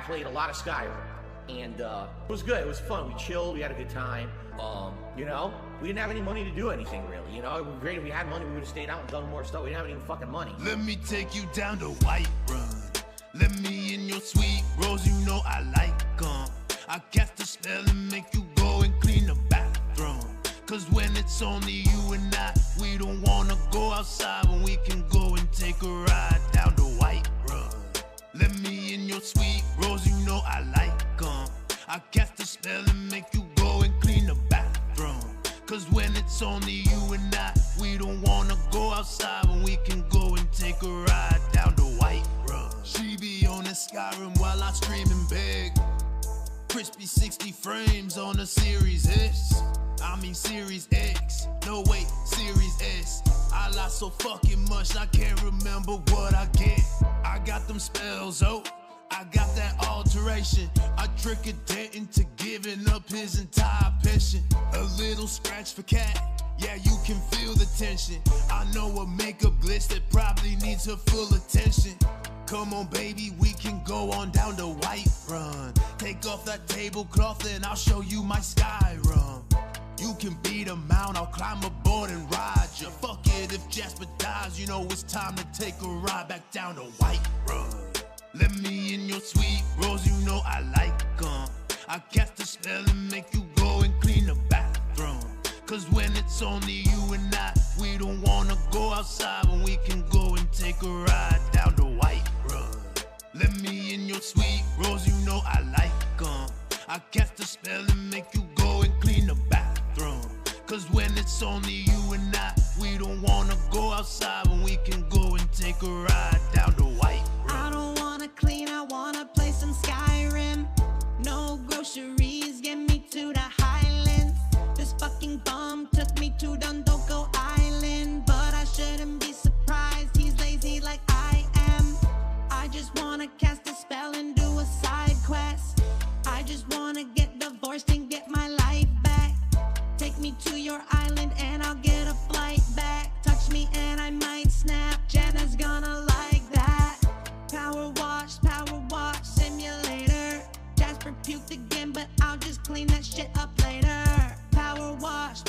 played a lot of Skyrim. And it was good. It was fun. We chilled. We had a good time. You know, we didn't have any money to do anything really. You know, it would be great if we had money. We would have stayed out and done more stuff. We didn't have any fucking money. Let me take you down to Whiterun. Let me in your sweet rose. You know I like 'em. I cast a spell and make you go and clean the bathroom. Cause when it's only you and I, we don't wanna go outside when we can go and take a ride down to Whiterun. Let me in your sweet rose. You know I like 'em. I cast a spell and make you go and clean the bathroom. Cause when it's only you and I, we don't wanna go outside when we can go and take a ride down to Whiterun. She be on the Skyrim while I streaming big. Crispy 60 frames on the Series S. I mean Series X. No wait, Series S. I lost so fucking much I can't remember what I get. I got them spells, oh, I got that alteration. I trick a dent into giving up his entire pension. A little scratch for cat, yeah, you can feel the tension. I know a makeup glitch that probably needs her full attention. Come on, baby, we can go on down to Whiterun. Take off that tablecloth and I'll show you my Skyrim. You can beat a mount, I'll climb aboard and ride ya. Fuck it if Jasper dies, you know it's time to take a ride back down to Whiterun. Let me in your sweet rose, you know I like 'em. I cast a spell and make you go and clean the bathroom. Cause when it's only you and I, we don't wanna go outside when we can go and take a ride down to Whiterun. Let me in your sweet rose, you know I like 'em. I cast a spell and make you go and clean the bathroom. Cause when it's only you and I, we don't wanna go outside when we can go and take a ride down to Whiterun. I don't wanna clean, I wanna play some Skyrim. No groceries, get me to the Highlands. This fucking bum took me to Dundoko Island, but I shouldn't be surprised, he's lazy like I am. I just wanna cast a spell and do a side quest. I just wanna get divorced and get my life back. Take me to your island and I'll get a flight back. Touch me and I might snap, Jenna's gonna like that. Power wash simulator. Jasper puked again, but I'll just clean that shit up later. Power wash,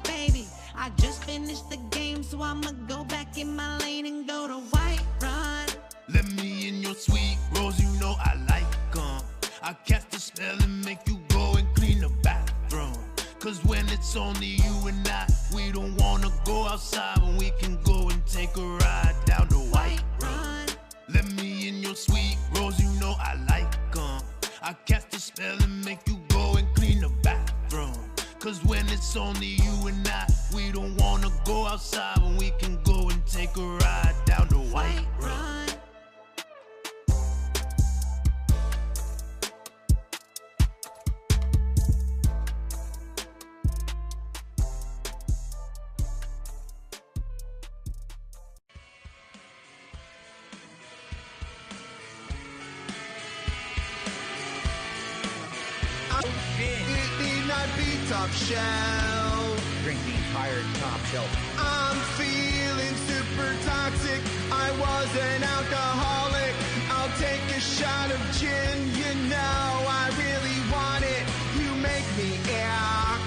baby. I just finished the game, so I'ma go back in my lane and go to Whiterun. Let me in your sweet rose, you know I like 'em. I cast a spell and make you go and clean the bathroom. Cause when it's only you and I, we don't wanna go outside when we can go and take a ride down to Whiterun. Let me in your sweet rose, you know I like 'em. I cast a spell and make you go and clean the bathroom. Cause when it's only you and I, we don't wanna go outside when we can go and take a ride down to Whiterun. It need not be top shelf. Drink the entire top shelf. I'm feeling super toxic. I was an alcoholic. I'll take a shot of gin. You know I really want it. You make me ill.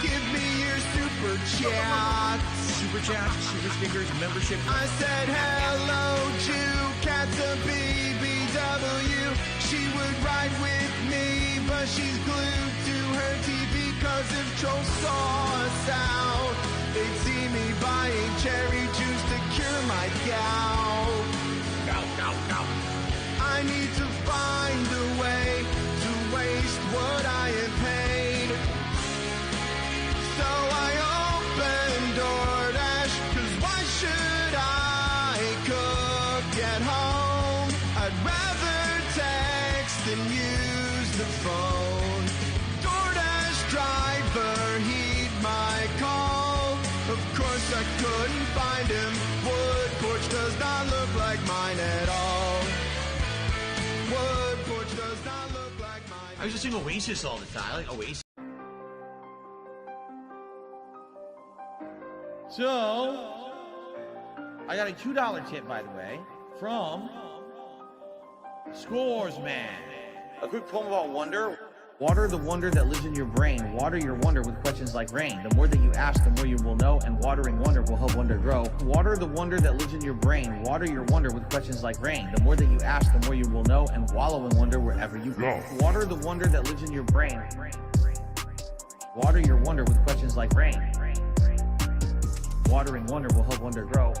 Give me your super chat. Super chats, super stickers, membership. I said hello to Katza BBW. She would ride with me, but she's glued to her TV cause if trolls saw us out, they'd see me buying cherry juice to cure my gout. Gout. I need to find a way to waste what I am paid. So I opened DoorDash, cause why should I cook at home? I'd rather text than use the phone. DoorDash driver, heed my call. Of course I couldn't find him. Wood porch does not look like mine at all. Wood porch does not look like mine. I was just doing Oasis all the time. I like Oasis. So, I got a $2 tip, by the way, from Scores Man. A quick poem about wonder. Water the wonder that lives in your brain. Water your wonder with questions like rain. The more that you ask, the more you will know, and watering wonder will help wonder grow. Water the wonder that lives in your brain. Water your wonder with questions like rain. The more that you ask, the more you will know, and wallow in wonder wherever you go. Water the wonder that lives in your brain. Water your wonder with questions like rain. Watering wonder will help wonder grow.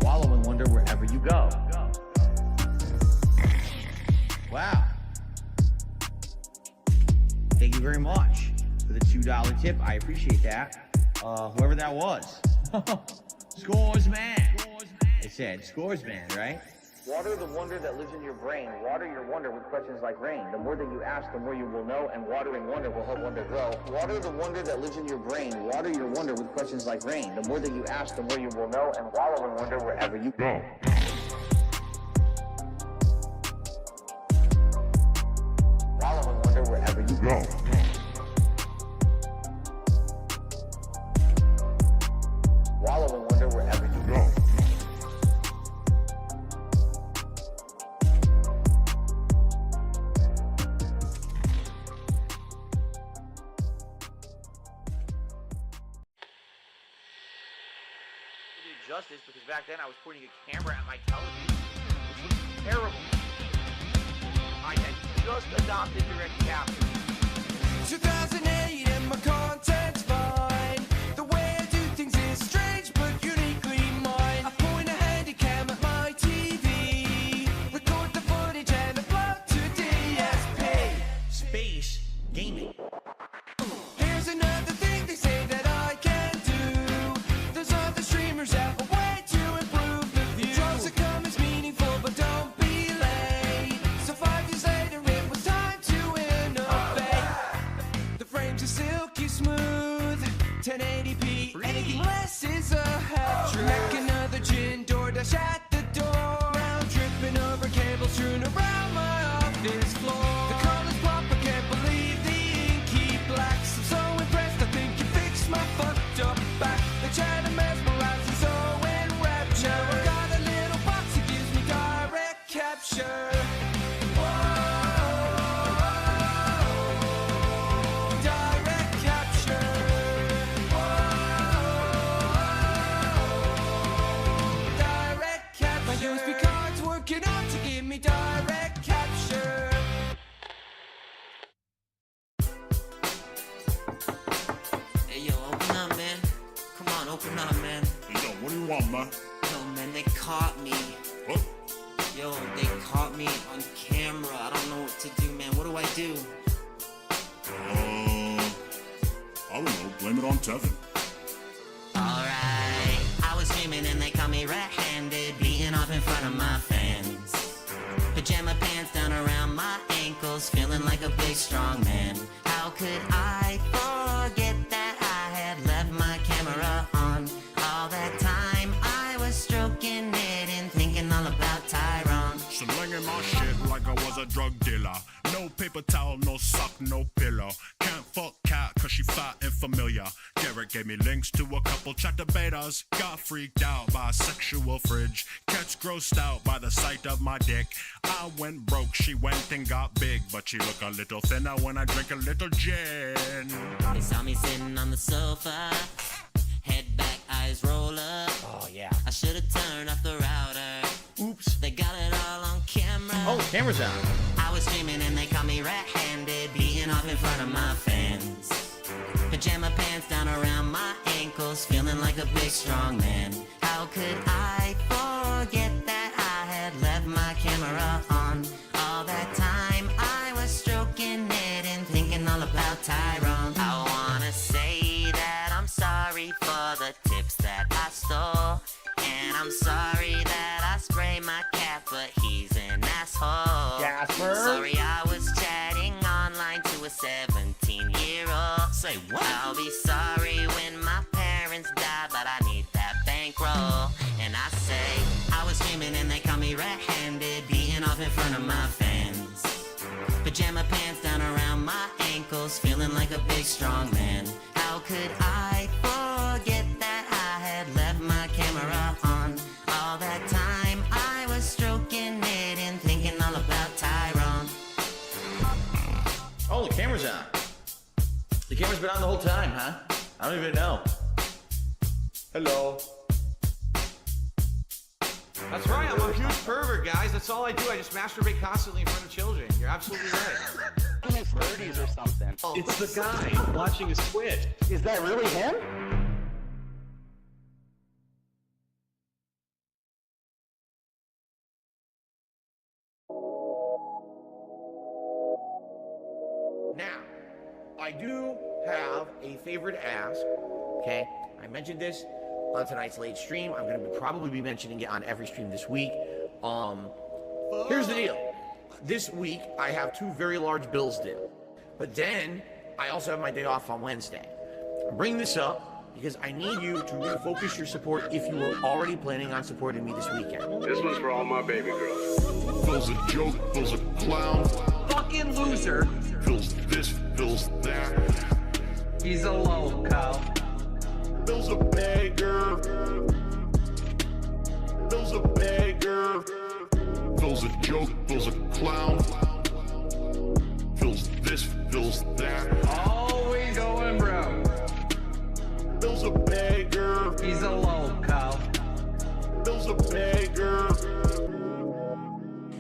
Wallow in wonder wherever you go. Wow. Thank you very much for the $2 tip. I appreciate that. Whoever that was. Scores Man. It said Scores Man, right? Water the wonder that lives in your brain. Water your wonder with questions like rain. The more that you ask, the more you will know, and watering wonder will help wonder grow. Water the wonder that lives in your brain. Water your wonder with questions like rain. The more that you ask, the more you will know, and wallow in wonder wherever you go. Wallow in wonder wherever you go. Wallow in wonder wherever you go. Justice, because back then I was pointing a camera at my television, which was terrible. I had just adopted direct capture. 2008 and my content's fine. The way I do things is strange but uniquely mine. I point a handycam at my TV, record the footage and upload to DSP. Space gaming. Here's another thing they say that I can do. There's other streamers out. Silky smooth, 1080p, anything less is a hat trick. Make another gin DoorDash at the door. Round tripping over cables strewn around my office floor. The colors pop, I can't believe the inky blacks. I'm so impressed, I think you fixed my fucked up back. They try to mesmerize me so in rapture. I got a little box that gives me direct capture. USB cards working out to give me direct capture. Hey yo, open up, man. Come on, open up, man. Hey yo, what do you want, man? Yo, man, they caught me. What? Yo, they caught me on camera. I don't know what to do, man. What do I do? I don't know. Blame it on Tevin. Alright, I was streaming and they caught me red-handed, beating off in front of my fans. Pajama pants down around my ankles, feeling like a big strong man. How could I forget that I had left my camera on? All that time I was stroking it and thinking all about Tyrone. Slinging my shit like I was a drug dealer. No paper towel, no sock, no pillow. Can't fuck cat cause she fat and familiar. Derek gave me links to a couple chatter betas. Got freaked out by a sexual fridge. Cat's grossed out by the sight of my dick. I went broke, she went and got big. But she look a little thinner when I drink a little gin. They saw me sitting on the sofa, head back, eyes roll up. Oh, yeah. I should've turned off the router. Oops. They got it all on camera. Oh, camera's on. I was streaming and they caught me red-handed, beating off in front of my fans. Pajama pants down around my ankles, feeling like a big strong man. How could I forget that I had left my camera on? All that time I was stroking it and thinking all about Tyrone. I wanna say that I'm sorry for the tips that I stole, and I'm sorry that I sprayed my cat, but he's an asshole. Jasper. Sorry I was chatting online to a 17-year-old. Say what? I'll be sorry when my parents die, but I need that bankroll. And I say, I was streaming and they caught me red-handed, beating off in front of my fans. Pajama pants down around my ankles, feeling like a big strong man. How could I forget that I had left my camera on? All that time camera's been on the whole time, huh? I don't even know. Hello. That's right, I'm a huge pervert, guys. That's all I do. I just masturbate constantly in front of children. You're absolutely right. His birdies or something. It's the guy watching his Twitch. Is that really him? Now, I do have a favor to ask, okay? I mentioned this on tonight's late stream. I'm going to probably be mentioning it on every stream this week. Here's the deal. This week, I have 2 very large bills due. But then, I also have my day off on Wednesday. I'm bringing this up because I need you to refocus your support if you were already planning on supporting me this weekend. This one's for all my baby girls. Phil's a joke, Phil's a clown. Fucking loser. Phil's this, Phil's that. He's a loco. Phil's a beggar. Phil's a beggar. Phil's a joke, Phil's a clown. Phil's this, Phil's that. Always going bro. Phil's a beggar. He's a loco. Phil's a beggar.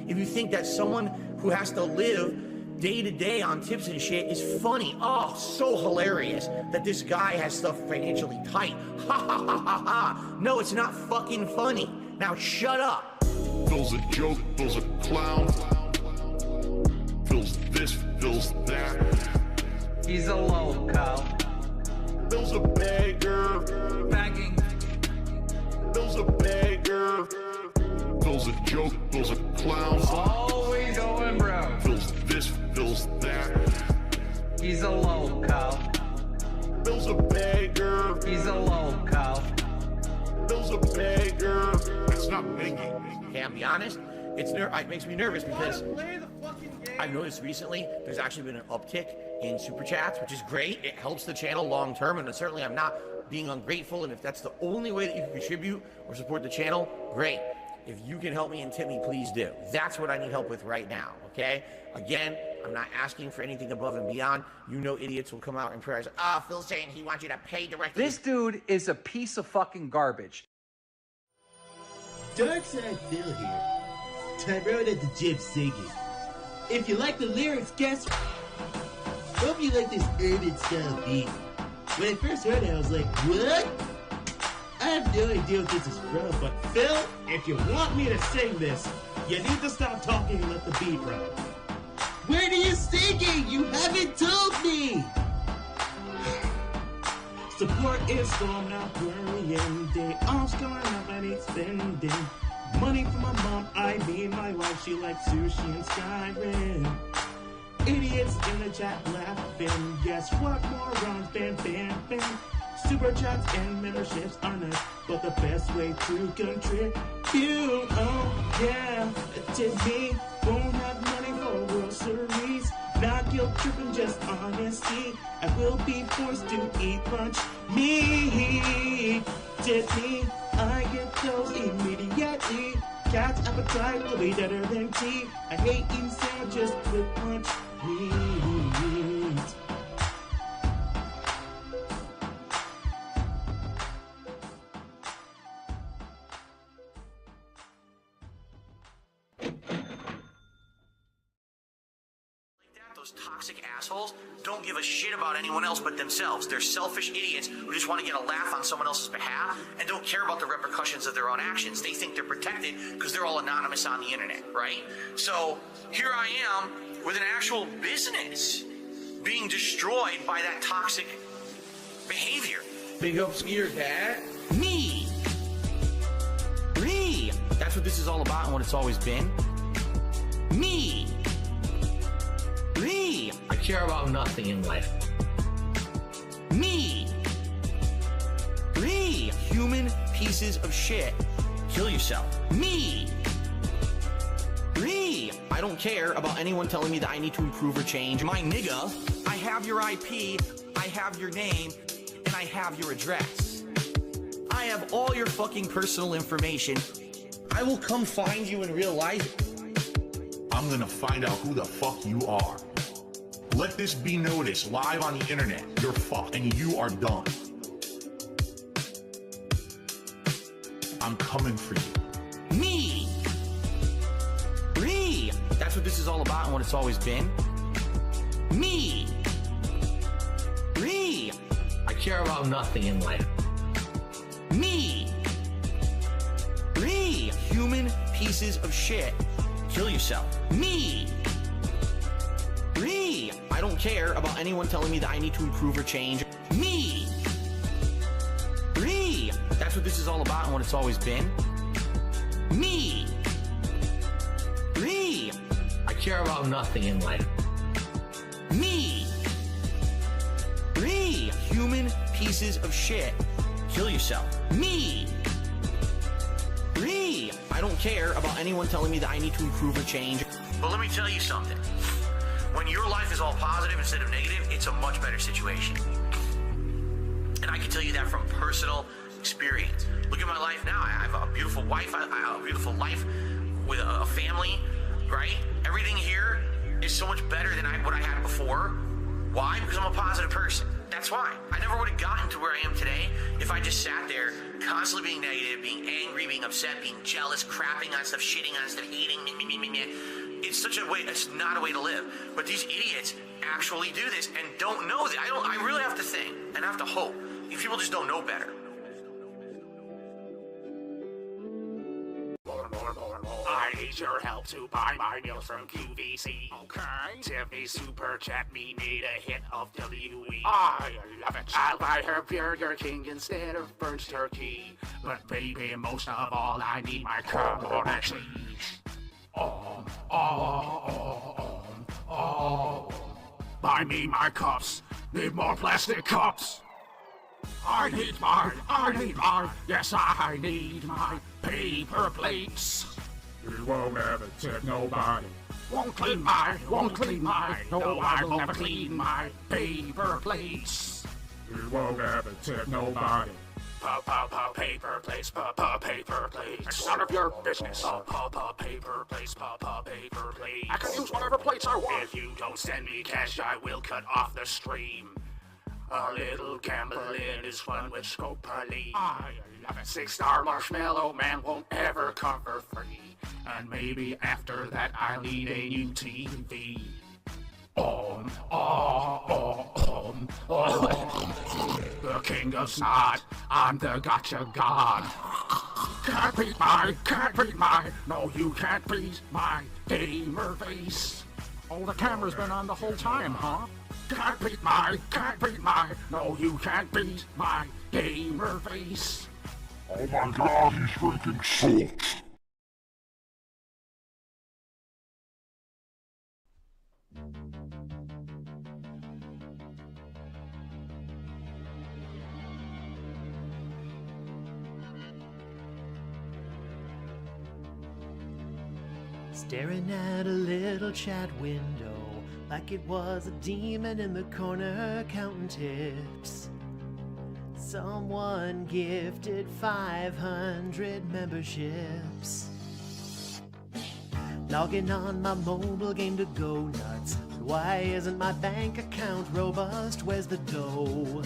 If you think that someone who has to live day to day on tips and shit is funny, oh, so hilarious that this guy has stuff financially tight. Ha ha ha ha ha. No, it's not fucking funny. Now shut up. Phil's a joke, Phil's a clown. Phil's this, Phil's that. He's a loco. Phil's a beggar. Begging. Phil's a beggar. Phil's a joke, Phil's a clown. Always going bro. Phil's this, Phil's that. He's a loco. Phil's a beggar. He's a loco. Phil's a beggar. That's not begging. Okay, I'll be honest, it makes me nervous because I've noticed recently there's actually been an uptick in super chats, which is great. It helps the channel long term, and certainly I'm not being ungrateful, and if that's the only way that you can contribute or support the channel, great. If you can help me and tip me, please do. That's what I need help with right now, okay? Again, I'm not asking for anything above and beyond. You know idiots will come out in prayers. Phil's saying he wants you to pay directly. This dude is a piece of fucking garbage. Darkside Phil here. I wrote at the gym singing. If you like the lyrics, guess what? Hope you like this urban style beat. When I first heard it, I was like, what? I have no idea what this is from, but Phil, if you want me to sing this, you need to stop talking and let the beat run. Where are you singing? You haven't told me! Support is gone, not worrying. Day off's going up, I need spending. Money for my mom, I mean my wife, she likes sushi and Skyrim. Idiots in the chat laughing. Guess what? Morons, bam, bam, bam. Super chats and memberships are nice, but the best way to contribute, oh yeah, to me, won't have money for groceries. Not guilt tripping, just honesty. I will be forced to eat lunch. Me, tip me, I get those immediately. Cat's appetite will be better than tea. I hate eating sandwiches with punch meat. Those toxic assholes don't give a shit about anyone else but themselves. They're selfish idiots who just want to get a laugh on someone else's behalf and don't care about the repercussions of their own actions. They think they're protected because they're all anonymous on the internet, right? So here I am with an actual business being destroyed by that toxic behavior. Big ups to your dad. Me. That's what this is all about and what it's always been. Me. I care about nothing in life. Me. Human pieces of shit. Kill yourself. Me. I don't care about anyone telling me that I need to improve or change. My nigga, I have your IP, I have your name, and I have your address. I have all your fucking personal information. I will come find you in real life. I'm gonna find out who the fuck you are. Let this be noticed live on the internet. You're fucked and you are done. I'm coming for you. Me! Bree! That's what this is all about and what it's always been. Me! Bree! I care about nothing in life. Me! Bree! Human pieces of shit. Kill yourself. Me! Bree! I don't care about anyone telling me that I need to improve or change. Me! Bree! That's what this is all about and what it's always been. Me! Bree! I care about nothing in life. Me! Bree! Human pieces of shit. Kill yourself. Me! Bree! I don't care about anyone telling me that I need to improve or change. But let me tell you something. When your life is all positive instead of negative, it's a much better situation. And I can tell you that from personal experience. Look at my life now. I have a beautiful wife. I have a beautiful life with a family, right? Everything here is so much better than what I had before. Why? Because I'm a positive person. That's why. I never would have gotten to where I am today if I just sat there constantly being negative, being angry, being upset, being jealous, crapping on stuff, shitting on stuff, hating, me. It's such a way, it's not a way to live. But these idiots actually do this and don't know that. I really have to think and have to hope. These people just don't know better. I need your help to buy my meals from QVC. Okay. Tiffany super chat me need a hit of WE. I love it. I'll buy her Burger King instead of burnt turkey. But baby, most of all, I need my carbonara cheese. Buy me my cups. Need more plastic cups. I need my, yes, I need my paper plates. You won't ever tip nobody. Won't clean my, no, I will never clean my paper plates. You won't ever tip nobody. Paper plates, paper plates. It's none of your business. Paper plates, paper plates. I can use whatever plates I want. If you don't send me cash, I will cut off the stream. A little gambling is fun with Strokee. I love it. 6-star Marshmallow Man won't ever come for free. And maybe after that I'll need a new TV. The king of snot, I'm the gotcha god. Can't beat my, no you can't beat my gamer face. Oh, the camera's been on the whole time, huh? Can't beat my, no you can't beat my gamer face. Oh my god, he's freaking salt. Staring at a little chat window like it was a demon in the corner counting tips. Someone gifted 500 memberships. Logging on my mobile game to go nuts. Why isn't my bank account robust? Where's the dough?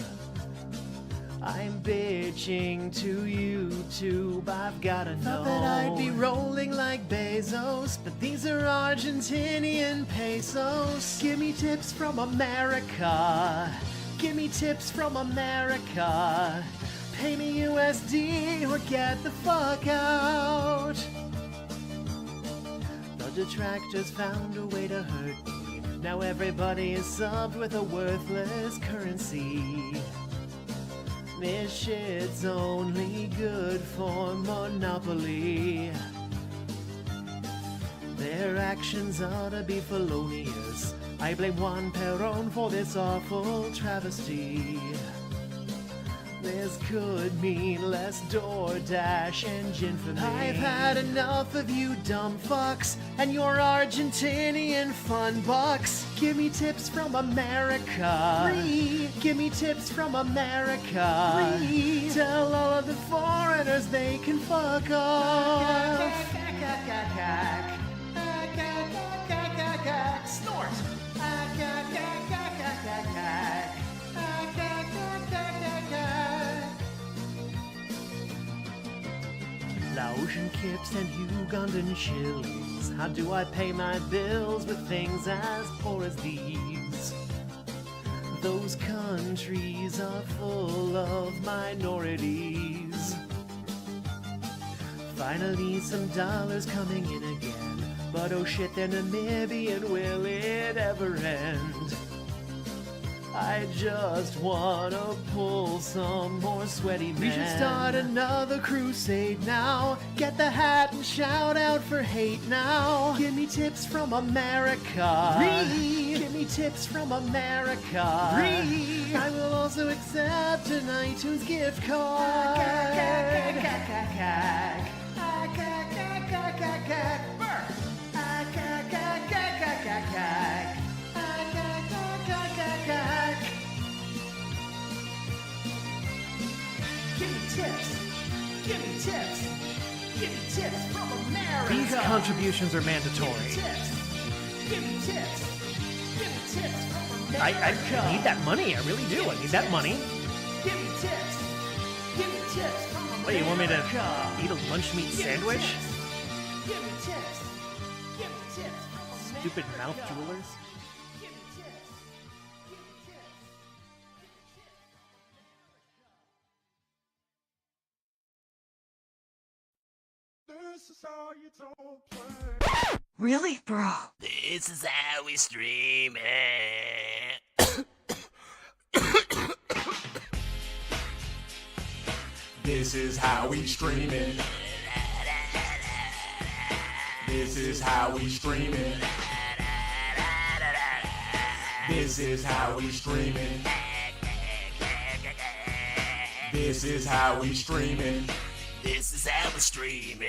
I'm bitching to YouTube, I've gotta know. Thought that I'd be rolling like Bezos, but these are Argentinian pesos. Give me tips from America. Give me tips from America. Pay me USD or get the fuck out. The detractors found a way to hurt me. Now everybody is subbed with a worthless currency. This shit's only good for Monopoly. Their actions ought to be felonious. I blame Juan Perón for this awful travesty. This could mean less DoorDash engine for me. I've had enough of you dumb fucks and your Argentinian fun bucks. Give me tips from America. Free. Give me tips from America. Free. Tell all of the foreigners they can fuck off. Snort. Laotian kips and Ugandan shillings. How do I pay my bills with things as poor as these? Those countries are full of minorities. Finally, some dollars coming in again. But oh shit, they're Namibian, will it ever end? I just wanna pull some more sweaty men. We should start another crusade now. Get the hat and shout out for hate now. Give me tips from America. Give me tips from America. I will also accept an iTunes gift card. Give me tips. Give me tips. Give me tips from America. These contributions are mandatory. Give me tips. Give me tips. Give me tips from America. I need that money. I really do. I need that money. Give me tips. Give me tips from America. Wait, you want me to eat a lunch meat sandwich? Give me tips. Give me tips from America. Stupid mouth jewelers. Give me tips. Give me tips. This is how you don't play. Really, bro? This is how we stream it. This is how we stream it. This is how we stream it. This is how we stream it. This is how we stream it. This is how we're streaming.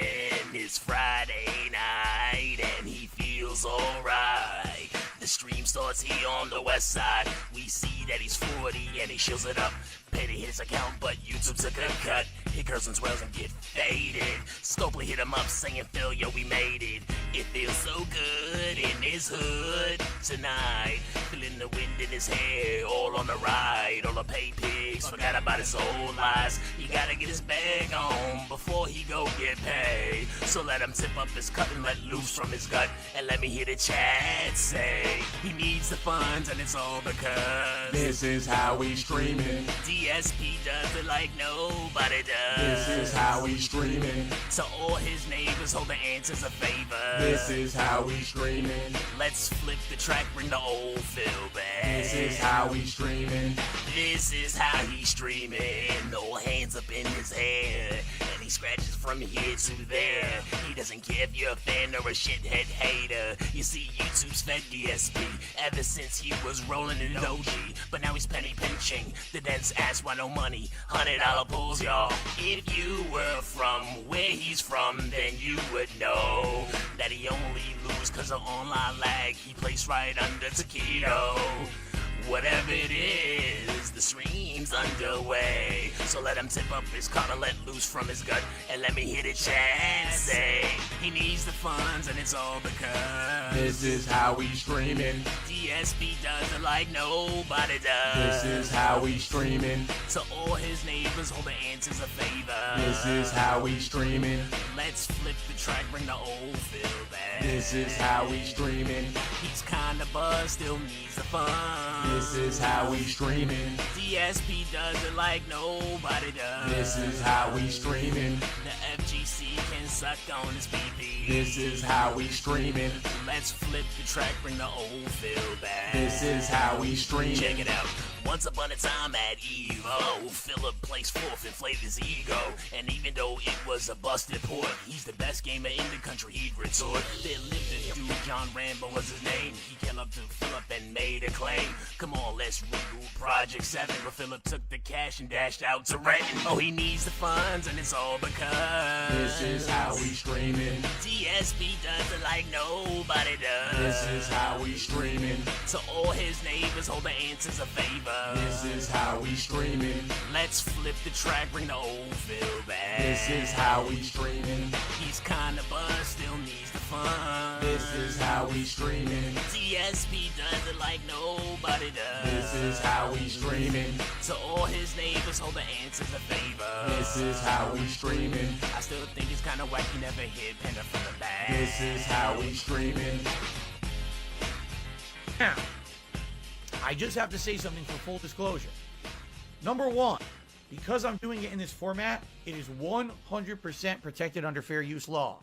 It's Friday night and he feels alright. The stream starts here on the west side. We see that he's 40 and he shows it up. Pay to his account, but YouTube's a good cut. He curls and swells and get faded. Scopely hit him up saying, Phil, yo, we made it. It feels so good in his hood tonight. Feeling the wind in his hair, all on the ride. All the pay pigs, forgot about his old lies. He gotta get his bag on before he go get paid. So let him tip up his cut and let loose from his gut. And let me hear the chat say he needs the funds and it's all because this is how we stream it. DSP does it like nobody does. This is how we stream it. To all his neighbors, hold the answers a favor. This is how we stream it. Let's flip the track, bring the old Phil back. This is how we stream it. This is how he's streaming. No hands up in his hair, and he scratches from here to there. He doesn't care if you're a fan or a shithead hater. You see, YouTube's fed DSP ever since he was rolling in Doji, but now he's penny pinching. The dense ass want no money, $100 pulls, y'all. If you were from where he's from, then you would know that he only lose cause of online lag. He plays right under taquito. Whatever it is, the stream's underway. So let him tip up his car and let loose from his gut. And let me hear the chat say he needs the funds and it's all because this is how we stream it. DSP does it like nobody does. This is how we stream it. To all his neighbors, hold the answers a favor. This is how we stream it. Let's flip the track, bring the old Phil back. This is how we stream it. He's kinda buzzed, still needs the funds. This is how we stream it. DSP does it like nobody does. This is how we stream it. The FGC can suck on his PP. This is how we stream it. Let's flip the track, bring the old Phil back. This is how we stream it. Check it out. Once upon a time at Evo, Philip placed fourth, inflated his ego. And even though it was a busted port, he's the best gamer in the country, he'd retort. There lived a dude, John Rambo was his name. He came up to Philip and made a claim. Come on, let's reboot Project 7. But Philip took the cash and dashed out to Renton. Oh, he needs the funds and it's all because this is how we stream it. DSP does it like nobody does. This is how we stream it. To all his neighbors, hold the answers a favor. This is how we stream it. Let's flip the track, bring the old Phil back. This is how we stream it. He's kinda buzzed, still needs the fun. This is how we streaming. TSP does it like nobody does. This is how we streaming. So all his neighbors hold the answers a favor. This is how we streaming. I still think it's kinda wack he never hit Panda from the back. This is how we streaming. Now, I just have to say something for full disclosure. Number one, because I'm doing it in this format, it is 100% protected under fair use law.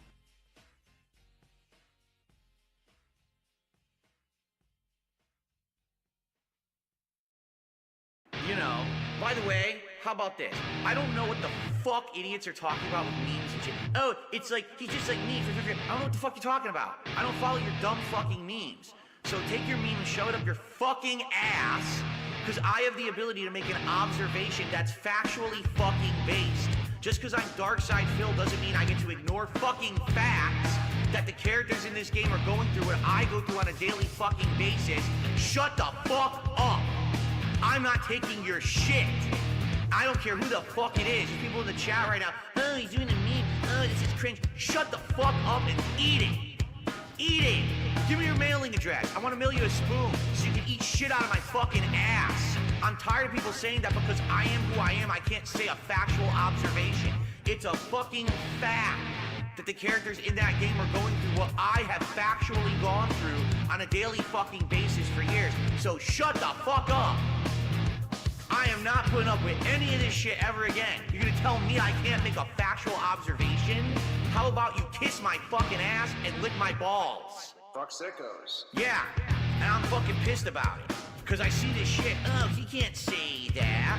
You know, by the way, how about this? I don't know what the fuck idiots are talking about with memes and shit. Oh, it's like, he's just like memes. I don't know what the fuck you're talking about. I don't follow your dumb fucking memes. So take your meme and shove it up your fucking ass, because I have the ability to make an observation that's factually fucking based. Just because I'm Darkside Phil doesn't mean I get to ignore fucking facts that the characters in this game are going through what I go through on a daily fucking basis. Shut the fuck up. I'm not taking your shit. I don't care who the fuck it is. There's people in the chat right now. Oh, he's doing a meme. Oh, this is cringe. Shut the fuck up and eat it. Eat it. Give me your mailing address. I want to mail you a spoon so you can eat shit out of my fucking ass. I'm tired of people saying that because I am who I am, I can't say a factual observation. It's a fucking fact that the characters in that game are going through what I have factually gone through on a daily fucking basis for years. So shut the fuck up. I am not putting up with any of this shit ever again. You're gonna tell me I can't make a factual observation? How about you kiss my fucking ass and lick my balls? Fuck sickos. Yeah, and I'm fucking pissed about it. Cause I see this shit, oh, he can't say that.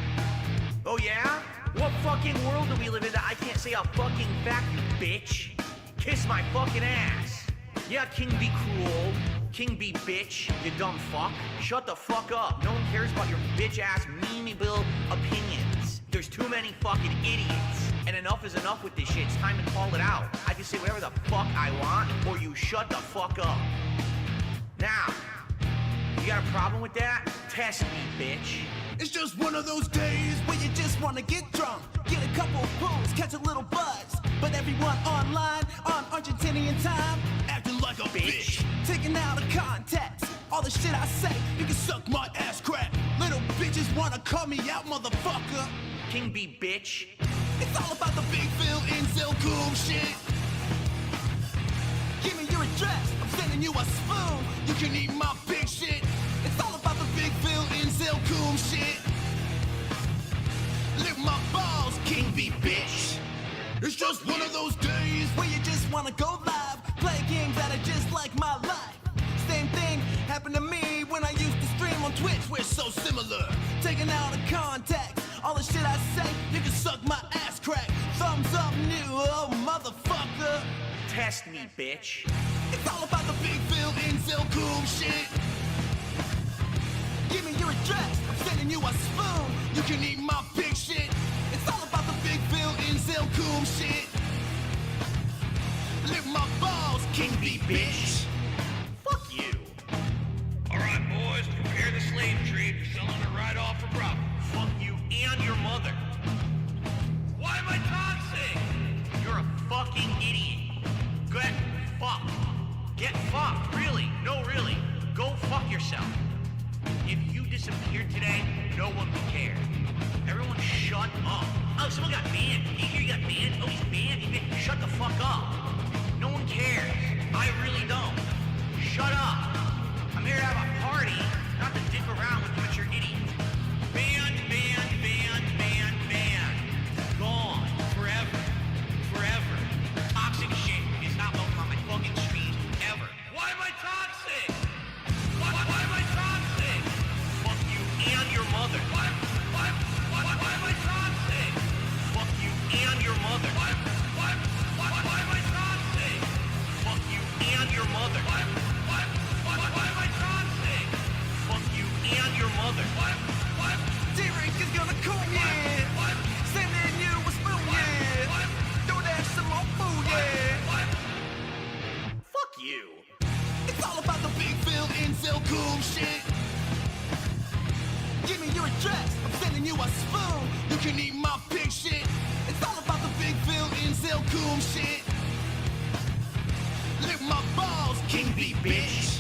Oh yeah? What fucking world do we live in that I can't say a fucking fact, you bitch? Kiss my fucking ass. Yeah, King be cruel. King be bitch, you dumb fuck. Shut the fuck up. No one cares about your bitch ass memeable opinions. There's too many fucking idiots. And enough is enough with this shit. It's time to call it out. I can say whatever the fuck I want, or you shut the fuck up. Now, you got a problem with that? Test me, bitch. It's just one of those days where you just wanna get drunk, get a couple pulls, catch a little buzz. But everyone online on Argentinian time Acting like a bitch. taking out of context all the shit I say. You can suck my ass crack. Little bitches wanna call me out, motherfucker. King be bitch. It's all about the big Phil in Zilcoom shit. Give me your address, I'm sending you a spoon. You can eat my big shit. It's all about the big Phil in Zilcoom shit. Lick my balls, King be bitch. It's just one of those days where you just wanna go live, play games that are just like my life. Same thing happened to me when I used to stream on Twitch. we're so similar. Taking out of context all the shit I say. You can suck my ass crack. Thumbs up new, oh motherfucker. Test me, bitch. It's all about the big Phil in Zilcoom shit. Give me your address, I'm sending you a spoon. You can eat my big shit. It's all about the big Phil in Zilcoom shit. Lick my balls, King be bitch. Fuck you. Alright, boys, prepare the slave trade. You're selling it right off for profit. Fuck you and your mother. Why am I toxic? You're a fucking idiot. Get fucked. Get fucked. Really? No, really. Go fuck yourself. If you disappeared today, no one would care. Everyone shut up. Oh, someone got banned. You hear you got banned? Oh, he's banned. Shut the fuck up. No one cares. I really don't. Shut up. I'm here to have a party, not to dick around with you at your idiots. Banned, banned, banned, banned, banned. Gone. Forever. Forever. Toxic shit is not welcome on my fucking streams ever. Why am I toxic? Why am I toxic? Fuck you and your mother. Why am I toxic? Fuck you and your mother. Why am I toxic? Fuck you and your mother. Why am I toxic? Fuck you and your mother. D-Rick is gonna cool, yeah. Sending you a spoon, yeah. Don't have some more food, yeah. Fuck you. It's all about the big Phil in Zilcoom shit. Give me your address, I'm sending you a spoon. You can eat my big shit. It's all about the big Phil in Zilcoom shit. bitch.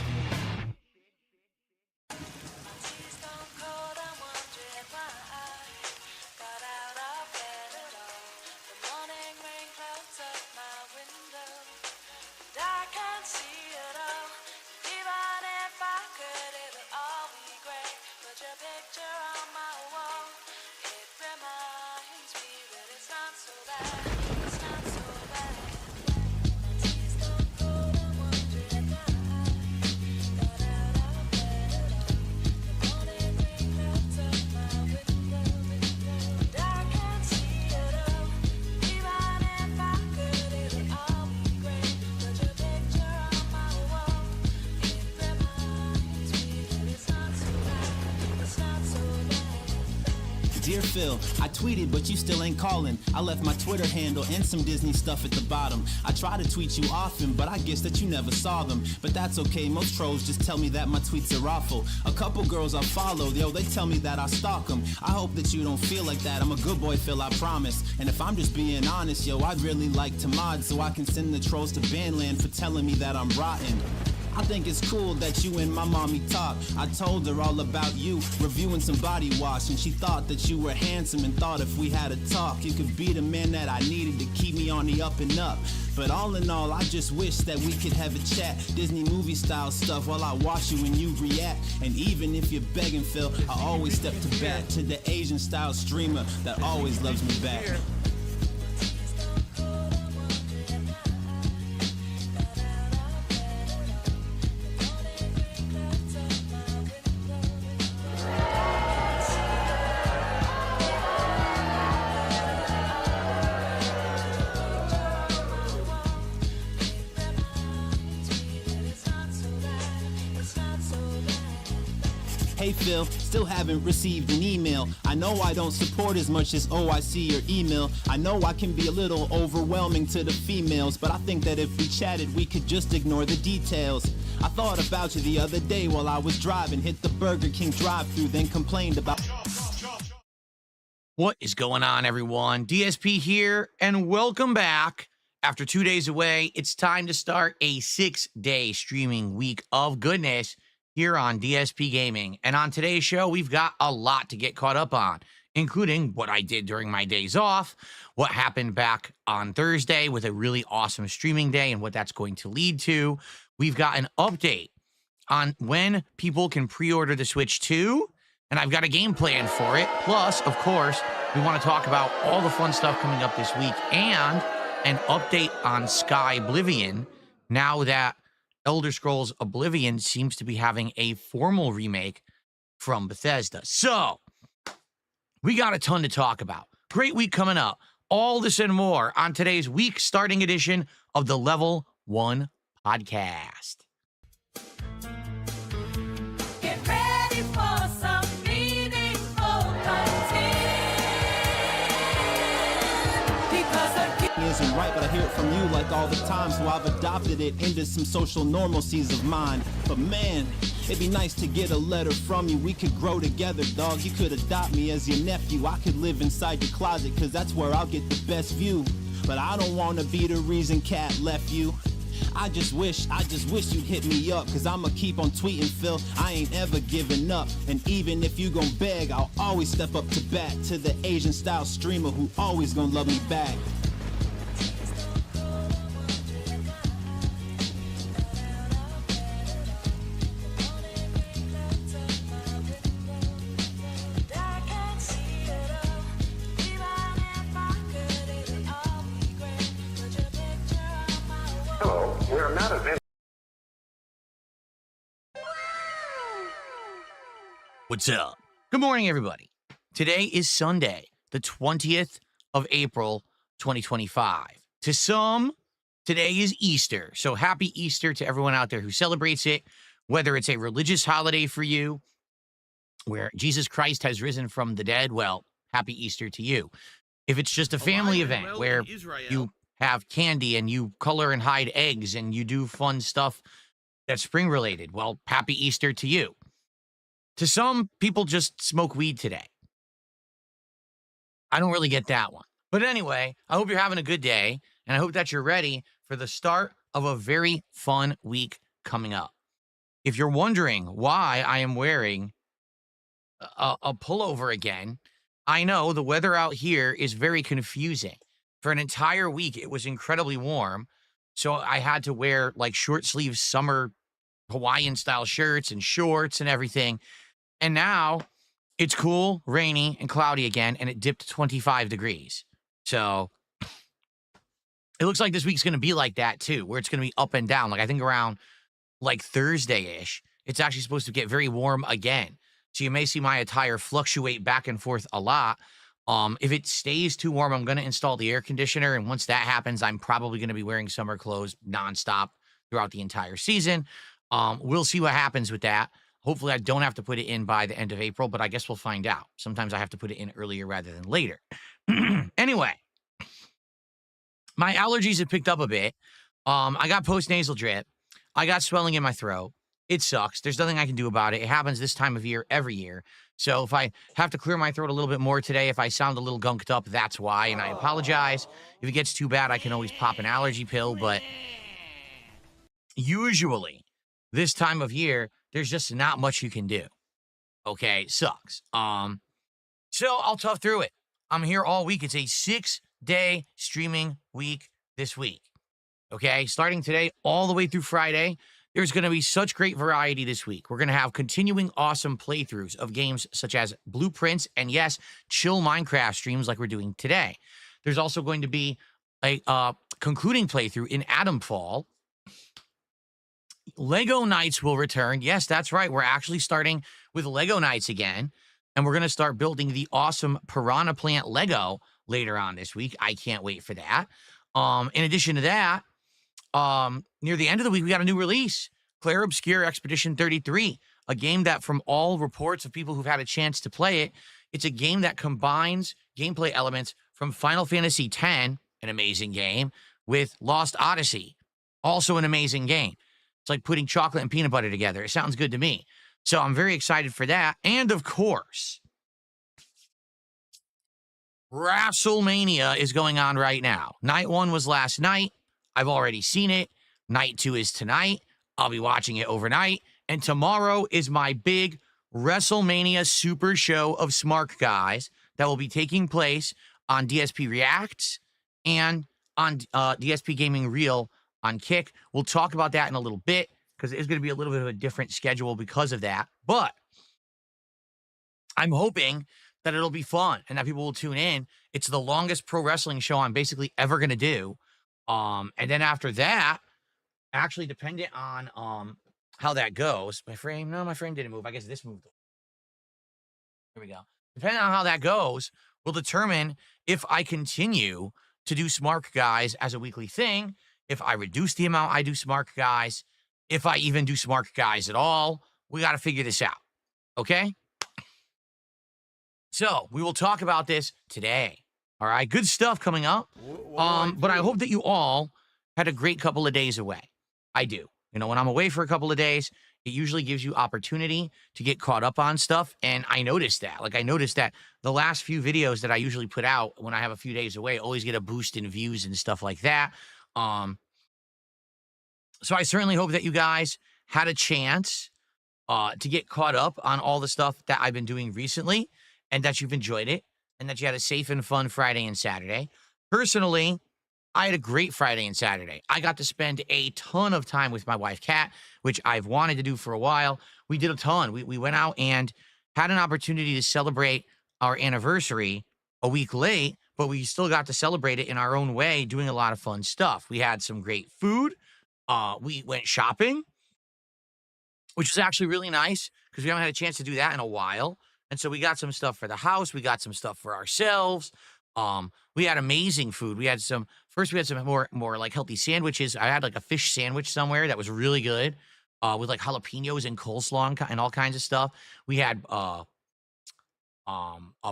Dear Phil, I tweeted, but you still ain't calling. I left my Twitter handle and some Disney stuff at the bottom. I try to tweet you often, but I guess that you never saw them. But that's okay, most trolls just tell me that my tweets are awful. A couple girls I follow, yo, they tell me that I stalk them. I hope that you don't feel like that. I'm a good boy, Phil, I promise. And if I'm just being honest, yo, I'd really like to mod so I can send the trolls to Bandland for telling me that I'm rotten. I think it's cool that you and my mommy talk. I told her all about you, reviewing some body wash, and she thought that you were handsome and thought if we had a talk, you could be the man that I needed to keep me on the up and up. But all in all, I just wish that we could have a chat, Disney movie style stuff while I watch you and you react. And even if you're begging, Phil, I always step to bat to the Asian style streamer that always loves me back. Hey Phil, still haven't received an email. I know I don't support as much as oh I see your email. I know I can be a little overwhelming to the females, but I think that if we chatted we could just ignore the details. I thought about you the other day while I was driving, hit the Burger King drive-thru, then complained about... What is going on, everyone? DSP here, and welcome back. After 2 days away, it's time to start a 6-day streaming week of goodness here on DSP Gaming. And on today's show, we've got a lot to get caught up on, including what I did during my days off, what happened back on Thursday with a really awesome streaming day and what that's going to lead to. We've got an update on when people can pre-order the Switch 2, and I've got a game plan for it. Plus, of course, we want to talk about all the fun stuff coming up this week and an update on Sky Oblivion now that Elder Scrolls Oblivion seems to be having a formal remake from Bethesda. So, we got a ton to talk about. Great week coming up. All this and more on today's week starting edition of the Level 1 Podcast. Get ready for some meaningful content. Because isn't right, but I hear it from you like all the time, so I've adopted it into some social normalcies of mine. But man, it'd be nice to get a letter from you. We could grow together, dog. You could adopt me as your nephew. I could live inside your closet, cause that's where I'll get the best view. But I don't wanna be the reason Cat left you. I just wish you'd hit me up, cause I'ma keep on tweeting, Phil. I ain't ever giving up. And even if you gon' beg, I'll always step up to bat to the Asian style streamer who always gonna love me back. What's up? Good morning, everybody. Today is Sunday, the 20th of April, 2025. To some, today is Easter. So happy Easter to everyone out there who celebrates it, whether it's a religious holiday for you, where Jesus Christ has risen from the dead. Well, happy Easter to you. If it's just a family event where you have candy and you color and hide eggs and you do fun stuff that's spring related, well, happy Easter to you. To some, people just smoke weed today. I don't really get that one. But anyway, I hope you're having a good day, and I hope that you're ready for the start of a very fun week coming up. if you're wondering why I am wearing a pullover again, I know the weather out here is very confusing. For an entire week, it was incredibly warm, so I had to wear like short sleeve summer Hawaiian style shirts and shorts and everything. And now it's cool, rainy, and cloudy again, and it dipped to 25 degrees. So it looks like this week's going to be like that too, where it's going to be up and down. Like I think around like Thursday-ish, it's actually supposed to get very warm again. So you may see my attire fluctuate back and forth a lot. If it stays too warm, I'm going to install the air conditioner. And once that happens, I'm probably going to be wearing summer clothes nonstop throughout the entire season. We'll see what happens with that. Hopefully I don't have to put it in by the end of April, but I guess we'll find out. Sometimes I have to put it in earlier rather than later. Anyway, my allergies have picked up a bit. I got post-nasal drip. I got swelling in my throat. It sucks. There's nothing I can do about it. It happens this time of year every year. So if I have to clear my throat a little bit more today, if I sound a little gunked up, that's why, and I apologize. If it gets too bad, I can always pop an allergy pill, but usually this time of year, there's just not much you can do. Okay, sucks. So I'll tough through it. I'm here all week. It's a 6-day streaming week this week. Okay, starting today all the way through Friday, there's going to be such great variety this week. We're going to have continuing awesome playthroughs of games such as Blueprints and, yes, chill Minecraft streams like we're doing today. There's also going to be a concluding playthrough in Adamfall. Lego Nights will return. Yes, that's right. We're actually starting with Lego Nights again, and we're going to start building the awesome Piranha Plant Lego later on this week. I can't wait for that. In addition to that, near the end of the week, we got a new release, Clair Obscure Expedition 33, a game that from all reports of people who've had a chance to play it, it's a game that combines gameplay elements from Final Fantasy X, an amazing game, with Lost Odyssey, also an amazing game. It's like putting chocolate and peanut butter together. It sounds good to me. So I'm very excited for that. And of course, WrestleMania is going on right now. Night 1 was last night. I've already seen it. Night 2 is tonight. I'll be watching it overnight. And tomorrow is my big WrestleMania super show of Smart Guys that will be taking place on DSP Reacts and on DSP Gaming Reel on Kick. We'll talk about that in a little bit because it's going to be a little bit of a different schedule because of that. But I'm hoping that it'll be fun and that people will tune in. It's the longest pro wrestling show I'm basically ever going to do. And then after that, actually dependent on how that goes. My frame didn't move. I guess this moved. Here we go. Depending on how that goes, will determine if I continue to do Smart Guys as a weekly thing, if I reduce the amount I do Smart Guys, if I even do Smart Guys at all. We got to figure this out. Okay? So we will talk about this today. All right, good stuff coming up. But I hope that you all had a great couple of days away. I do. You know, when I'm away for a couple of days, it usually gives you opportunity to get caught up on stuff. And I noticed that. Like, I noticed that the last few videos that I usually put out when I have a few days away always get a boost in views and stuff like that. So I certainly hope that you guys had a chance to get caught up on all the stuff that I've been doing recently and that you've enjoyed it. And that you had a safe and fun Friday and Saturday. Personally, I had a great Friday and Saturday. I got to spend a ton of time with my wife, Kat, which I've wanted to do for a while. We did a ton. We went out and had an opportunity to celebrate our anniversary a week late, but we still got to celebrate it in our own way, doing a lot of fun stuff. We had some great food. We went shopping, which was actually really nice because we haven't had a chance to do that in a while. And so we got some stuff for the house. We got some stuff for ourselves. We had amazing food. We had some more like healthy sandwiches. I had like a fish sandwich somewhere that was really good with like jalapenos and coleslaw and all kinds of stuff. We had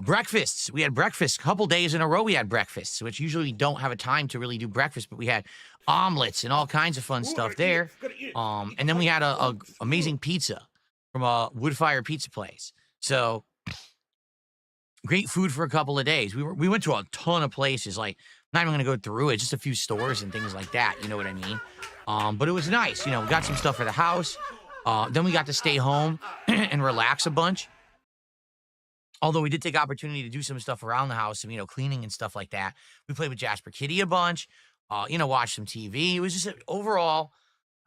breakfasts. We had breakfast. A couple days in a row we had breakfasts, which usually we don't have a time to really do breakfast, but we had omelets and all kinds of fun stuff there. And then we had a amazing pizza from a wood fire pizza place. So great food for a couple of days. We went to a ton of places, like not even gonna go through it, just a few stores and things like that. You know what I mean? But it was nice. You know, we got some stuff for the house. Then we got to stay home and relax a bunch. Although we did take opportunity to do some stuff around the house, some, cleaning and stuff like that. We played with Jasper Kitty a bunch, watched some TV. It was just overall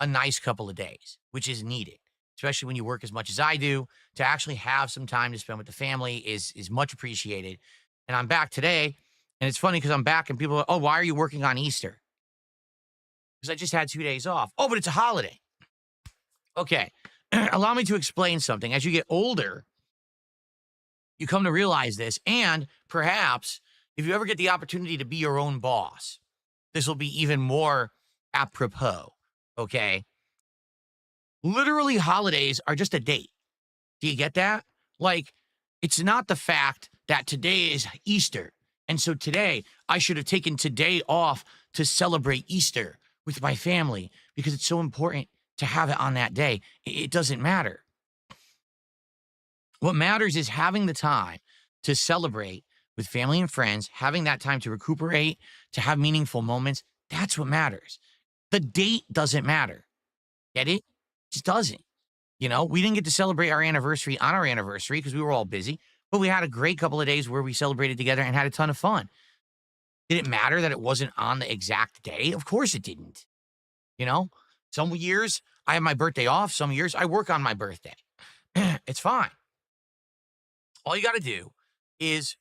a nice couple of days, which is needed, especially when you work as much as I do. To actually have some time to spend with the family is much appreciated. And I'm back today, and it's funny because I'm back and people are, oh, why are you working on Easter? Because I just had 2 days off. Oh, but it's a holiday. Okay, allow me to explain something. As you get older, you come to realize this, and perhaps if you ever get the opportunity to be your own boss, this will be even more apropos, okay? Literally, holidays are just a date. Do you get that? Like, it's not the fact that today is Easter, and so today I should have taken today off to celebrate Easter with my family because it's so important to have it on that day. It doesn't matter. What matters is having the time to celebrate with family and friends, having that time to recuperate, to have meaningful moments. That's what matters. The date doesn't matter. Get it? It just doesn't. We didn't get to celebrate our anniversary on our anniversary because we were all busy, but we had a great couple of days where we celebrated together and had a ton of fun. Did it matter that it wasn't on the exact day? Of course it didn't. Some years I have my birthday off. Some years I work on my birthday. It's fine. All you got to do is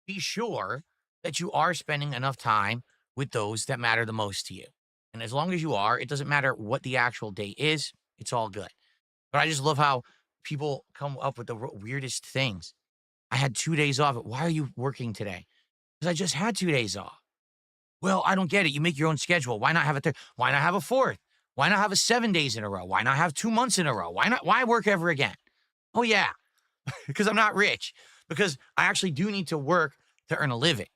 be sure that you are spending enough time with those that matter the most to you. And as long as you are, it doesn't matter what the actual date is. It's all good. But I just love how people come up with the weirdest things. I had 2 days off. Why are you working today? Because I just had 2 days off. Well, I don't get it. You make your own schedule. Why not have a third? Why not have a fourth? Why not have a 7 days in a row? Why not have 2 months in a row? Why work ever again? Oh, yeah. Because I'm not rich. Because I actually do need to work to earn a living.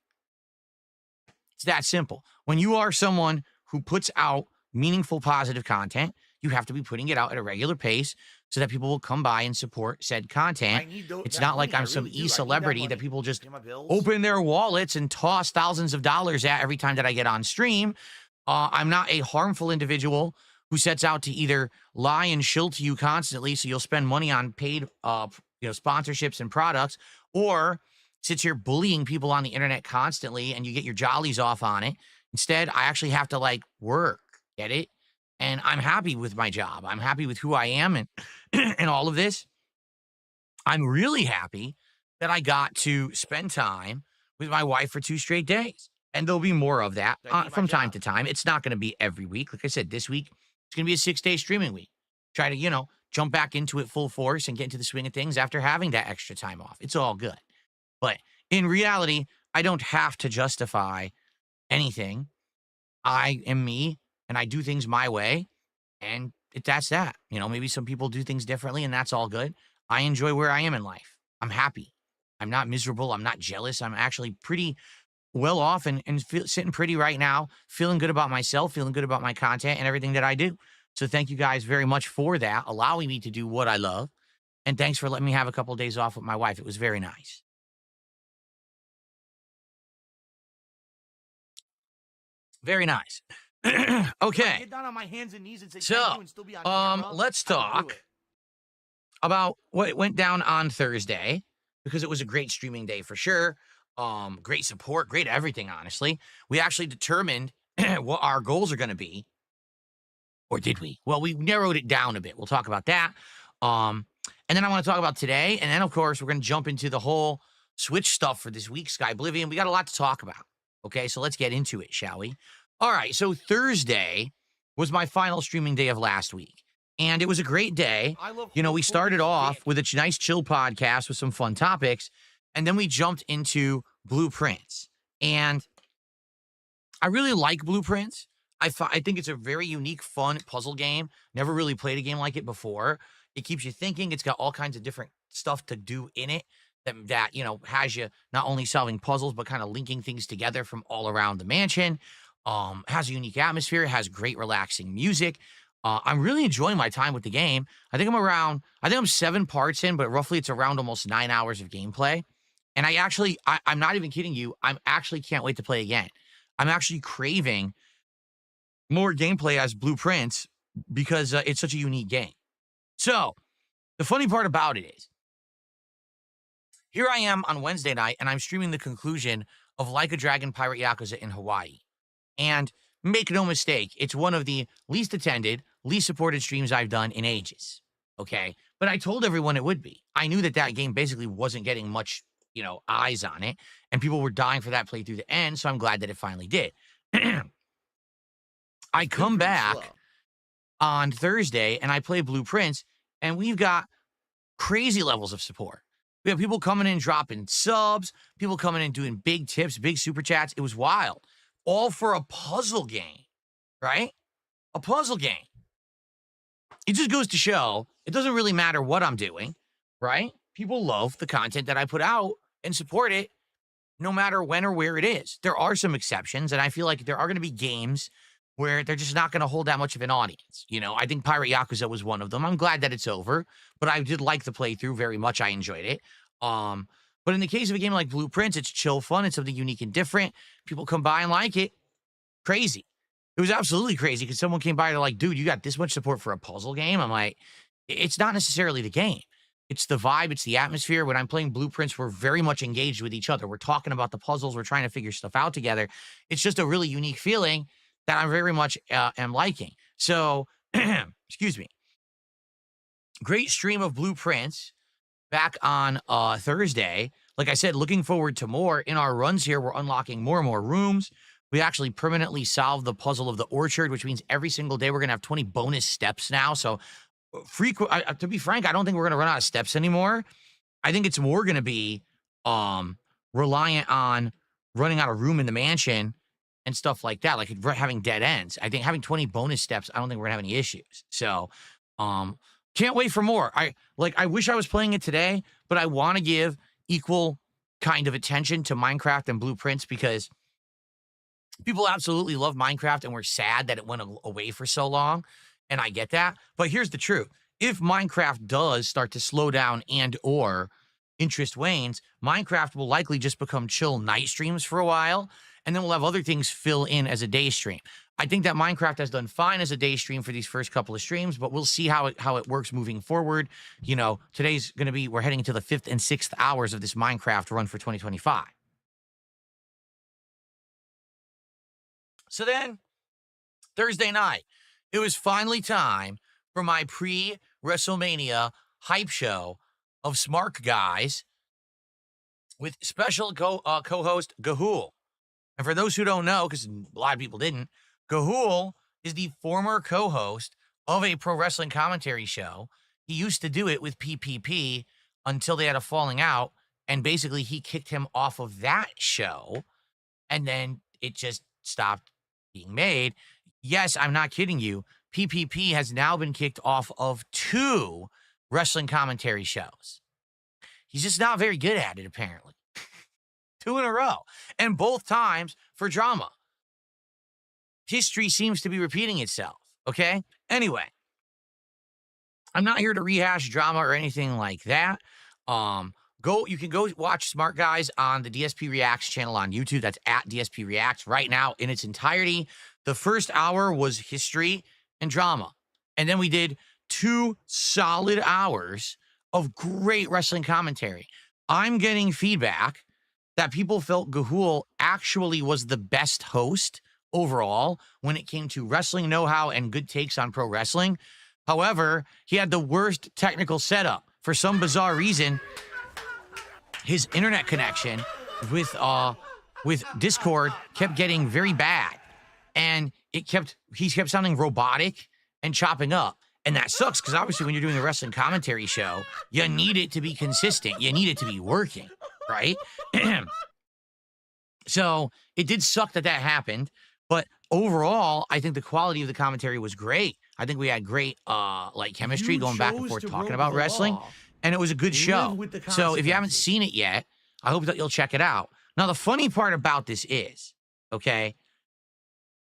It's that simple. When you are someone who puts out meaningful, positive content, you have to be putting it out at a regular pace so that people will come by and support said content. It's not like I'm some e-celebrity that people just open their wallets and toss thousands of dollars at every time that I get on stream. I'm not a harmful individual who sets out to either lie and shill to you constantly so you'll spend money on paid sponsorships and products, or sits here bullying people on the internet constantly and you get your jollies off on it. Instead, I actually have to work, get it? And I'm happy with my job. I'm happy with who I am and and all of this. I'm really happy that I got to spend time with my wife for 2 straight days. And there'll be more of that from time to time. It's not going to be every week. Like I said, this week, it's going to be a 6-day streaming week. Try to, jump back into it full force and get into the swing of things after having that extra time off. It's all good. But in reality, I don't have to justify anything. I am me, and I do things my way, and that's that. Maybe some people do things differently, and that's all good. I enjoy where I am in life. I'm happy. I'm not miserable. I'm not jealous. I'm actually pretty well off and sitting pretty right now, feeling good about myself, feeling good about my content and everything that I do. So thank you guys very much for that, allowing me to do what I love. And thanks for letting me have a couple of days off with my wife. It was very nice. Very nice. Okay. Get down on my hands and knees and say So, thank you and still be on camera. let's talk about what went down on Thursday, because it was a great streaming day for sure. Great support, great everything, honestly. We actually determined what our goals are going to be. Or did we? Well, we narrowed it down a bit. We'll talk about that. And then I want to talk about today. And then, of course, we're going to jump into the whole Switch stuff for this week, Sky Oblivion. We got a lot to talk about. Okay, so let's get into it, shall we? All right, so Thursday was my final streaming day of last week. And it was a great day. We started off with a nice chill podcast with some fun topics. And then we jumped into Blueprints. And I really like Blueprints. I think it's a very unique, fun puzzle game. Never really played a game like it before. It keeps you thinking. It's got all kinds of different stuff to do in it that has you not only solving puzzles, but kind of linking things together from all around the mansion. Has a unique atmosphere. It has great, relaxing music. I'm really enjoying my time with the game. I think I'm 7 parts in, but roughly it's around almost 9 hours of gameplay. And I'm not even kidding you. I'm actually can't wait to play again. I'm actually craving more gameplay as Blueprints because it's such a unique game. So the funny part about it is, here I am on Wednesday night, and I'm streaming the conclusion of Like a Dragon Pirate Yakuza in Hawaii. And make no mistake, it's one of the least attended, least supported streams I've done in ages. Okay? But I told everyone it would be. I knew that that game basically wasn't getting much, eyes on it, and people were dying for that playthrough to end, so I'm glad that it finally did. I come back on Thursday, and I play Blueprints, and we've got crazy levels of support. We have people coming in, dropping subs, people coming in, doing big tips, big super chats. It was wild. All for a puzzle game, right? A puzzle game. It just goes to show, it doesn't really matter what I'm doing, right? People love the content that I put out and support it no matter when or where it is. There are some exceptions, and I feel like there are going to be games where they're just not going to hold that much of an audience. I think Pirate Yakuza was one of them. I'm glad that it's over, but I did like the playthrough very much. I enjoyed it. But in the case of a game like Blueprints, it's chill fun. It's something unique and different. People come by and like it. Crazy. It was absolutely crazy because someone came by and they're like, dude, you got this much support for a puzzle game? I'm like, it's not necessarily the game. It's the vibe. It's the atmosphere. When I'm playing Blueprints, we're very much engaged with each other. We're talking about the puzzles. We're trying to figure stuff out together. It's just a really unique feeling that I very much am liking. So, excuse me. Great stream of Blueprints back on Thursday. Like I said, looking forward to more. In our runs here, we're unlocking more and more rooms. We actually permanently solved the puzzle of the orchard, which means every single day we're going to have 20 bonus steps now. So, to be frank, I don't think we're going to run out of steps anymore. I think it's more going to be reliant on running out of room in the mansion and stuff like that, like having dead ends. I think having 20 bonus steps, I don't think we're gonna have any issues. So, can't wait for more. I wish I was playing it today, but I want to give equal kind of attention to Minecraft and Blueprints because people absolutely love Minecraft and we're sad that it went away for so long, and I get that. But here's the truth. If Minecraft does start to slow down and or interest wanes, Minecraft will likely just become chill night streams for a while, and then we'll have other things fill in as a day stream. I think that Minecraft has done fine as a day stream for these first couple of streams, but we'll see how it works moving forward. Today's going to be, we're heading into the 5th and 6th hours of this Minecraft run for 2025. So then, Thursday night, it was finally time for my pre-WrestleMania hype show of Smart Guys with special co-host Gahul. And for those who don't know, because a lot of people didn't, Gahul is the former co-host of a pro wrestling commentary show. He used to do it with PPP until they had a falling out, and basically he kicked him off of that show, and then it just stopped being made. Yes, I'm not kidding you. PPP has now been kicked off of 2 wrestling commentary shows. He's just not very good at it, apparently. 2 in a row. And both times for drama. History seems to be repeating itself, okay? Anyway, I'm not here to rehash drama or anything like that. You can go watch Smart Guys on the DSP Reacts channel on YouTube. That's at DSP Reacts right now in its entirety. The first hour was history and drama. And then we did 2 solid hours of great wrestling commentary. I'm getting feedback that people felt Gahul actually was the best host overall when it came to wrestling know-how and good takes on pro wrestling. However, he had the worst technical setup. For some bizarre reason, his internet connection with Discord kept getting very bad. And he kept sounding robotic and chopping up. And that sucks because obviously when you're doing a wrestling commentary show, you need it to be consistent. You need it to be working, right? So it did suck that happened. But overall, I think the quality of the commentary was great. I think we had great chemistry going back and forth talking about wrestling. And it was a good show. So if you haven't seen it yet, I hope that you'll check it out. Now, the funny part about this is, okay,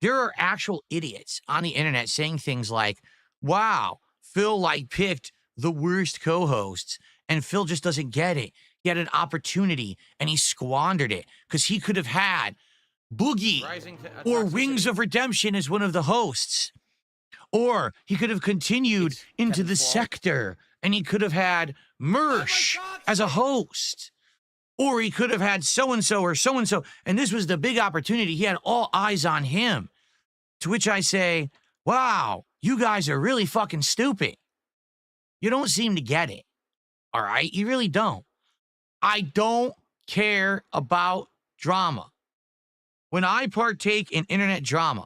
there are actual idiots on the internet saying things like, wow, Phil picked the worst co-hosts and Phil just doesn't get it. He had an opportunity and he squandered it because he could have had Boogie or Wings of Redemption as one of the hosts. Or he could have continued into the sector and he could have had Mersh as a host. Or he could have had so-and-so or so-and-so. And this was the big opportunity. He had all eyes on him. To which I say, wow, you guys are really fucking stupid. You don't seem to get it. All right? You really don't. I don't care about drama. When I partake in internet drama,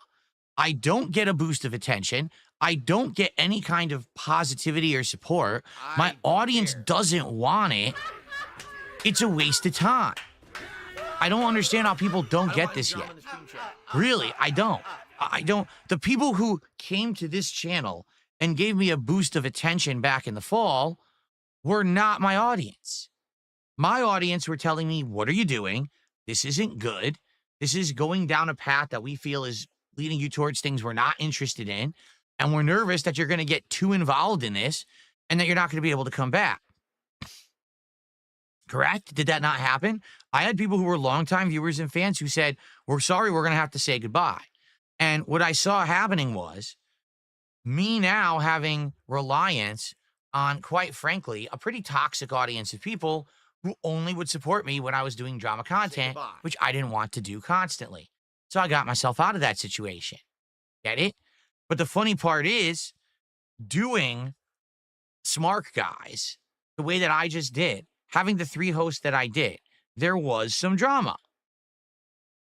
I don't get a boost of attention. I don't get any kind of positivity or support. My audience doesn't want it. It's a waste of time. I don't understand how people don't get this yet. Really, I don't. I don't. The people who came to this channel and gave me a boost of attention back in the fall were not my audience. My audience were telling me, what are you doing? This isn't good. This is going down a path that we feel is leading you towards things we're not interested in. And we're nervous that you're going to get too involved in this and that you're not going to be able to come back. Correct? Did that not happen? I had people who were longtime viewers and fans who said, we're sorry, we're going to have to say goodbye. And what I saw happening was me now having reliance on, quite frankly, a pretty toxic audience of people who only would support me when I was doing drama content, which I didn't want to do constantly. So I got myself out of that situation. Get it? But the funny part is, doing Smart Guys the way that I just did, having the 3 hosts that I did, there was some drama.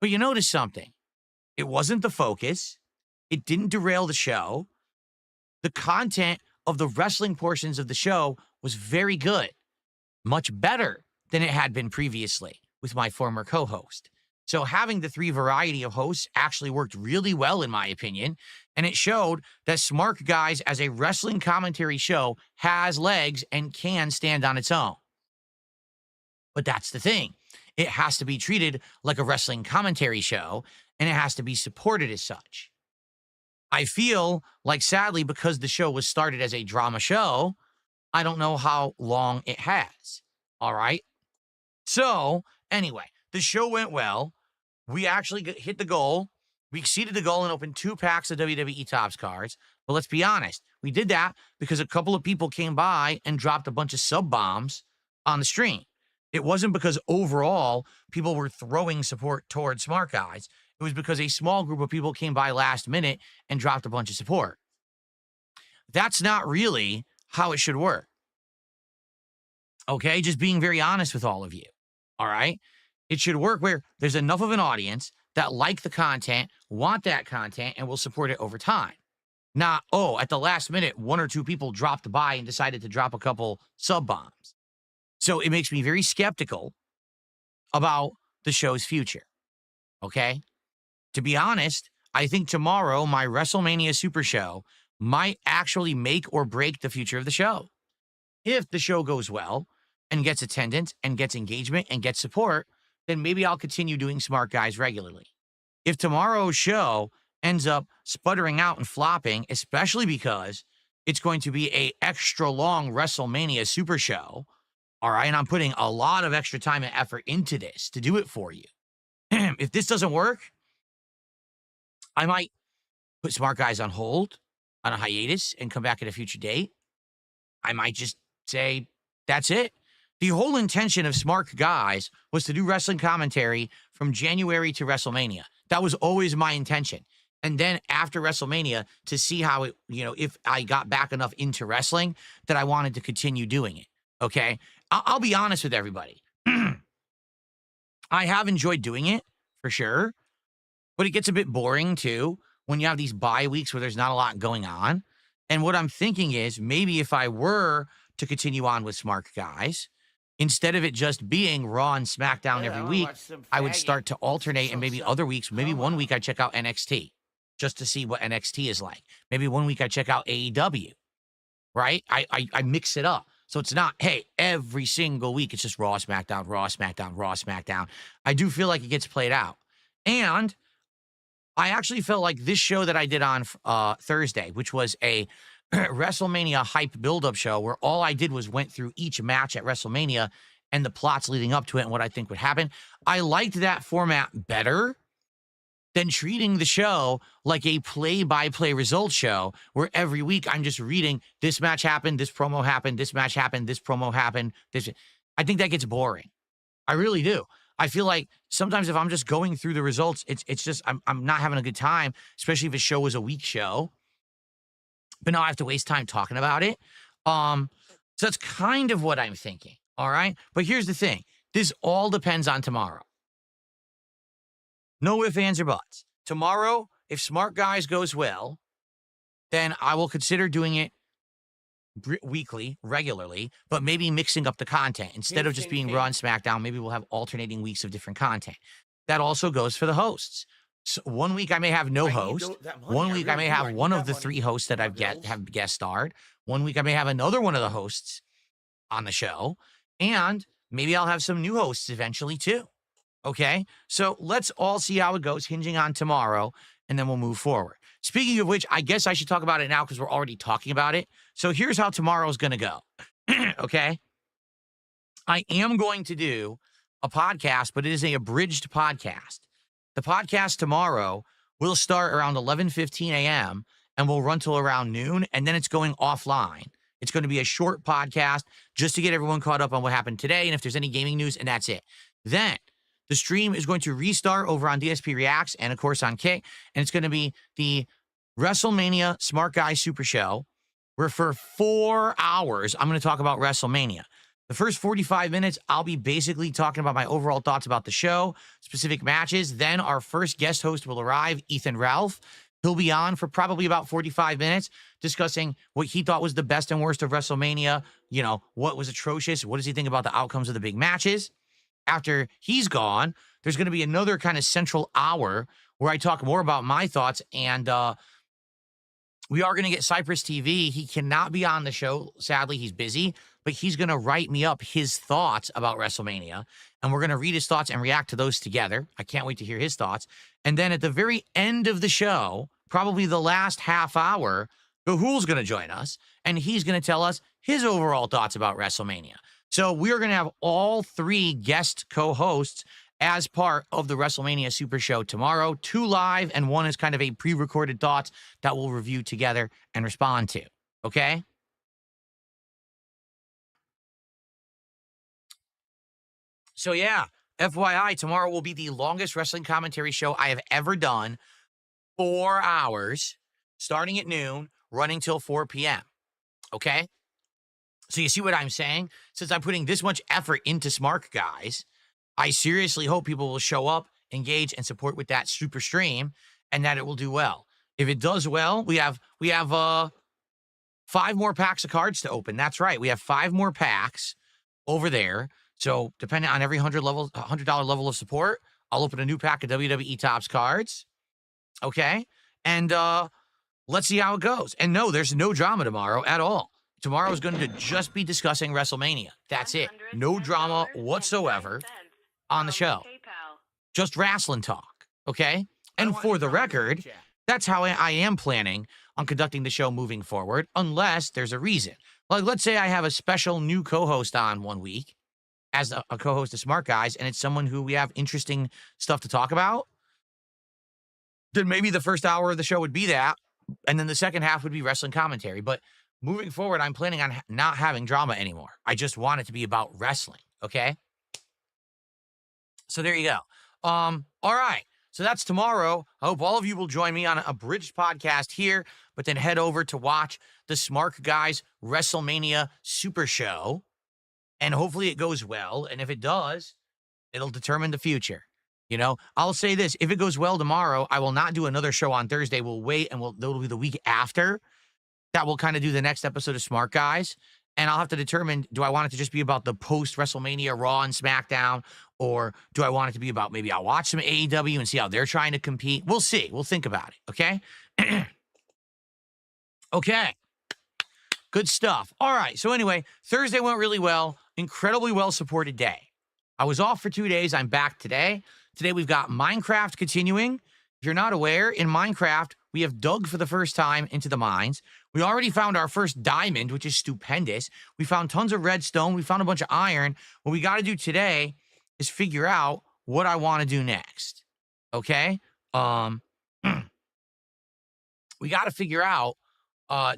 But you notice something. It wasn't the focus. It didn't derail the show. The content of the wrestling portions of the show was very good. Much better than it had been previously with my former co-host. So having the 3 variety of hosts actually worked really well, in my opinion. And it showed that Smart Guys as a wrestling commentary show has legs and can stand on its own. But that's the thing. It has to be treated like a wrestling commentary show, and it has to be supported as such. I feel like, sadly, because the show was started as a drama show, I don't know how long it has. All right? So, anyway, the show went well. We actually hit the goal. We exceeded the goal and opened 2 packs of WWE Topps cards. But let's be honest. We did that because a couple of people came by and dropped a bunch of sub bombs on the stream. It wasn't because overall people were throwing support towards Smart Guys. It was because a small group of people came by last minute and dropped a bunch of support. That's not really how it should work. Okay, just being very honest with all of you. All right? It should work where there's enough of an audience that like the content, want that content, and will support it over time. Not, oh, at the last minute, 1 or 2 people dropped by and decided to drop a couple sub bombs. So it makes me very skeptical about the show's future. Okay? To be honest, I think tomorrow, my WrestleMania Super Show might actually make or break the future of the show. If the show goes well and gets attendance and gets engagement and gets support, then maybe I'll continue doing Smart Guys regularly. If tomorrow's show ends up sputtering out and flopping, especially because it's going to be a extra long WrestleMania Super Show, all right, and I'm putting a lot of extra time and effort into this to do it for you. If this doesn't work, I might put Smart Guys on hold, on a hiatus, and come back at a future date. I might just say, that's it. The whole intention of Smart Guys was to do wrestling commentary from January to WrestleMania. That was always my intention. And then after WrestleMania, to see how it, if I got back enough into wrestling that I wanted to continue doing it. Okay? I'll be honest with everybody. I have enjoyed doing it, for sure. But it gets a bit boring, too, when you have these bye weeks where there's not a lot going on. And what I'm thinking is, maybe if I were to continue on with Smart Guys, instead of it just being Raw and SmackDown every week, I would start to alternate, and maybe other weeks, maybe one week I check out NXT, just to see what NXT is like. Maybe one week I check out AEW, right? I mix it up. So it's not, hey, every single week it's just Raw, SmackDown, Raw, SmackDown, Raw, SmackDown. I do feel like it gets played out. And I actually felt like this show that I did on Thursday, which was a WrestleMania hype build-up show where all I did was went through each match at WrestleMania and the plots leading up to it and what I think would happen. I liked that format better than treating the show like a play-by-play results show where every week I'm just reading this match happened, this promo happened, this match happened, this promo happened. I think that gets boring. I really do. I feel like sometimes if I'm just going through the results, it's just I'm not having a good time, especially if a show is a week show. But now I have to waste time talking about it. So that's kind of what I'm thinking. All right. But here's the thing. This all depends on tomorrow. No ifs, ands, or buts. Tomorrow, if Smart Guys goes well, then I will consider doing it weekly, regularly, but maybe mixing up the content. Instead of just being Raw and SmackDown, maybe we'll have alternating weeks of different content. That also goes for the hosts. So 1 week I may have no host. 1 week I may have one of the 3 hosts that have guest starred. 1 week I may have another one of the hosts on the show. And maybe I'll have some new hosts eventually too. Okay? So let's all see how it goes, hinging on tomorrow, and then we'll move forward. Speaking of which, I guess I should talk about it now because we're already talking about it. So here's how tomorrow's going to go. Okay? I am going to do a podcast, but it is a abridged podcast. The podcast tomorrow will start around 11:15 a.m. and will run till around noon, and then it's going offline. It's going to be a short podcast just to get everyone caught up on what happened today and if there's any gaming news, and that's it. Then the stream is going to restart over on DSP Reacts and, of course, on Kick, and it's going to be the WrestleMania Smart Guy Super Show, where for 4 hours, I'm going to talk about WrestleMania. The first 45 minutes, I'll be basically talking about my overall thoughts about the show, specific matches. Then our first guest host will arrive, Ethan Ralph. He'll be on for probably about 45 minutes discussing what he thought was the best and worst of WrestleMania, you know, what was atrocious, what does he think about the outcomes of the big matches. After he's gone, there's going to be another kind of central hour where I talk more about my thoughts, and we are going to get Cypress TV. He cannot be on the show. Sadly, he's busy, but he's going to write me up his thoughts about WrestleMania, and we're going to read his thoughts and react to those together. I can't wait to hear his thoughts. And then at the very end of the show, probably the last half hour, Gahul's going to join us, and he's going to tell us his overall thoughts about WrestleMania. So we are going to have all 3 guest co-hosts as part of the WrestleMania Super Show tomorrow. 2 live, and 1 is kind of a pre-recorded thoughts that we'll review together and respond to. Okay? So yeah, FYI, tomorrow will be the longest wrestling commentary show I have ever done. 4 hours, starting at noon, running till 4 p.m. Okay? So you see what I'm saying? Since I'm putting this much effort into Smart Guys, I seriously hope people will show up, engage, and support with that super stream, and that it will do well. If it does well, we have 5 more packs of cards to open. That's right. We have 5 more packs over there. So depending on every $100 level of support, I'll open a new pack of WWE Topps cards. Okay? And let's see how it goes. And no, there's no drama tomorrow at all. Tomorrow is going to just be discussing WrestleMania. That's it. No drama whatsoever on the show. Just wrestling talk, okay? And for the record, that's how I am planning on conducting the show moving forward, unless there's a reason. Like, let's say I have a special new co-host on 1 week as a co-host of Smart Guys, and it's someone who we have interesting stuff to talk about. Then maybe the first hour of the show would be that, and then the second half would be wrestling commentary. But moving forward, I'm planning on not having drama anymore. I just want it to be about wrestling, okay? So there you go. All right. So that's tomorrow. I hope all of you will join me on a abridged podcast here, but then head over to watch the Smart Guys WrestleMania Super Show, and hopefully it goes well. And if it does, it'll determine the future. You know, I'll say this. If it goes well tomorrow, I will not do another show on Thursday. We'll wait, and that'll be the week after. That will kind of do the next episode of Smart Guys. And I'll have to determine, do I want it to just be about the post-WrestleMania Raw and SmackDown, or do I want it to be about, maybe I'll watch some AEW and see how they're trying to compete? We'll see. We'll think about it, okay? Okay. Good stuff. All right. So anyway, Thursday went really well. Incredibly well-supported day. I was off for 2 days. I'm back today. Today we've got Minecraft continuing. If you're not aware, in Minecraft, we have dug for the first time into the mines. We already found our first diamond, which is stupendous. We found tons of redstone. We found a bunch of iron. What we got to do today is figure out what I want to do next. Okay? We got to figure out,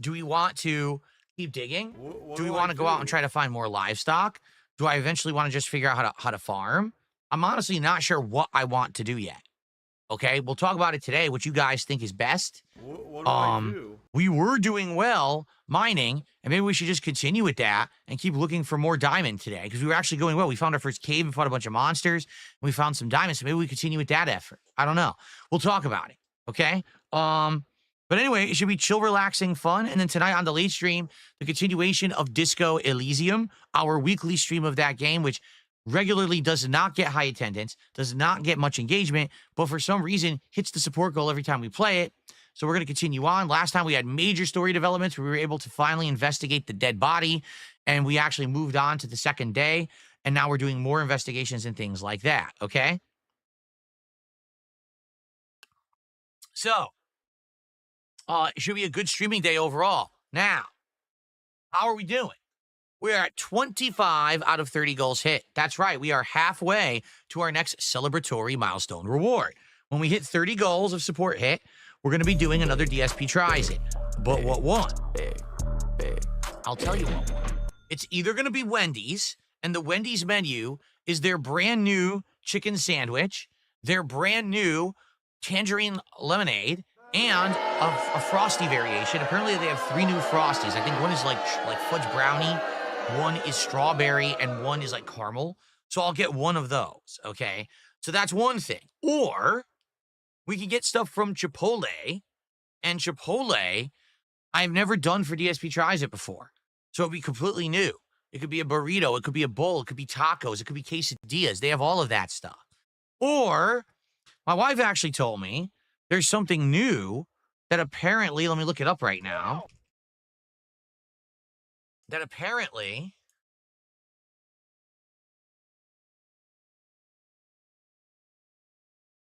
do we want to keep digging? Do we want to go out and try to find more livestock? Do I eventually want to just figure out how to farm? I'm honestly not sure what I want to do yet. Okay, we'll talk about it today, what you guys think is best. What do I do? We were doing well mining, and maybe we should just continue with that and keep looking for more diamond today, because we were actually going well. We found our first cave and fought a bunch of monsters, and we found some diamonds, so maybe we continue with that effort. I don't know. We'll talk about it, okay? But anyway, it should be chill, relaxing, fun. And then tonight on the late stream, the continuation of Disco Elysium, our weekly stream of that game, which regularly does not get high attendance, does not get much engagement, but for some reason hits the support goal every time we play it. So we're going to continue on. Last time we had major story developments. We were able to finally investigate the dead body, and we actually moved on to the second day, and now we're doing more investigations and things like that, okay? So, it should be a good streaming day overall. Now, how are we doing? We're at 25 out of 30 goals hit. That's right. We are halfway to our next celebratory milestone reward. When we hit 30 goals of support hit, we're going to be doing another DSP Tries It. But what one? I'll tell you what one. It's either going to be Wendy's, and the Wendy's menu is their brand new chicken sandwich, their brand new tangerine lemonade, and a frosty variation. Apparently, they have 3 new frosties. I think one is like fudge brownie, one is strawberry, and one is like caramel. So I'll get one of those, okay? So that's one thing. Or we can get stuff from Chipotle, and Chipotle, I've never done for DSP Tries It before. So it'd be completely new. It could be a burrito, it could be a bowl, it could be tacos, it could be quesadillas. They have all of that stuff. Or my wife actually told me there's something new that apparently, let me look it up right now, that apparently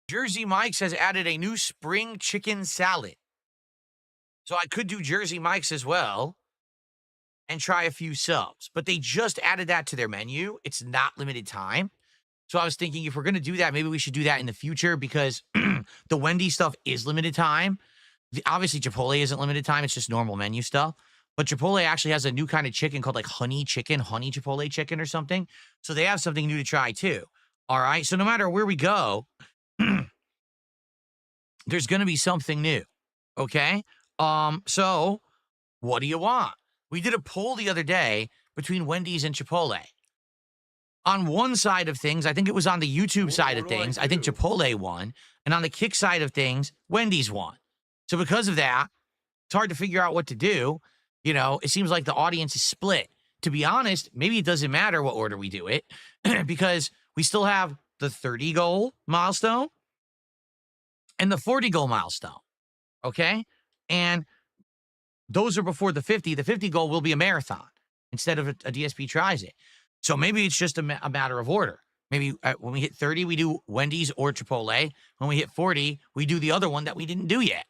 Jersey Mike's has added a new spring chicken salad. So I could do Jersey Mike's as well and try a few subs. But they just added that to their menu. It's not limited time. So I was thinking if we're going to do that, maybe we should do that in the future, because the Wendy's stuff is limited time. Obviously, Chipotle isn't limited time. It's just normal menu stuff. But Chipotle actually has a new kind of chicken called like honey Chipotle chicken or something. So they have something new to try too. All right. So no matter where we go, there's going to be something new. Okay. So what do you want? We did a poll the other day between Wendy's and Chipotle. On one side of things, I think it was on the YouTube side of things, I think Chipotle won. And on the Kick side of things, Wendy's won. So because of that, it's hard to figure out what to do. You know, it seems like the audience is split. To be honest, maybe it doesn't matter what order we do it, because we still have the 30 goal milestone and the 40 goal milestone. Okay? And those are before the 50. The 50 goal will be a marathon instead of a DSP Tries It. So maybe it's just a matter of order. Maybe when we hit 30, we do Wendy's or Chipotle. When we hit 40, we do the other one that we didn't do yet.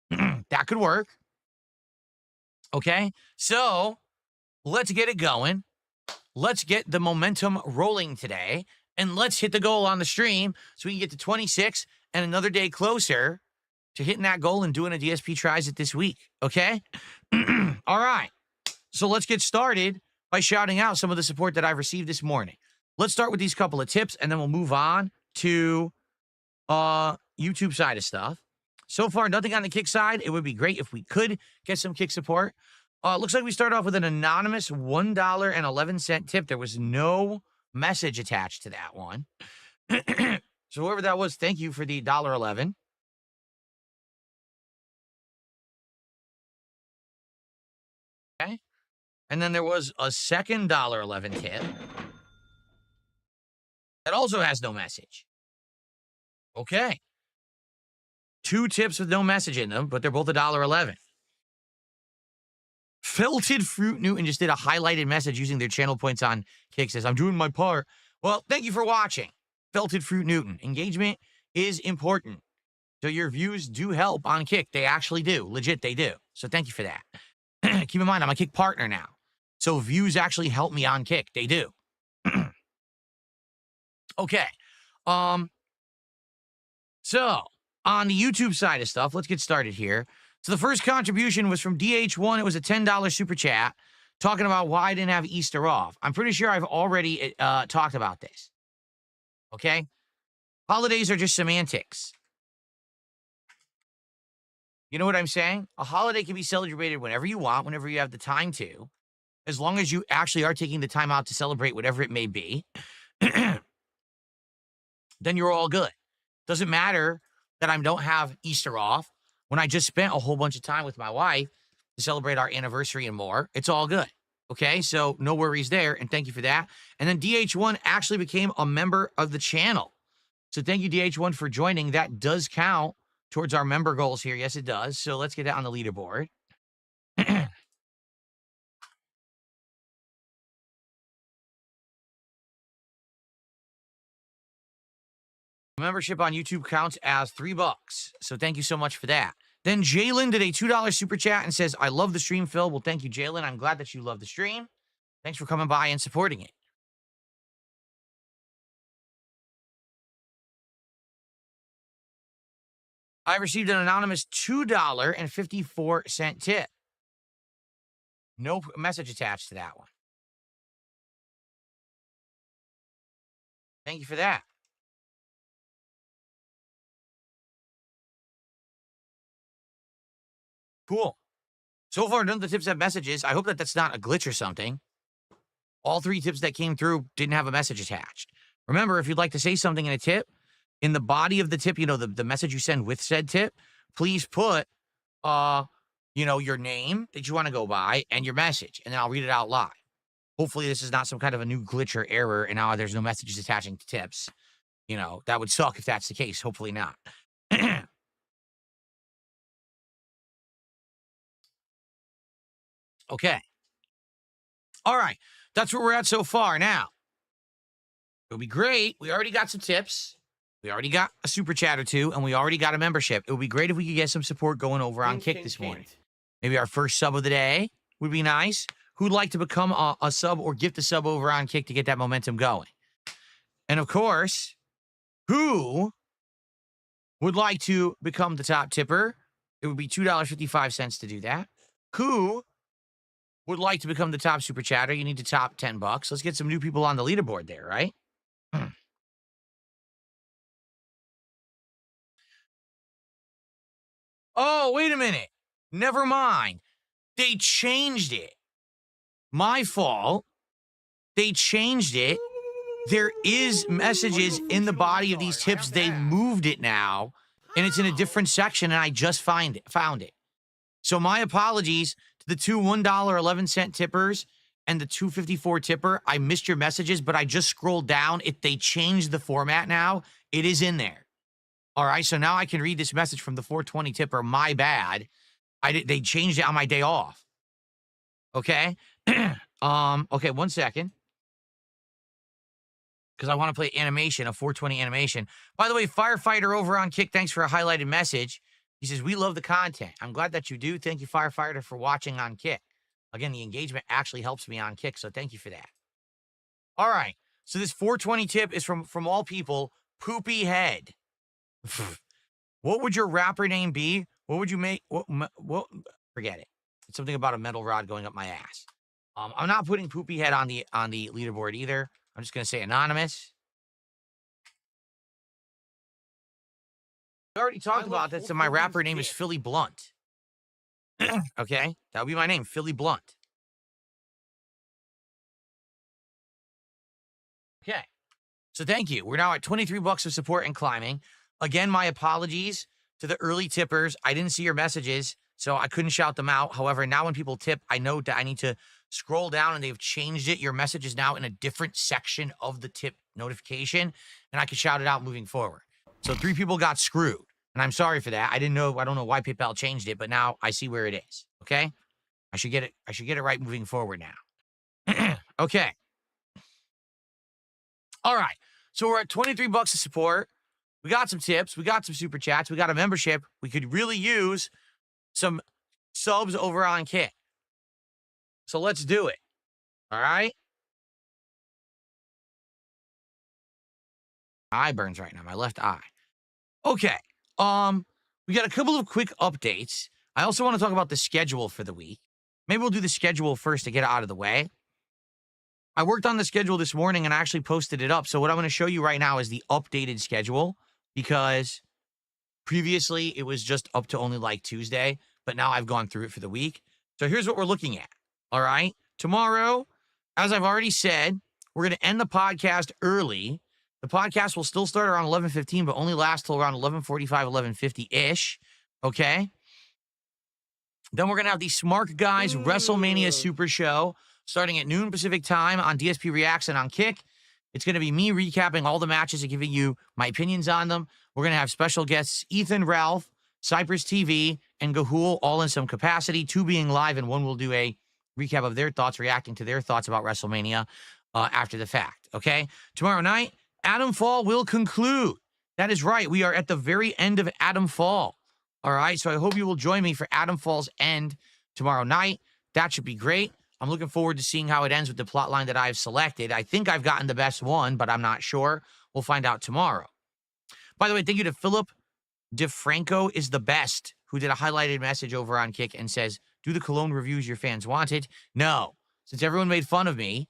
That could work. Okay, so let's get it going. Let's get the momentum rolling today, and let's hit the goal on the stream so we can get to 26 and another day closer to hitting that goal and doing a DSP Tries It this week. Okay? All right. So let's get started by shouting out some of the support that I've received this morning. Let's start with these couple of tips, and then we'll move on to YouTube side of stuff. So far, nothing on the Kick side. It would be great if we could get some Kick support. Looks like we start off with an anonymous $1.11 tip. There was no message attached to that one. So whoever that was, thank you for the $1.11. Okay. And then there was a second $1.11 tip that also has no message. Okay. 2 tips with no message in them, but they're both $1.11. Felted Fruit Newton just did a highlighted message using their channel points on Kick. Says, I'm doing my part. Well, thank you for watching. Felted Fruit Newton. Engagement is important. So your views do help on Kick. They actually do. Legit, they do. So thank you for that. Keep in mind, I'm a Kick partner now. So views actually help me on Kick. They do. Okay. So on the YouTube side of stuff, let's get started here. So the first contribution was from DH1. It was a $10 super chat talking about why I didn't have Easter off. I'm pretty sure I've already talked about this. Okay? Holidays are just semantics. You know what I'm saying? A holiday can be celebrated whenever you want, whenever you have the time to, as long as you actually are taking the time out to celebrate whatever it may be, then you're all good. Doesn't matter that I don't have Easter off when I just spent a whole bunch of time with my wife to celebrate our anniversary and more. It's all good. Okay, so no worries there, and thank you for that. And then DH1 actually became a member of the channel. So thank you, DH1, for joining. That does count towards our member goals here. Yes, it does. So let's get that on the leaderboard. Membership on YouTube counts as $3. So thank you so much for that. Then Jalen did a $2 super chat and says, I love the stream, Phil. Well, thank you, Jalen. I'm glad that you love the stream. Thanks for coming by and supporting it. I received an anonymous $2.54 tip. No message attached to that one. Thank you for that. Cool. So far, none of the tips have messages. I hope that that's not a glitch or something. All 3 tips that came through didn't have a message attached. Remember, if you'd like to say something in a tip, in the body of the tip, the message you send with said tip, please put, your name that you want to go by and your message, and then I'll read it out live. Hopefully, this is not some kind of a new glitch or error, and now there's no messages attaching to tips. That would suck if that's the case. Hopefully not. Okay. All right. That's where we're at so far. Now, it would be great. We already got some tips. We already got a super chat or 2, and we already got a membership. It would be great if we could get some support going over on Kick this morning. Maybe our first sub of the day would be nice. Who'd like to become a sub or gift a sub over on Kick to get that momentum going? And of course, who would like to become the top tipper? It would be $2.55 to do that. Who would like to become the top super chatter? You need to top $10. Let's get some new people on the leaderboard there, right? Oh, wait a minute. Never mind. They changed it. My fault. They changed it. There is messages in the body of these tips. They moved it now, and it's in a different section, and I just found it. So my apologies to the 2 $1.11 tippers and the $2.54 tipper. I missed your messages, but I just scrolled down. If they changed the format now, it is in there. All right, so now I can read this message from the 420 tipper. My bad. They changed it on my day off. Okay? Okay, 1 second. Because I want to play animation, a 420 animation. By the way, Firefighter over on Kick, thanks for a highlighted message. He says, we love the content. I'm glad that you do. Thank you, Firefighter, for watching on Kick. Again, the engagement actually helps me on Kick, so thank you for that. All right, so this 420 tip is from all people, Poopy Head. What would your rapper name be? What would you make? What? Forget it. It's something about a metal rod going up my ass. I'm not putting Poopy Head on the leaderboard either. I'm just gonna say anonymous. We already talked about this, and my rapper name is Philly Blunt. Okay, that would be my name, Philly Blunt. Okay, so thank you. We're now at $23 of support and climbing. Again, my apologies to the early tippers. I didn't see your messages, so I couldn't shout them out. However, now when people tip, I know that I need to scroll down, and they've changed it. Your message is now in a different section of the tip notification, and I can shout it out moving forward. So 3 people got screwed, and I'm sorry for that. I don't know why PayPal changed it, but now I see where it is. Okay, I should get it right moving forward now. Okay. All right. So we're at $23 of support. We got some tips. We got some super chats. We got a membership. We could really use some subs over on Kick. So let's do it. All right. Eye burns right now. My left eye. Okay. We got a couple of quick updates. I also want to talk about the schedule for the week. Maybe we'll do the schedule first to get it out of the way. I worked on the schedule this morning and I actually posted it up. So what I'm going to show you right now is the updated schedule, because previously it was just up to only like Tuesday, but now I've gone through it for the week. So here's what we're looking at. All right. Tomorrow, as I've already said, we're going to end the podcast early. The podcast will still start around 11:15, but only last till around 11:45, 11:50-ish. Okay. Then we're going to have the Smart Guys WrestleMania Super Show starting at noon Pacific time on DSP Reacts and on Kick. It's going to be me recapping all the matches and giving you my opinions on them. We're going to have special guests Ethan Ralph, Cypress TV, and Gahul all in some capacity, 2 being live and 1 will do a recap of their thoughts, reacting to their thoughts about WrestleMania after the fact, okay? Tomorrow night, Adam Fall will conclude. That is right. We are at the very end of Adam Fall, all right? So I hope you will join me for Adam Fall's end tomorrow night. That should be great. I'm looking forward to seeing how it ends with the plot line that I've selected. I think I've gotten the best one, but I'm not sure. We'll find out tomorrow. By the way, thank you to Philip DeFranco is the best, who did a highlighted message over on Kick and says, do the Cologne reviews your fans wanted. No, since everyone made fun of me,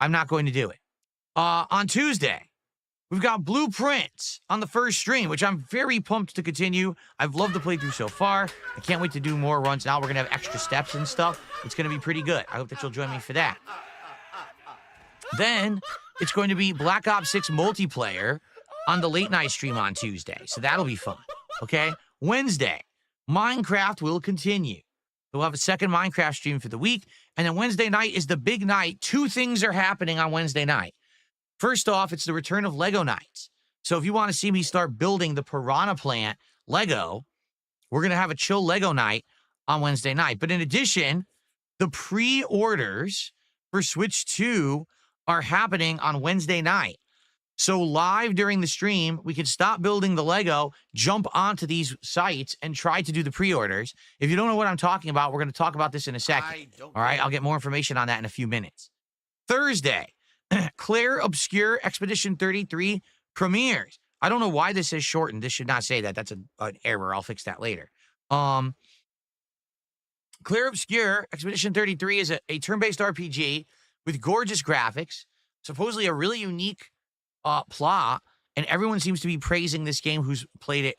I'm not going to do it. On Tuesday, we've got Blueprints on the first stream, which I'm very pumped to continue. I've loved the playthrough so far. I can't wait to do more runs. Now we're going to have extra steps and stuff. It's going to be pretty good. I hope that you'll join me for that. Then it's going to be Black Ops 6 multiplayer on the late night stream on Tuesday. So that'll be fun. Okay? Wednesday, Minecraft will continue. We'll have a second Minecraft stream for the week. And then Wednesday night is the big night. 2 things are happening on Wednesday night. First off, it's the return of Lego Nights. So if you want to see me start building the Piranha Plant Lego, we're going to have a chill Lego night on Wednesday night. But in addition, the pre-orders for Switch 2 are happening on Wednesday night. So live during the stream, we can stop building the Lego, jump onto these sites, and try to do the pre-orders. If you don't know what I'm talking about, we're going to talk about this in a second. All right, I'll get more information on that in a few minutes. Thursday, Claire Obscure Expedition 33 premieres. I don't know why this is shortened. This should not say that. That's an error. I'll fix that later. Claire Obscure Expedition 33 is a turn-based RPG with gorgeous graphics, supposedly a really unique plot, and everyone seems to be praising this game who's played it,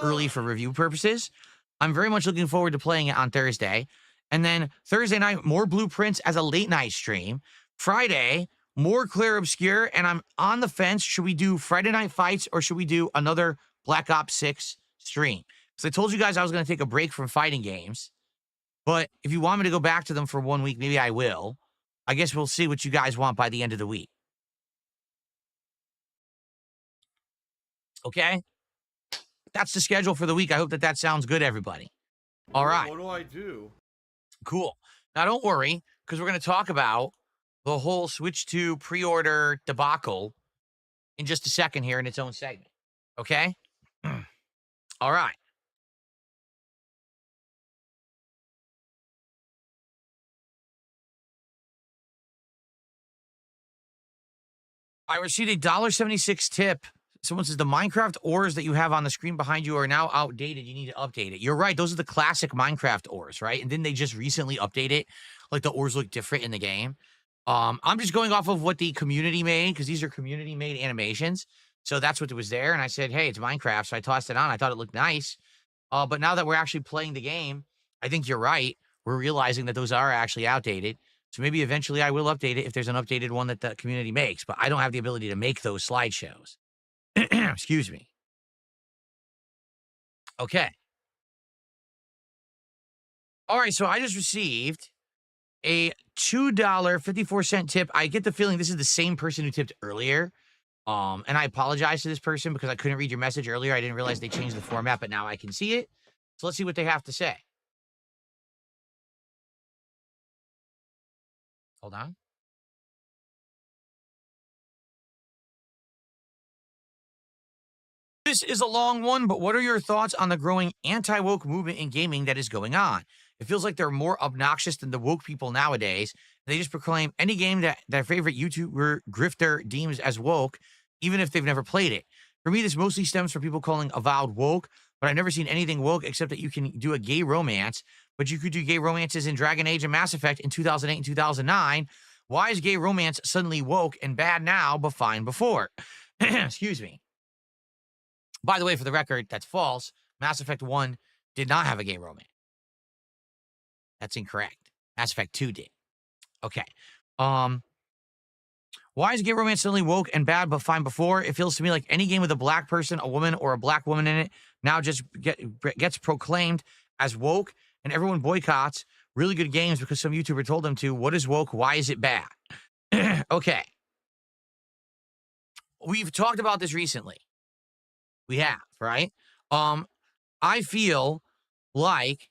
early for review purposes. I'm very much looking forward to playing it on Thursday. And then Thursday night, more Blueprints as a late night stream. Friday, more Claire Obscure, and I'm on the fence. Should we do Friday Night Fights or should we do another Black Ops 6 stream? Because I told you guys I was going to take a break from fighting games. But if you want me to go back to them for 1 week, maybe I will. I guess we'll see what you guys want by the end of the week. Okay? That's the schedule for the week. I hope that sounds good, everybody. All right. What do I do? Cool. Now, don't worry, because we're going to talk about the whole Switch 2 pre-order debacle in just a second here in its own segment. Okay? All right. I received a $1.76 tip. Someone says the Minecraft ores that you have on the screen behind you are now outdated. You need to update it. You're right. Those are the classic Minecraft ores, right? And then they just recently update it. Like the ores look different in the game. I'm just going off of what the community made because these are community-made animations. So that's what was there. And I said, hey, it's Minecraft. So I tossed it on. I thought it looked nice. But now that we're actually playing the game, I think you're right. We're realizing that those are actually outdated. So maybe eventually I will update it if there's an updated one that the community makes. But I don't have the ability to make those slideshows. Excuse me. Okay. All right, so I just received a $2.54 tip. I get the feeling this is the same person who tipped earlier. And I apologize to this person because I couldn't read your message earlier. I didn't realize they changed the format, but now I can see it. So let's see what they have to say. Hold on. This is a long one, but what are your thoughts on the growing anti-woke movement in gaming that is going on? It feels like they're more obnoxious than the woke people nowadays. They just proclaim any game that their favorite YouTuber grifter deems as woke, even if they've never played it. For me, this mostly stems from people calling avowed woke, but I've never seen anything woke except that you can do a gay romance, but you could do gay romances in Dragon Age and Mass Effect in 2008 and 2009. Why is gay romance suddenly woke and bad now, but fine before? Excuse me. By the way, for the record, that's false. Mass Effect 1 did not have a gay romance. That's incorrect. Mass Effect 2 did. Okay. Why is gay romance suddenly woke and bad but fine before? It feels to me like any game with a black person, a woman, or a black woman in it now just gets proclaimed as woke, and everyone boycotts really good games because some YouTuber told them to. What is woke? Why is it bad? Okay. We've talked about this recently. We have, right? I feel like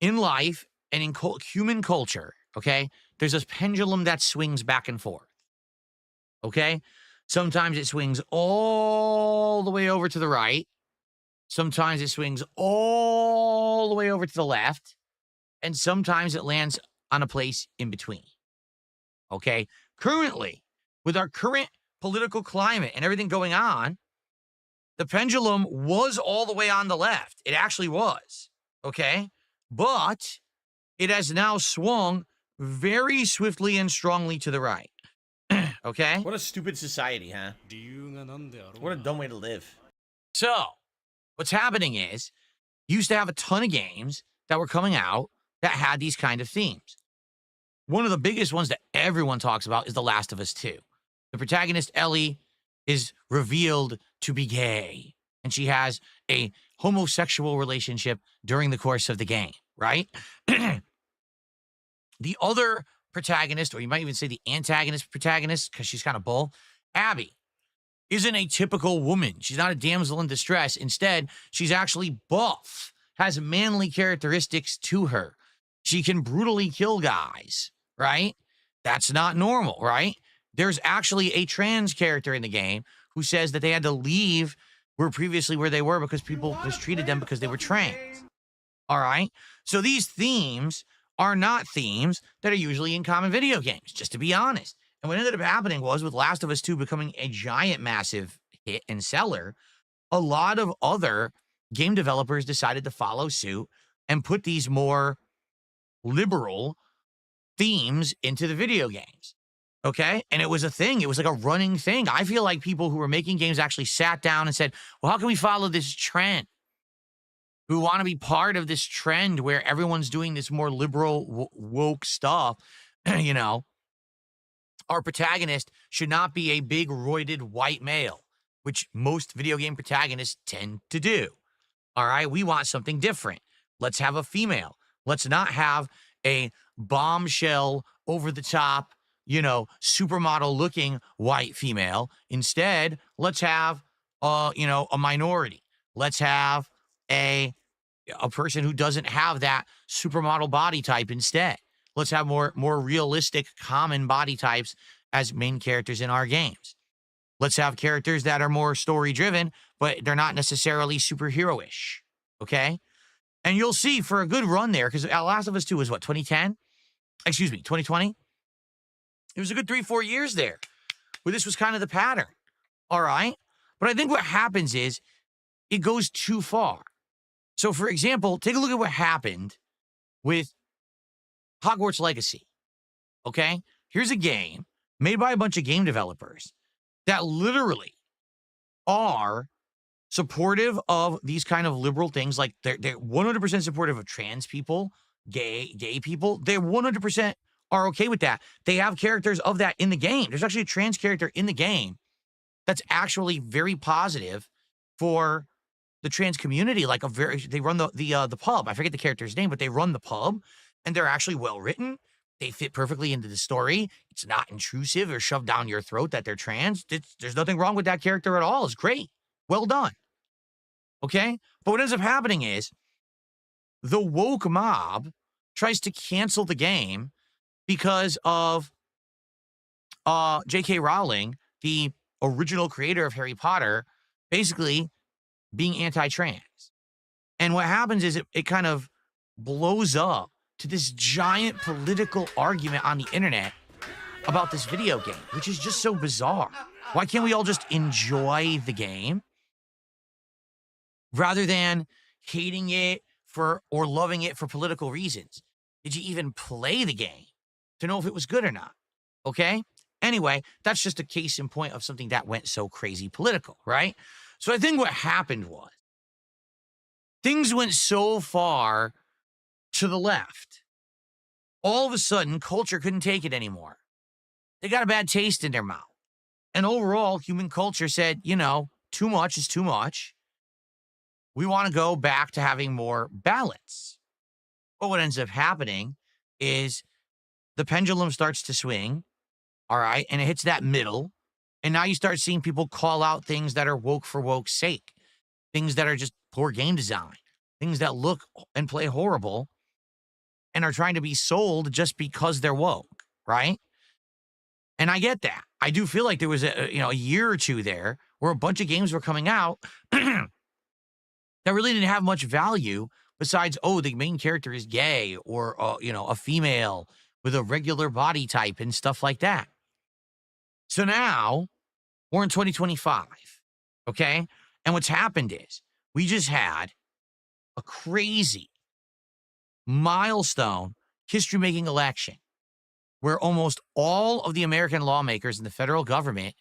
in life and in human culture, okay, there's this pendulum that swings back and forth. Okay? Sometimes it swings all the way over to the right. Sometimes it swings all the way over to the left. And sometimes it lands on a place in between. Okay? Currently, with our current political climate and everything going on, the pendulum was all the way on the left. It actually was. Okay? But it has now swung very swiftly and strongly to the right. Okay? What a stupid society, huh? What a dumb way to live. So, what's happening is, you used to have a ton of games that were coming out that had these kind of themes. One of the biggest ones that everyone talks about is The Last of Us 2. The protagonist, Ellie, is revealed to be gay, and she has a homosexual relationship during the course of the game, right? The other protagonist, or you might even say the antagonist protagonist, because she's kind of bull, Abby, isn't a typical woman. She's not a damsel in distress. Instead, she's actually buff, has manly characteristics to her. She can brutally kill guys, right? That's not normal, right? There's actually a trans character in the game who says that they had to leave where they were because people mistreated them because they were trans. All right? So these themes are not themes that are usually in common video games, just to be honest. And what ended up happening was, with Last of Us 2 becoming a giant, massive hit and seller, a lot of other game developers decided to follow suit and put these more liberal themes into the video games. Okay? And it was a thing. It was like a running thing. I feel like people who were making games actually sat down and said, well, how can we follow this trend? We want to be part of this trend where everyone's doing this more liberal, woke stuff. You know, our protagonist should not be a big, roided white male, which most video game protagonists tend to do. All right, we want something different. Let's have a female. Let's not have a bombshell, over-the-top, you know, supermodel-looking white female. Instead, let's have, you know, a minority. Let's have a person who doesn't have that supermodel body type instead. Let's have more realistic, common body types as main characters in our games. Let's have characters that are more story-driven, but they're not necessarily superhero-ish, okay? And you'll see for a good run there, because Last of Us 2 was what, 2010? Excuse me, 2020? It was a good 3-4 years there, where this was kind of the pattern, all right? But I think what happens is it goes too far. So, for example, take a look at what happened with Hogwarts Legacy, okay? Here's a game made by a bunch of game developers that literally are supportive of these kind of liberal things. Like, they're 100% supportive of trans people, gay people. They 100% are okay with that. They have characters of that in the game. There's actually a trans character in the game that's actually very positive for the trans community. Like, they run the pub. I forget the character's name, but they run the pub, and they're actually well written. They fit perfectly into the story. It's not intrusive or shoved down your throat that they're trans. There's nothing wrong with that character at all. It's great. Well done. Okay? But what ends up happening is the woke mob tries to cancel the game because of J.K. Rowling, the original creator of Harry Potter, basically being anti-trans. And what happens is it kind of blows up to this giant political argument on the internet about this video game, which is just so bizarre. Why can't we all just enjoy the game rather than hating it for or loving it for political reasons? Did you even play the game to know if it was good or not? Okay? Anyway, that's just a case in point of something that went so crazy political, right? So I think what happened was things went so far to the left. All of a sudden, culture couldn't take it anymore. They got a bad taste in their mouth. And overall, human culture said, you know, too much is too much. We want to go back to having more balance. But what ends up happening is the pendulum starts to swing, all right, and it hits that middle. And now you start seeing people call out things that are woke for woke's sake, things that are just poor game design, things that look and play horrible and are trying to be sold just because they're woke, right? And I get that. I do feel like there was a year or two there where a bunch of games were coming out that really didn't have much value besides, oh, the main character is gay or, a female with a regular body type and stuff like that. So now we're in 2025, okay? And what's happened is we just had a crazy milestone history-making election where almost all of the American lawmakers in the federal government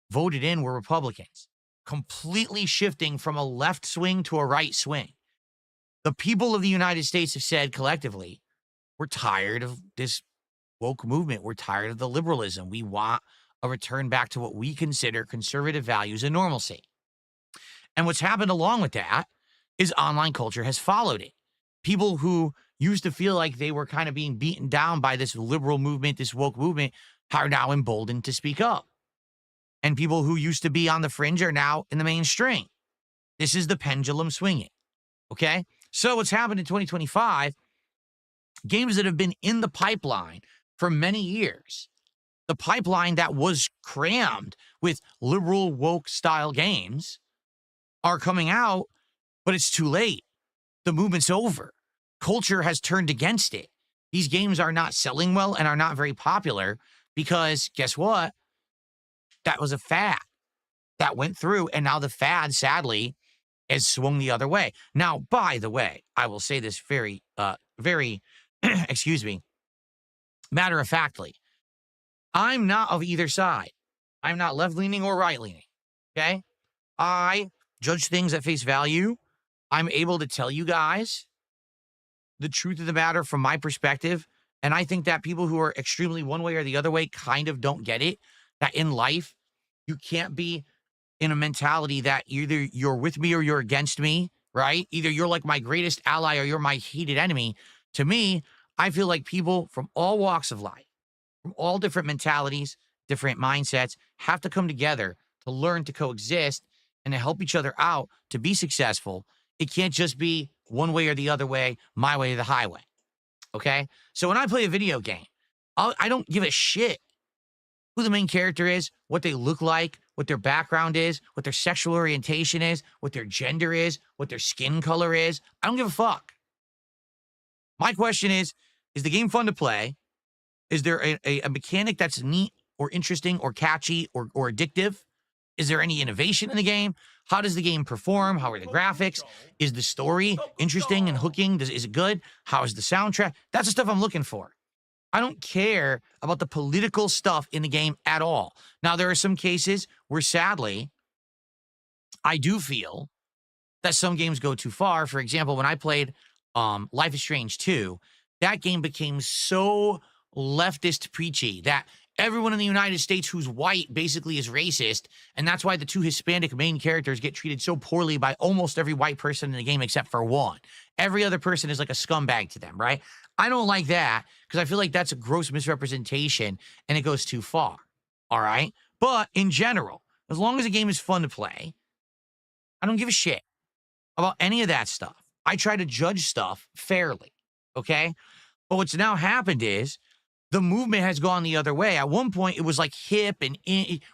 voted in were Republicans, completely shifting from a left swing to a right swing. The people of the United States have said collectively, we're tired of this woke movement. We're tired of the liberalism. We want a return back to what we consider conservative values and normalcy. And what's happened along with that is online culture has followed it. People who used to feel like they were kind of being beaten down by this liberal movement, this woke movement, are now emboldened to speak up. And people who used to be on the fringe are now in the mainstream. This is the pendulum swinging, okay? So what's happened in 2025, games that have been in the pipeline for many years, the pipeline that was crammed with liberal woke style games are coming out, but it's too late. The movement's over. Culture has turned against it. These games are not selling well and are not very popular because guess what? That was a fad that went through, and now the fad, sadly, has swung the other way. Now, by the way, I will say this very, excuse me, matter-of-factly. I'm not of either side. I'm not left-leaning or right-leaning, okay? I judge things at face value. I'm able to tell you guys the truth of the matter from my perspective, and I think that people who are extremely one way or the other way kind of don't get it, that in life, you can't be in a mentality that either you're with me or you're against me, right? Either you're like my greatest ally or you're my hated enemy. To me, I feel like people from all walks of life, from all different mentalities, different mindsets, have to come together to learn to coexist and to help each other out to be successful. It can't just be one way or the other way, my way or the highway, okay? So when I play a video game, I don't give a shit who the main character is, what they look like, what their background is, what their sexual orientation is, what their gender is, what their skin color is. I don't give a fuck. My question is the game fun to play? Is there a mechanic that's neat or interesting or catchy or addictive? Is there any innovation in the game? How does the game perform? How are the graphics? Is the story interesting and hooking? Is it good? How is the soundtrack? That's the stuff I'm looking for. I don't care about the political stuff in the game at all. Now, there are some cases where, sadly, I do feel that some games go too far. For example, when I played Life is Strange 2, that game became so leftist preachy that everyone in the United States who's white basically is racist, and that's why the two Hispanic main characters get treated so poorly by almost every white person in the game except for one. Every other person is like a scumbag to them, right? I don't like that because I feel like that's a gross misrepresentation and it goes too far, all right? But in general, as long as a game is fun to play, I don't give a shit about any of that stuff. I try to judge stuff fairly, okay? But what's now happened is the movement has gone the other way. At one point, it was like hip and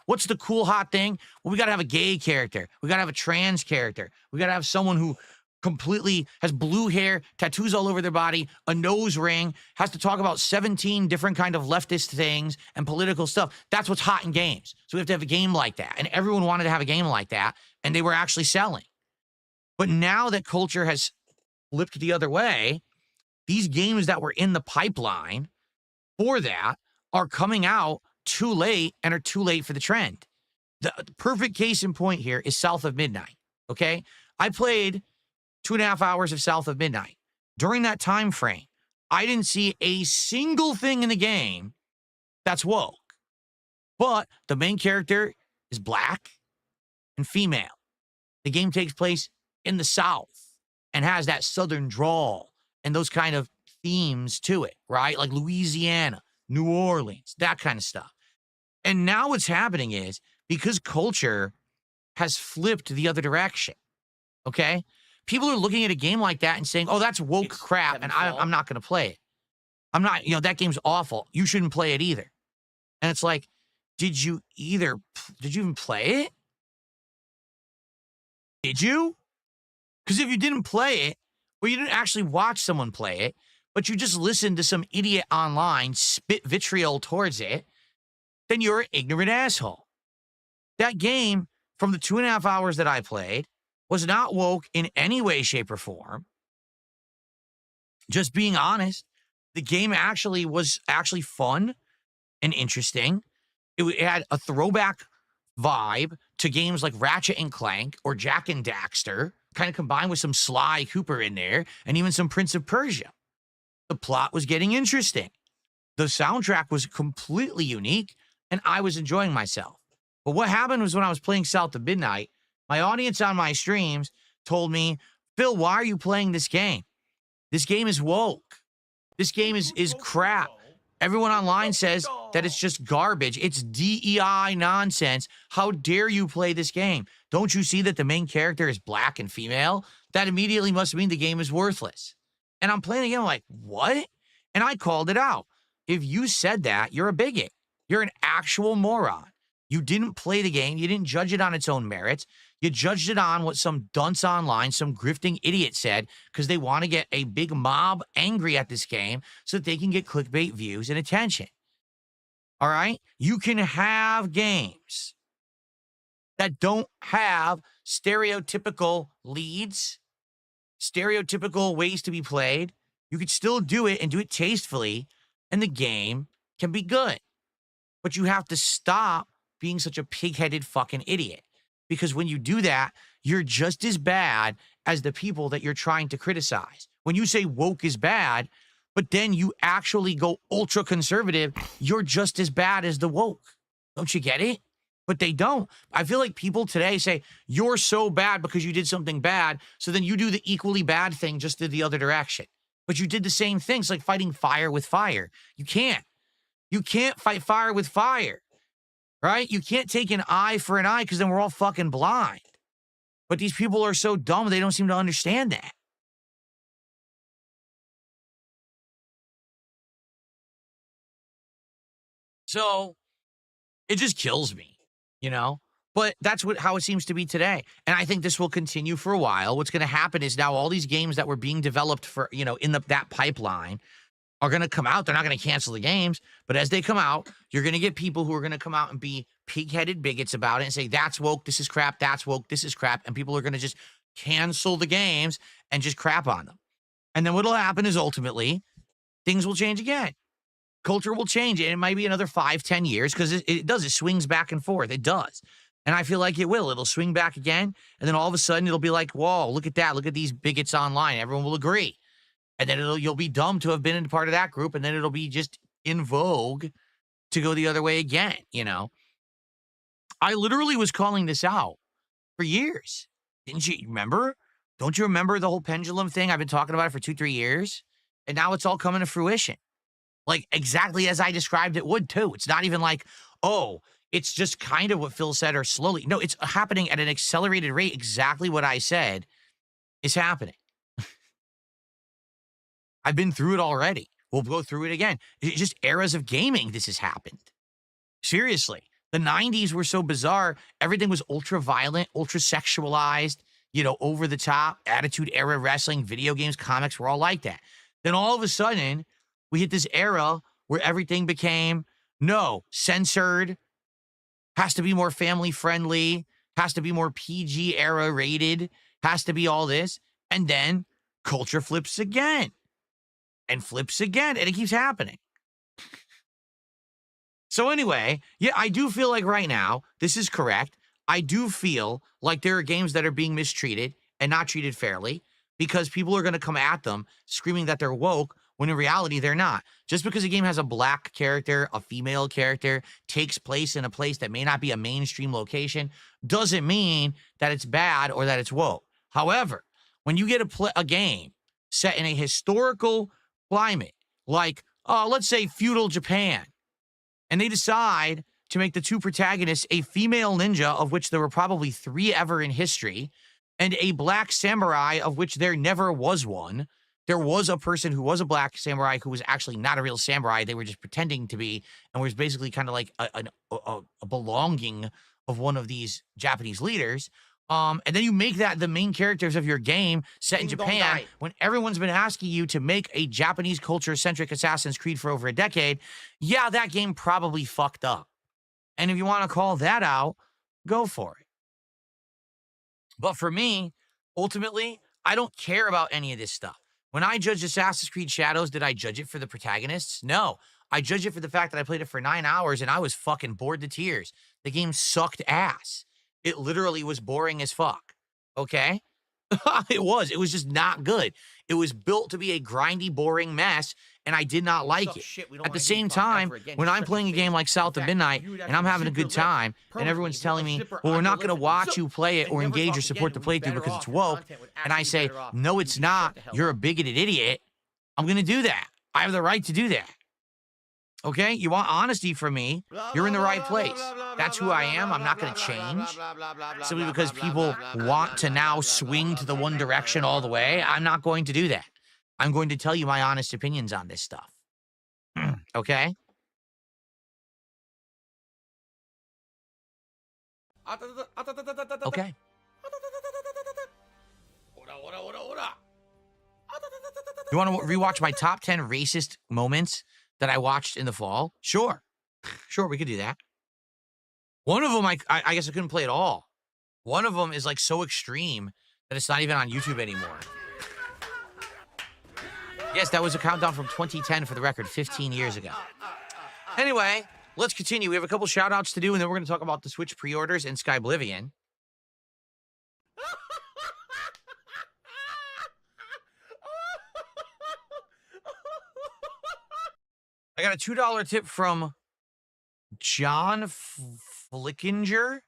what's the cool hot thing? Well, we got to have a gay character. We got to have a trans character. We got to have someone who completely has blue hair, tattoos all over their body, a nose ring, has to talk about 17 different kind of leftist things and political stuff. That's what's hot in games. So we have to have a game like that. And everyone wanted to have a game like that, and they were actually selling. But now that culture has flipped the other way, these games that were in the pipeline for that are coming out too late and are too late for the trend. The perfect case in point here is South of Midnight, okay? I played 2.5 hours of South of Midnight. During that time frame, I didn't see a single thing in the game that's woke. But the main character is black and female. The game takes place in the South and has that Southern drawl and those kind of themes to it, right? Like Louisiana, New Orleans, that kind of stuff. And now what's happening is because culture has flipped the other direction, okay? People are looking at a game like that and saying, oh, that's woke crap, and I'm not going to play it. I'm not, that game's awful. You shouldn't play it either. And it's like, did you even play it? Did you? Because if you didn't play it, or you didn't actually watch someone play it, but you just listened to some idiot online spit vitriol towards it, then you're an ignorant asshole. That game, from the 2.5 hours that I played, was not woke in any way, shape, or form. Just being honest, the game was actually fun and interesting. It had a throwback vibe to games like Ratchet and Clank or Jack and Daxter, kind of combined with some Sly Cooper in there, and even some Prince of Persia. The plot was getting interesting. The soundtrack was completely unique, and I was enjoying myself. But what happened was when I was playing South of Midnight, my audience on my streams told me, Phil, why are you playing this game? This game is woke. This game is crap. Everyone online says that it's just garbage. It's DEI nonsense. How dare you play this game? Don't you see that the main character is black and female? That immediately must mean the game is worthless. And I'm playing the game, I'm like, what? And I called it out. If you said that, you're a bigot. You're an actual moron. You didn't play the game. You didn't judge it on its own merits. You judged it on what some dunce online, some grifting idiot said, because they want to get a big mob angry at this game so that they can get clickbait views and attention. All right? You can have games that don't have stereotypical leads, stereotypical ways to be played. You could still do it and do it tastefully, and the game can be good. But you have to stop being such a pig-headed fucking idiot. Because when you do that, you're just as bad as the people that you're trying to criticize. When you say woke is bad, but then you actually go ultra-conservative, you're just as bad as the woke. Don't you get it? But they don't. I feel like people today say, you're so bad because you did something bad, so then you do the equally bad thing just in the other direction. But you did the same thing. It's like fighting fire with fire. You can't. You can't fight fire with fire. Right? You can't take an eye for an eye because then we're all fucking blind. But these people are so dumb, they don't seem to understand that. So it just kills me, But that's how it seems to be today. And I think this will continue for a while. What's going to happen is now all these games that were being developed for, in that pipeline are going to come out. They're not going to cancel the games, but as they come out, you're going to get people who are going to come out and be pig-headed bigots about it and say, that's woke, this is crap, that's woke, this is crap, and people are going to just cancel the games and just crap on them. And then what'll happen is ultimately things will change again. Culture will change, and it might be another 5-10 years because it does. It swings back and forth. It does. And I feel like it will. It'll swing back again, and then all of a sudden it'll be like, whoa, look at that. Look at these bigots online. Everyone will agree. And then you'll be dumb to have been in part of that group, and then it'll be just in vogue to go the other way again, I literally was calling this out for years. Didn't you remember? Don't you remember the whole pendulum thing? I've been talking about it for 2-3 years, and now it's all coming to fruition. Like exactly as I described it would too. It's not even like, oh, it's just kind of what Phil said or slowly. No, it's happening at an accelerated rate. Exactly what I said is happening. I've been through it already. We'll go through it again. It's just eras of gaming this has happened. Seriously. The 90s were so bizarre. Everything was ultra violent, ultra sexualized, over the top, attitude era wrestling, video games, comics were all like that. Then all of a sudden, we hit this era where everything became, censored, has to be more family friendly, has to be more PG era rated, has to be all this, and then culture flips again and flips again, and it keeps happening. So anyway, yeah, I do feel like right now, this is correct. I do feel like there are games that are being mistreated and not treated fairly because people are going to come at them screaming that they're woke when in reality they're not. Just because a game has a black character, a female character, takes place in a place that may not be a mainstream location, doesn't mean that it's bad or that it's woke. However, when you get a game set in a historical climate, like, let's say feudal Japan, and they decide to make the two protagonists a female ninja, of which there were probably 3 ever in history, and a black samurai, of which there never was one. There was a person who was a black samurai who was actually not a real samurai. They were just pretending to be, and was basically kind of like a belonging of one of these Japanese leaders. And then you make that the main characters of your game set in Japan when everyone's been asking you to make a Japanese culture-centric Assassin's Creed for over a decade. Yeah, that game probably fucked up. And if you want to call that out, go for it. But for me, ultimately, I don't care about any of this stuff. When I judged Assassin's Creed Shadows, did I judge it for the protagonists? No. I judged it for the fact that I played it for 9 hours and I was fucking bored to tears. The game sucked ass. It literally was boring as fuck. Okay? It was just not good. It was built to be a grindy, boring mess, and I did not like it. At the same time, when I'm playing a game like South of Midnight, and I'm having a good time, and everyone's telling me, well, we're not going to watch you play it or engage or support the playthrough because it's woke, and I say, no, it's not. You're a bigoted idiot. I'm going to do that. I have the right to do that. Okay? You want honesty from me, you're in the right place. That's who I am. I'm not going to change. Simply because people want to now swing to the one direction all the way, I'm not going to do that. I'm going to tell you my honest opinions on this stuff. Okay? Okay. You want to rewatch my top 10 racist moments that I watched in the fall? Sure. Sure, we could do that. One of them, I guess I couldn't play at all. One of them is like so extreme that it's not even on YouTube anymore. Yes, that was a countdown from 2010 for the record, 15 years ago. Anyway, let's continue. We have a couple shout outs to do, and then we're going to talk about the Switch pre-orders and Skyblivion. I got a $2 tip from John Flickinger.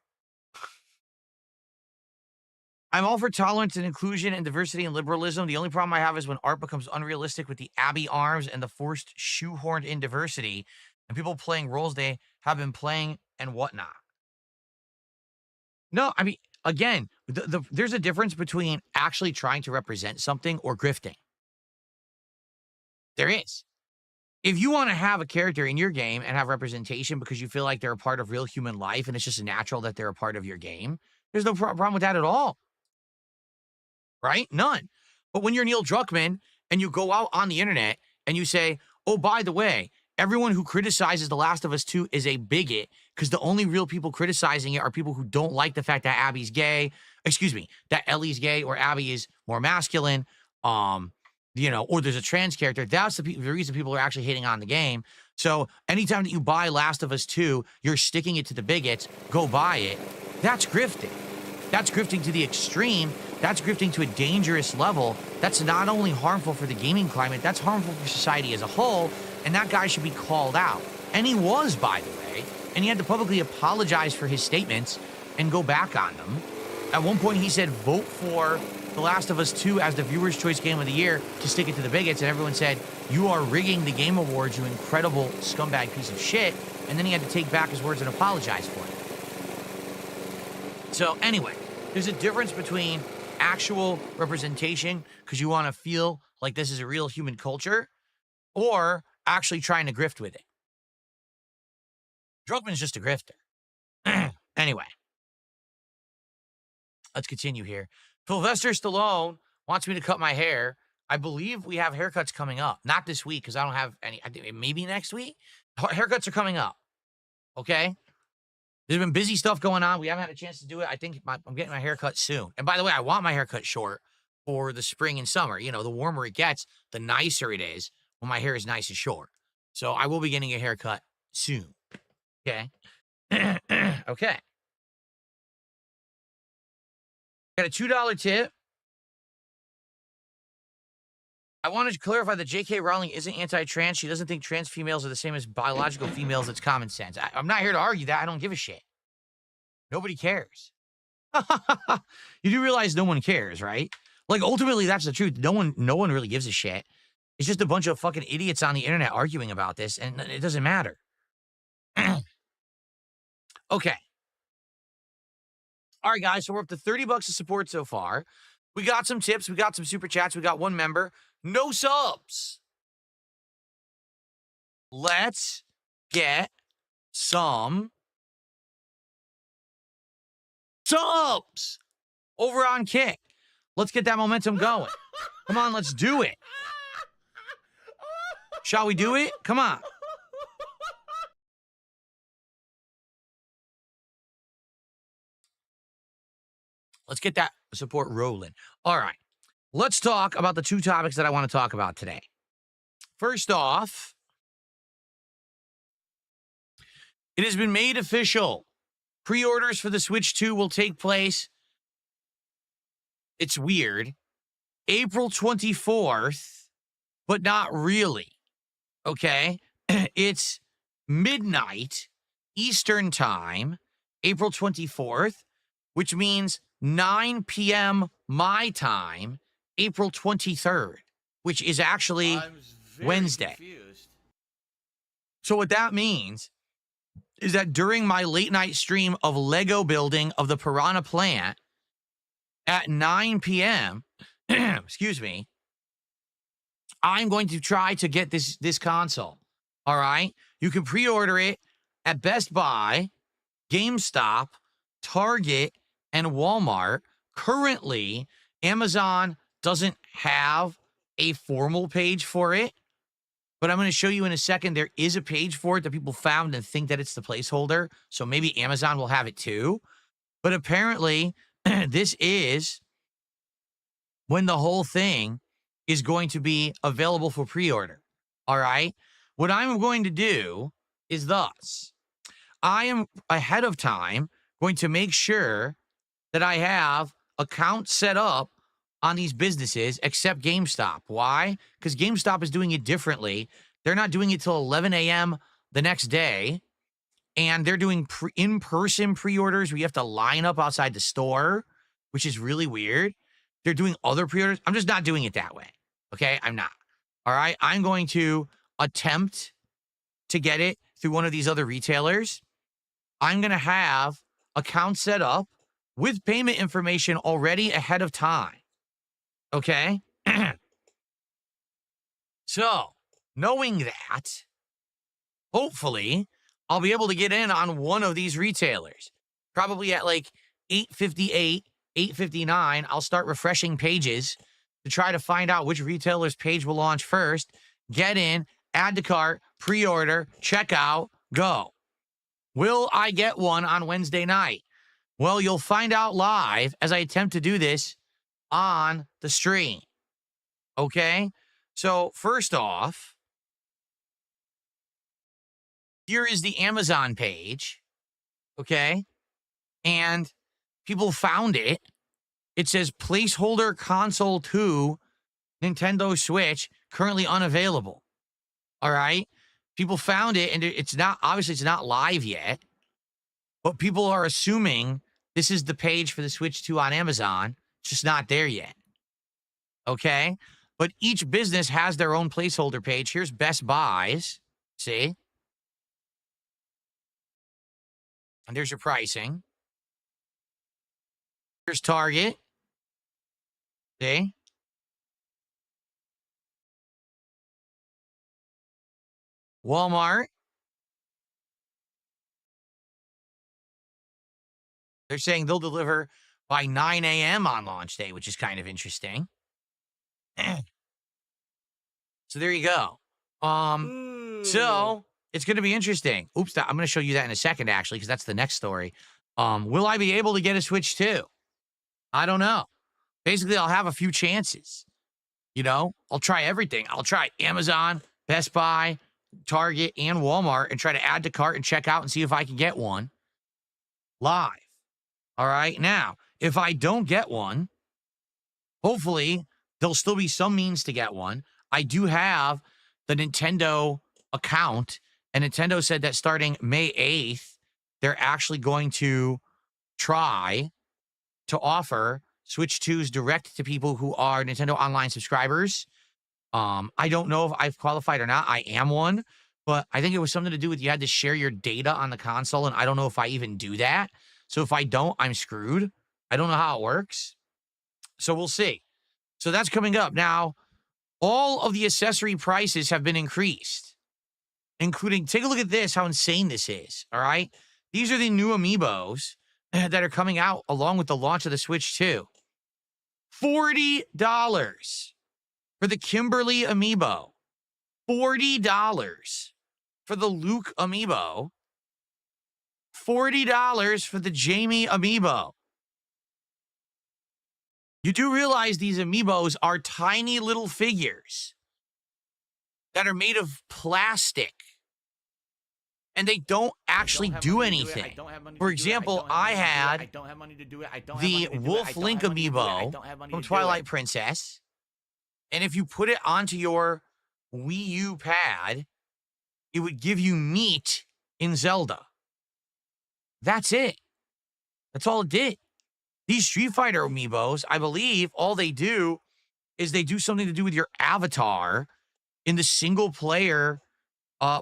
I'm all for tolerance and inclusion and diversity and liberalism. The only problem I have is when art becomes unrealistic with the Abby arms and the forced shoehorned in diversity and people playing roles they have been playing and whatnot. No, I mean, again, there's a difference between actually trying to represent something or grifting. There is. If you want to have a character in your game and have representation because you feel like they're a part of real human life and it's just natural that they're a part of your game, there's no problem with that at all. Right? None. But when you're Neil Druckmann and you go out on the internet and you say, oh, by the way, everyone who criticizes The Last of Us 2 is a bigot because the only real people criticizing it are people who don't like the fact that Abby's gay, that Ellie's gay or Abby is more masculine, or there's a trans character. That's the reason people are actually hating on the game. So anytime that you buy Last of Us 2, you're sticking it to the bigots, go buy it. That's grifting. That's grifting to the extreme. That's grifting to a dangerous level. That's not only harmful for the gaming climate, that's harmful for society as a whole, and that guy should be called out. And he was, by the way, and he had to publicly apologize for his statements and go back on them. At one point, he said, vote for The Last of Us 2 as the Viewer's Choice Game of the Year to stick it to the bigots, and everyone said, you are rigging the Game Awards, you incredible scumbag piece of shit, and then he had to take back his words and apologize for it. So anyway, there's a difference between actual representation because you want to feel like this is a real human culture or actually trying to grift with it. Druckmann's just a grifter. Anyway, let's continue here. Sylvester Stallone wants me to cut my hair. I believe we have haircuts coming up. Not this week because I don't have any. Maybe next week. Haircuts are coming up. Okay? There's been busy stuff going on. We haven't had a chance to do it. I think I'm getting my hair cut soon. And by the way, I want my hair cut short for the spring and summer. You know, the warmer it gets, the nicer it is when my hair is nice and short. So I will be getting a haircut soon. Okay. Okay. Got a $2 tip. I wanted to clarify that J.K. Rowling isn't anti-trans. She doesn't think trans females are the same as biological females. It's common sense. I'm not here to argue that. I don't give a shit. Nobody cares. You do realize no one cares, right? Like, ultimately, that's the truth. No one really gives a shit. It's just a bunch of fucking idiots on the internet arguing about this, and it doesn't matter. Okay. All right, guys, so we're up to $30 of support so far. We got some tips. We got some super chats. We got one member. No subs. Let's get some subs over on Kick. Let's get that momentum going. Come on, let's do it. Shall we do it? Come on. Let's get that support rolling. All right. Let's talk about the two topics that I want to talk about today. First off, it has been made official. Pre-orders for the Switch 2 will take place, it's weird, April 24th, but not really. Okay? It's midnight Eastern Time, April 24th, which means 9 p.m. my time, April 23rd, which is actually Wednesday. Confused. So what that means is that during my late night stream of Lego building of the Piranha plant at 9 p.m., excuse me, I'm going to try to get this console. All right? You can pre-order it at Best Buy, GameStop, Target, and Walmart. Currently, Amazon doesn't have a formal page for it, but I'm going to show you in a second. There is a page for it that people found and think that it's the placeholder, so maybe Amazon will have it too. But apparently, this is when the whole thing is going to be available for pre-order. All right? What I'm going to do is thus. I am ahead of time going to make sure that I have accounts set up on these businesses except GameStop. Why? Because GameStop is doing it differently. They're not doing it till 11 a.m. the next day, and they're doing in-person pre-orders where you have to line up outside the store, which is really weird. They're doing other pre-orders. I'm just not doing it that way, okay? I'm not. All right? I'm going to attempt to get it through one of these other retailers. I'm going to have accounts set up with payment information already ahead of time. Okay? So, knowing that, hopefully, I'll be able to get in on one of these retailers. Probably at like 8:58, 8:59, I'll start refreshing pages to try to find out which retailer's page will launch first. Get in, add to cart, pre-order, checkout, go. Will I get one on Wednesday night? Well, you'll find out live as I attempt to do this on the stream. Okay? So, first off, here is the Amazon page. Okay? And people found it. It says placeholder console 2, Nintendo Switch, currently unavailable. All right? People found it, and it's not, obviously, it's not live yet, but people are assuming this is the page for the Switch 2 on Amazon. It's just not there yet. Okay? But each business has their own placeholder page. Here's Best Buy's. See? And there's your pricing. Here's Target. See? Walmart. They're saying they'll deliver by 9 a.m. on launch day, which is kind of interesting. So there you go. So It's going to be interesting. Oops, I'm going to show you that in a second, actually, because that's the next story. Will I be able to get a Switch 2? I don't know. Basically, I'll have a few chances. You know, I'll try everything. I'll try Amazon, Best Buy, Target, and Walmart and try to add to cart and check out and see if I can get one live. All right. Now, if I don't get one, hopefully there'll still be some means to get one. I do have the Nintendo account, and Nintendo said that starting May 8th, they're actually going to try to offer Switch 2s direct to people who are Nintendo Online subscribers. I don't know if I've qualified or not. I am one, but I think it was something to do with you had to share your data on the console, and I don't know if I even do that. So if I don't, I'm screwed. I don't know how it works. So we'll see. So that's coming up. Now, all of the accessory prices have been increased, including, take a look at this, how insane this is, all right? These are the new Amiibos that are coming out along with the launch of the Switch 2. $40 for the Kimberly Amiibo. $40 for the Luke Amiibo. $40 for the Jamie Amiibo. You do realize these Amiibos are tiny little figures that are made of plastic. And they don't actually do anything. For example, I had the Wolf Link Amiibo from Twilight Princess. And if you put it onto your Wii U pad, it would give you meat in Zelda. That's it. That's all it did. These Street Fighter Amiibos, I believe all they do is they do something to do with your avatar in the single player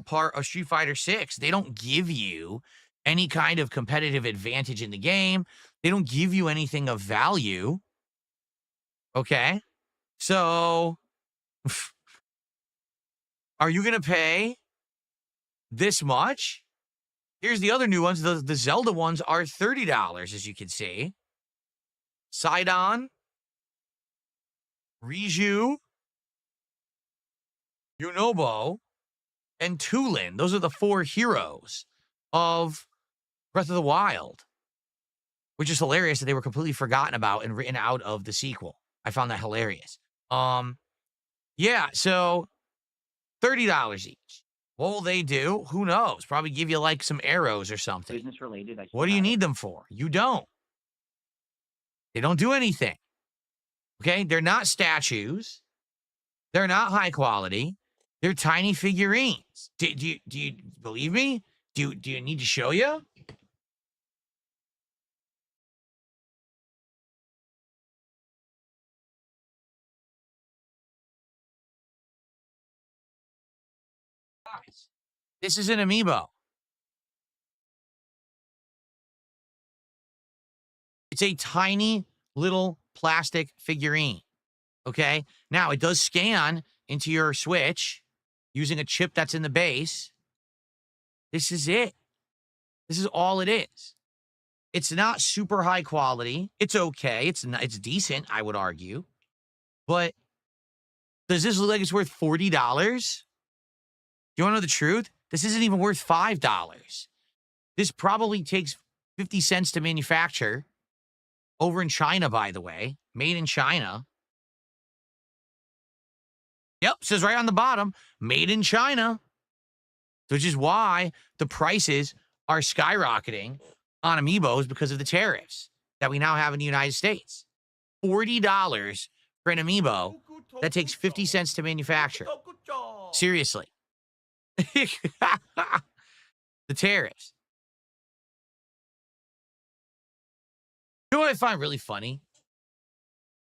part of Street Fighter 6. They don't give you any kind of competitive advantage in the game. They don't give you anything of value. Okay? So, are you going to pay this much? Here's the other new ones. The Zelda ones are $30, as you can see. Sidon, Riju, Yunobo, and Tulin. Those are the 4 heroes of Breath of the Wild, which is hilarious that they were completely forgotten about and written out of the sequel. I found that hilarious. Yeah, so $30 each. What will they do? Who knows? Probably give you like some arrows or something. Business related. What do you need them for? You don't. They don't do anything. Okay? They're not statues. They're not high quality. They're tiny figurines. Do you believe me? Do you need to show you? Guys, this is an Amiibo. It's a tiny little plastic figurine. Okay? Now, it does scan into your Switch using a chip that's in the base. This is it. This is all it is. It's not super high quality. It's okay. It's decent, I would argue. But does this look like it's worth $40? You want to know the truth? This isn't even worth $5. This probably takes 50 cents to manufacture. Over in China, by the way. Made in China. Yep, says right on the bottom, made in China. Which is why the prices are skyrocketing on Amiibos because of the tariffs that we now have in the United States. $40 for an Amiibo that takes 50 cents to manufacture. Seriously. The tariffs. You know what I find really funny?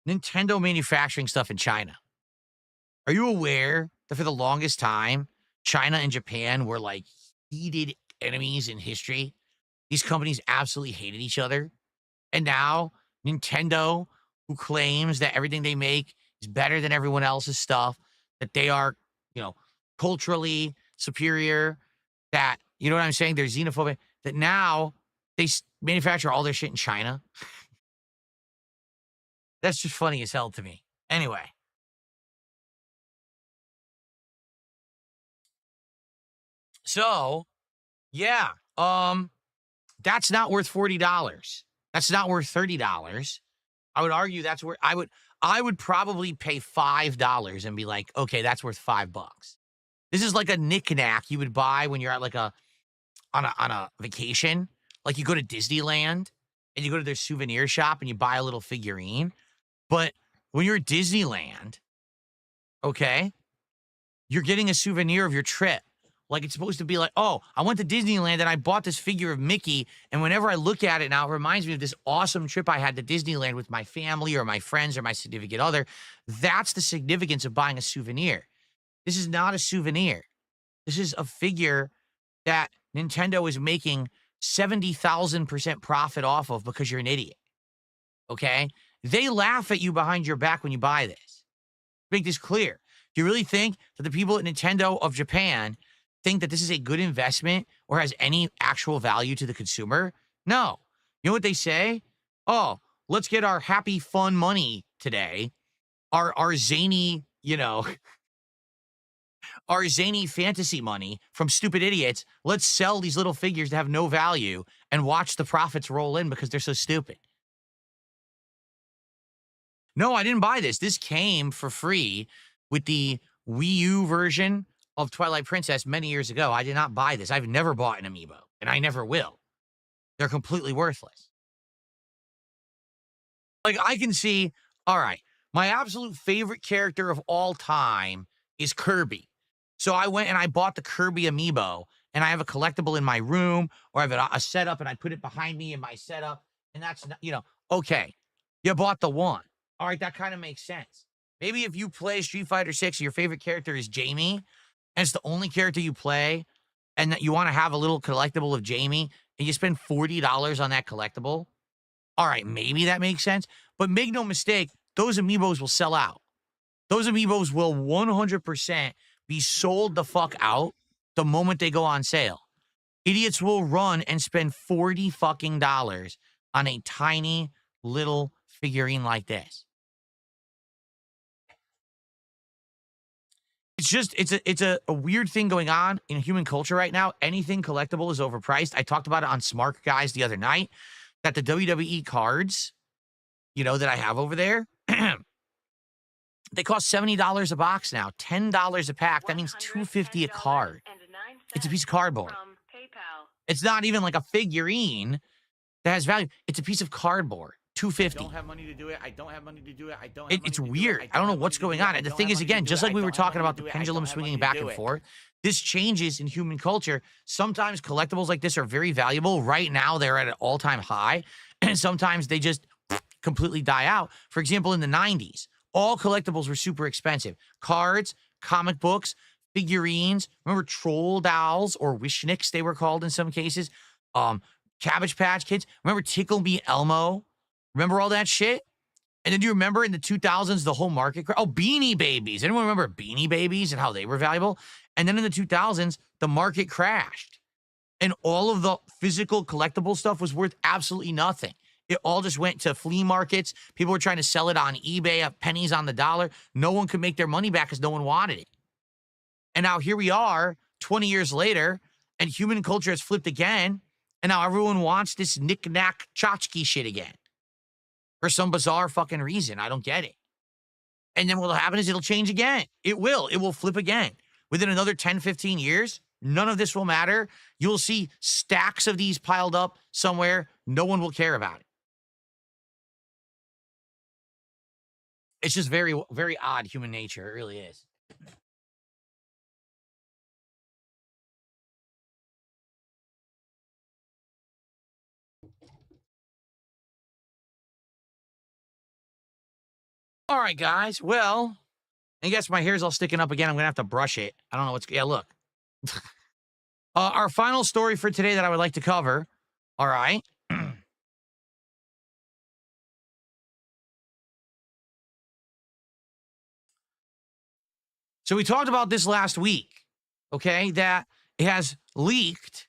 Nintendo manufacturing stuff in China. Are you aware that for the longest time, China and Japan were like heated enemies in history? These companies absolutely hated each other. And now Nintendo, who claims that everything they make is better than everyone else's stuff, that they are, culturally superior, that, you know what I'm saying? They're xenophobic, that now they manufacture all their shit in China. That's just funny as hell to me. Anyway. So, yeah, that's not worth $40. That's not worth $30. I would argue that's where I would probably pay $5 and be like, okay, that's worth $5. This is like a knickknack you would buy when you're at like on a vacation. Like you go to Disneyland and you go to their souvenir shop and you buy a little figurine. But when you're at Disneyland, okay, you're getting a souvenir of your trip. Like it's supposed to be like, oh, I went to Disneyland and I bought this figure of Mickey. And whenever I look at it now, it reminds me of this awesome trip I had to Disneyland with my family or my friends or my significant other. That's the significance of buying a souvenir. This is not a souvenir. This is a figure that Nintendo is making 70,000% profit off of because you're an idiot. Okay? They laugh at you behind your back when you buy this. Make this clear. Do you really think that the people at Nintendo of Japan think that this is a good investment or has any actual value to the consumer? No. You know what they say? Oh, let's get our happy, fun money today. Our zany, our zany fantasy money from stupid idiots. Let's sell these little figures that have no value and watch the profits roll in because they're so stupid. No, I didn't buy this. This came for free with the Wii U version of Twilight Princess many years ago. I did not buy this. I've never bought an Amiibo, and I never will. They're completely worthless. Like, I can see, all right, my absolute favorite character of all time is Kirby. So I went and I bought the Kirby Amiibo, and I have a collectible in my room, or I have a setup, and I put it behind me in my setup, and that's, okay, you bought the one. All right, that kind of makes sense. Maybe if you play Street Fighter 6, your favorite character is Jamie, and it's the only character you play, and that you want to have a little collectible of Jamie, and you spend $40 on that collectible, all right, maybe that makes sense. But make no mistake, those Amiibos will sell out. Those Amiibos will 100% be sold the fuck out the moment they go on sale. Idiots will run and spend $40 fucking dollars on a tiny little figurine like this. It's just, it's a weird thing going on in human culture right now. Anything collectible is overpriced. I talked about it on Smart Guys the other night, that the WWE cards, that I have over there, they cost $70 a box now, $10 a pack. That means $2.50 a card. It's a piece of cardboard. It's not even like a figurine that has value. It's a piece of cardboard. $2.50. I don't have money to do it. I don't have money to do it. I don't have It's weird. I don't know what's going on. And the thing is, again, just like we were talking about the pendulum swinging back and forth, this changes in human culture. Sometimes collectibles like this are very valuable. Right now, they're at an all-time high. And sometimes they just completely die out. For example, in the 90s, all collectibles were super expensive. Cards, comic books, figurines. Remember Troll dolls or Wishnicks, they were called in some cases. Cabbage Patch Kids. Remember Tickle Me Elmo? Remember all that shit? And then do you remember in the 2000s, the whole market? Oh, Beanie Babies. Anyone remember Beanie Babies and how they were valuable? And then in the 2000s, the market crashed. And all of the physical collectible stuff was worth absolutely nothing. It all just went to flea markets. People were trying to sell it on eBay at pennies on the dollar. No one could make their money back because no one wanted it. And now here we are, 20 years later, and human culture has flipped again. And now everyone wants this knick-knack tchotchke shit again. For some bizarre fucking reason. I don't get it. And then what'll happen is it'll change again. It will. It will flip again. Within another 10, 15 years, none of this will matter. You'll see stacks of these piled up somewhere. No one will care about it. It's just very, very odd human nature. It really is. All right, guys. Well, I guess my hair's all sticking up again. I'm going to have to brush it. I don't know what's... Yeah, look. Our final story for today that I would like to cover. All right. So we talked about this last week, okay, that it has leaked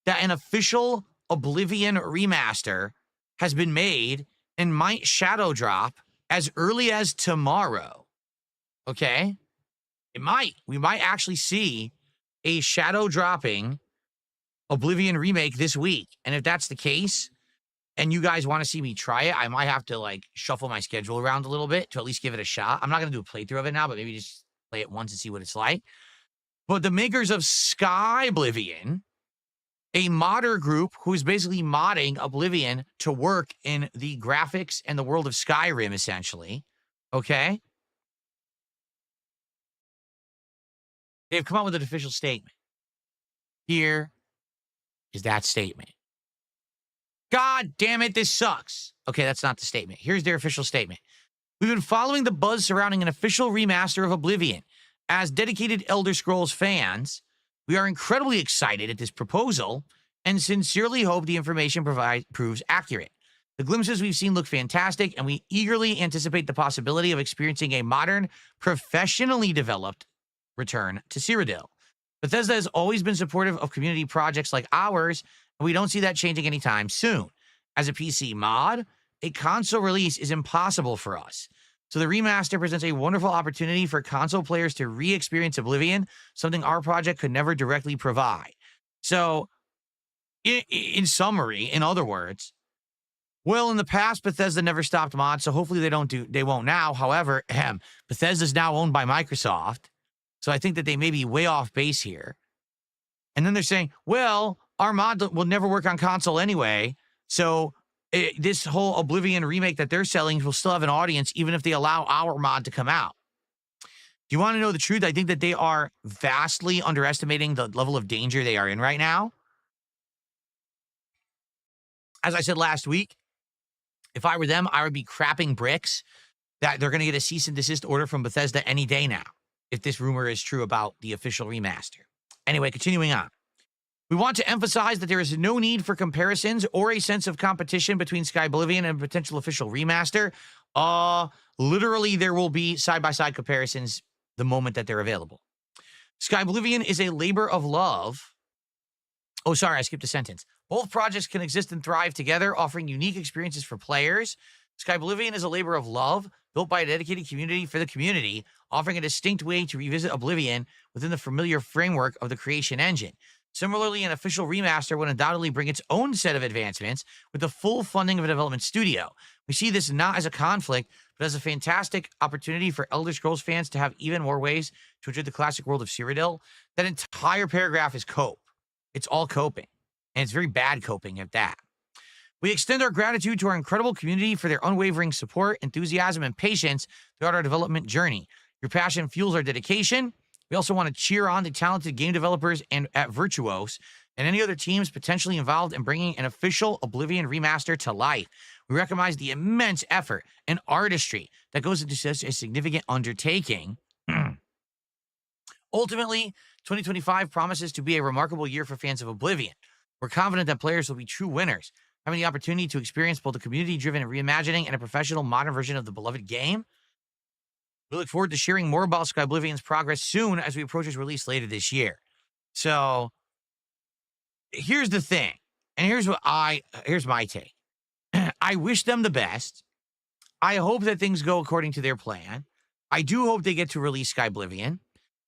that an official Oblivion remaster has been made and might shadow drop as early as tomorrow, okay? It might. We might actually see a shadow dropping Oblivion remake this week. And if that's the case, and you guys want to see me try it, I might have to like shuffle my schedule around a little bit to at least give it a shot. I'm not going to do a playthrough of it now, but maybe just play it once and see what it's like. But the makers of Skyblivion, a modder group who is basically modding Oblivion to work in the graphics and the world of Skyrim, essentially, okay? They've come out with an official statement. Here is that statement. God damn it, this sucks. Okay, that's not the statement. Here's their official statement. We've been following the buzz surrounding an official remaster of Oblivion. As dedicated Elder Scrolls fans, we are incredibly excited at this proposal and sincerely hope the information proves accurate. The glimpses we've seen look fantastic, and we eagerly anticipate the possibility of experiencing a modern, professionally developed return to Cyrodiil. Bethesda has always been supportive of community projects like ours, and we don't see that changing anytime soon. As a PC mod, a console release is impossible for us. So the remaster presents a wonderful opportunity for console players to re-experience Oblivion, something our project could never directly provide. So, in summary, in other words, well, in the past, Bethesda never stopped mods, so hopefully they won't now. However, Bethesda's now owned by Microsoft, so I think that they may be way off base here. And then they're saying, well, our mod will never work on console anyway, so this whole Oblivion remake that they're selling will still have an audience even if they allow our mod to come out. Do you want to know the truth? I think that they are vastly underestimating the level of danger they are in right now. As I said last week, if I were them, I would be crapping bricks that they're going to get a cease and desist order from Bethesda any day now, if this rumor is true about the official remaster. Anyway, continuing on. We want to emphasize that there is no need for comparisons or a sense of competition between Skyblivion and a potential official remaster. Literally, there will be side-by-side comparisons the moment that they're available. Skyblivion is a labor of love. Oh, sorry, I skipped a sentence. Both projects can exist and thrive together, offering unique experiences for players. Skyblivion is a labor of love, built by a dedicated community for the community, offering a distinct way to revisit Oblivion within the familiar framework of the creation engine. Similarly, an official remaster would undoubtedly bring its own set of advancements with the full funding of a development studio. We see this not as a conflict, but as a fantastic opportunity for Elder Scrolls fans to have even more ways to enjoy the classic world of Cyrodiil. That entire paragraph is cope. It's all coping, and it's very bad coping at that. We extend our gratitude to our incredible community for their unwavering support, enthusiasm, and patience throughout our development journey. Your passion fuels our dedication. We also want to cheer on the talented game developers and at Virtuos and any other teams potentially involved in bringing an official Oblivion remaster to life. We recognize the immense effort and artistry that goes into such a significant undertaking. Ultimately, 2025 promises to be a remarkable year for fans of Oblivion. We're confident that players will be true winners, having the opportunity to experience both a community-driven reimagining and a professional modern version of the beloved game. We look forward to sharing more about Skyblivion's progress soon as we approach its release later this year. So, here's the thing, and here's my take. I wish them the best. I hope that things go according to their plan. I do hope they get to release Skyblivion,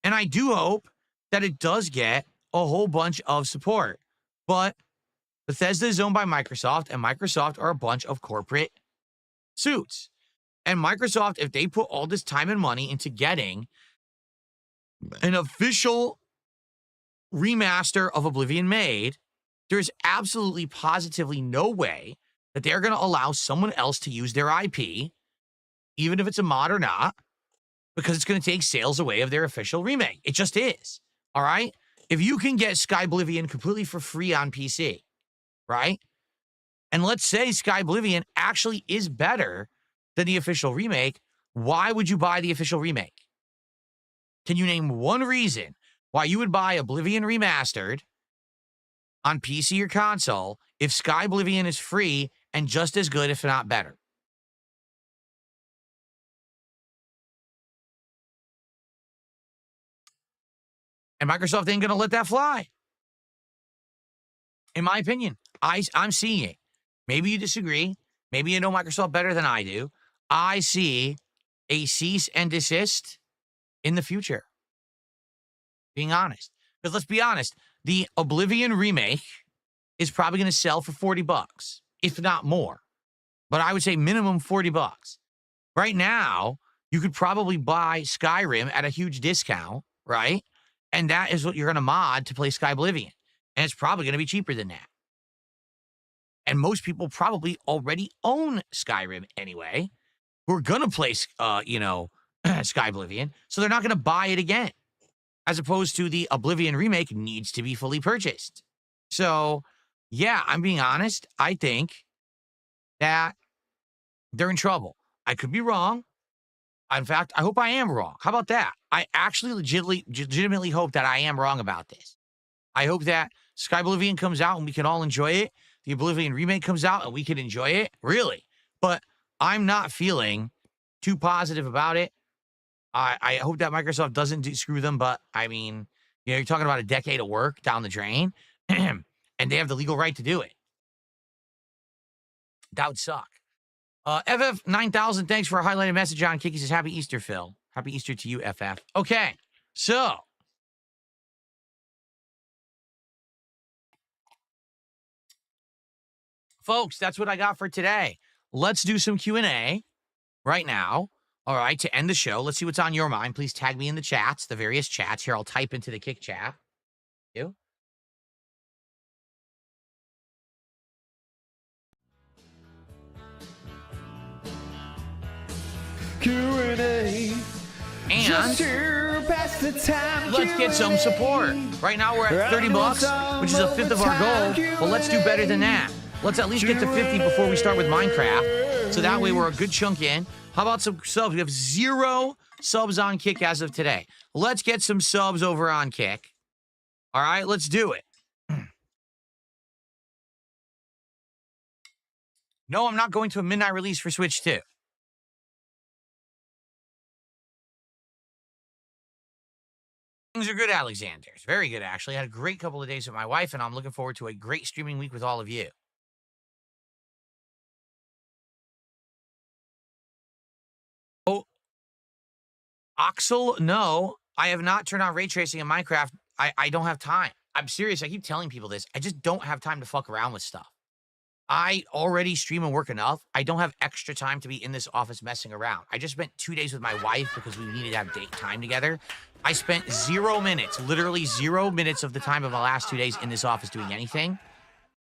and I do hope that it does get a whole bunch of support. But Bethesda is owned by Microsoft, and Microsoft are a bunch of corporate suits. And Microsoft, if they put all this time and money into getting an official remaster of Oblivion made, there's absolutely positively no way that they're going to allow someone else to use their IP, even if it's a mod or not, because it's going to take sales away of their official remake. It just is. All right? If you can get Skyblivion completely for free on PC, right? And let's say Skyblivion actually is better than the official remake, why would you buy the official remake? Can you name one reason why you would buy Oblivion Remastered on PC or console if Skyblivion is free and just as good, if not better? And Microsoft ain't going to let that fly. In my opinion, I'm seeing it. Maybe you disagree. Maybe you know Microsoft better than I do. I see a cease and desist in the future. Being honest. Because let's be honest, the Oblivion remake is probably going to sell for $40, if not more. But I would say minimum $40. Right now, you could probably buy Skyrim at a huge discount, right? And that is what you're going to mod to play Sky Oblivion. And it's probably going to be cheaper than that. And most people probably already own Skyrim anyway, who are going to play, Sky Oblivion. So they're not going to buy it again. As opposed to the Oblivion remake needs to be fully purchased. So, yeah, I'm being honest. I think that they're in trouble. I could be wrong. In fact, I hope I am wrong. How about that? I actually legitimately hope that I am wrong about this. I hope that Sky Oblivion comes out and we can all enjoy it. The Oblivion remake comes out and we can enjoy it. Really. But I'm not feeling too positive about it. I hope that Microsoft doesn't screw them, but I mean, you're talking about a decade of work down the drain, and they have the legal right to do it. That would suck. FF9000, thanks for a highlighted message on Kiki. Says, Happy Easter, Phil. Happy Easter to you, FF. Okay, so. Folks, that's what I got for today. Let's do some Q&A right now. All right, to end the show, let's see what's on your mind. Please tag me in the chats, the various chats. Here, I'll type into the Kick chat. You? Q&A. And just to pass the time. Let's get some support. Right now we're at $30, which is a fifth of our goal. But let's do better than that. Let's at least get to 50 before we start with Minecraft. So that way we're a good chunk in. How about some subs? We have 0 subs on Kick as of today. Let's get some subs over on Kick. All right, let's do it. No, I'm not going to a midnight release for Switch 2. Things are good, Alexander's. Very good, actually. I had a great couple of days with my wife, and I'm looking forward to a great streaming week with all of you. Oh, Oxel, no. I have not turned on ray tracing in Minecraft. I don't have time. I'm serious. I keep telling people this. I just don't have time to fuck around with stuff. I already stream and work enough. I don't have extra time to be in this office messing around. I just spent 2 days with my wife because we needed to have date time together. I spent 0 minutes, literally 0 minutes of the time of my last 2 days in this office doing anything.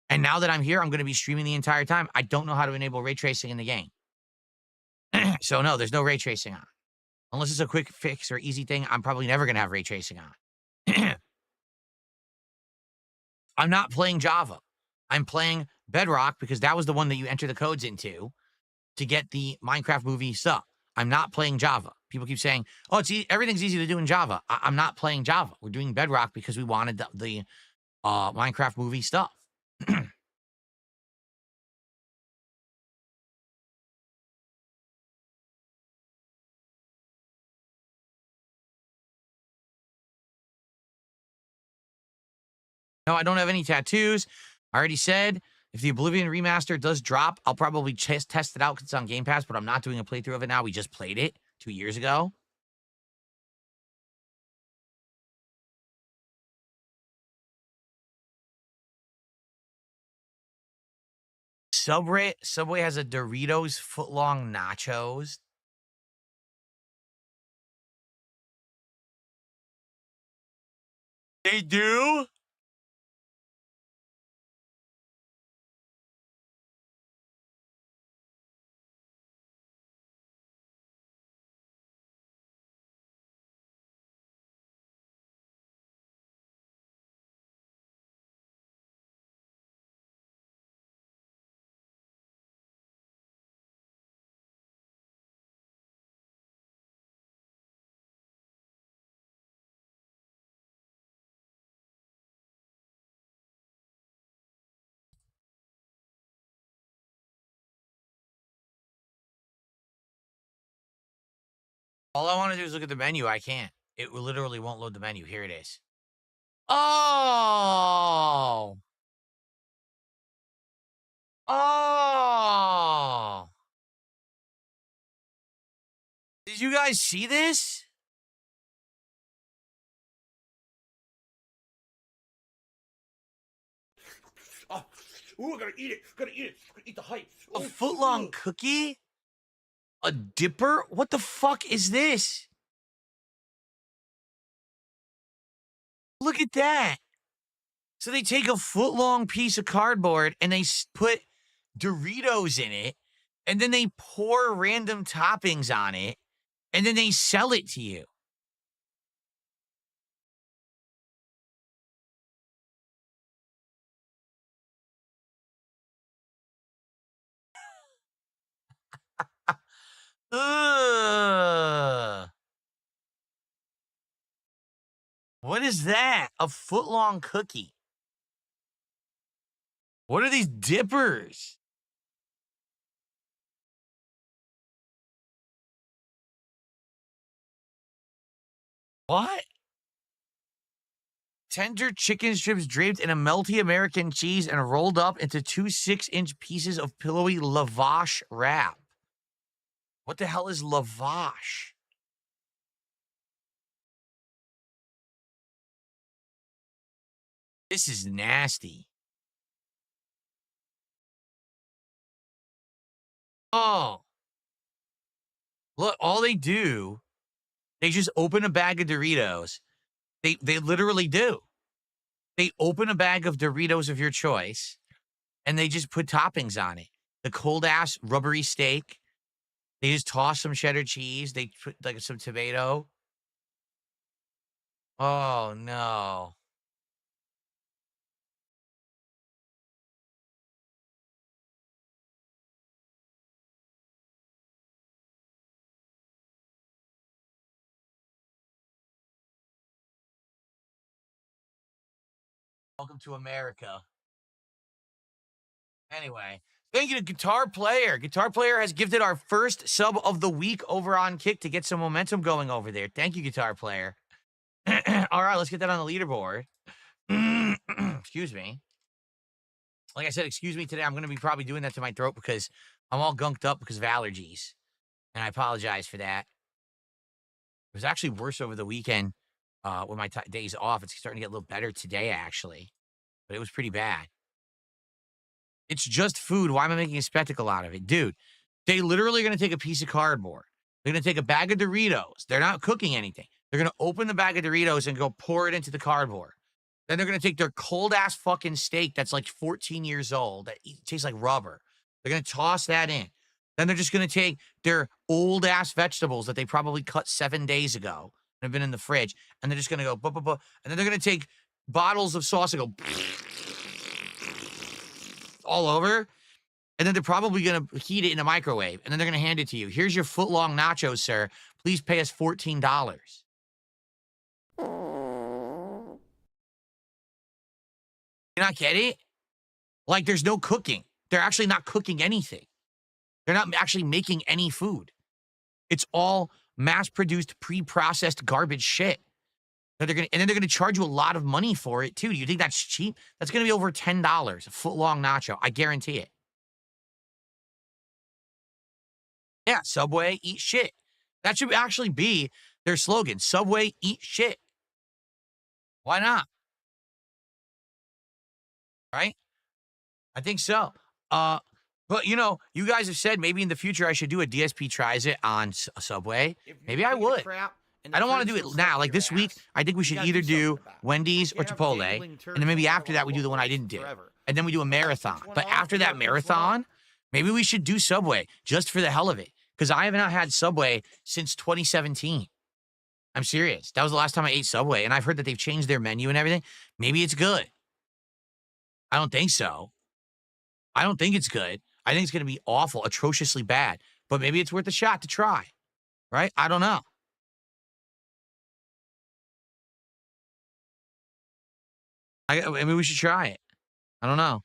And now that I'm here, I'm going to be streaming the entire time. I don't know how to enable ray tracing in the game. So no, there's no ray tracing on. Unless it's a quick fix or easy thing, I'm probably never going to have ray tracing on. I'm not playing Java. I'm playing Bedrock because that was the one that you enter the codes into to get the Minecraft movie stuff. I'm not playing Java. People keep saying, oh, everything's easy to do in Java. I'm not playing Java. We're doing Bedrock because we wanted the Minecraft movie stuff. No, I don't have any tattoos. I already said, if the Oblivion remaster does drop, I'll probably test it out because it's on Game Pass, but I'm not doing a playthrough of it now. We just played it 2 years ago. Subway has a Doritos footlong nachos. They do? All I want to do is look at the menu. I can't. It literally won't load the menu. Here it is. Oh! Oh! Did you guys see this? Ooh, I gotta eat it. Gotta eat it. Eat the hype. A foot-long cookie? A dipper? What the fuck is this? Look at that. So they take a foot-long piece of cardboard and they put Doritos in it, and then they pour random toppings on it, and then they sell it to you. Ugh. What is that? A foot-long cookie. What are these dippers? What? Tender chicken strips draped in a melty American cheese and rolled up into 2 6-inch pieces of pillowy lavash wrap. What the hell is lavash? This is nasty. Oh. Look, all they do, they just open a bag of Doritos. They literally do. They open a bag of Doritos of your choice, and they just put toppings on it. The cold-ass rubbery steak. They just toss some cheddar cheese. They put, like, some tomato. Oh, no. Welcome to America. Anyway, thank you to Guitar Player. Guitar Player has gifted our first sub of the week over on Kick to get some momentum going over there. Thank you, Guitar Player. All right, let's get that on the leaderboard. Excuse me. Like I said, excuse me today. I'm going to be probably doing that to my throat because I'm all gunked up because of allergies. And I apologize for that. It was actually worse over the weekend with my days off. It's starting to get a little better today, actually. But it was pretty bad. It's just food. Why am I making a spectacle out of it? Dude, they literally are going to take a piece of cardboard. They're going to take a bag of Doritos. They're not cooking anything. They're going to open the bag of Doritos and go pour it into the cardboard. Then they're going to take their cold-ass fucking steak that's like 14 years old, that tastes like rubber. They're going to toss that in. Then they're just going to take their old-ass vegetables that they probably cut 7 days ago and have been in the fridge, and they're just going to go, buh, buh, buh, and then they're going to take bottles of sauce and go all over, and then they're probably going to heat it in a microwave, and then they're going to hand it to you. Here's your foot-long nachos, sir. Please pay us $14. You not get it? Like, there's no cooking. They're actually not cooking anything. They're not actually making any food. It's all mass-produced, pre-processed garbage shit. And then they're gonna charge you a lot of money for it too. Do you think that's cheap? That's gonna be over $10, a foot-long nacho. I guarantee it. Yeah, Subway, eat shit. That should actually be their slogan. Subway, eat shit. Why not? Right? I think so. But, you know, you guys have said maybe in the future I should do a DSP Tries It on Subway. Maybe I would. I don't want to do it now. Like this week, I think we should either do Wendy's or Chipotle. And then maybe after that, we do the one I didn't do. And then we do a marathon. But after that marathon, maybe we should do Subway just for the hell of it. Because I have not had Subway since 2017. I'm serious. That was the last time I ate Subway. And I've heard that they've changed their menu and everything. Maybe it's good. I don't think so. I don't think it's good. I think it's going to be awful, atrociously bad. But maybe it's worth a shot to try. Right? I don't know. Maybe we should try it. I don't know.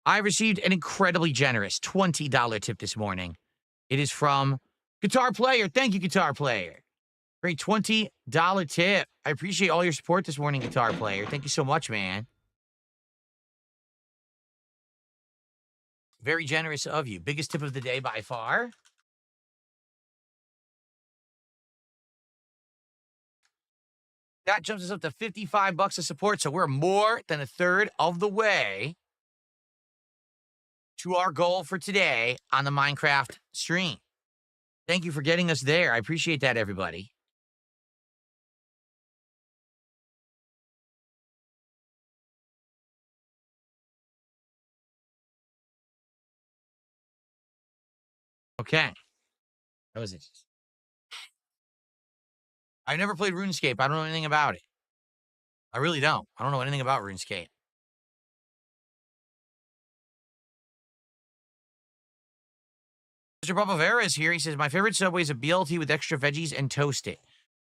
I received an incredibly generous $20 tip this morning. It is from Guitar Player. Thank you, Guitar Player. Great $20 tip. I appreciate all your support this morning, Guitar Player. Thank you so much, man. Very generous of you. Biggest tip of the day by far. That jumps us up to $55 of support, so we're more than a third of the way to our goal for today on the Minecraft stream. Thank you for getting us there. I appreciate that, everybody. Okay. That was it. I never played RuneScape. I don't know anything about it. I really don't. I don't know anything about RuneScape. Mr. Barbavera is here. He says, my favorite Subway is a BLT with extra veggies and toasted.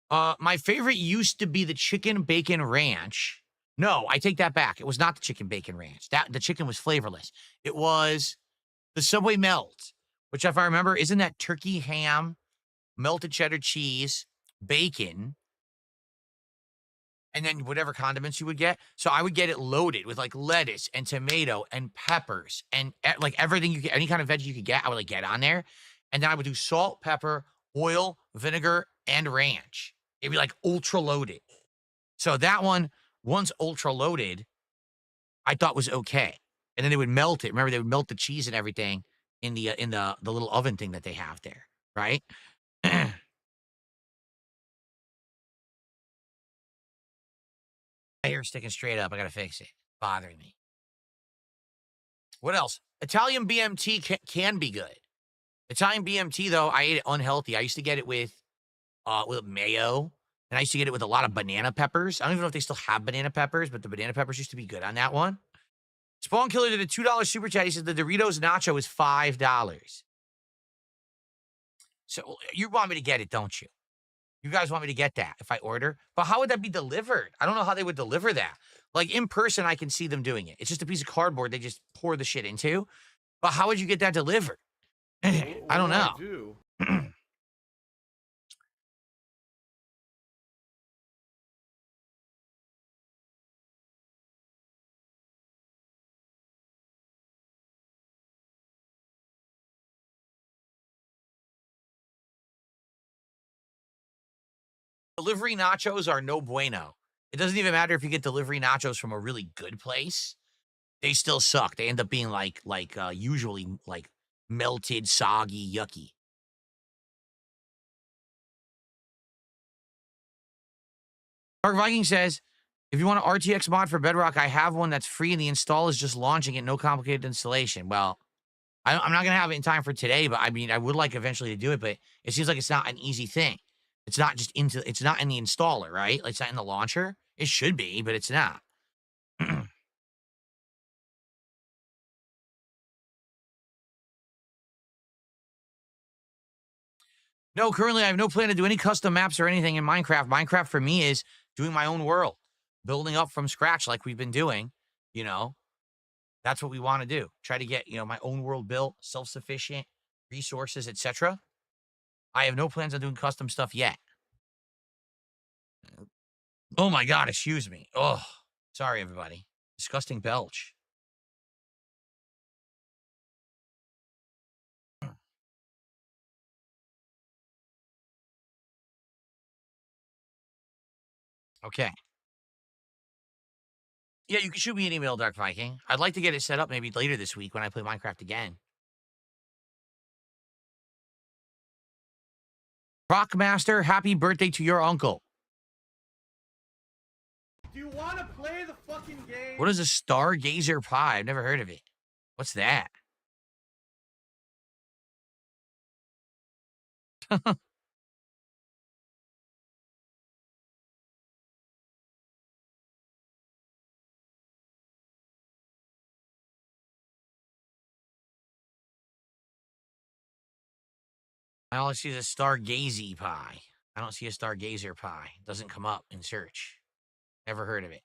My favorite used to be the chicken bacon ranch. No, I take that back. It was not the chicken bacon ranch. The chicken was flavorless. It was the Subway melt, which, if I remember, isn't that turkey ham, melted cheddar cheese, bacon, and then whatever condiments you would get. So I would get it loaded with like lettuce and tomato and peppers and like everything you get, any kind of veggie you could get, I would like get on there. And then I would do salt, pepper, oil, vinegar, and ranch. It'd be like ultra loaded. So that one, once ultra loaded, I thought was okay. And then they would melt it. Remember, they would melt the cheese and everything in the little oven thing that they have there, right? My hair's sticking straight up. I gotta fix it. Bothering me. What else? Italian BMT can be good. Italian BMT, though, I ate it unhealthy. I used to get it with mayo, and I used to get it with a lot of banana peppers. I don't even know if they still have banana peppers, but the banana peppers used to be good on that one. Spawn Killer did a $2 super chat. He said the Doritos Nacho is $5. So you want me to get it, don't you? You guys want me to get that if I order? But how would that be delivered? I don't know how they would deliver that. Like, in person, I can see them doing it. It's just a piece of cardboard they just pour the shit into. But how would you get that delivered? I don't know. Delivery nachos are no bueno. It doesn't even matter if you get delivery nachos from a really good place. They still suck. They end up being usually like melted, soggy, yucky. Dark Viking says, if you want an RTX mod for Bedrock, I have one that's free and the install is just launching it. No complicated installation. Well, I'm not going to have it in time for today, but I mean, I would like eventually to do it, but it seems like it's not an easy thing. It's not just it's not in the installer, right? Like, it's not in the launcher. It should be, but it's not. No, currently I have no plan to do any custom maps or anything in Minecraft. Minecraft for me is doing my own world, building up from scratch like we've been doing, you know. That's what we want to do. Try to get, my own world built, self-sufficient, resources, etc. I have no plans on doing custom stuff yet. Oh my God, excuse me. Oh, sorry, everybody. Disgusting belch. Okay. Yeah, you can shoot me an email, Dark Viking. I'd like to get it set up maybe later this week when I play Minecraft again. Rockmaster, happy birthday to your uncle. Do you want to play the fucking game? What is a stargazer pie? I've never heard of it. What's that? I only see the stargazy pie. I don't see a stargazer pie. It doesn't come up in search. Never heard of it.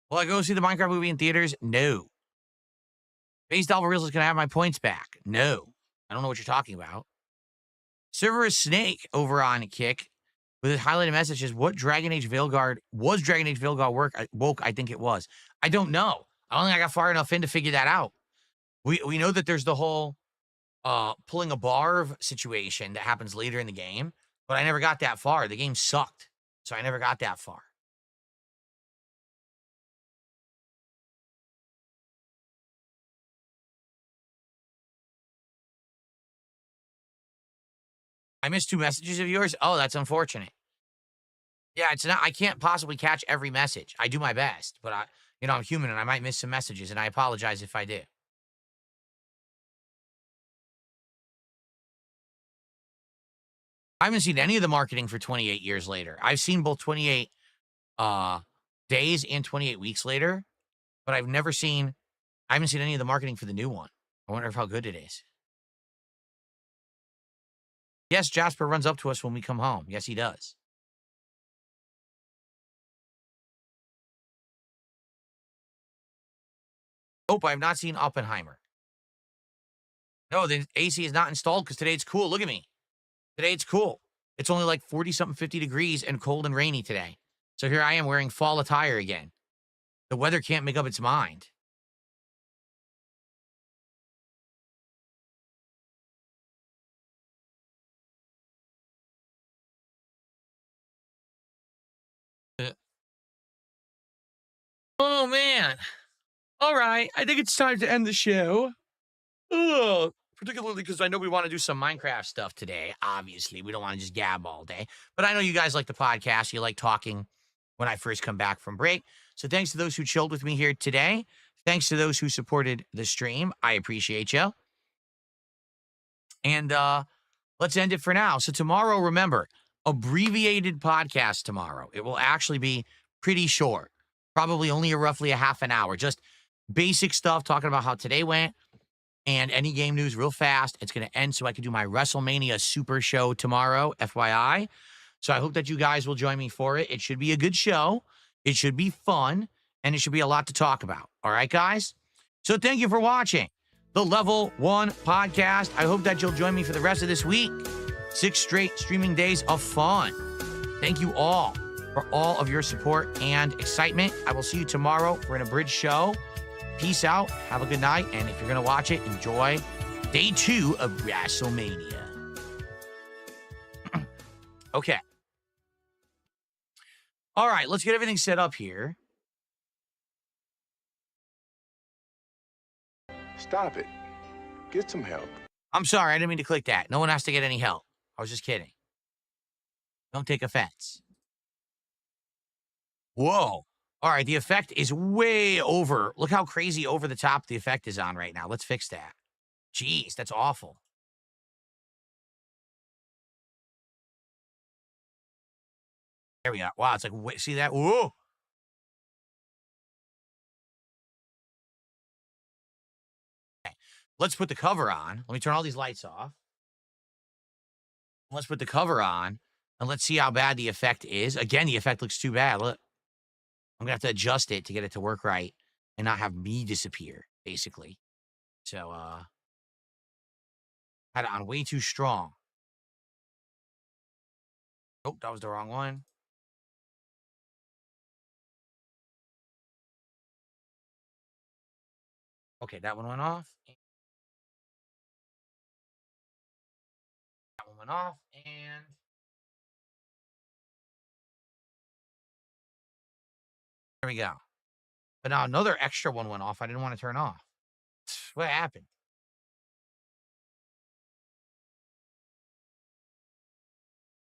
Will I go see the Minecraft movie in theaters? No. Based Alvarez is going to have my points back. No. I don't know what you're talking about. Server Snake over on Kick with his highlighted message is, what Dragon Age Veilguard was Dragon Age Veilguard woke? I think it was. I don't know. I don't think I got far enough in to figure that out. We know that there's the whole pulling a barv situation that happens later in the game, but I never got that far. The game sucked, so I never got that far. I missed 2 messages of yours? Oh, that's unfortunate. Yeah, it's not, I can't possibly catch every message. I do my best, but I'm human and I might miss some messages, and I apologize if I do. I haven't seen any of the marketing for 28 years later. I've seen both 28 days and 28 weeks later, but I haven't seen any of the marketing for the new one. I wonder how good it is. Yes, Jasper runs up to us when we come home. Yes, he does. Nope, I have not seen Oppenheimer. No, the AC is not installed because today it's cool. Look at me. Today it's cool. It's only like 40-something, 50 degrees and cold and rainy today. So here I am wearing fall attire again. The weather can't make up its mind. Oh, man. All right. I think it's time to end the show. Ugh. Particularly because I know we want to do some Minecraft stuff today. Obviously, we don't want to just gab all day. But I know you guys like the podcast. You like talking when I first come back from break. So thanks to those who chilled with me here today. Thanks to those who supported the stream. I appreciate you. And let's end it for now. So tomorrow, remember, abbreviated podcast tomorrow. It will actually be pretty short. Probably only roughly a half an hour. Just basic stuff, talking about how today went. And any game news real fast. It's going to end so I can do my WrestleMania Super Show tomorrow, FYI. So I hope that you guys will join me for it. It should be a good show. It should be fun. And it should be a lot to talk about. All right, guys? So thank you for watching the Level 1 podcast. I hope that you'll join me for the rest of this week. 6 straight streaming days of fun. Thank you all for all of your support and excitement. I will see you tomorrow for an abridged show. Peace out. Have a good night. And if you're going to watch it, enjoy day 2 of WrestleMania. Okay. All right. Let's get everything set up here. Stop it. Get some help. I'm sorry. I didn't mean to click that. No one has to get any help. I was just kidding. Don't take offense. Whoa. All right. The effect is way over. Look how crazy over the top the effect is on right now. Let's fix that. Jeez, that's awful. There we go. Wow. It's like, see that? Whoa. Okay. Let's put the cover on. Let me turn all these lights off. Let's put the cover on, and let's see how bad the effect is. Again, the effect looks too bad. Look. I'm going to have to adjust it to get it to work right and not have me disappear, basically. So, had it on way too strong. Oh, that was the wrong one. Okay, that one went off. That one went off, and there we go. But now another extra one went off I didn't want to turn off. What happened?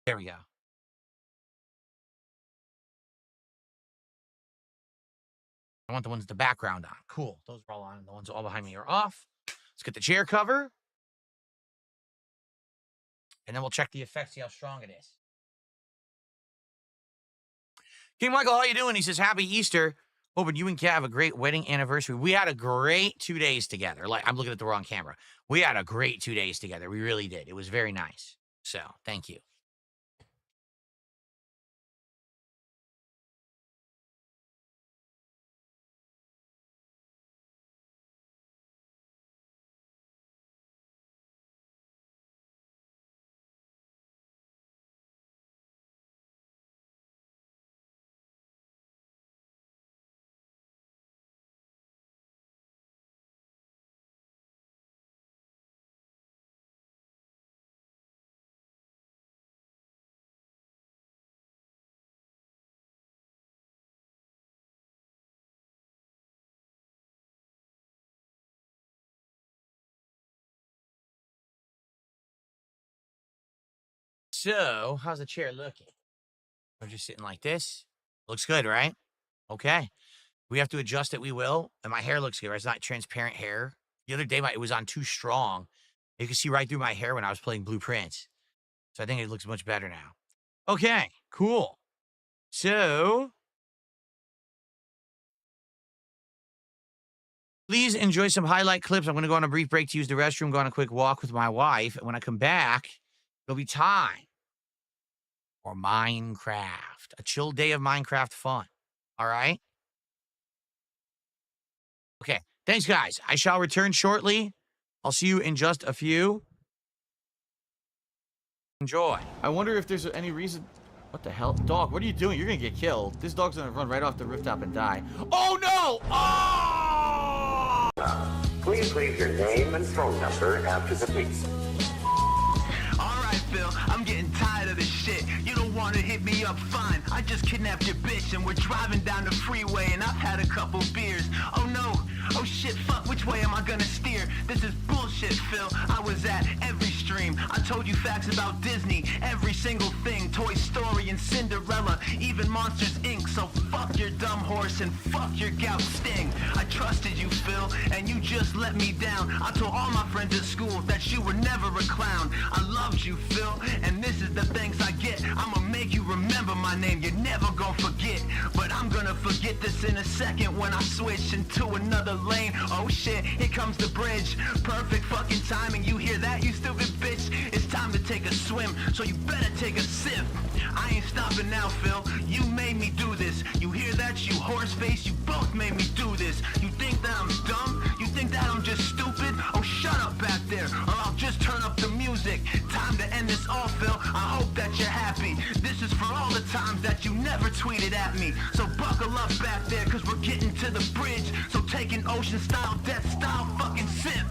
There we go. I want the ones with the background on. Cool. Those are all on. The ones all behind me are off. Let's get the chair cover. And then we'll check the effect, see how strong it is. King Michael, how you doing? He says, happy Easter. Hoping you and Kat have a great wedding anniversary. We had a great 2 days together. Like, I'm looking at the wrong camera. We had a great 2 days together. We really did. It was very nice. So, thank you. So, how's the chair looking? I'm just sitting like this. Looks good, right? Okay. We have to adjust it, we will. And my hair looks good, right? It's not transparent hair. The other day, it was on too strong. You can see right through my hair when I was playing Blueprints. So I think it looks much better now. Okay, cool. So, please enjoy some highlight clips. I'm going to go on a brief break to use the restroom, go on a quick walk with my wife. And when I come back, it'll be time for Minecraft. A chill day of Minecraft fun. All right? Okay, thanks, guys. I shall return shortly. I'll see you in just a few. Enjoy. I wonder if there's any reason... What the hell? Dog, what are you doing? You're gonna get killed. This dog's gonna run right off the rooftop and die. Oh, no! Oh! Please leave your name and phone number after the beep. Alright, Phil, I'm getting tired of this shit. You don't want to hit me up, fine. I just kidnapped your bitch and we're driving down the freeway and I've had a couple beers. Oh no, oh shit, fuck, which way am I gonna steer? This is bullshit, Phil. I was at every stream. I told you facts about Disney, every single thing. Toy Story and Cinderella, even Monsters Inc. So fuck your dumb horse and fuck your gout sting. I trusted you, Phil, and you just let me down. I told all my friends at school that you were never a clown. I loved you, Phil, and this is the thanks I get. I'ma make you remember my name, you're never gonna forget. But I'm gonna forget this in a second when I switch into another lane. Oh shit, here comes the bridge. Perfect fucking timing, you hear that, you stupid bitch? It's time to take a swim, so you better take a sip. I ain't stopping now, Phil, you made me do this. You hear that, you horse face? You both made me do this. You think that I'm dumb? You think that I'm just stupid? Oh, shut up back there, or I'll just turn up the music. Time to end this all, Phil. I hope that you're happy. This is for all the times that you never tweeted at me. So buckle up back there, cause we're getting to the bridge. So take an ocean style, death style fucking sip.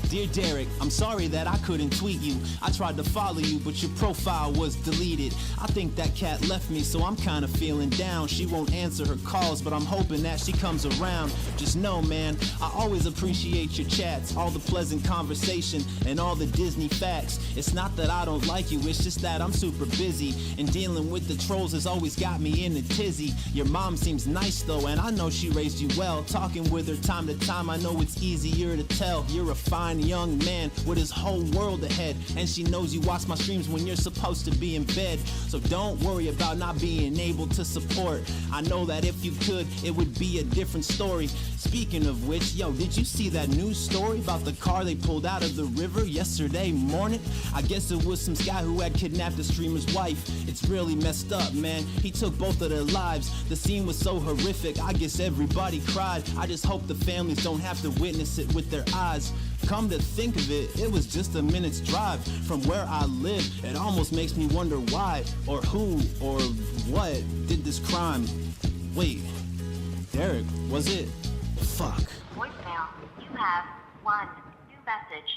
Dear Derek, I'm sorry that I couldn't tweet you. I tried to follow you, but your profile was deleted. I think that cat left me, so I'm kinda feeling down. She won't answer her calls, but I'm hoping that she comes around. Just know, man, I always appreciate your chats, all the pleasant conversation, and all the Disney facts. It's not that I don't like you, it's just that I'm super busy, and dealing with the trolls has always got me in a tizzy. Your mom seems nice though, and I know she raised you well. Talking with her time to time, I know it's easier to tell. You're a fine young man with his whole world ahead, and she knows you watch my streams when you're supposed to be in bed. So don't worry about not being able to support. I know that if you could, it would be a different story. Speaking of which, yo, did you see that news story about the car they pulled out of the river yesterday morning? I guess it was some guy who had kidnapped the streamer's wife. It's really messed up, man. He took both of their lives. The scene was so horrific, I guess everybody cried. I just hope the families don't have to witness it with their eyes. Come to think of it, it was just a minute's drive from where I live. It almost makes me wonder why, or who, or what did this crime. Wait, Derek, was it? Fuck. Voicemail, you have one new message.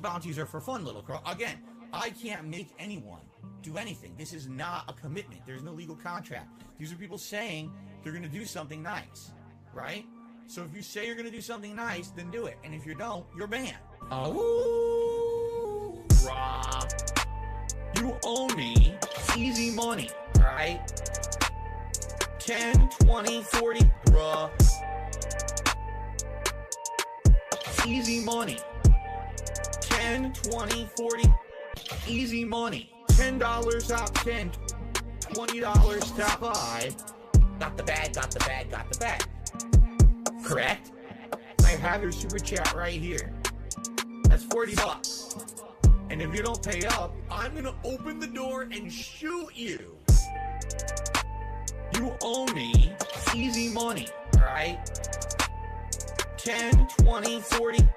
Bounties are for fun, little girl. Again, I can't make anyone do anything. This is not a commitment. There's no legal contract. These are people saying they're going to do something nice, right? So if you say you're going to do something nice, then do it. And if you don't, you're banned. Oh, Rob. You owe me easy money, right? 10, 20, 40, bruh. Easy money. 10, 20, 40, easy money. $10 top 10, $20 top 5. Got the bag, got the bag, got the bag. Correct? I have your super chat right here. That's $40. And if you don't pay up, I'm gonna open the door and shoot you. You owe me easy money, alright? 10, 20, 40,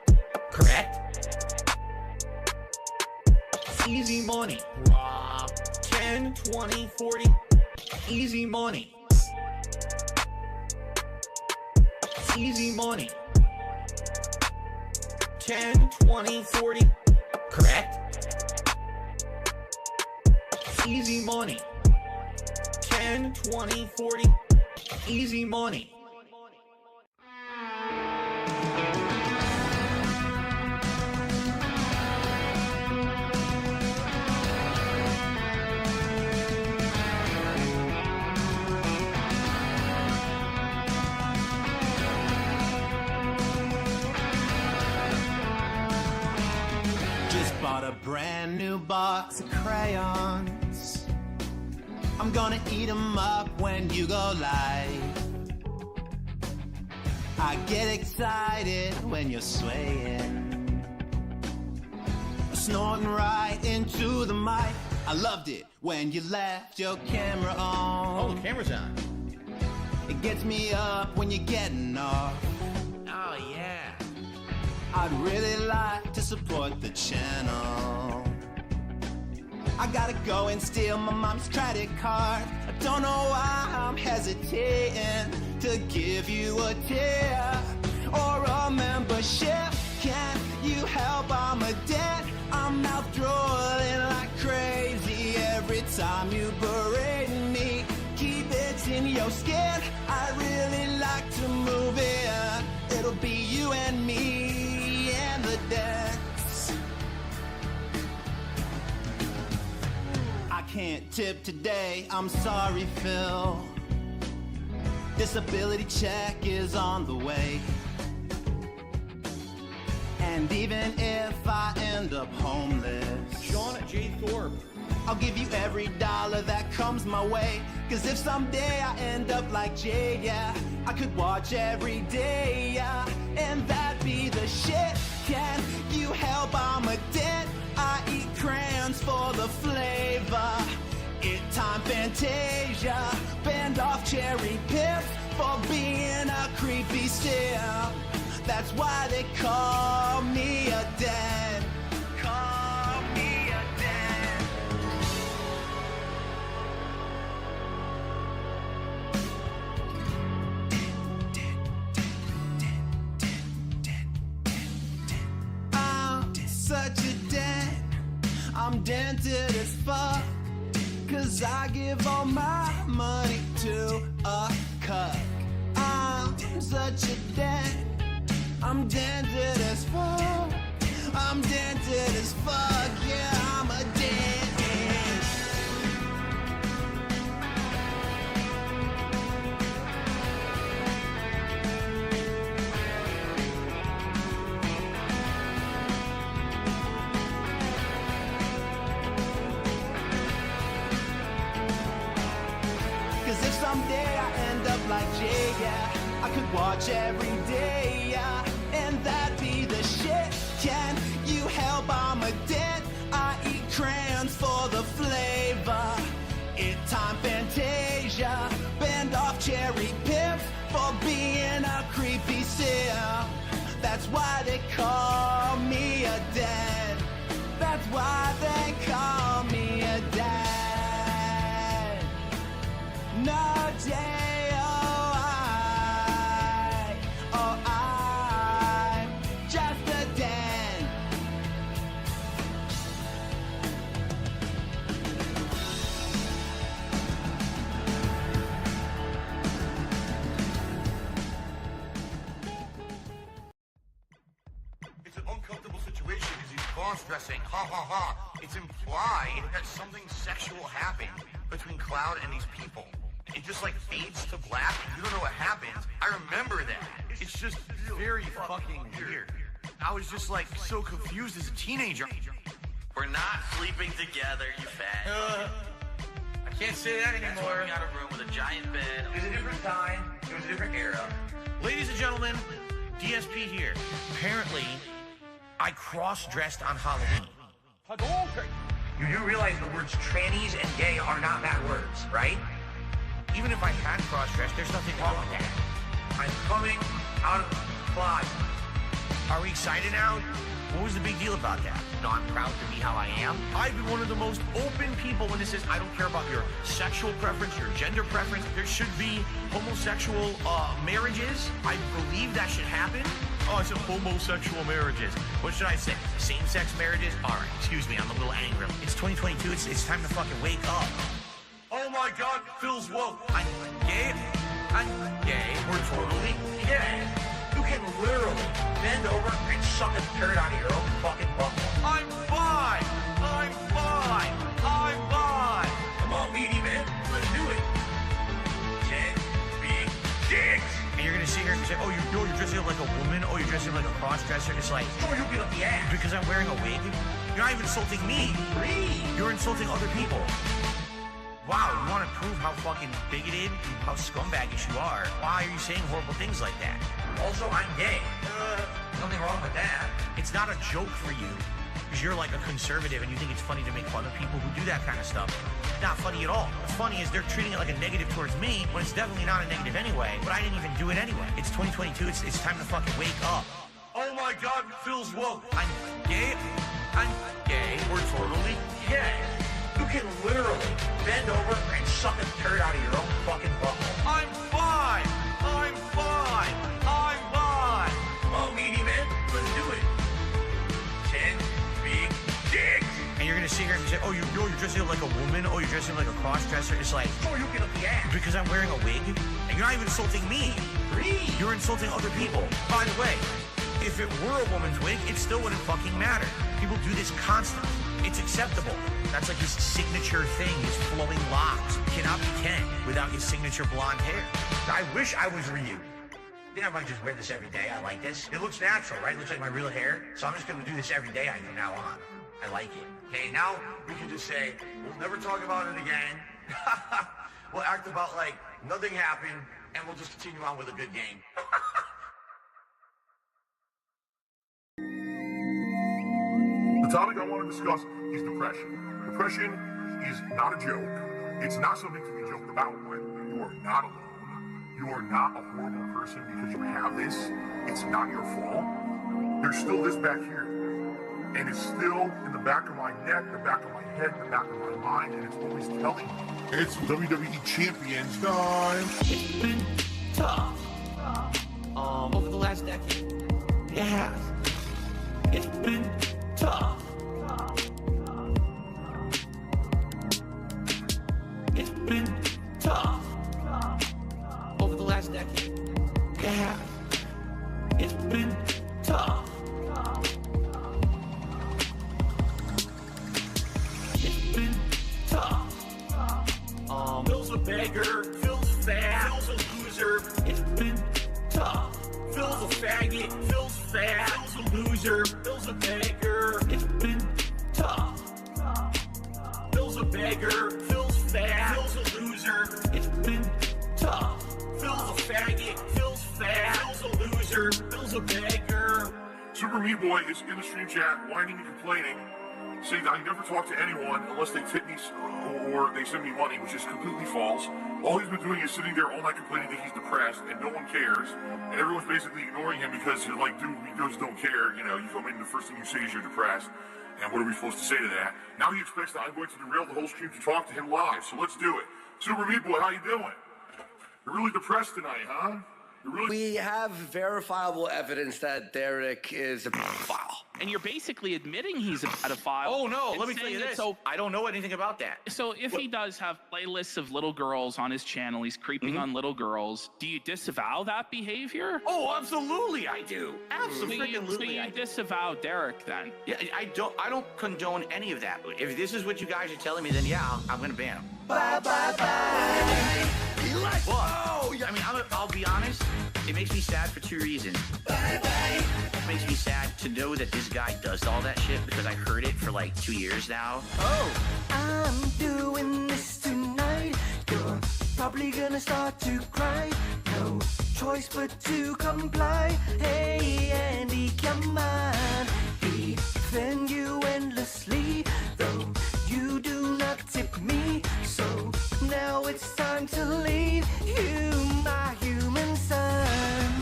correct? Easy money. 10, 20, 40, easy money. Easy money. 10, 20, 40, correct? Easy money. 10, 20, 40, easy money. Just bought a brand new box of crayons. I'm gonna eat them up when you go live. I get excited when you're swaying, snorting right into the mic. I loved it when you left your camera on. Oh, the camera's on. It gets me up when you're getting off. Oh, yeah. I'd really like to support the channel. I gotta go and steal my mom's credit card. I don't know why I'm hesitating to give you a tip or a membership. Can you help? I'm a debt. I'm mouth drooling like crazy every time you berate me. Keep it in your skin. I really like to move in. It'll be you and me and the decks. I can't tip today, I'm sorry, Phil. Disability check is on the way. And even if I end up homeless, Sean J. Thorpe, I'll give you every dollar that comes my way. Cause if someday I end up like Jay, yeah, I could watch every day, yeah, and that'd be the shit. Can you help? I'm a dent. I eat crayons for the flavor. It time Fantasia. Bend off cherry pips for being a creepy still. That's why they call me a dad. Call me a dad. I'm such a dad. I'm dented as fuck. Cause I give all my money to a cuck. I'm such a dad. I'm dented as fuck. I'm dented as fuck. Yeah, I'm a dent. Cause if someday I end up like Jay, yeah, I could watch every day, yeah, and that'd be the shit. Can you help? I'm a dent. I eat crayons for the flavor. It time Fantasia. Bend off cherry pips for being a creepy sil. That's why they call me a dad. That's why they call me a dad. No day, oh I'm just a dad. It's an uncomfortable situation because he's cross-dressing. Ha ha ha. It's implied that something sexual happened between Cloud and these people. It just like fades to black and you don't know what happens. I remember that. It's just very fucking weird. I was just like so confused as a teenager. We're not sleeping together, you fat. I can't say that That's anymore. why we got a room with a giant bed. It was a different time. It was a different era. Ladies and gentlemen, DSP here. Apparently, I cross-dressed on Halloween. You do realize the words trannies and gay are not bad words, right? Even if I had cross-dressed, there's nothing wrong with that. I'm coming out of the closet. Are we excited now? What was the big deal about that? No, I'm proud to be how I am. I've been one of the most open people when this is, I don't care about your sexual preference, your gender preference. There should be homosexual marriages. I believe that should happen. Oh, I said homosexual marriages. What should I say? Same-sex marriages? All right, excuse me, I'm a little angry. It's 2022, it's time to fucking wake up. Oh my God, Phil's woke. I'm gay. We're totally gay. You can literally bend over and suck a turd out of your own fucking butthole. I'm fine. Come on, meaty man, let's do it. 10 big dicks. And you're gonna sit here and say, oh, you're dressing up like a woman. Oh, you're dressing up like a cross-dresser. It's like, oh, you'll get up the ass. Because I'm wearing a wig? You're not even insulting me. You're insulting other people. Wow, you want to prove how fucking bigoted, how scumbaggish you are? Why are you saying horrible things like that? Also, I'm gay. Nothing wrong with that. It's not a joke for you, because you're like a conservative and you think it's funny to make fun of people who do that kind of stuff. Not funny at all. What's funny is they're treating it like a negative towards me, when it's definitely not a negative anyway, but I didn't even do it anyway. It's 2022, it's time to fucking wake up. Oh my God, Phil's woke. I'm gay. We're totally gay. You can literally bend over and suck a turd out of your own fucking butthole. I'm fine. Come on, meaty man, let's do it. 10 big dicks. And you're gonna sit here and say, oh, you're dressing up like a woman. Oh, you're dressing up like a cross-dresser. It's like, oh, you'll get up the ass. Because I'm wearing a wig, and you're not even insulting me. You're insulting other people. By the way, if it were a woman's wig, it still wouldn't fucking matter. People do this constantly. It's acceptable. That's like his signature thing, his flowing locks. Cannot be Ken without his signature blonde hair. I wish I was Ryu. I think I might just wear this every day. I like this. It looks natural, right? It looks like my real hair. So I'm just gonna do this every day from now on. I like it. Okay, now we can just say, we'll never talk about it again. We'll act about like nothing happened, and we'll just continue on with a good game. The topic I want to discuss is depression. Depression is not a joke. It's not something to be joked about with. You are not alone. You are not a horrible person because you have this. It's not your fault. There's still this back here. And it's still in the back of my neck, the back of my head, the back of my mind, and it's always telling me. It's WWE Champions time. It's been tough. Over the last decade. It has. It's been tough. It's been tough. Over the last decade. It has. It's been tough. It's been tough. Phil's a beggar, Phil's fat, Phil's a loser. It's been tough. Phil's a faggot, Phil's fat, Phil's a loser. Phil's a beggar. It's been tough. Phil's a beggar, Phil's fat, Phil's a loser. It's been tough. Phil's a faggot, Phil's fat, Phil's a loser. Phil's a beggar. Super Meat Boy is in the stream chat, whining and complaining, saying that I never talk to anyone unless they tip me or they send me money, which is completely false. All he's been doing is sitting there all night complaining that he's depressed and no one cares. And everyone's basically ignoring him because you're like, dude, we just don't care. You know, you come in and the first thing you say is you're depressed. And what are we supposed to say to that? Now he expects that I'm going to derail the whole stream to talk to him live. So let's do it. Super Meat Boy, how you doing? You're really depressed tonight, huh? We have verifiable evidence that Derek is a pedophile. And you're basically admitting he's a pedophile. Oh no, and let me tell you saying this. So, I don't know anything about that. So if he does have playlists of little girls on his channel, he's creeping on little girls, do you disavow that behavior? Oh, absolutely I do. Absolutely. So you disavow Derek then? Yeah, I don't condone any of that. If this is what you guys are telling me, then yeah, I'm gonna ban him. Bye, bye, bye. Let's go. I mean, I'll be honest. It makes me sad for two reasons. Bye, bye. It makes me sad to know that this guy does all that shit because I heard it for like 2 years now. Oh, I'm doing this tonight. You're probably gonna start to cry. No choice but to comply. Hey, Andy, come on. Defend you endlessly. foolishly, though you do not tip me. So now it's time to leave you, my human son.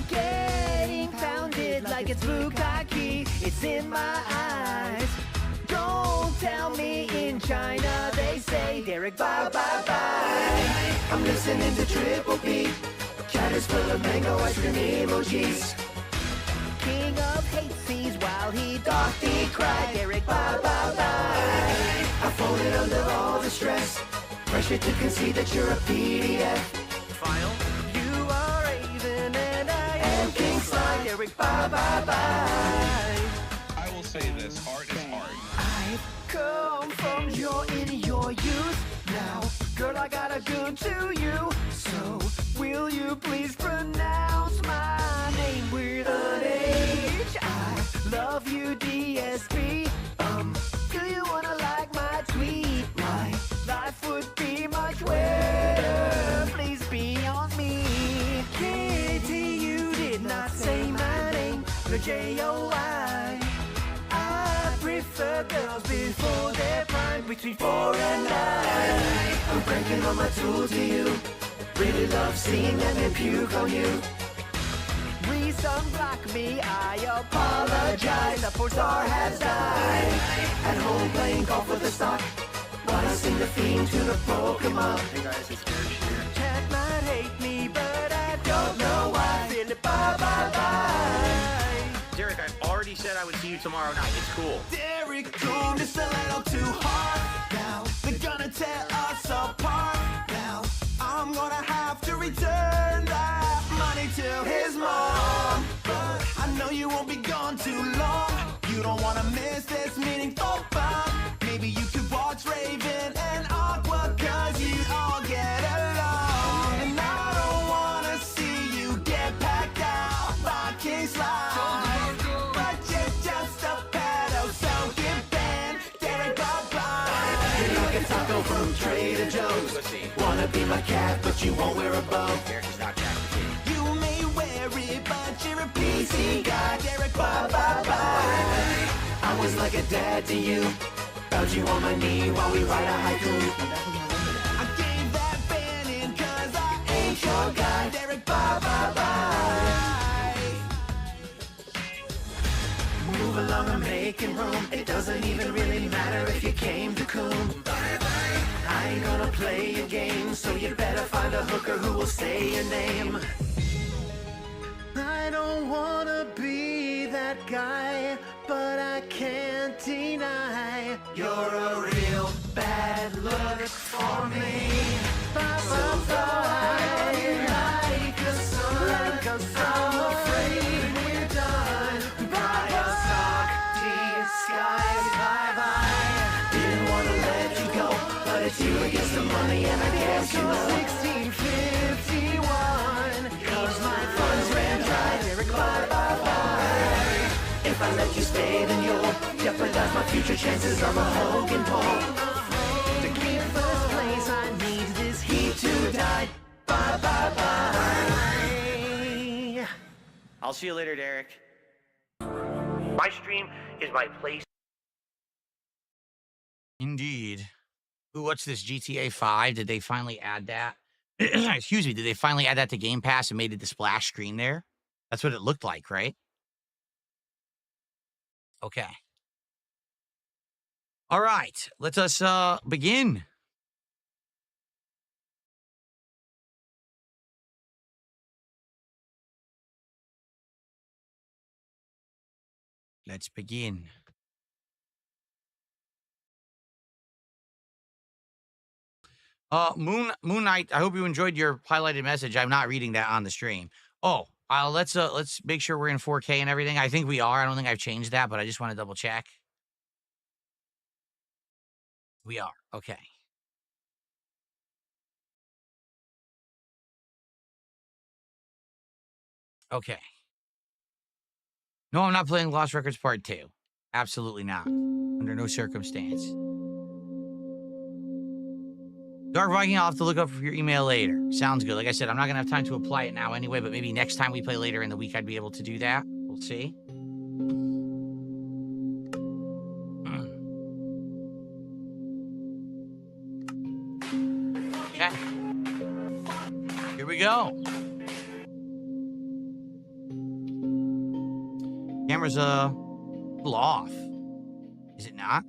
Getting pounded like it's bukkake, it's in my eyes. Don't tell me in China they say, Derek, bye, bye, bye. I'm listening to Triple P. Chat is full of mango ice cream emojis. King of hate sees while he doth decry. Derek, bye, bye, bye. I folded under all the stress. Pressure to concede that you're a PDF. File. You are Raven and I am King Slime. Derek, bye, bye, bye. I will say this, art is art. I've come from in your youth. Now, girl, I got a good to you. So, will you please pronounce my name with an H? I love you, DSP. Do you wanna like my tweet? My life would be much better. Please be on me. Kitty, you did not say my name. No J-O-I. I prefer girls before their prime, between 4 and 9. I'm breaking all my tools to you. Really love seeing them and puke on you. Please unblock me, I apologize. The 4-star has died. At home playing golf with a sock, while I sing the theme tune of Pokemon. Hey guys, it's Derek here. Chat might hate me, but I don't know why. Feel it, bye, bye, bye. Derek, I've already said I would see you tomorrow night. It's cool. Derek, cool, just a little too hard. Now, they're gonna tear us apart. Now, I'm gonna have to return that money to his mom. But I know you won't be gone too long. You don't wanna miss this meaningful fun. Maybe you could watch Raven and Aqua, cause you all get along. And I don't wanna see you get packed out by King Slime. But you're just a pedo, so get banned. Derek, bye-bye. You're like a taco from Trader Joe's. Wanna be my cat, but you won't wear a bow. Derek's not Jack the Kid. You may wear it, but you're a PC guy. Derek, bye-bye-bye. I was like a dad to you. Bound you on my knee while we write a haiku. I gave that ban in cause I ain't your guy. Derek, bye-bye-bye. Move along, I'm making room. It doesn't even really matter if you came to Coom. I ain't gonna play your game, so you better find a hooker who will say your name. I don't wanna be that guy, but I can't deny you're a real bad look for me. So like a son, I'm afraid we're done. Buy a sock, disguise, bye-bye. Didn't wanna let you go, but it's you against the money, and I guess you know. 1651, cause my funds ran dry. Derek, bye-bye-bye. If I let you stay, then you'll jeopardize my future chances. I'm a Hogan Paul. To keep first place, I need this heat to die. Bye-bye-bye. I'll see you later, Derek. My stream is my place. Indeed. Ooh, what's this, GTA 5? Did they finally add that? Excuse me, did they finally add that to Game Pass and made it the splash screen there? That's what it looked like, right? Okay. All right, let us begin. Let's begin. Moon Knight, I hope you enjoyed your highlighted message. I'm not reading that on the stream. Oh, let's make sure we're in 4K and everything. I think we are. I don't think I've changed that, but I just want to double check. We are. Okay. Okay. No, I'm not playing Lost Records Part 2. Absolutely not. Under no circumstance. Dark Viking, I'll have to look up for your email later. Sounds good. Like I said, I'm not going to have time to apply it now anyway, but maybe next time we play later in the week, I'd be able to do that. We'll see. go. Camera's a little off. Is it not?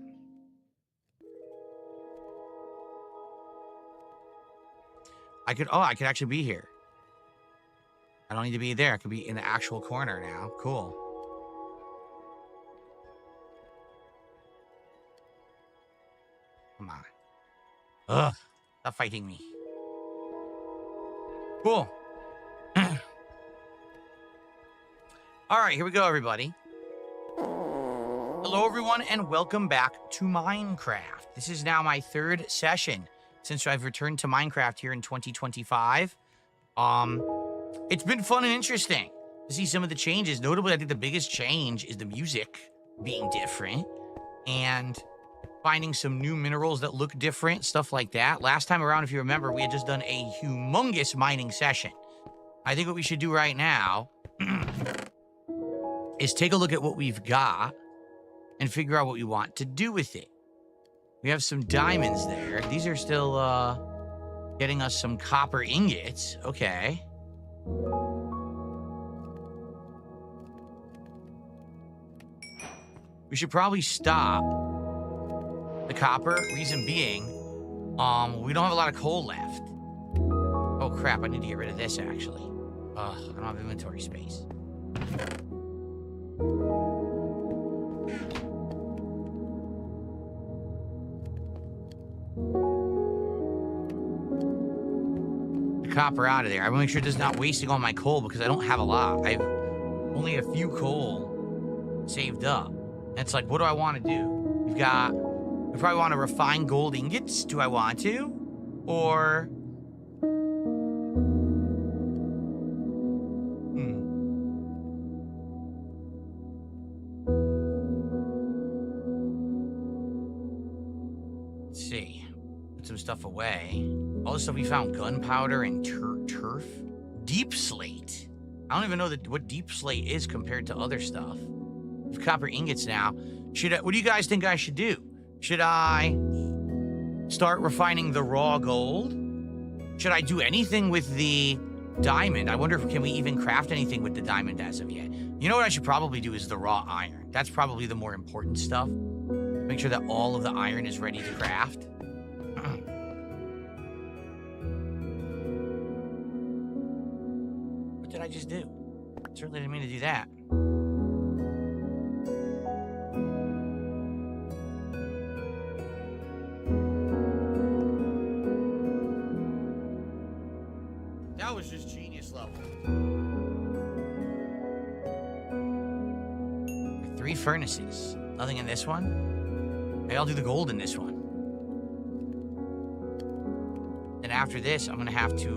I could actually be here. I don't need to be there. I could be in the actual corner now. Cool. Come on. Ugh. Stop fighting me. Cool. All right, here we go, everybody. Hello, everyone, and welcome back to Minecraft. This is now my third session since I've returned to Minecraft here in 2025. It's been fun and interesting to see some of the changes. Notably, I think the biggest change is the music being different and finding some new minerals that look different, stuff like that. Last time around, if you remember, we had just done a humongous mining session. I think what we should do right now is take a look at what we've got and figure out what we want to do with it. We have some diamonds there. These are still getting us some copper ingots. Okay. We should probably stop the copper. Reason being, we don't have a lot of coal left. Oh crap, I need to get rid of this actually. Ugh, I don't have inventory space. The copper out of there. I want to make sure it's not wasting all my coal because I don't have a lot. I've only a few coal saved up. And it's like, what do I want to do? We've got, I probably want to refine gold ingots. Do I want to? Or... Let's see. Put some stuff away. All the stuff we found, gunpowder and turf. Deep slate. I don't even know what deep slate is compared to other stuff. We've copper ingots now. What do you guys think I should do? Should I start refining the raw gold? Should I do anything with the diamond? I wonder if can we even craft anything with the diamond as of yet. You know what I should probably do is the raw iron. That's probably the more important stuff. Make sure that all of the iron is ready to craft. What did I just do? Certainly didn't mean to do that. That was just genius level. 3 furnaces. Nothing in this one? Maybe I'll do the gold in this one. Then after this, I'm gonna have to,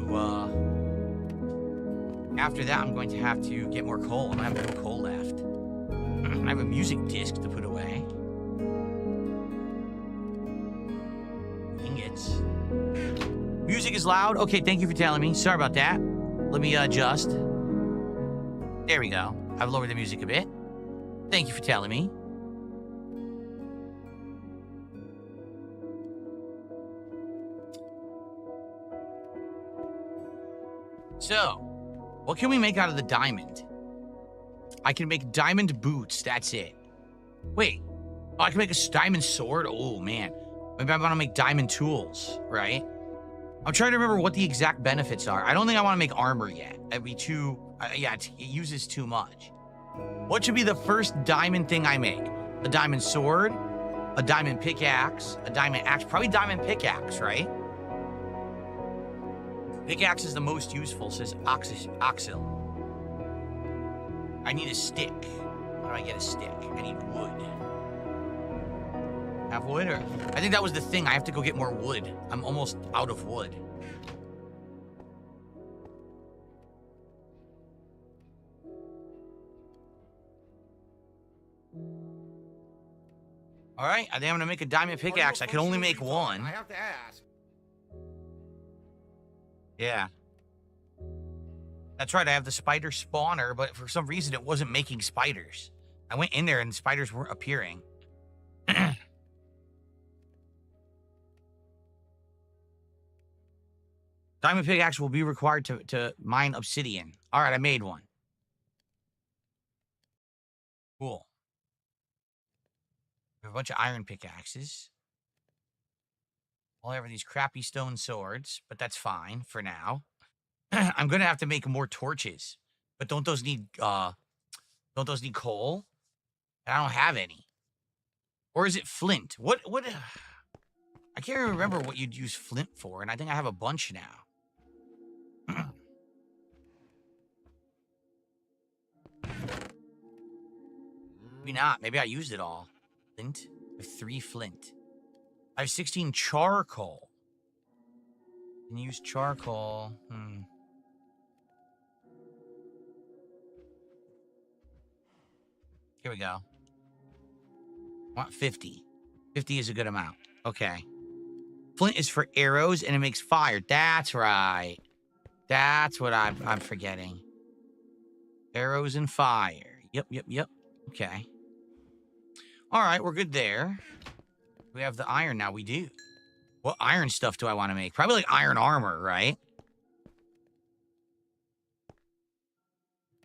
after that, I'm going to have to get more coal. I have no coal left. I have a music disc to put away. Ingots. Music is loud. Okay, thank you for telling me. Sorry about that. Let me adjust. There we go. I've lowered the music a bit. Thank you for telling me. So, what can we make out of the diamond? I can make diamond boots. That's it. Wait. Oh, I can make a diamond sword? Oh, man. Maybe I want to make diamond tools, right? I'm trying to remember what the exact benefits are. I don't think I want to make armor yet. That'd be too... yeah, it uses too much. What should be the first diamond thing I make? A diamond sword? A diamond pickaxe? A diamond axe? Probably diamond pickaxe, right? Pickaxe is the most useful, says Oxil. I need a stick. How do I get a stick? I need wood. Have wood? Or I think that was the thing. I have to go get more wood. I'm almost out of wood. All right, I think I'm gonna make a diamond pickaxe. I can only make one. I have to ask. Yeah. That's right, I have the spider spawner, but for some reason it wasn't making spiders. I went in there and spiders weren't appearing. Diamond pickaxe will be required to mine obsidian. All right, I made one. Cool. We have a bunch of iron pickaxes. All I have are these crappy stone swords, but that's fine for now. I'm gonna have to make more torches, but don't those need coal? I don't have any. Or is it flint? What? I can't remember what you'd use flint for, and I think I have a bunch now. Maybe not. Maybe I used it all. Flint? I have 3 flint. I have 16 charcoal. Can you use charcoal? Here we go. I want 50. 50 is a good amount. Okay. Flint is for arrows, and it makes fire. That's right. That's what I'm forgetting. Arrows and fire. Yep. Okay. All right, we're good there. We have the iron now. We do. What iron stuff do I want to make? Probably like iron armor, right?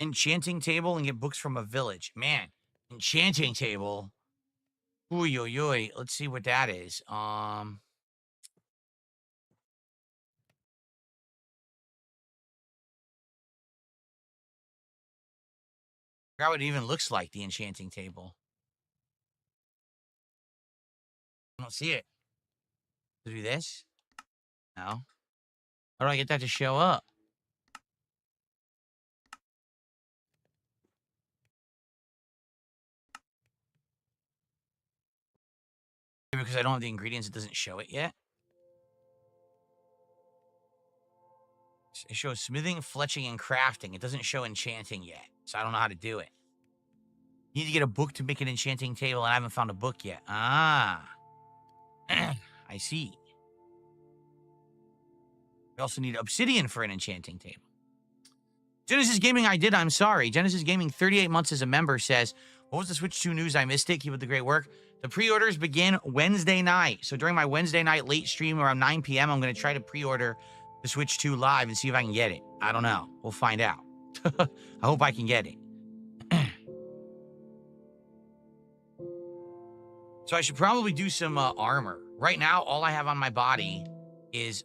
Enchanting table and get books from a village. Man, enchanting table. Oy, oy, oy. Let's see what that is. Forgot what it even looks like, the enchanting table. I don't see it. To do this? No. How do I get that to show up? Maybe because I don't have the ingredients, it doesn't show it yet. It shows smithing, fletching, and crafting. It doesn't show enchanting yet, so I don't know how to do it. You need to get a book to make an enchanting table, and I haven't found a book yet. Ah. I see. We also need obsidian for an enchanting table. Genesis Gaming, I'm sorry. Genesis Gaming, 38 months as a member, says, what was the Switch 2 news? I missed it. Keep up the great work. The pre-orders begin Wednesday night. So during my Wednesday night late stream around 9 p.m., I'm going to try to pre-order the Switch 2 live and see if I can get it. I don't know. We'll find out. I hope I can get it. So I should probably do some armor. Right now, all I have on my body is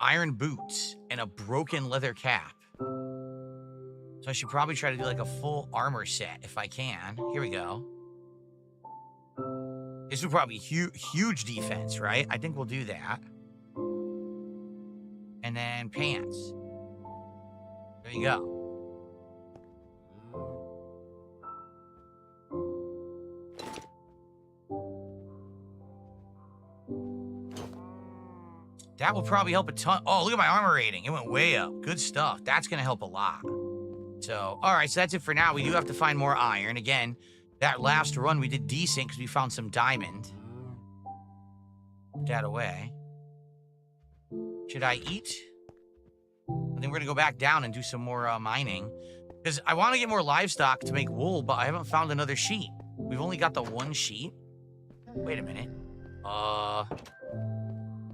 iron boots and a broken leather cap. So I should probably try to do like a full armor set if I can. Here we go. This would probably be huge defense, right? I think we'll do that. And then pants. There you go. That will probably help a ton. Oh, look at my armor rating. It went way up. Good stuff. That's going to help a lot. So, all right. So that's it for now. We do have to find more iron. Again, that last run we did decent because we found some diamond. Put that away. Should I eat? I think we're going to go back down and do some more mining. Because I want to get more livestock to make wool, but I haven't found another sheep. We've only got the one sheep. Wait a minute.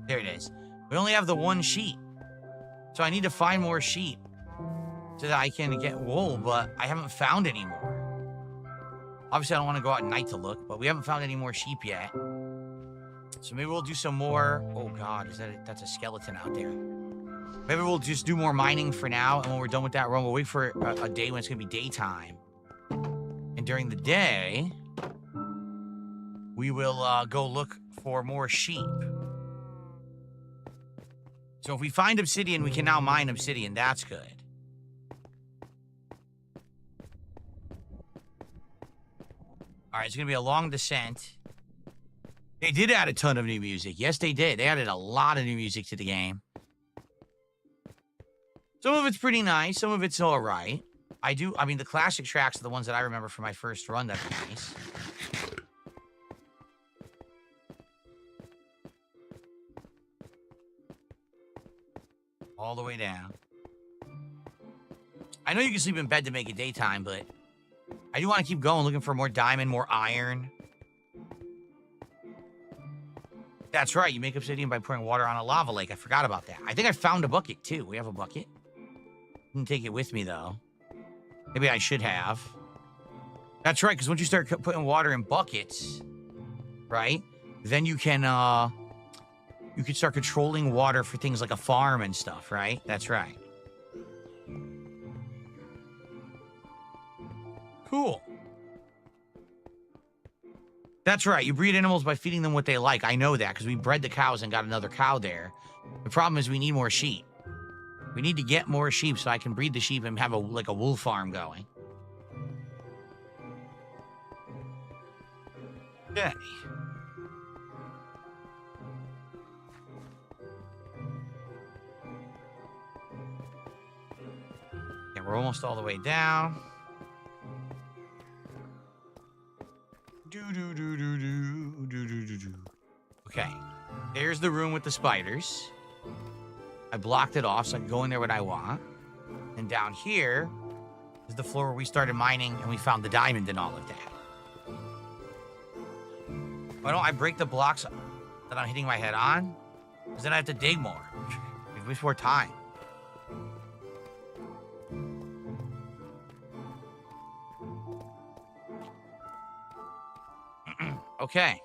There it is. We only have the one sheep. So I need to find more sheep so that I can get wool, but I haven't found any more. Obviously, I don't want to go out at night to look, but we haven't found any more sheep yet. So maybe we'll do some more. Oh, God, that's a skeleton out there. Maybe we'll just do more mining for now, and when we're done with that run, we'll wait for a day when it's going to be daytime. And during the day, we will go look for more sheep. So if we find obsidian, we can now mine obsidian. That's good. All right, it's going to be a long descent. They did add a ton of new music. Yes, they did. They added a lot of new music to the game. Some of it's pretty nice. Some of it's all right. I mean, the classic tracks are the ones that I remember from my first run. That's nice. All the way down. I know you can sleep in bed to make it daytime, but I do want to keep going, looking for more diamond, more iron. That's right. You make obsidian by pouring water on a lava lake. I forgot about that. I think I found a bucket, too. We have a bucket. Didn't take it with me, though. Maybe I should have. That's right, because once you start putting water in buckets, right, then you can start controlling water for things like a farm and stuff, right? That's right. Cool. That's right. You breed animals by feeding them what they like. I know that because we bred the cows and got another cow there. The problem is we need more sheep. We need to get more sheep so I can breed the sheep and have a wool farm going. Okay. Yeah, we're almost all the way down. Okay, there's the room with the spiders. I blocked it off so I can go in there when I want. And down here is the floor where we started mining and we found the diamond and all of that. Why don't I break the blocks that I'm hitting my head on? Because then I have to dig more. It wastes more time. Okay,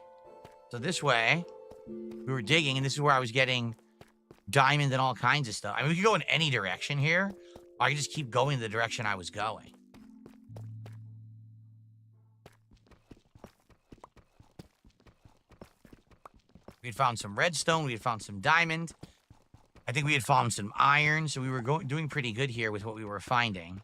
so this way, we were digging, and this is where I was getting diamond and all kinds of stuff. I mean, we could go in any direction here, or I could just keep going the direction I was going. We had found some redstone, we had found some diamond. I think we had found some iron, so we were doing pretty good here with what we were finding.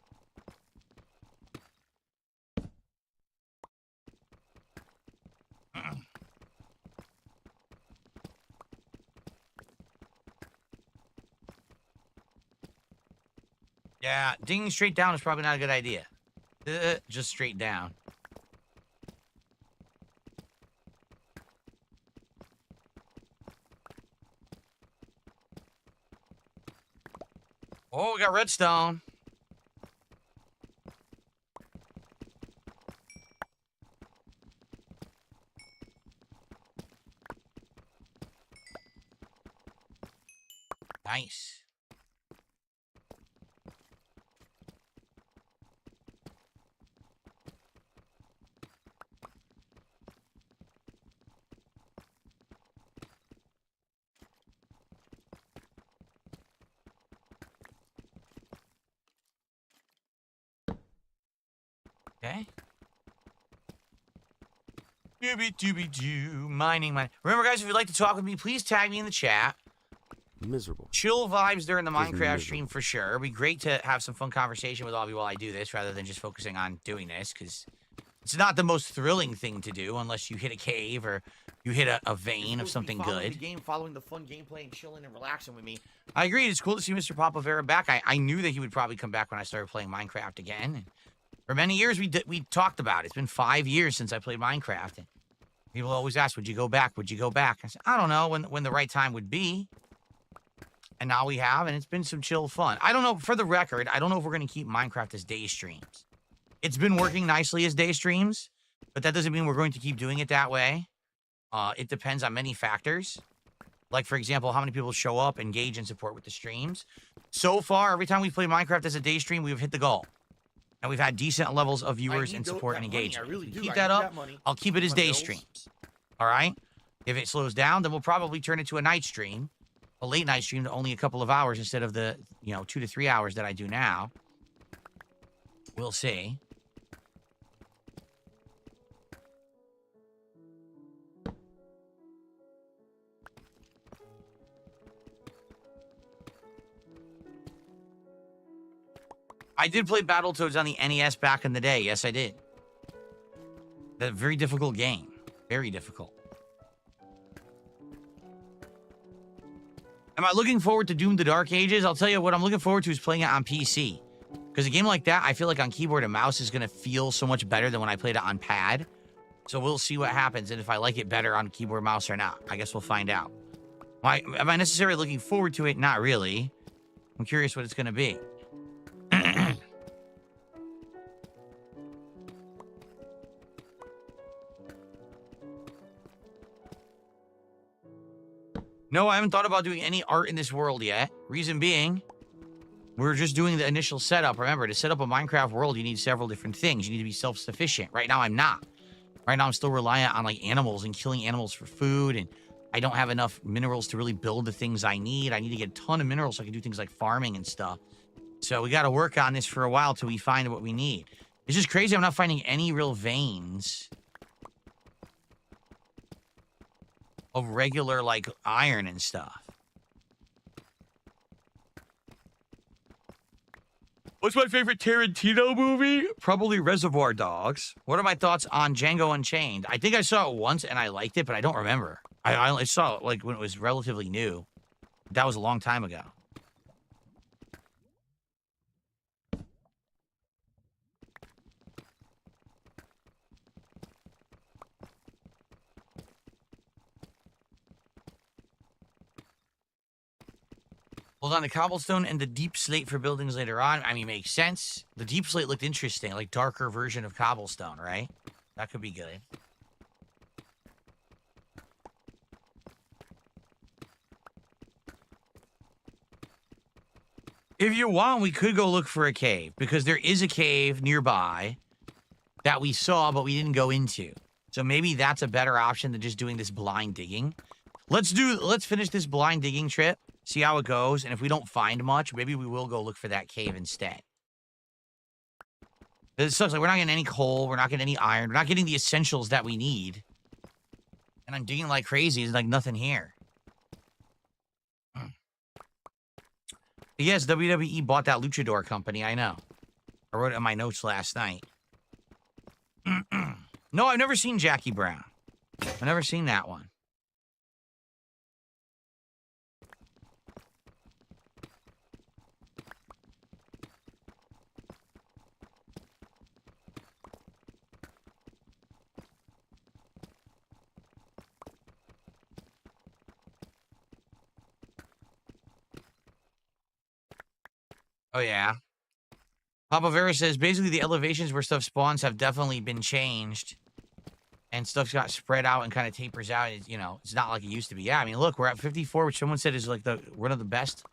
Yeah, digging straight down is probably not a good idea. Just straight down. Oh, we got redstone. Nice. Okay. Doobie-doobie-doo. Mining. Remember, guys, if you'd like to talk with me, please tag me in the chat. Miserable. Chill vibes during the Minecraft stream for sure. It'd be great to have some fun conversation with all of you while I do this, rather than just focusing on doing this, because it's not the most thrilling thing to do unless you hit a cave or you hit a vein of something good. The game, following the fun gameplay and chilling and relaxing with me. I agree. It's cool to see Mr. Papa Vera back. I knew that he would probably come back when I started playing Minecraft again. And for many years, we talked about it. It's been 5 years since I played Minecraft. And people always ask, would you go back? Would you go back? I said, I don't know when the right time would be. And now we have, and it's been some chill fun. I don't know, for the record, I don't know if we're going to keep Minecraft as day streams. It's been working nicely as day streams, but that doesn't mean we're going to keep doing it that way. It depends on many factors. Like, for example, how many people show up, engage, and support with the streams. So far, every time we've played Minecraft as a day stream, we've hit the goal. And we've had decent levels of viewers and support and engagement. I really do. Keep that up. I'll keep it as day streams. All right? If it slows down, then we'll probably turn it to a night stream. A late night stream to only a couple of hours instead of the, 2 to 3 hours that I do now. We'll see. I did play Battletoads on the NES back in the day. Yes, I did. That's a very difficult game. Very difficult. Am I looking forward to Doom the Dark Ages? I'll tell you what I'm looking forward to is playing it on PC. Because a game like that, I feel like on keyboard and mouse is going to feel so much better than when I played it on pad. So we'll see what happens and if I like it better on keyboard and mouse or not. I guess we'll find out. Am I necessarily looking forward to it? Not really. I'm curious what it's going to be. No, I haven't thought about doing any art in this world yet. Reason being, we're just doing the initial setup. Remember, to set up a Minecraft world, you need several different things. You need to be self-sufficient. Right now, I'm not. Right now, I'm still reliant on, like, animals and killing animals for food, and I don't have enough minerals to really build the things I need. I need to get a ton of minerals so I can do things like farming and stuff. So we got to work on this for a while till we find what we need. It's just crazy I'm not finding any real veins of regular, like, iron and stuff. What's my favorite Tarantino movie? Probably Reservoir Dogs. What are my thoughts on Django Unchained? I think I saw it once and I liked it, but I don't remember. I only saw it, like, when it was relatively new. That was a long time ago. Hold on, the cobblestone and the deep slate for buildings later on. I mean, makes sense. The deep slate looked interesting, like darker version of cobblestone, right? That could be good. If you want, we could go look for a cave, because there is a cave nearby that we saw, but we didn't go into. So maybe that's a better option than just doing this blind digging. Let's finish this blind digging trip. See how it goes, and if we don't find much, maybe we will go look for that cave instead. It sucks, like, we're not getting any coal, we're not getting any iron, we're not getting the essentials that we need. And I'm digging like crazy, there's like nothing here. Yes, WWE bought that luchador company, I know. I wrote it in my notes last night. No, I've never seen Jackie Brown. I've never seen that one. Oh, yeah. Papa Vera says, basically the elevations where stuff spawns have definitely been changed. And stuff's got spread out and kind of tapers out. It, you know, it's not like it used to be. Yeah, I mean, look, we're at 54, which someone said is like one of the best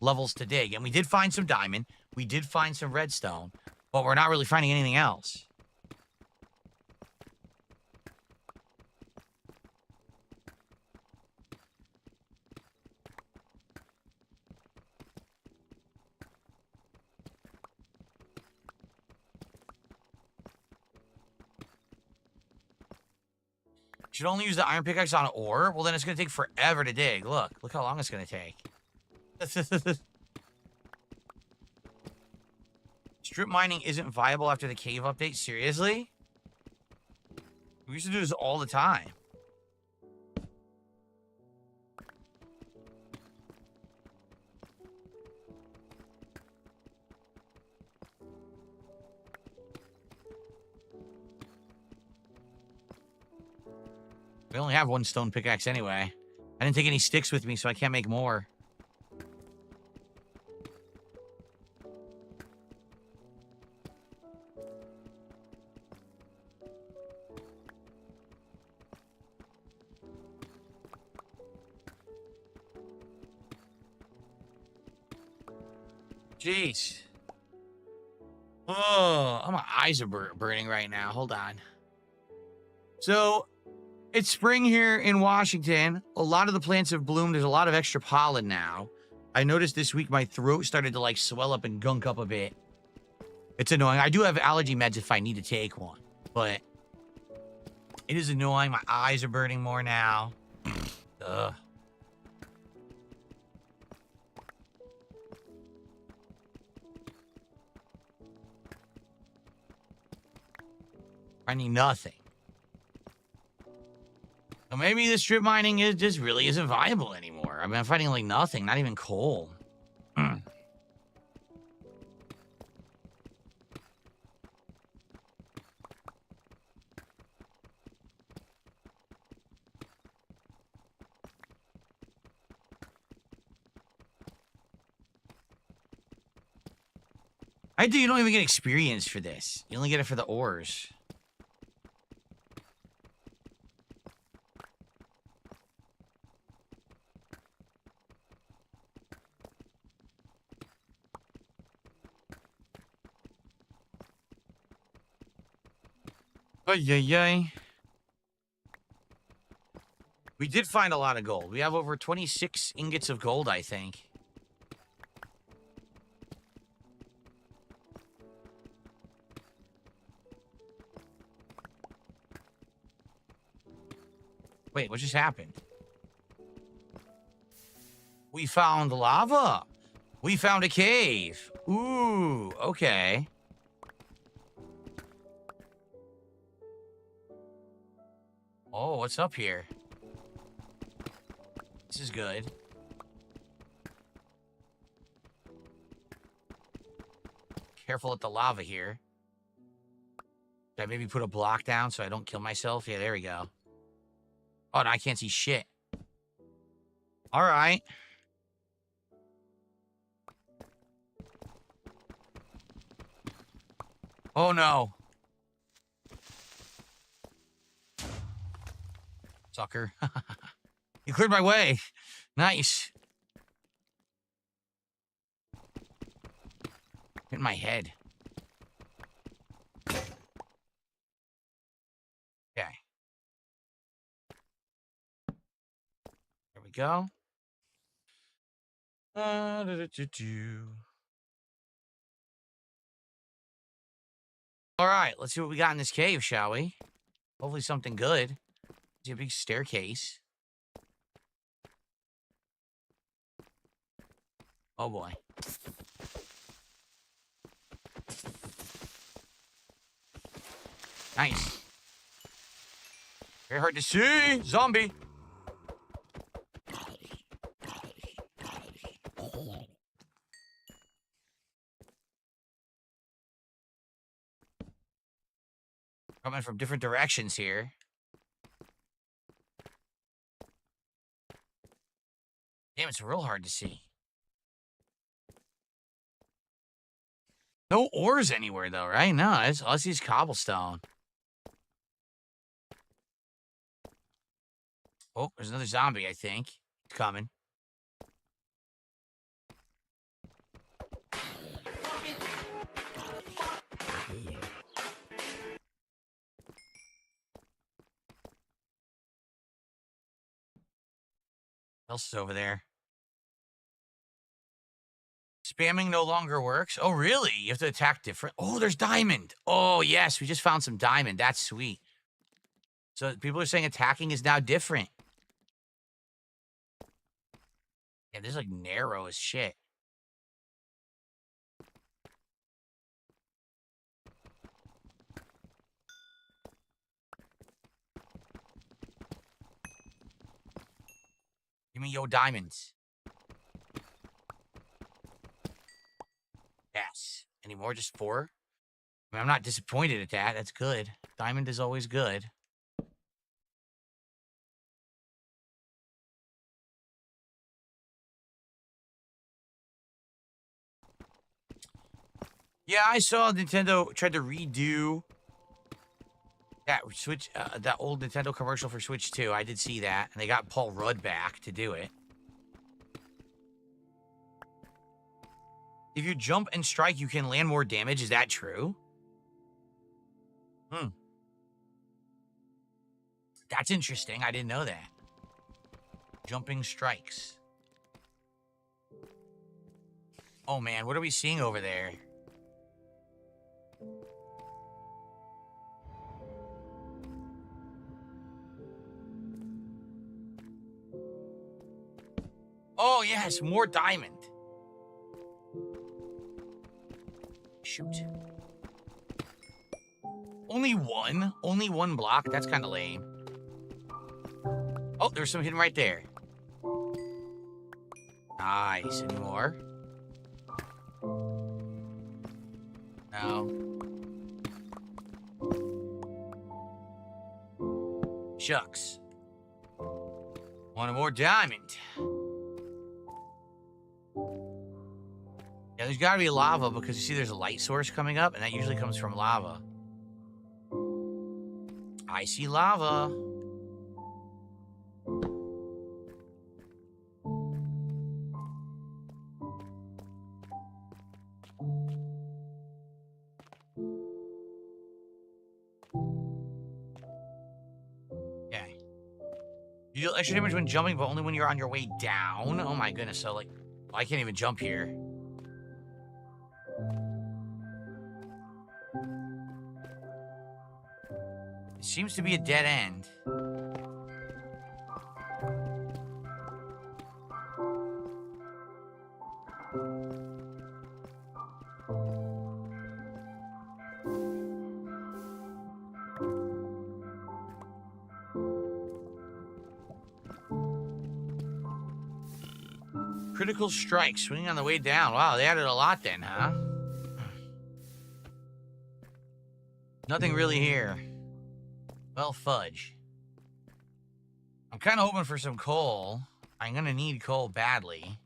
levels to dig. And we did find some diamond. We did find some redstone. But we're not really finding anything else. Should only use the iron pickaxe on ore? Well, then it's going to take forever to dig. Look how long it's going to take. Strip mining isn't viable after the cave update? Seriously? We used to do this all the time. We only have one stone pickaxe anyway. I didn't take any sticks with me, so I can't make more. Jeez. Oh, my eyes are burning right now. Hold on. So, it's spring here in Washington. A lot of the plants have bloomed. There's a lot of extra pollen now. I noticed this week my throat started to like swell up and gunk up a bit. It's annoying. I do have allergy meds if I need to take one, but it is annoying. My eyes are burning more now. Ugh. Finding nothing. So maybe the strip mining just really isn't viable anymore. I mean, I'm finding like nothing, not even coal. You don't even get experience for this. You only get it for the ores. Ay, ay, ay. We did find a lot of gold. We have over 26 ingots of gold, I think. Wait, what just happened? We found lava. We found a cave. Ooh, okay. Oh, what's up here? This is good. Careful with the lava here. Should I maybe put a block down so I don't kill myself? Yeah, there we go. Oh, no, I can't see shit. All right. Oh, no. Sucker. You cleared my way. Nice. Hit my head. Okay. There we go. All right, let's see what we got in this cave, shall we? Hopefully something good. See a big staircase. Oh boy. Nice. Very hard to see. Zombie. Coming from different directions here. Damn, it's real hard to see. No ores anywhere, though, right? No, it's all I see is cobblestone. Oh, there's another zombie, I think. It's coming. What else is over there? Spamming no longer works? Oh, really? You have to attack different... Oh, there's diamond. Oh, yes. We just found some diamond. That's sweet. So people are saying attacking is now different. Yeah, this is like narrow as shit. Give me yo diamonds. Yes. Any more? Just 4? I mean, I'm not disappointed at that. That's good. Diamond is always good. Yeah, I saw Nintendo tried to redo that Switch, that old Nintendo commercial for Switch 2. I did see that, and they got Paul Rudd back to do it. If you jump and strike, you can land more damage. Is that true? That's interesting. I didn't know that. Jumping strikes. Oh, man. What are we seeing over there? Oh, yes. More diamond. Shoot. Only one? Only one block? That's kind of lame. Oh, there's some hidden right there. Nice. Any more? No. Shucks. One more diamond. Yeah, there's got to be lava because you see there's a light source coming up, and that usually comes from lava. I see lava. You deal extra damage when jumping, but only when you're on your way down. Oh my goodness, so like, I can't even jump here. It seems to be a dead end. Critical strike, swinging on the way down. Wow, they added a lot then, huh? Nothing really here. Well, fudge. I'm kind of hoping for some coal. I'm going to need coal badly.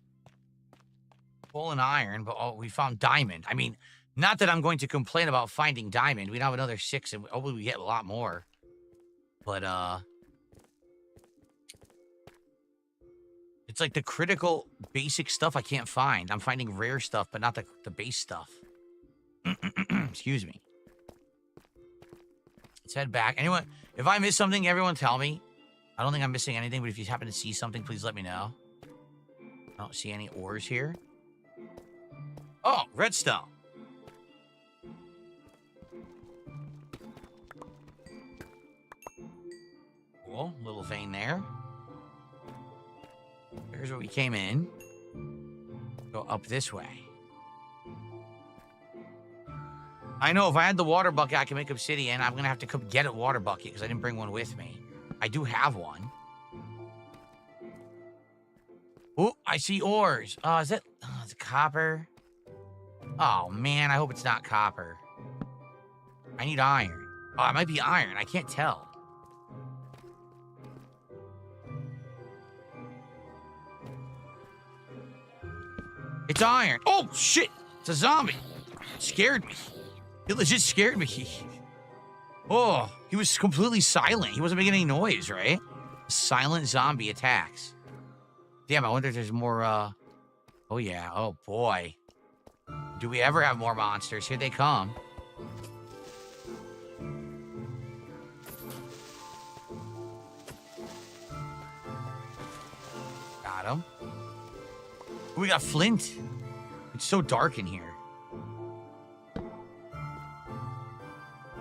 Coal and iron, but oh, we found diamond. I mean, not that I'm going to complain about finding diamond. We'd have another 6, and hopefully we get a lot more. But, it's like the critical basic stuff I can't find. I'm finding rare stuff, but not the base stuff. Excuse me. Let's head back. Anyone, if I miss something, everyone tell me. I don't think I'm missing anything, but if you happen to see something, please let me know. I don't see any ores here. Oh, redstone. Cool. Little vein there. Here's where we came in. Go up this way. I know if I had the water bucket, I can make obsidian. I'm going to have to come get a water bucket because I didn't bring one with me. I do have one. Oh, I see ores. Oh, is it copper? Oh, man, I hope it's not copper. I need iron. Oh, it might be iron. I can't tell. It's iron. Oh, shit. It's a zombie. It scared me. It legit scared me. Oh, he was completely silent. He wasn't making any noise, right? Silent zombie attacks. Damn, I wonder if there's more, Oh, yeah. Oh, boy. Do we ever have more monsters? Here they come. Got him. We got flint. It's so dark in here.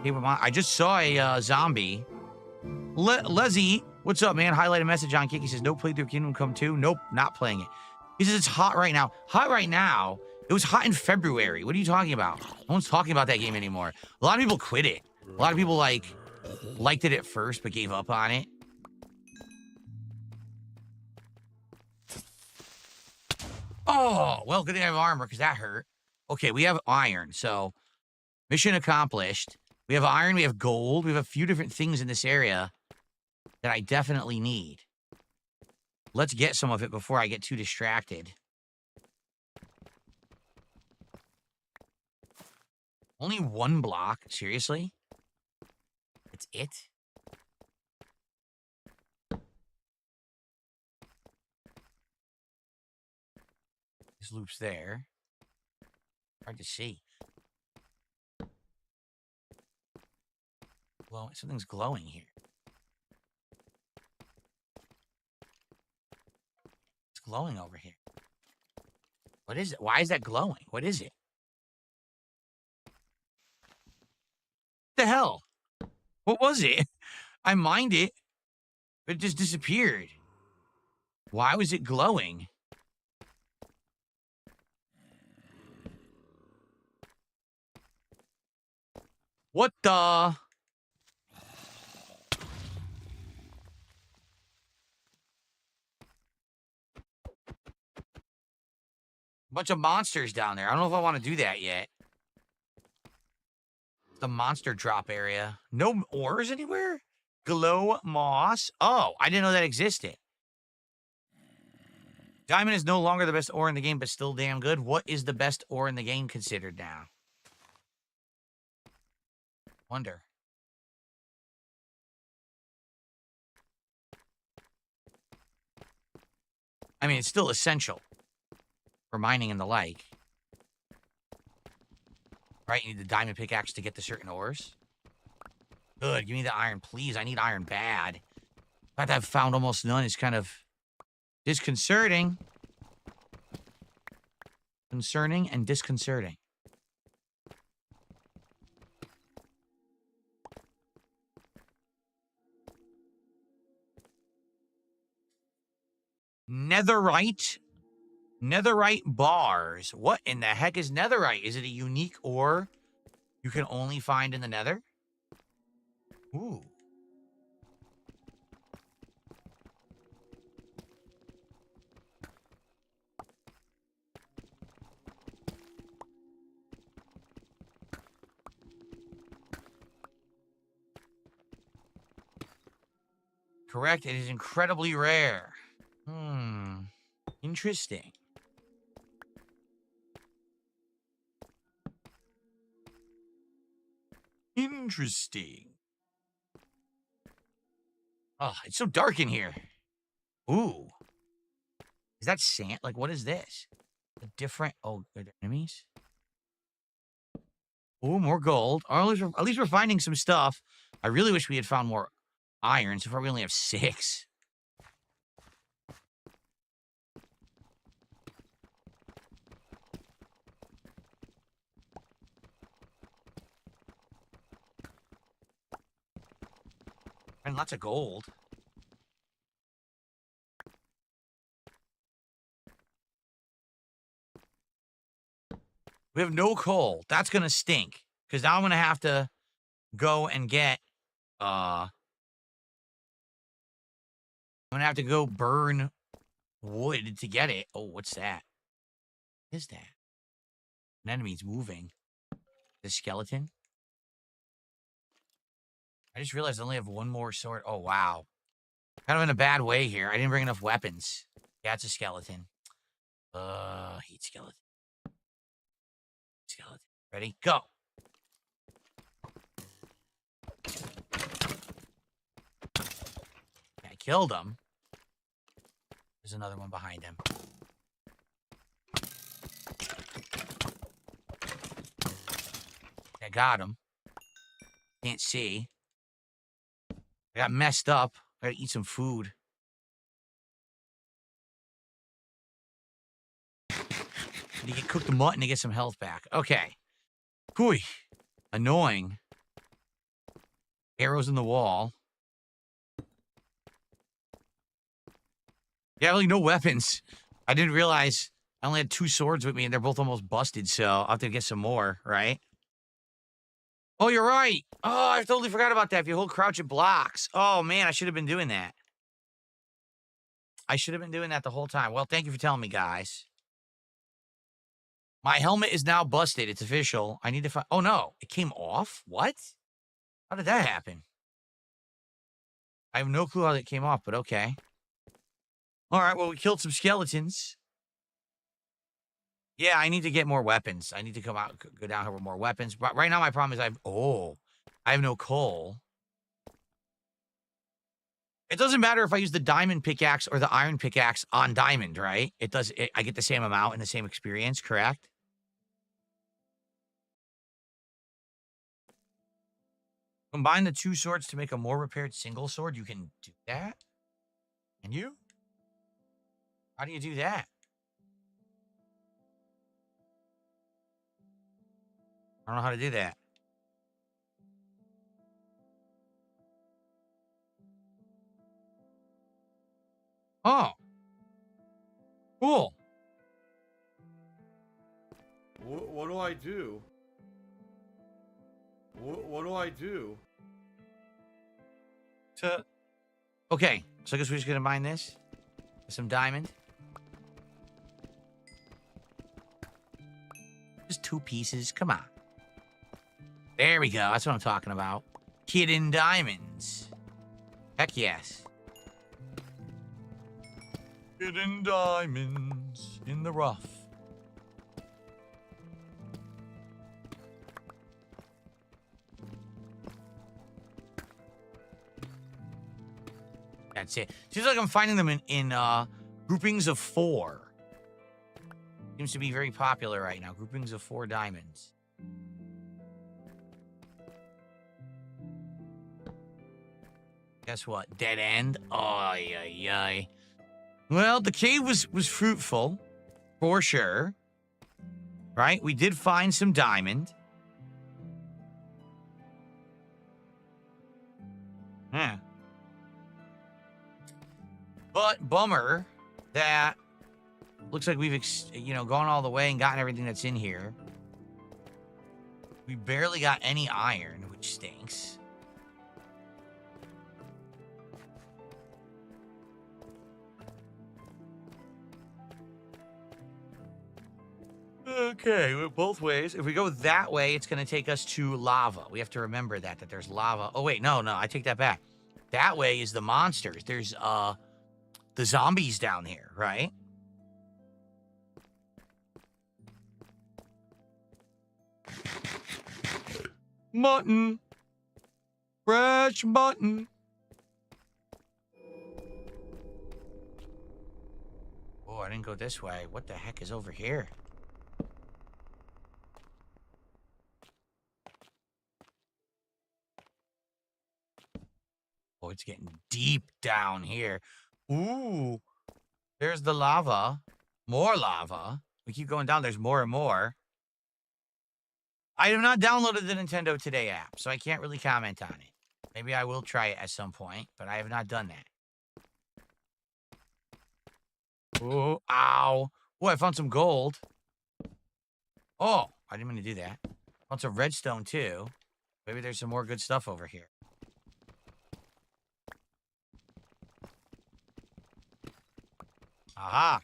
Hey, I just saw a zombie. Leslie, what's up, man? Highlight a message on Kick. He says, no playthrough Kingdom Come 2. Nope, not playing it. He says it's hot right now. Hot right now? It was hot in February. What are you talking about? No one's talking about that game anymore. A lot of people quit it. A lot of people, liked it at first, but gave up on it. Oh, well, good thing I have armor, because that hurt. Okay, we have iron, so mission accomplished. We have iron, we have gold, we have a few different things in this area that I definitely need. Let's get some of it before I get too distracted. Only one block? Seriously? That's it? This loop's there. Hard to see. Well, something's glowing here. It's glowing over here. What is it? Why is that glowing? What is it? What the hell? What was it? I mined it, but it just disappeared. Why was it glowing? What the? Bunch of monsters down there. I don't know if I want to do that yet. The monster drop area. No ores anywhere? Glow moss? Oh, I didn't know that existed. Diamond is no longer the best ore in the game, but still damn good. What is the best ore in the game considered now? Wonder. I mean, it's still essential for mining and the like. Right, you need the diamond pickaxe to get to certain ores. Good, give me the iron, please. I need iron bad. fact, I've found almost none is kind of disconcerting. Concerning and disconcerting. Netherite. Netherite bars. What in the heck is netherite? Is it a unique ore you can only find in the nether? Ooh. Correct. It is incredibly rare. Interesting. Interesting. Oh, it's so dark in here. Ooh. Is that sand? Like, what is this? A different... Oh, are there enemies? Ooh, more gold. Or at least we're finding some stuff. I really wish we had found more iron. So far, we only have 6. And lots of gold. We have no coal. That's going to stink. Because now I'm going to have to go and get... I'm going to have to go burn wood to get it. Oh, what's that? What is that? An enemy's moving. The skeleton? I just realized I only have one more sword. Oh, wow. Kind of in a bad way here. I didn't bring enough weapons. Yeah, it's a skeleton. I hate skeleton. Skeleton. Ready? Go. I killed him. There's another one behind him. I got him. Can't see. I got messed up. I gotta eat some food. You get cooked the mutton to get some health back. Okay. Hooey. Annoying. Arrows in the wall. Yeah, really no weapons. I didn't realize I only had 2 swords with me and they're both almost busted, so I'll have to get some more, right? Oh, you're right. Oh, I totally forgot about that. If you hold crouch, it blocks. Oh, man, I should have been doing that. I should have been doing that the whole time. Well, thank you for telling me, guys. My helmet is now busted. It's official. I need to find... Oh, no. It came off? What? How did that happen? I have no clue how that came off, but okay. All right, well, we killed some skeletons. Yeah, I need to get more weapons. I need to go down here with more weapons. But right now, my problem is I have no coal. It doesn't matter if I use the diamond pickaxe or the iron pickaxe on diamond, right? I get the same amount and the same experience, correct? Combine the 2 swords to make a more repaired single sword. You can do that? Can you? How do you do that? I don't know how to do that. Oh. Cool. What do I do? What do I do? Okay, so I guess we're just gonna mine this with some diamond. Just 2 pieces. Come on. There we go. That's what I'm talking about. Hidden diamonds. Heck yes. Hidden diamonds in the rough. That's it. Seems like I'm finding them in groupings of 4. Seems to be very popular right now. Groupings of 4 diamonds. Guess what? Dead end? Ay, ay, ay. Well, the cave was fruitful, for sure. Right? We did find some diamond. Yeah. But bummer that looks like we've, gone all the way and gotten everything that's in here. We barely got any iron, which stinks. Okay, we're both ways. If we go that way, it's going to take us to lava. We have to remember that there's lava. Oh, wait, no, I take that back. That way is the monsters. There's, the zombies down here, right? Mutton. Fresh mutton. Oh, I didn't go this way. What the heck is over here? Oh, it's getting deep down here. Ooh. There's the lava. More lava. We keep going down. There's more and more. I have not downloaded the Nintendo Today app, so I can't really comment on it. Maybe I will try it at some point, but I have not done that. Oh, ow. Oh, I found some gold. Oh, I didn't mean to do that. Found some redstone, too. Maybe there's some more good stuff over here. Aha.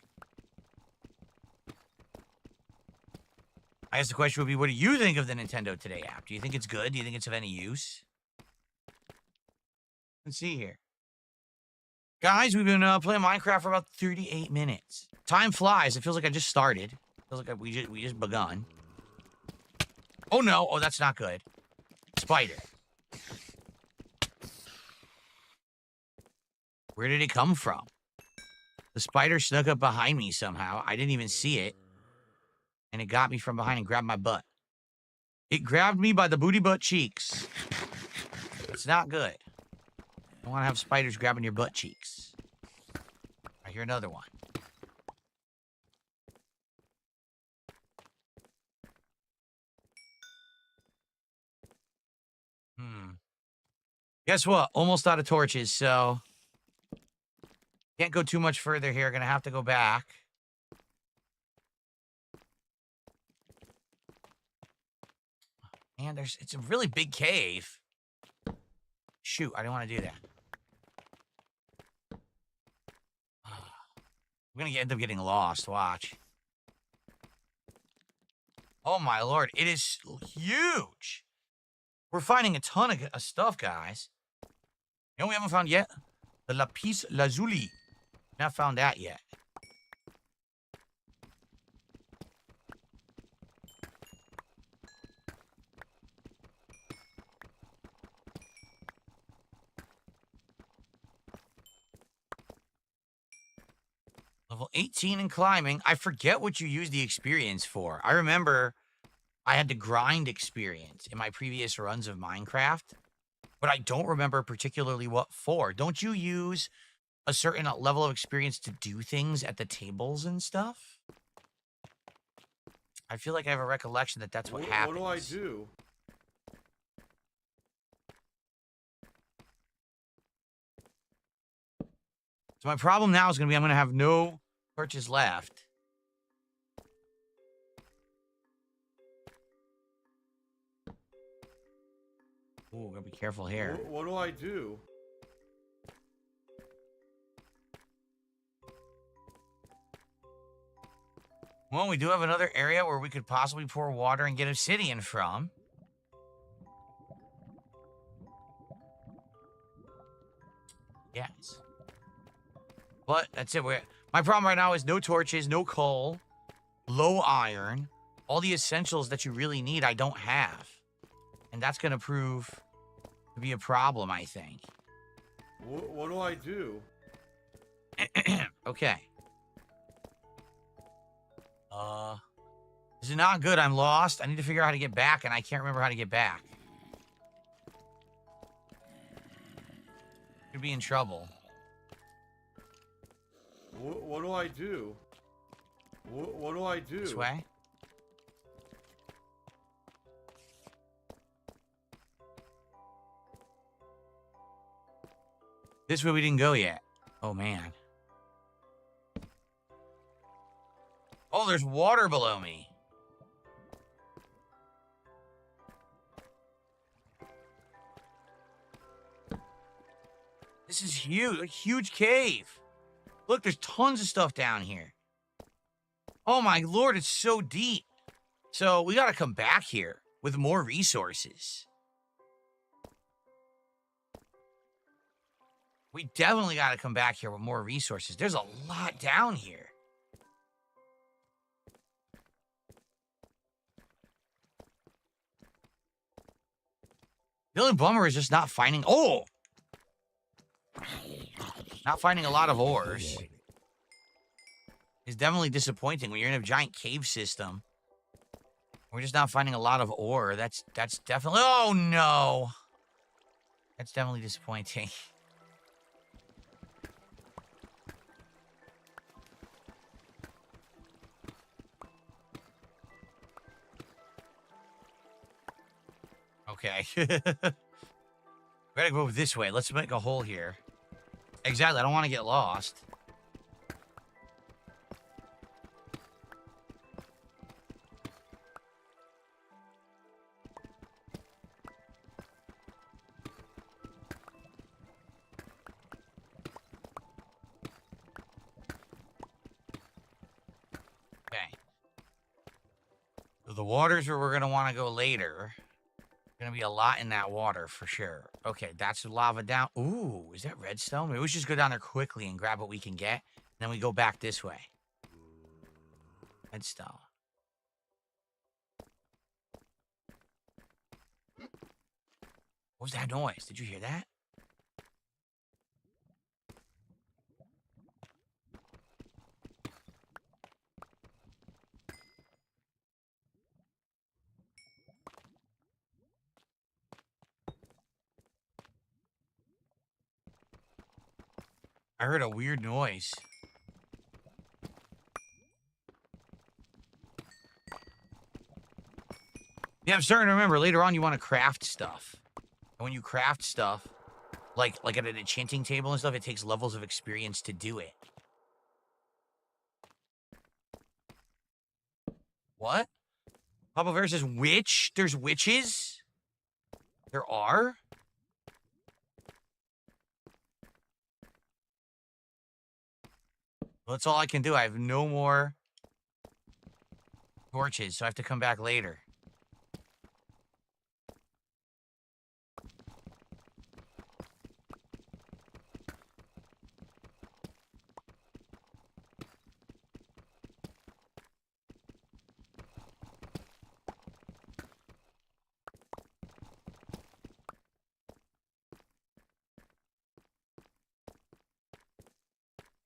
I guess the question would be, what do you think of the Nintendo Today app? Do you think it's good? Do you think it's of any use? Let's see here. Guys, we've been playing Minecraft for about 38 minutes. Time flies. It feels like I just started. It feels like we just begun. Oh, no. Oh, that's not good. Spider. Where did it come from? The spider snuck up behind me somehow. I didn't even see it. And it got me from behind and grabbed my butt. It grabbed me by the booty butt cheeks. It's not good. You don't want to have spiders grabbing your butt cheeks. I hear another one. Guess what? Almost out of torches, so... Can't go too much further here. Gonna have to go back. And it's a really big cave. Shoot, I didn't want to do that. We're gonna end up getting lost. Watch. Oh my lord, it is huge. We're finding a ton of stuff, guys. You know what we haven't found yet? The lapis lazuli. Not found that yet. Level 18 in climbing. I forget what you use the experience for. I remember I had to grind experience in my previous runs of Minecraft, but I don't remember particularly what for. Don't you use a certain level of experience to do things at the tables and stuff? I feel like I have a recollection that that's what happens. What do I do? So my problem now is going to be I'm going to have no torches left. Ooh, gotta be careful here. What do I do? Well, we do have another area where we could possibly pour water and get obsidian from. Yes. But that's it. My problem right now is no torches, no coal, low iron. All the essentials that you really need, I don't have. And that's going to prove to be a problem, I think. What do I do? Okay. This is not good. I'm lost. I need to figure out how to get back, and I can't remember how to get back. Could be in trouble. What do I do? What do I do? This way? This way we didn't go yet. Oh, man. Oh, there's water below me. This is huge. A huge cave. Look, there's tons of stuff down here. Oh, my Lord, it's so deep. So we got to come back here with more resources. We definitely got to come back here with more resources. There's a lot down here. The only bummer is just not finding... Oh! Not finding a lot of ores. Is definitely disappointing when you're in a giant cave system. We're just not finding a lot of ore. That's definitely... Oh, no! That's definitely disappointing. Okay. We gotta go this way. Let's make a hole here. Exactly. I don't want to get lost. Okay. So the water's where we're going to want to go later. Gonna be a lot in that water for sure. Okay, that's the lava down. Ooh, is that redstone? Maybe we should just go down there quickly and grab what we can get. Then we go back this way. Redstone. What was that noise? Did you hear that? I heard a weird noise. Yeah, I'm starting to remember. Later on, you want to craft stuff. And when you craft stuff, like at an enchanting table and stuff, it takes levels of experience to do it. What? Papa Bear says, witch? There's witches? There are? Well, that's all I can do. I have no more torches, so I have to come back later.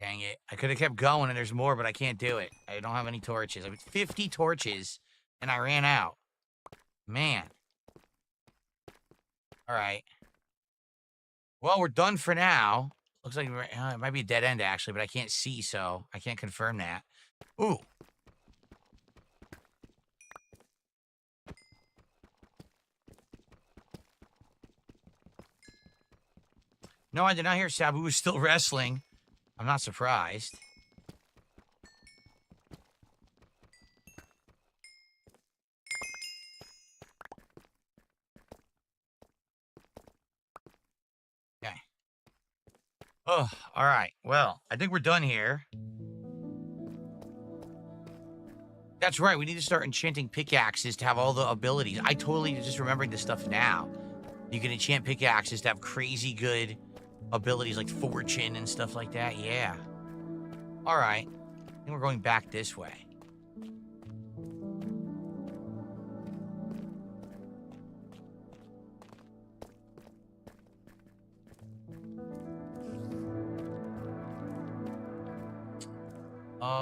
Dang it. I could have kept going and there's more, but I can't do it. I don't have any torches. I have 50 torches and I ran out. Man. All right. Well, we're done for now. Looks like it might be a dead end actually, but I can't see, so I can't confirm that. Ooh. No, I did not hear Sabu was still wrestling. I'm not surprised. Okay. Oh, all right. Well, I think we're done here. That's right. We need to start enchanting pickaxes to have all the abilities. I totally just remembering this stuff now. You can enchant pickaxes to have crazy good abilities like fortune and stuff like that. Yeah. All right. I think we're going back this way.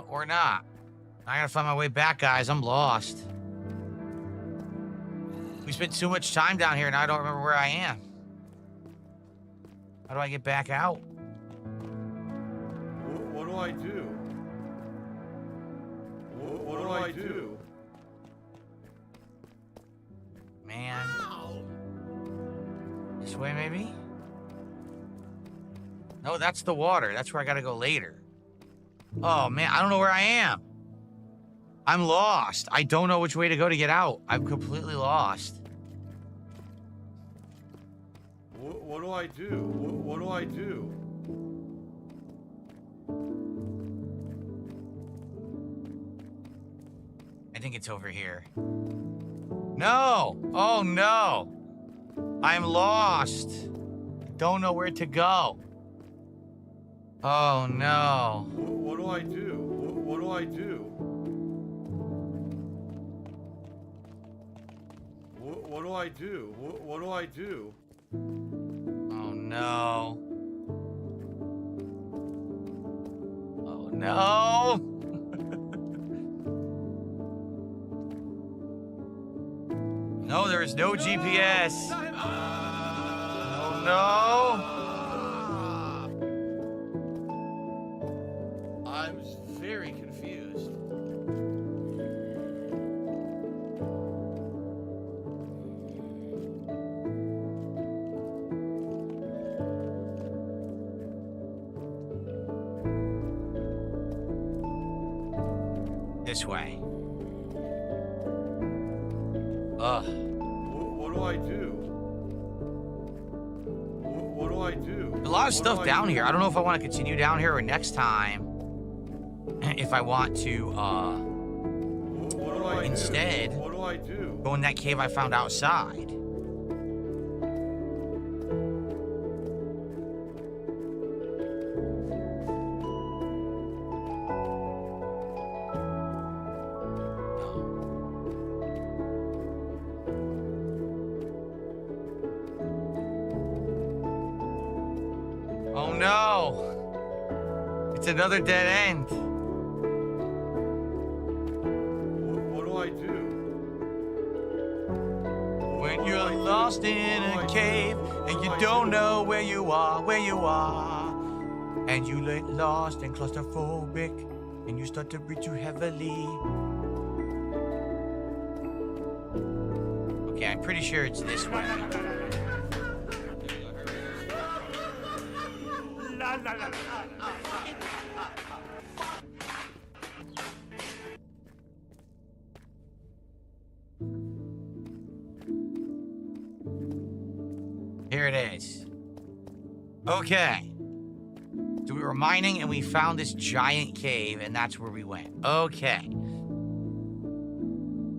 Or not. I gotta find my way back, guys. I'm lost. We spent so much time down here and I don't remember where I am. How do I get back out? What do I do? What do I do? Man. This way, maybe? No, that's the water. That's where I gotta go later. Oh, man, I don't know where I am. I'm lost. I don't know which way to go to get out. I'm completely lost. What do I do? What do I do? I think it's over here. No! Oh, no! I'm lost. I don't know where to go. Oh, no. What do I do? What do I do? What do I do? What do I do? Oh, no. Oh, no! No, there is no GPS. Oh, no. I'm very confused. This way. Ugh. What do I do? What do I do? A lot of stuff down here. I don't know if I want to continue down here or next time. If I want to, instead, What do I do? go in that cave I found outside. Oh no! It's another dead end. What do I do? When you're lost in a cave and you don't know where you are, and you get lost and claustrophobic and you start to breathe too heavily. Okay, I'm pretty sure it's this way. Here it is. Okay. So we were mining and we found this giant cave and that's where we went. Okay.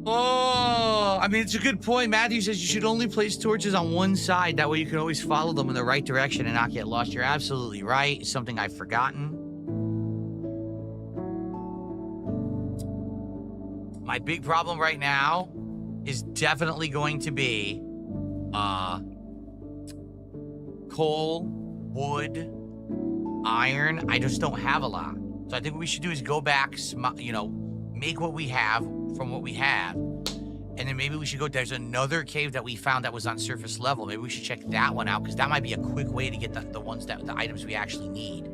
Oh, I mean, it's a good point. Matthew says you should only place torches on one side. That way you can always follow them in the right direction and not get lost. You're absolutely right. It's something I've forgotten. My big problem right now is definitely going to be coal, wood, iron. I just don't have a lot. So I think what we should do is go back, you know, make what we have from what we have. And then maybe we should go, there's another cave that we found that was on surface level. Maybe we should check that one out because that might be a quick way to get the items we actually need.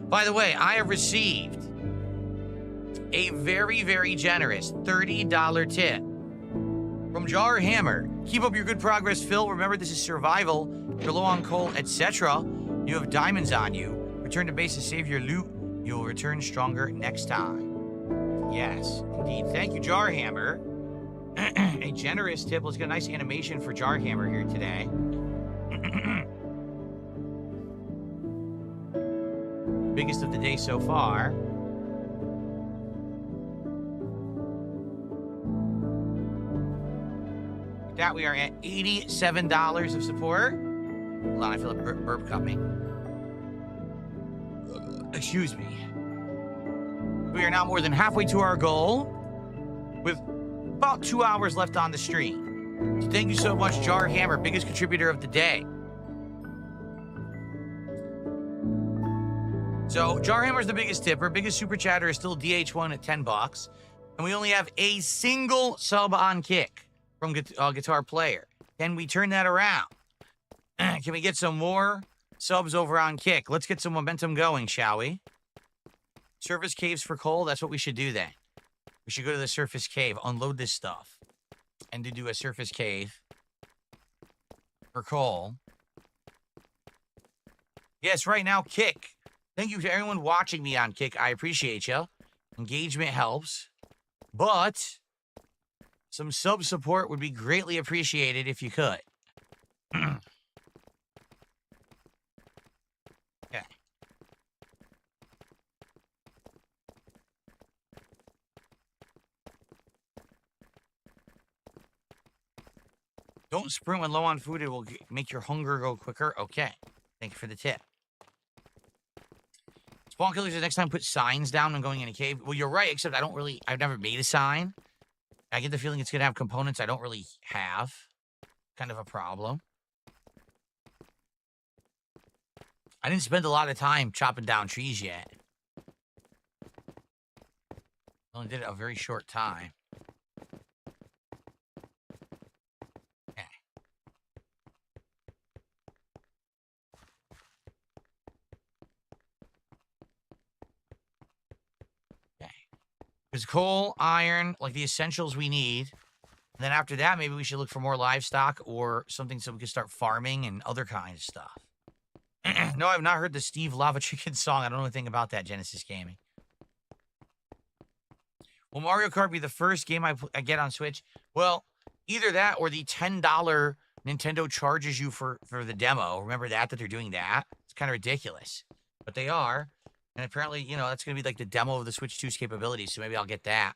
By the way, I have received a very, very generous $30 tip from Jar Hammer. Keep up your good progress, Phil. Remember, this is survival. You're low on coal, etc. You have diamonds on you. Return to base to save your loot. You'll return stronger next time. Yes, indeed. Thank you, Jar Hammer. A generous tip. Let's get a nice animation for Jar Hammer here today. Biggest of the day so far. With that, we are at $87 of support. Hold on, I feel a burp coming. Excuse me. We are now more than halfway to our goal, with about 2 hours left on the stream. So thank you so much, Jar Hammer, biggest contributor of the day. So Jar Hammer's the biggest tipper. Biggest super chatter is still DH1 at $10, and we only have a single sub on Kick from Guitar Player. Can we turn that around? Can we get some more subs over on Kick? Let's get some momentum going, shall we? Surface caves for coal? That's what we should do then. We should go to the surface cave, unload this stuff, and to do a surface cave for coal. Yes, right now, Kick. Thank you to everyone watching me on Kick. I appreciate you. Engagement helps. But some sub support would be greatly appreciated if you could. Okay. Don't sprint when low on food. It will make your hunger go quicker. Okay. Thank you for the tip. Spawn Killers, the next time put signs down when going in a cave. Well, you're right, except I've never made a sign. I get the feeling it's going to have components I don't really have. Kind of a problem. I didn't spend a lot of time chopping down trees yet. Only did it a very short time. Okay. Okay. Because coal, iron, like the essentials we need. And then after that, maybe we should look for more livestock or something so we can start farming and other kinds of stuff. No, I've not heard the Steve Lava Chicken song. I don't know anything about that, Genesis Gaming. Will Mario Kart be the first game I get on Switch? Well, either that or the $10 Nintendo charges you for the demo. Remember that they're doing that? It's kind of ridiculous. But they are. And apparently, you know, that's going to be like the demo of the Switch 2's capabilities, so maybe I'll get that.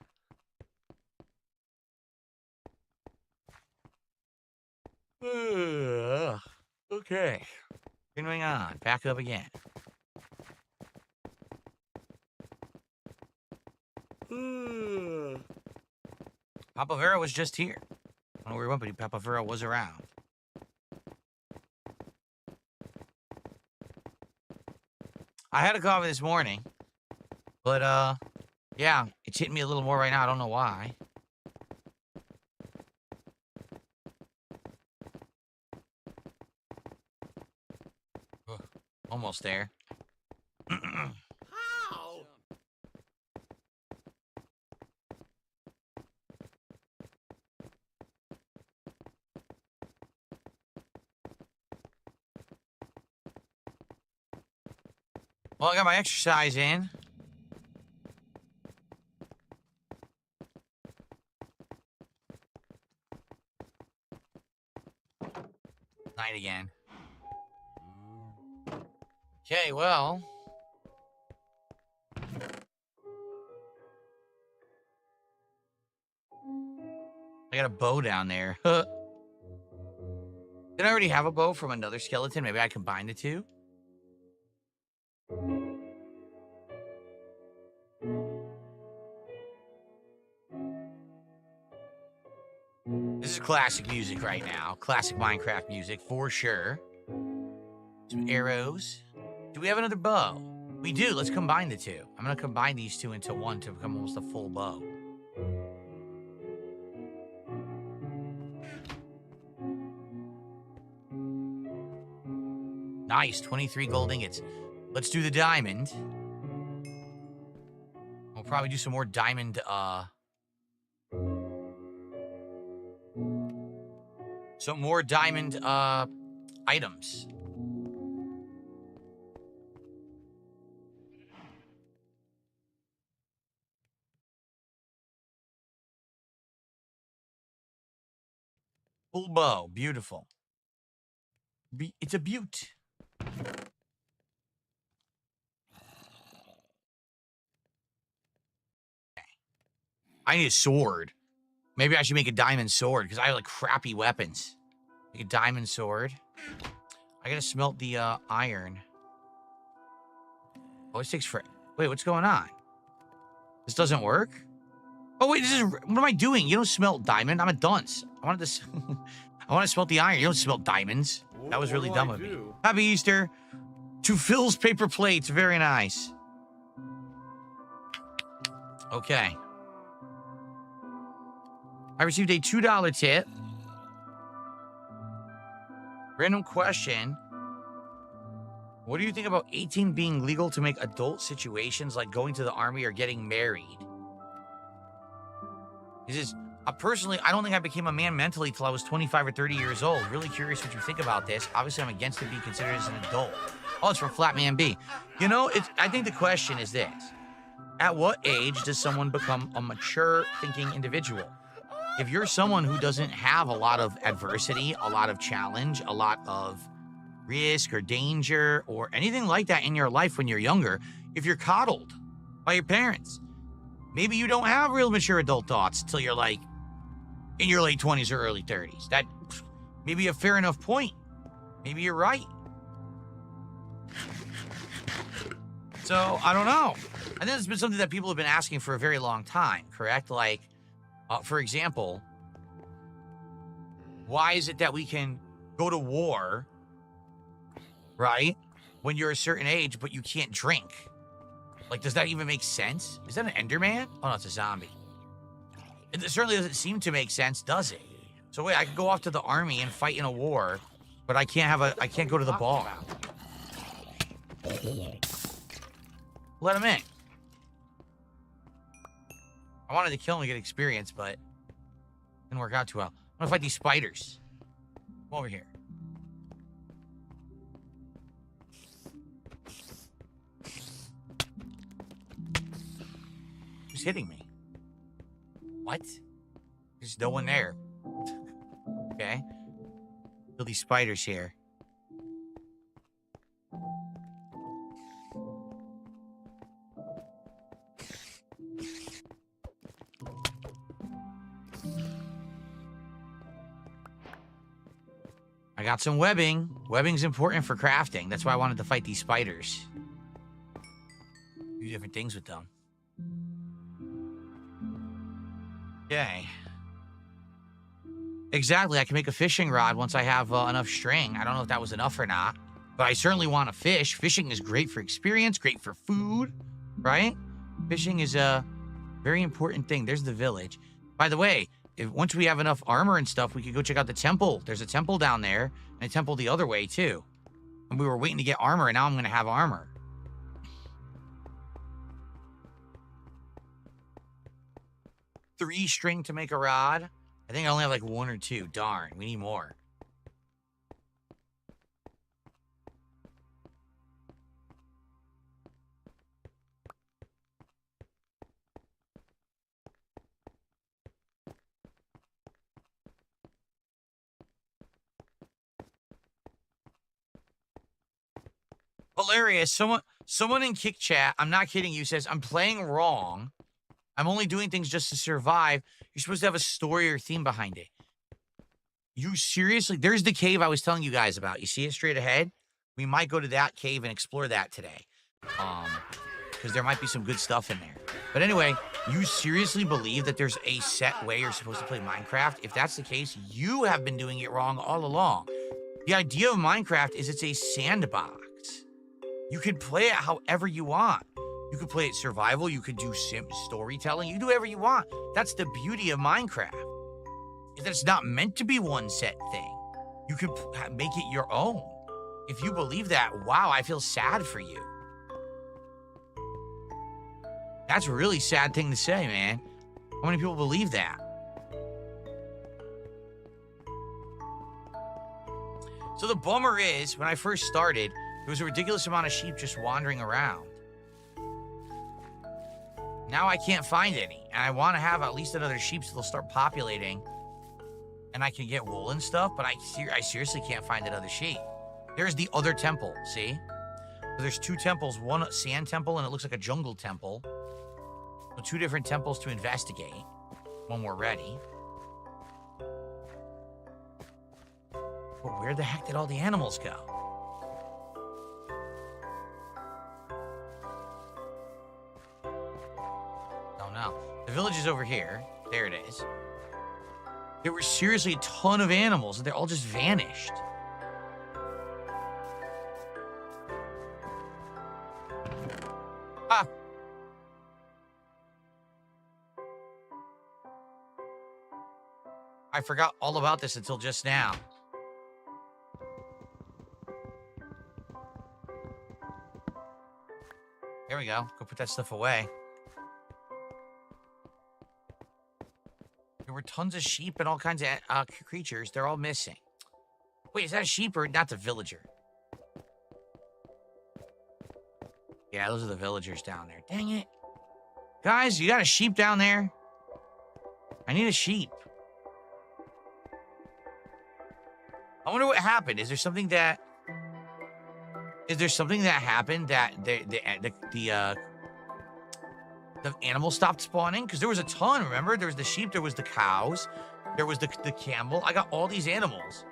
Okay. Continuing on. Back up again. Papa Vera was just here. I don't know where he went, but Papa Vera was around. I had a coffee this morning. But, yeah, it's hitting me a little more right now. I don't know why. Almost there. How? Well, I got my exercise in. Night again. Okay, well. I got a bow down there. Did I already have a bow from another skeleton? Maybe I combined the two? This is classic music right now. Classic Minecraft music, for sure. Some arrows. Do we have another bow? We do. Let's combine the two. I'm going to combine these two into one to become almost a full bow. Nice. 23 gold ingots. Let's do the diamond. We'll probably do some more diamond, some more diamond, items. Full bow. Beautiful. It's a beaut. I need a sword. Maybe I should make a diamond sword because I have like crappy weapons. Make a diamond sword. I gotta smelt the iron. Oh, it takes for. Wait, what's going on? This doesn't work? Oh wait, this is. What am I doing? You don't smelt diamond. I'm a dunce. I wanted this. I want to smelt the iron. You don't smelt diamonds. That was really dumb of me. Happy Easter to Phil's paper plates. Very nice. Okay. I received a $2 tip. Random question. What do you think about 18 being legal to make adult situations like going to the army or getting married? This is, personally, I don't think I became a man mentally till I was 25 or 30 years old. Really curious what you think about this. Obviously, I'm against it being considered as an adult. Oh, it's from Flatman B. You know, I think the question is this. At what age does someone become a mature thinking individual? If you're someone who doesn't have a lot of adversity, a lot of challenge, a lot of risk or danger or anything like that in your life when you're younger, if you're coddled by your parents, maybe you don't have real mature adult thoughts till you're like in your late 20s or early 30s. That may be a fair enough point. Maybe you're right. So, I don't know. I think it's been something that people have been asking for a very long time, correct? Like, for example, why is it that we can go to war, right, when you're a certain age, but you can't drink? Like, does that even make sense? Is that an Enderman? Oh, no, it's a zombie. It certainly doesn't seem to make sense, does it? So wait, I could go off to the army and fight in a war, but I can't go to the bar. Let him in. I wanted to kill him to get experience, but didn't work out too well. I'm gonna fight these spiders. Come over here. Who's hitting me? What? There's no one there. Okay. Kill these spiders here. I got some webbing. Webbing's important for crafting. That's why I wanted to fight these spiders. Do different things with them. Okay. Exactly. I can make a fishing rod once I have enough string. I don't know if that was enough or not, but I certainly want to fish. Fishing is great for experience, great for food, right? Fishing is a very important thing. There's the village. By the way, once we have enough armor and stuff, we could go check out the temple. There's a temple down there, and a temple the other way, too. And we were waiting to get armor, and now I'm going to have armor. Three string to make a rod. I think I only have like 1 or 2. Darn, we need more. Hilarious. Someone in Kick Chat, I'm not kidding you, says, I'm playing wrong. I'm only doing things just to survive. You're supposed to have a story or theme behind it. You seriously? There's the cave I was telling you guys about. You see it straight ahead? We might go to that cave and explore that today. Because there might be some good stuff in there. But anyway, you seriously believe that there's a set way you're supposed to play Minecraft? If that's the case, you have been doing it wrong all along. The idea of Minecraft is it's a sandbox. You can play it however you want. You could play it survival. You could do storytelling. You can do whatever you want. That's the beauty of Minecraft. Is that it's not meant to be one set thing. You can make it your own. If you believe that, wow, I feel sad for you. That's a really sad thing to say, man. How many people believe that? So the bummer is, when I first started, there was a ridiculous amount of sheep just wandering around. Now I can't find any, and I want to have at least another sheep so they'll start populating, and I can get wool and stuff, but I seriously can't find another sheep. There's the other temple, see? So there's 2 temples, one sand temple, and it looks like a jungle temple. So 2 different temples to investigate when we're ready. But where the heck did all the animals go? Oh no. The village is over here. There it is. There were seriously a ton of animals, and they all just vanished. Ah. I forgot all about this until just now. There we go. Go put that stuff away. There were tons of sheep and all kinds of creatures. They're all missing. Wait, is that a sheep or not the villager? Yeah, those are the villagers down there. Dang it. Guys, you got a sheep down there? I need a sheep. I wonder what happened. Is there something that happened that the animals stopped spawning? Because there was a ton, remember? There was the sheep, there was the cows, there was the camel. I got all these animals.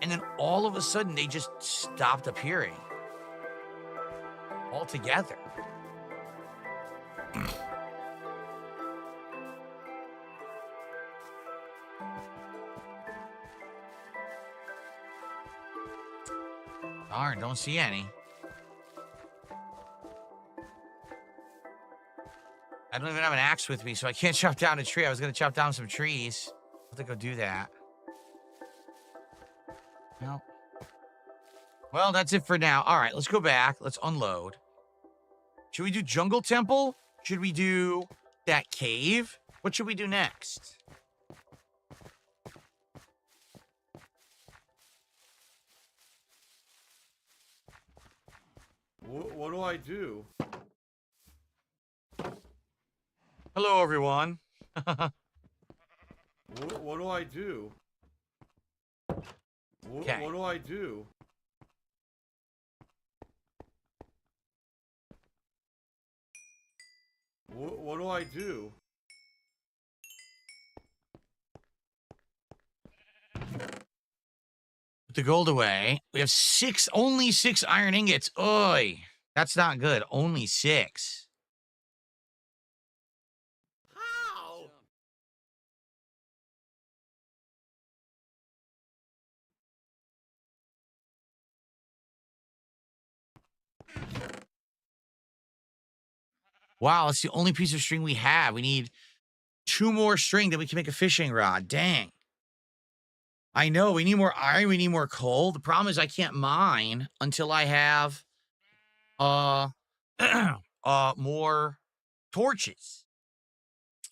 And then all of a sudden, they just stopped appearing. Altogether. Darn, don't see any. I don't even have an axe with me, so I can't chop down a tree. I was going to chop down some trees. I'll have to go do that. No. Well, that's it for now. All right, let's go back. Let's unload. Should we do Jungle Temple? Should we do that cave? What should we do next? What do I do? Hello, everyone. What do I do? Okay. What do I do? What do I do? Put the gold away. We have only 6 iron ingots. Oy. That's not good. Only 6. How? Wow, that's the only piece of string we have. We need 2 more string, then we can make a fishing rod. Dang. I know, we need more iron, we need more coal. The problem is I can't mine until I have more torches.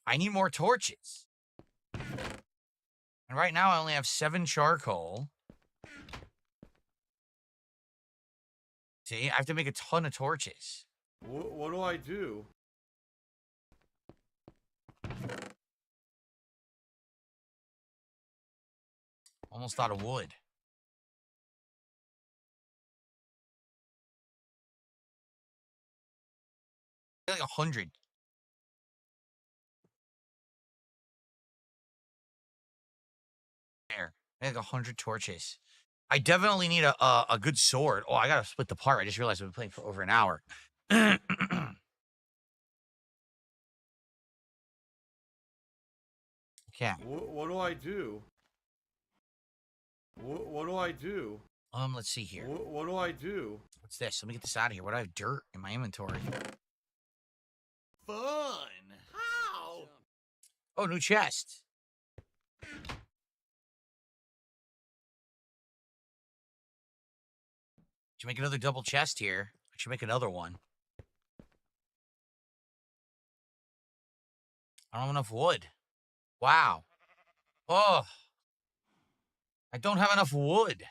I need more torches. And right now I only have 7 charcoal. See, I have to make a ton of torches. What do I do? Almost out of wood. Like 100. There. I like 100 torches. I definitely need a good sword. Oh, I gotta split the part. I just realized I've been playing for over an hour. Okay. What do I do? What do I do? Let's see here. What do I do? What's this? Let me get this out of here. What do I have? Dirt in my inventory. Fun. How? Oh, new chest. Should make another double chest here. I should make another one. I don't have enough wood. Wow. Oh. I don't have enough wood.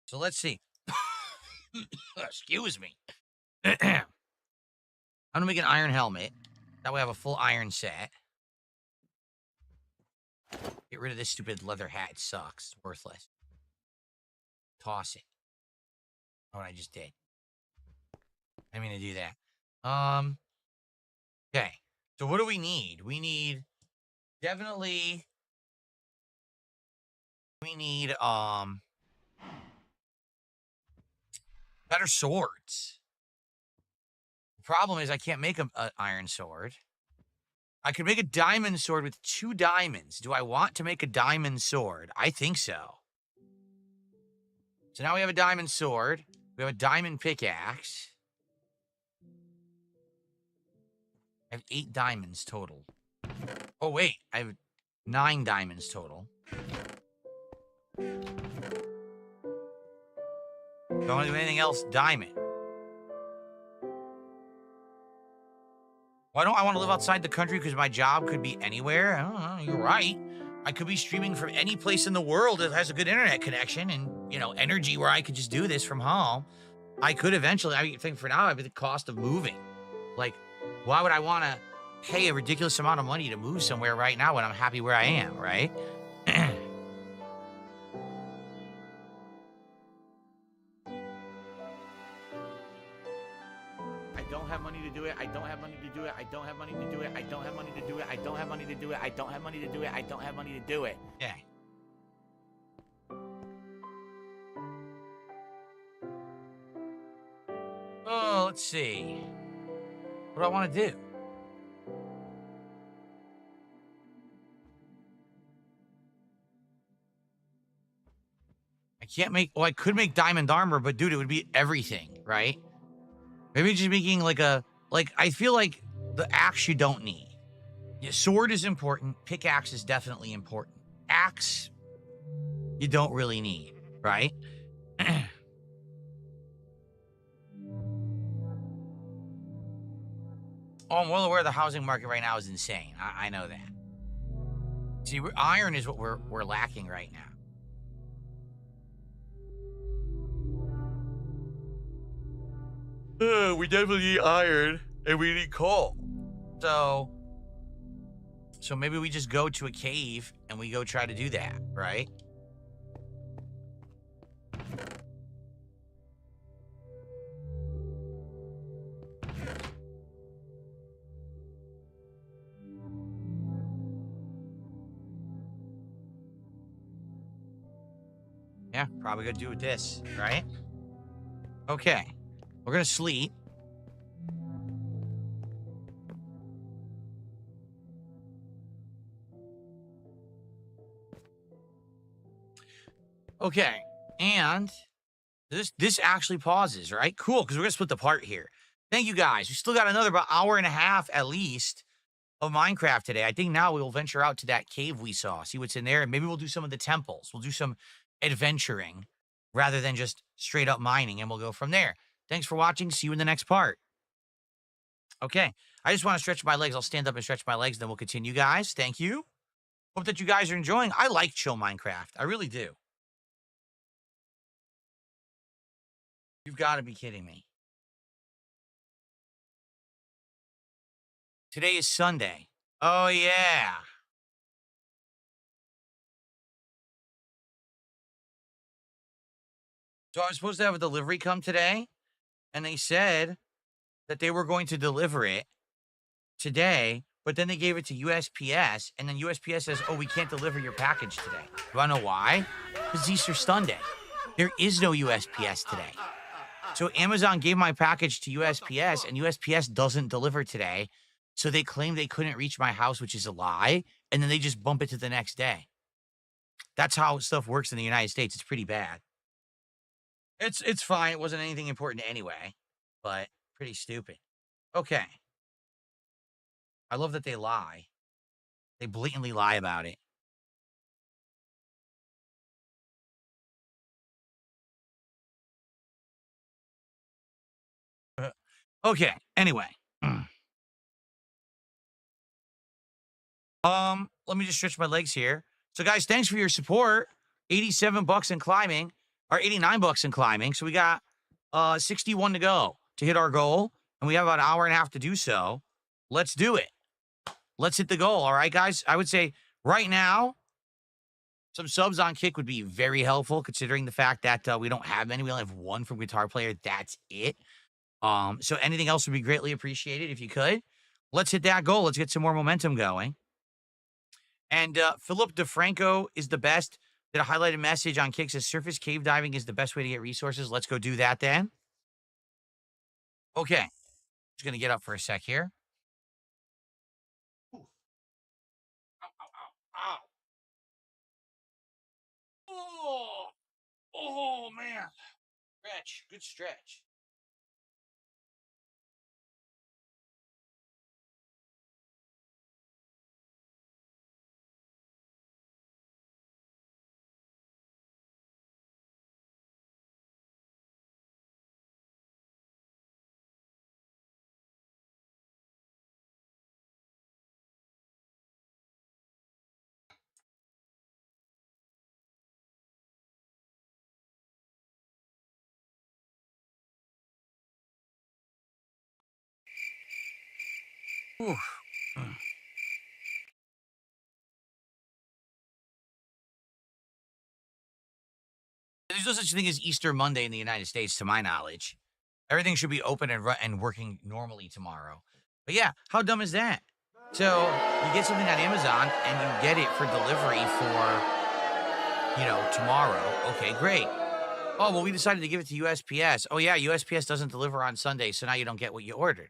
So let's see. Excuse me. I'm gonna make an iron helmet. That way I have a full iron set. Get rid of this stupid leather hat. It sucks. It's worthless. Toss it. Oh, I just did. I'm gonna do that. Okay. So what do we need? We need definitely better swords. The problem is I can't make an iron sword. I could make a diamond sword with 2 diamonds. Do I want to make a diamond sword? I think so. So now we have a diamond sword. We have a diamond pickaxe. I have 8 diamonds total. Oh, wait. I have 9 diamonds total. Don't want to do anything else diamond. Why don't I want to live outside the country? Because my job could be anywhere. I don't know. You're right. I could be streaming from any place in the world that has a good internet connection and, you know, energy where I could just do this from home. I could eventually. I think for now, I'd be the cost of moving. Like, why would I want to pay a ridiculous amount of money to move somewhere right now when I'm happy where I am, right? I don't have money to do it. I don't have money to do it. I don't have money to do it. I don't have money to do it. I don't have money to do it. I don't have money to do it. I don't have money to do it. Yeah. Oh, let's see. What do I want to do? I can't make, well, I could make diamond armor, but dude, it would be everything, right? Maybe just making like a, like, I feel like the axe you don't need. Yeah, sword is important. Pickaxe is definitely important. Axe, you don't really need, right? Oh, I'm well aware the housing market right now is insane. I know that. See, iron is what we're lacking right now. We definitely need iron, and we need coal. So maybe we just go to a cave and we go try to do that, right? Yeah, probably gonna do with this, right? Okay, we're gonna sleep. Okay, and this actually pauses, right? Cool, because we're gonna split the part here. Thank you guys. We still got another about hour and a half at least of Minecraft today. I think now we'll venture out to that cave we saw, see what's in there, and maybe we'll do some of the temples. We'll do some adventuring rather than just straight up mining, and we'll go from there. Thanks for watching. See you in the next part. Okay, I just want to stretch my legs. I'll stand up and stretch my legs, then we'll continue, guys. Thank you. Hope that you guys are enjoying. I like chill Minecraft. I really do. You've got to be kidding me. Today is Sunday. Oh, yeah. So I was supposed to have a delivery come today, and they said that they were going to deliver it today, but then they gave it to USPS, and then USPS says, oh, we can't deliver your package today. Do I know why? Because it's Easter Sunday. There is no USPS today. So Amazon gave my package to USPS, and USPS doesn't deliver today. So they claim they couldn't reach my house, which is a lie, and then they just bump it to the next day. That's how stuff works in the United States. It's pretty bad. It's fine. It wasn't anything important anyway, but pretty stupid. Okay. I love that they lie. They blatantly lie about it. Okay. Anyway. Let me just stretch my legs here. So guys, thanks for your support. 87 bucks in climbing, or 89 bucks in climbing. So we got 61 to go to hit our goal, and we have about an hour and a half to do so. Let's do it. Let's hit the goal. All right, guys. I would say right now, some subs on Kick would be very helpful, considering the fact that we don't have many. We only have one from Guitar Player. That's it. So anything else would be greatly appreciated if you could. Let's hit that goal. Let's get some more momentum going. And Philip DeFranco is the best. Did a highlighted message on Kick, says surface cave diving is the best way to get resources. Let's go do that then. Okay. Just going to get up for a sec here. Ooh. Ow, ow, ow, ow. Oh, man. Stretch. Good stretch. Ooh. There's no such thing as Easter Monday in the United States, to my knowledge. Everything should be open and working normally tomorrow. But yeah, how dumb is that? So you get something on Amazon and you get it for delivery for, tomorrow. Okay, great. Oh, well, we decided to give it to USPS. Oh, yeah, USPS doesn't deliver on Sunday, so now you don't get what you ordered.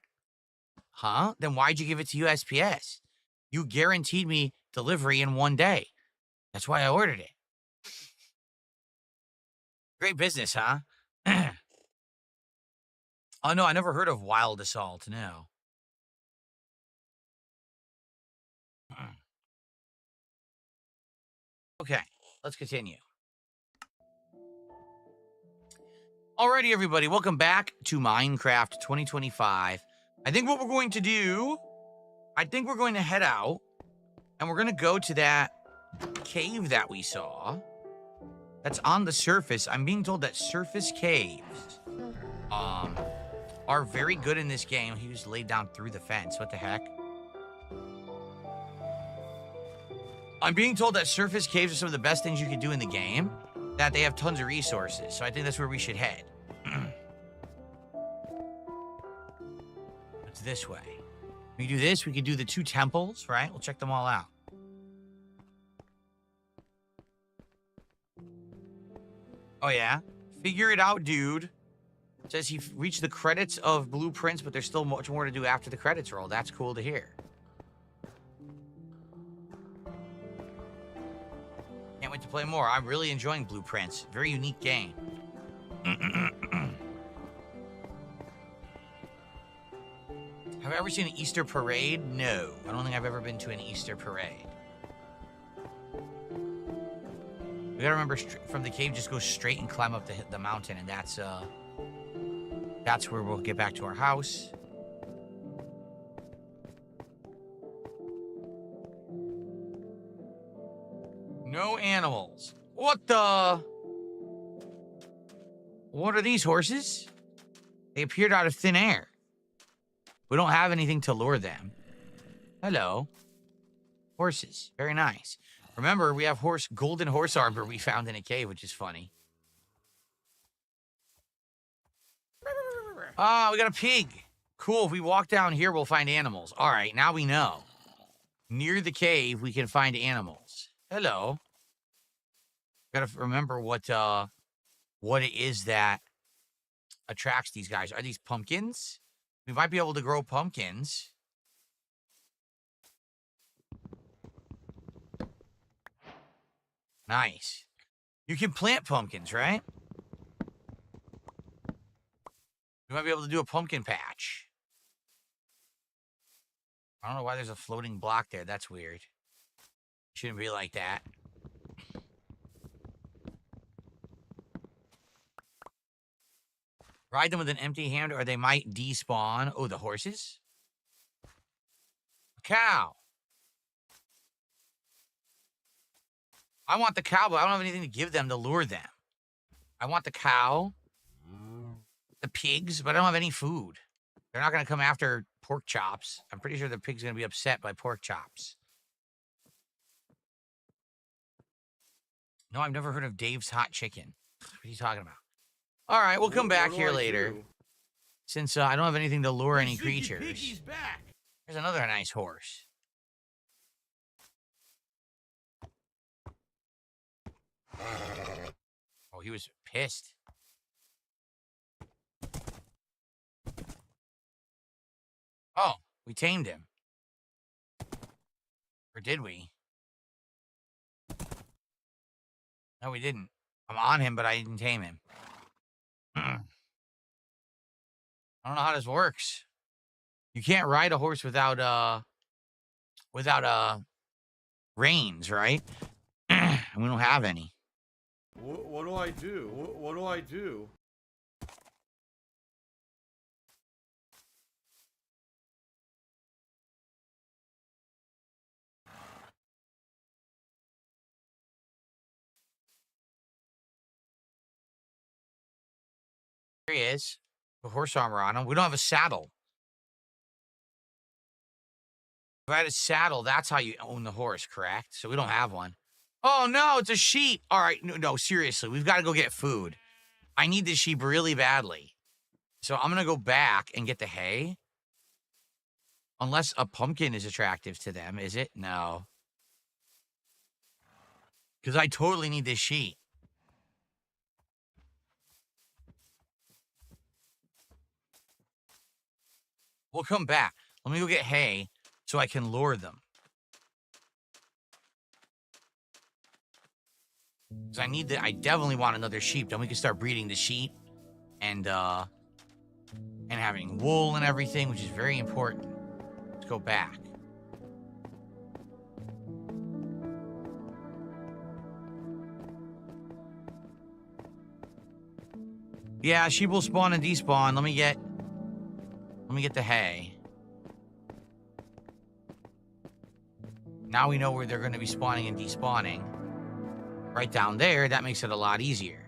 Huh? Then why'd you give it to USPS? You guaranteed me delivery in 1 day. That's why I ordered it. Great business, huh? Oh, no, I never heard of Wild Assault, no. Okay, let's continue. Alrighty, everybody, welcome back to Minecraft 2025. I think what we're going to do, we're going to head out, and we're going to go to that cave that we saw. That's on the surface. I'm being told that surface caves are very good in this game. He was laid down through the fence. What the heck? I'm being told that surface caves are some of the best things you can do in the game, that they have tons of resources. So I think that's where we should head. It's this way. We do this. We can do the 2 temples, right? We'll check them all out. Oh, yeah? Figure it out, dude. It says he reached the credits of blueprints, but there's still much more to do after the credits roll. That's cool to hear. Can't wait to play more. I'm really enjoying Blueprints. Very unique game. Have I ever seen an Easter parade? No. I don't think I've ever been to an Easter parade. We gotta remember, from the cave, just go straight and climb up the mountain, and that's where we'll get back to our house. No animals. What the? What are these horses? They appeared out of thin air. We don't have anything to lure them. Hello. Horses. Very nice. Remember, we have golden horse armor we found in a cave, which is funny. Ah, we got a pig. Cool. If we walk down here, we'll find animals. All right, now we know. Near the cave, we can find animals. Hello. Gotta remember what it is that attracts these guys. Are these pumpkins? We might be able to grow pumpkins. Nice. You can plant pumpkins, right? We might be able to do a pumpkin patch. I don't know why there's a floating block there. That's weird. Shouldn't be like that. Ride them with an empty hand or they might despawn. Oh, the horses? A cow. I want the cow, but I don't have anything to give them to lure them. I want the cow, the pigs, but I don't have any food. They're not going to come after pork chops. I'm pretty sure the pig's going to be upset by pork chops. No, I've never heard of Dave's Hot Chicken. What are you talking about? All right, we'll come back here later. Since I don't have anything to lure any creatures. Piggy's back. There's another nice horse. Oh, he was pissed. Oh, we tamed him. Or did we? No, we didn't. I'm on him, but I didn't tame him. I don't know how this works. You can't ride a horse without reins, right? And we don't have any. What do I do? What do I do? There he is. The horse armor on him. We don't have a saddle. If I had a saddle, that's how you own the horse, correct? So we don't have one. Oh, no, it's a sheep. All right, no, seriously. We've got to go get food. I need this sheep really badly. So I'm going to go back and get the hay. Unless a pumpkin is attractive to them, is it? No. Because I totally need this sheep. We'll come back. Let me go get hay so I can lure them. Because I definitely want another sheep. Then we can start breeding the sheep and having wool and everything, which is very important. Let's go back. Yeah, sheep will spawn and despawn. Let me get the hay. Now we know where they're going to be spawning and despawning. Right down there, that makes it a lot easier.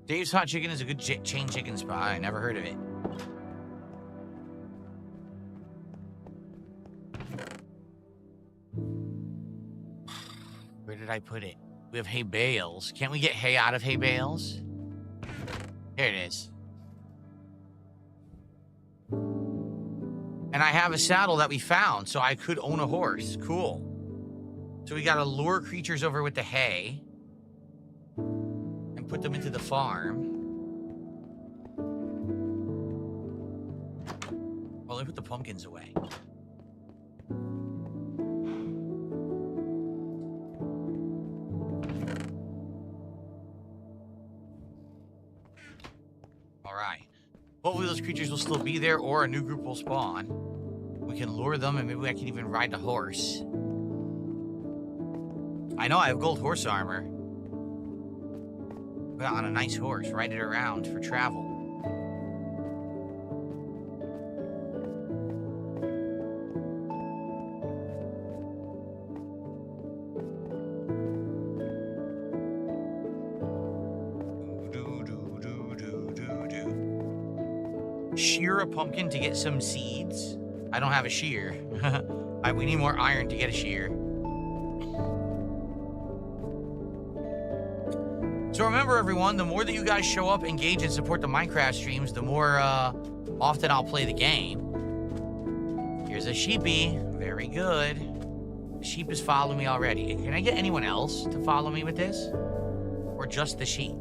Dave's Hot Chicken is a good chain chicken spot. I never heard of it. Where did I put it? We have hay bales. Can't we get hay out of hay bales? Here it is. And I have a saddle that we found, so I could own a horse. Cool. So we gotta lure creatures over with the hay and put them into the farm. Well, let me put the pumpkins away. Hopefully those creatures will still be there, or a new group will spawn. We can lure them, and maybe I can even ride the horse. I know I have gold horse armor. Put it on a nice horse, ride it around for travel. Shear a pumpkin to get some seeds. I don't have a shear. We need more iron to get a shear. So remember, everyone, the more that you guys show up, engage, and support the Minecraft streams, the more often I'll play the game. Here's a sheepy. Very good. The sheep is following me already. Can I get anyone else to follow me with this? Or just the sheep?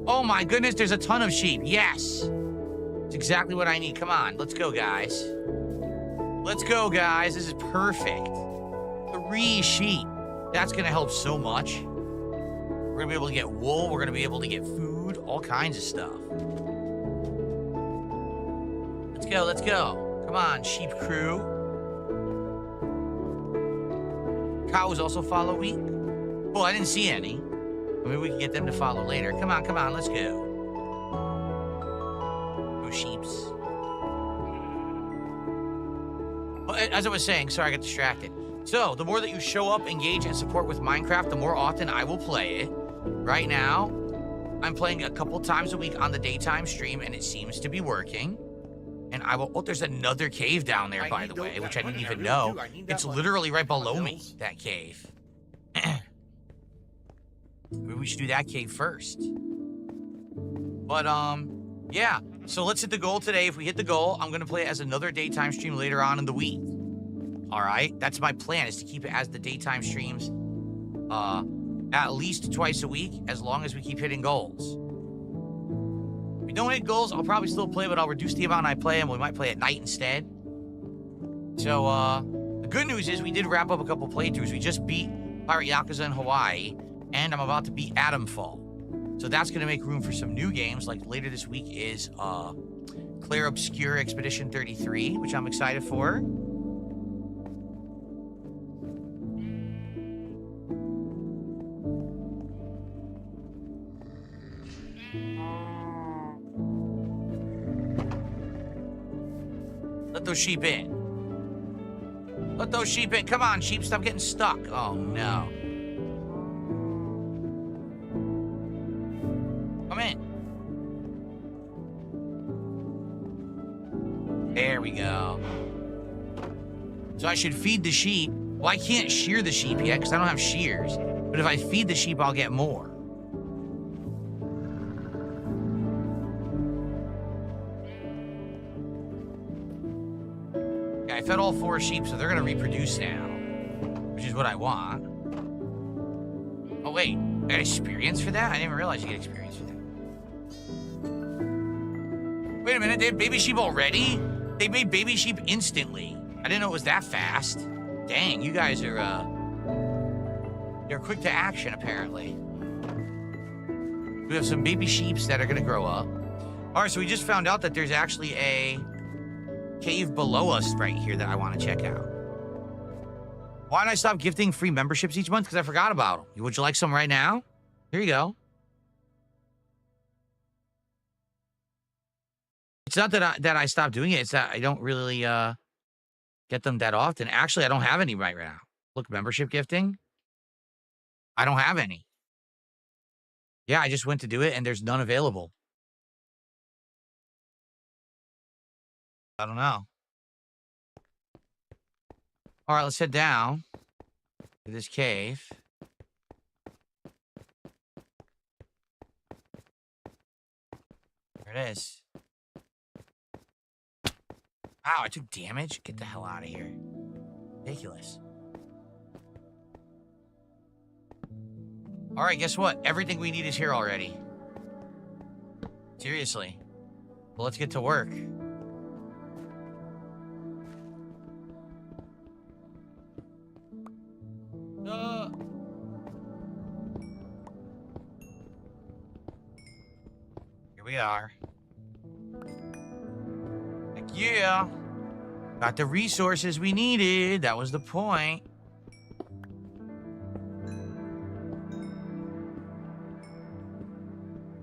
Oh my goodness, there's a ton of sheep. Yes. It's exactly what I need. Come on, let's go, guys. Let's go, guys. This is perfect. 3 sheep. That's going to help so much. We're going to be able to get wool. We're going to be able to get food. All kinds of stuff. Let's go, let's go. Come on, sheep crew. Cows also follow me. Oh, I didn't see any. Maybe we can get them to follow later. Come on, let's go. Go sheeps. Well, as I was saying, sorry I got distracted. So, the more that you show up, engage, and support with Minecraft, the more often I will play it. Right now, I'm playing a couple times a week on the daytime stream, and it seems to be working. And I will... Oh, there's another cave down there, by the way, which I didn't even know. It's literally right below me, that cave. Maybe we should do that cave first. But, yeah. So let's hit the goal today. If we hit the goal, I'm going to play it as another daytime stream later on in the week. All right? That's my plan, is to keep it as the daytime streams at least twice a week, as long as we keep hitting goals. If we don't hit goals, I'll probably still play, but I'll reduce the amount I play, and we might play at night instead. So, the good news is we did wrap up a couple playthroughs. We just beat Pirate Yakuza in Hawaii, and I'm about to beat Atomfall. So that's going to make room for some new games, like later this week is Clair Obscure Expedition 33, which I'm excited for. those sheep in. Let those sheep in. Come on, sheep. Stop getting stuck. Oh, no. Come in. There we go. So I should feed the sheep. Well, I can't shear the sheep yet because I don't have shears. But if I feed the sheep, I'll get more. Okay, I fed all 4 sheep, so they're going to reproduce now, which is what I want. Oh, wait. I got experience for that? I didn't realize you get experience for that. Wait a minute. They have baby sheep already? They made baby sheep instantly. I didn't know it was that fast. Dang, you guys are, they're quick to action, apparently. We have some baby sheeps that are gonna grow up. All right, so we just found out that there's actually a cave below us right here that I want to check out. Why don't I stop gifting free memberships each month? Because I forgot about them. Would you like some right now? Here you go. It's not that I stopped doing it. It's that I don't really get them that often. Actually, I don't have any right now. Look, membership gifting. I don't have any. Yeah, I just went to do it, and there's none available. I don't know. All right, let's head down to this cave. There it is. Wow, I took damage? Get the hell out of here. Ridiculous. All right, guess what? Everything we need is here already. Seriously. Well, let's get to work. Here we are. Heck yeah. Got the resources we needed. That was the point.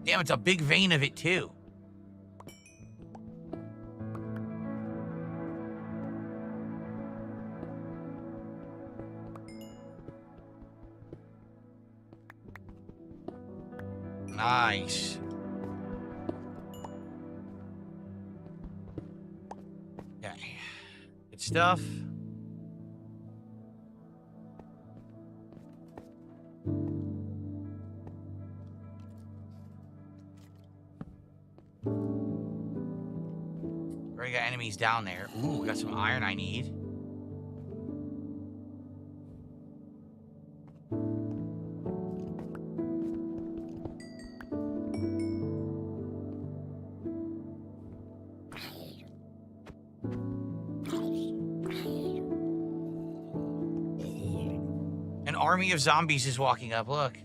Damn, it's a big vein of it, too. Nice. Okay. Good stuff. Already got enemies down there. Ooh, we got some iron I need. An army of zombies is walking up, look.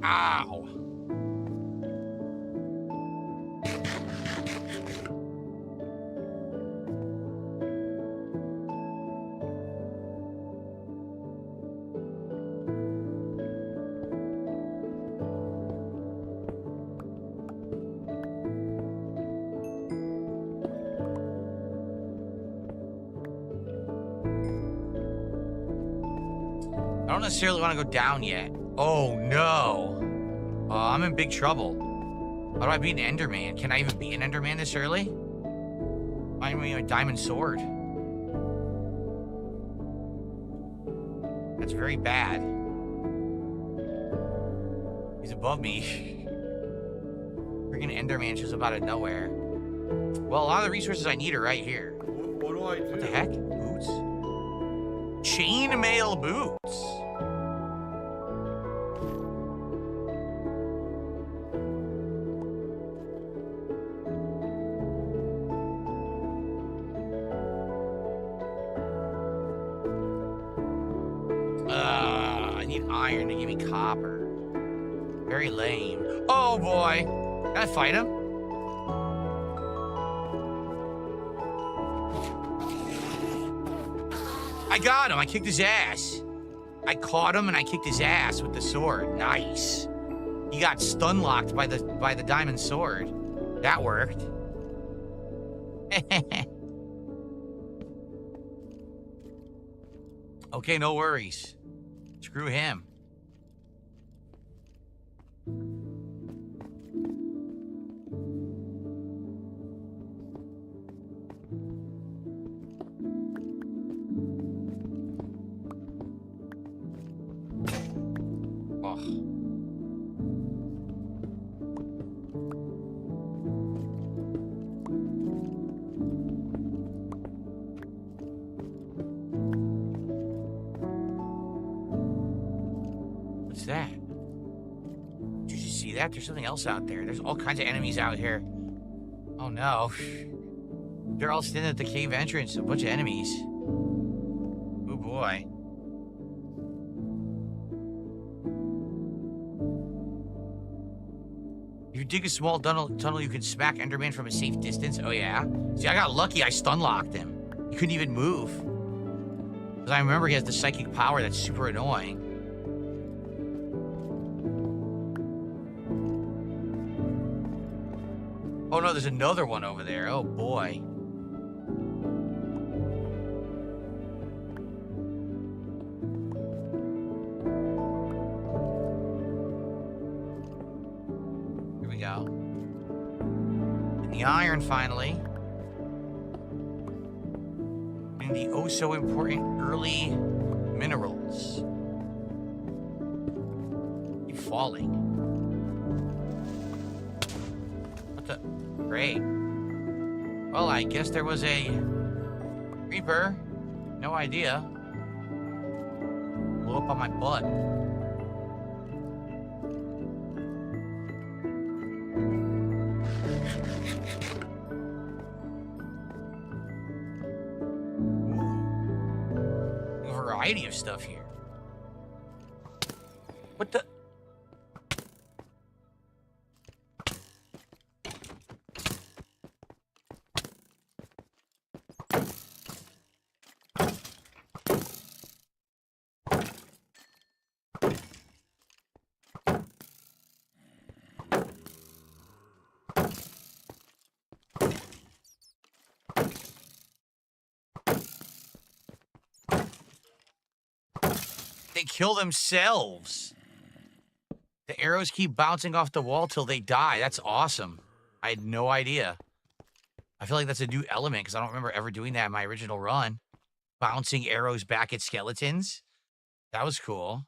Ow. I don't necessarily want to go down yet. Oh, no. I'm in big trouble. How do I beat an Enderman? Can I even beat an Enderman this early? I mean, a diamond sword. That's very bad. He's above me. Freaking Enderman shows up out of nowhere. Well, a lot of the resources I need are right here. What do I do? What the heck? Boots? Chainmail boots. I need iron to give me copper. Very lame. Oh boy. Can I fight him? I got him. I kicked his ass. I caught him and I kicked his ass with the sword. Nice. He got stun locked by the diamond sword. That worked. Okay, no worries. Screw him. What's that? Did you see that? There's something else out there. There's all kinds of enemies out here. Oh no. They're all standing at the cave entrance. A bunch of enemies. Oh boy. If you dig a small tunnel, you can smack Enderman from a safe distance. Oh yeah? See, I got lucky. I stun locked him. He couldn't even move. Because I remember he has the psychic power that's super annoying. Oh no, there's another one over there. Oh boy. Here we go. And the iron finally. And the oh so important early minerals. Keep falling. What the? Great. Well, I guess there was a creeper. No idea. Blew up on my butt. Ooh. A variety of stuff here. What the? They kill themselves. The arrows keep bouncing off the wall till they die. That's awesome. I had no idea. I feel like that's a new element because I don't remember ever doing that in my original run. Bouncing arrows back at skeletons. That was cool.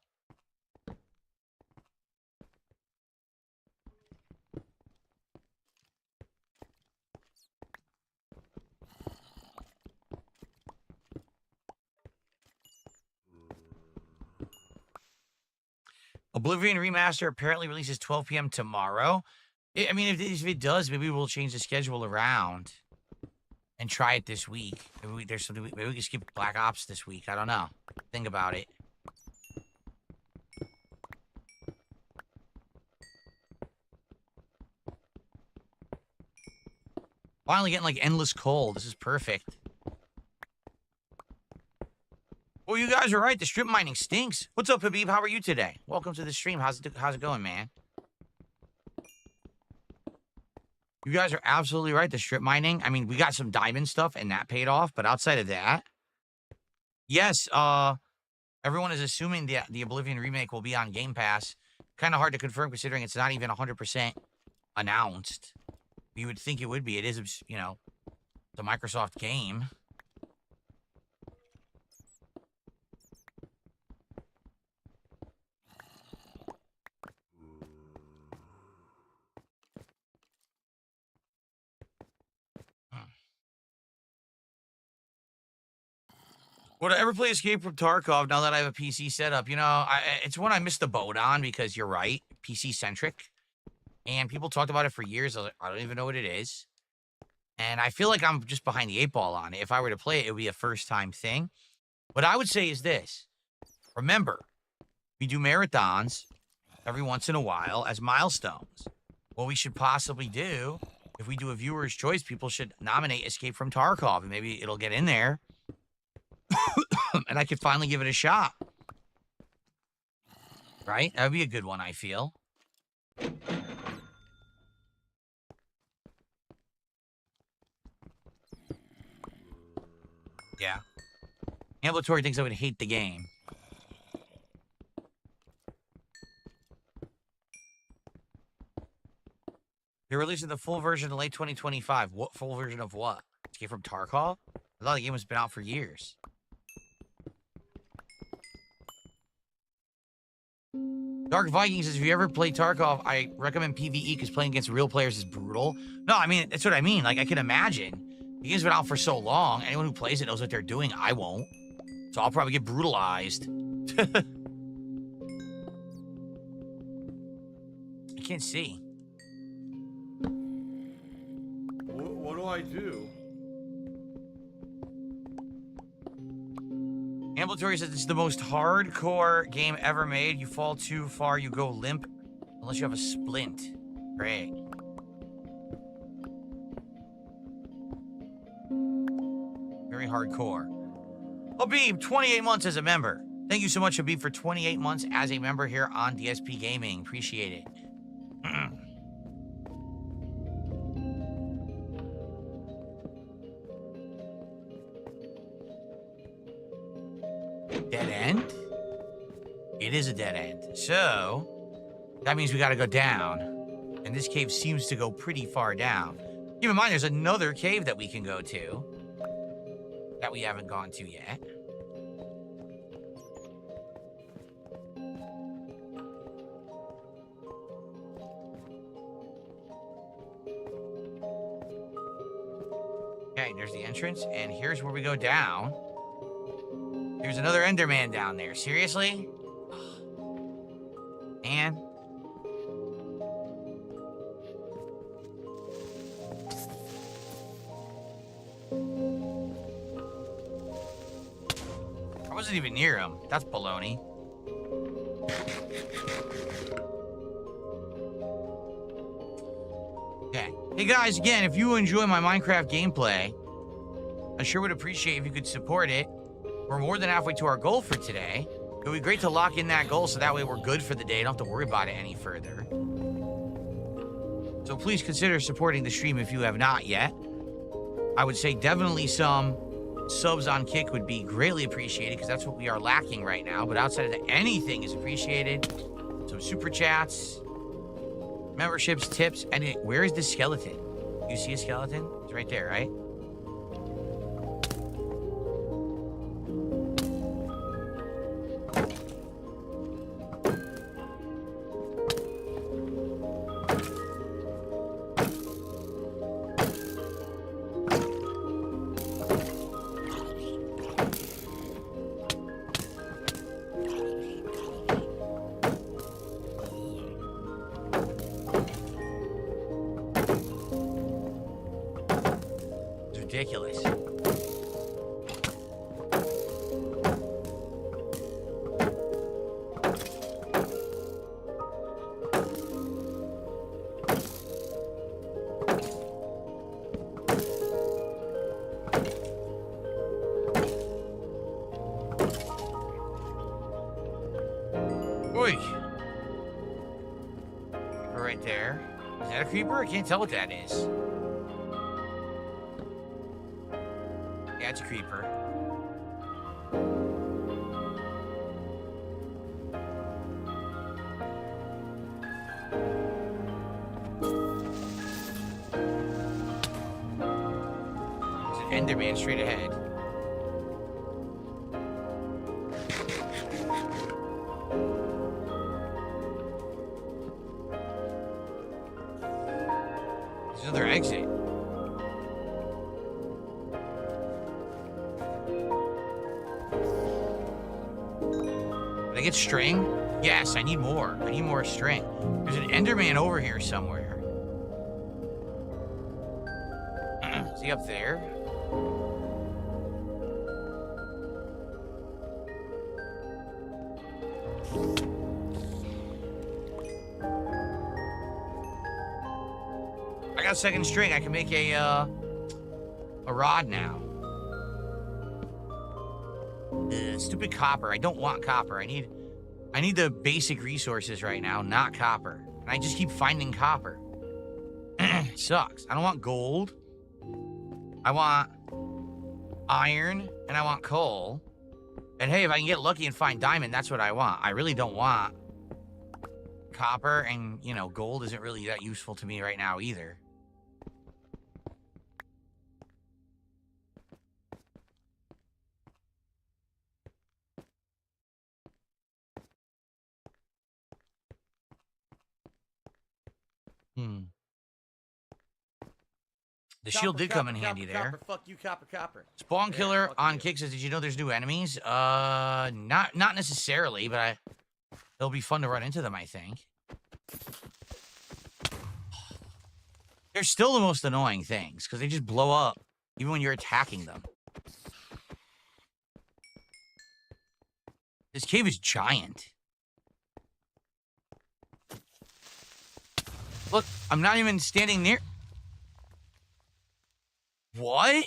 Oblivion Remaster apparently releases 12 p.m. tomorrow. I mean, if it does, maybe we'll change the schedule around and try it this week. Maybe there's something. Maybe we can skip Black Ops this week. I don't know. Think about it. Finally getting like endless coal. This is perfect. Well, you guys are right. The strip mining stinks. What's up, Habib? How are you today? Welcome to the stream. How's it going, man? You guys are absolutely right. The strip mining. I mean, we got some diamond stuff, and that paid off. But outside of that, yes. Everyone is assuming the Oblivion remake will be on Game Pass. Kind of hard to confirm, considering it's not even 100% announced. You would think it would be. It is, you know, the Microsoft game. Would I ever play Escape from Tarkov now that I have a PC setup? You know, it's one I missed the boat on because you're right, PC-centric. And people talked about it for years. I was like, I don't even know what it is. And I feel like I'm just behind the 8-ball on it. If I were to play it, it would be a first-time thing. What I would say is this. Remember, we do marathons every once in a while as milestones. What we should possibly do, if we do a viewer's choice, people should nominate Escape from Tarkov, and maybe it'll get in there. and I could finally give it a shot. Right? That would be a good one, I feel. Yeah. Ambulatory thinks I would hate the game. They're releasing the full version in late 2025. What full version of what? Escape from Tarkov? I thought the game has been out for years. Dark Vikings says, if you ever play Tarkov, I recommend PvE because playing against real players is brutal. No, I mean, that's what I mean. Like, I can imagine. The game's been out for so long. Anyone who plays it knows what they're doing. I won't. So I'll probably get brutalized. I can't see. What do I do? Ambulatory says it's the most hardcore game ever made. You fall too far, you go limp. Unless you have a splint. Great. Very hardcore. Habib, 28 months as a member. Thank you so much, Habib, for 28 months as a member here on DSP Gaming. Appreciate it. Dead end? It is a dead end. So, that means we gotta go down. And this cave seems to go pretty far down. Keep in mind, there's another cave that we can go to that we haven't gone to yet. Okay, there's the entrance, and here's where we go down. There's another Enderman down there. Seriously? Man. I wasn't even near him. That's baloney. Okay. Hey guys, again, if you enjoy my Minecraft gameplay, I sure would appreciate if you could support it. We're more than halfway to our goal for today. It would be great to lock in that goal so that way we're good for the day. Don't have to worry about it any further. So please consider supporting the stream if you have not yet. I would say definitely some subs on Kick would be greatly appreciated because that's what we are lacking right now. But outside of that, anything is appreciated. Some super chats, memberships, tips, and where is the skeleton? You see a skeleton? It's right there, right? Ridiculous. Oi. Creeper right there. Is that a creeper? I can't tell what that is. Yeah, it's a creeper. There's an Enderman straight ahead. There's another exit. Did I get string? Yes, I need more. I need more string. There's an Enderman over here somewhere. Is he up there? I got second string. I can make a rod now. Stupid copper. I don't want copper. I need the basic resources right now, not copper. And I just keep finding copper. Sucks. I don't want gold. I want iron, and I want coal. And hey, if I can get lucky and find diamond, that's what I want. I really don't want copper, and, you know, gold isn't really that useful to me right now either. The shield did come in handy there. Copper, fuck you, copper. Spawn killer on Kick says, did you know there's new enemies? Not necessarily, but it'll be fun to run into them, I think. They're still the most annoying things, because they just blow up, even when you're attacking them. This cave is giant. Look, I'm not even standing near... What?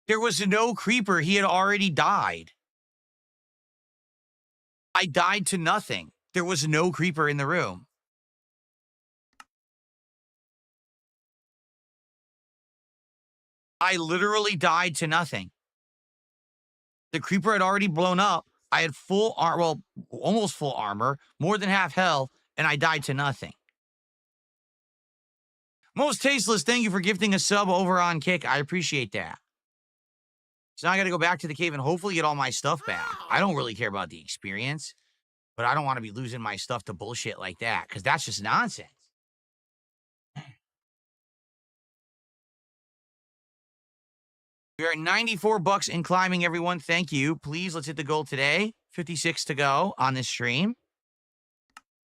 There was no creeper. He had already died. I died to nothing. There was no creeper in the room. I literally died to nothing. The creeper had already blown up. I had full armor, well, almost full armor, more than half health, and I died to nothing. Most Tasteless, thank you for gifting a sub over on Kick. I appreciate that. So now I got to go back to the cave and hopefully get all my stuff back. I don't really care about the experience, but I don't want to be losing my stuff to bullshit like that, because that's just nonsense. We are at 94 bucks in climbing, everyone. Thank you. Please, let's hit the goal today. 56 to go on this stream.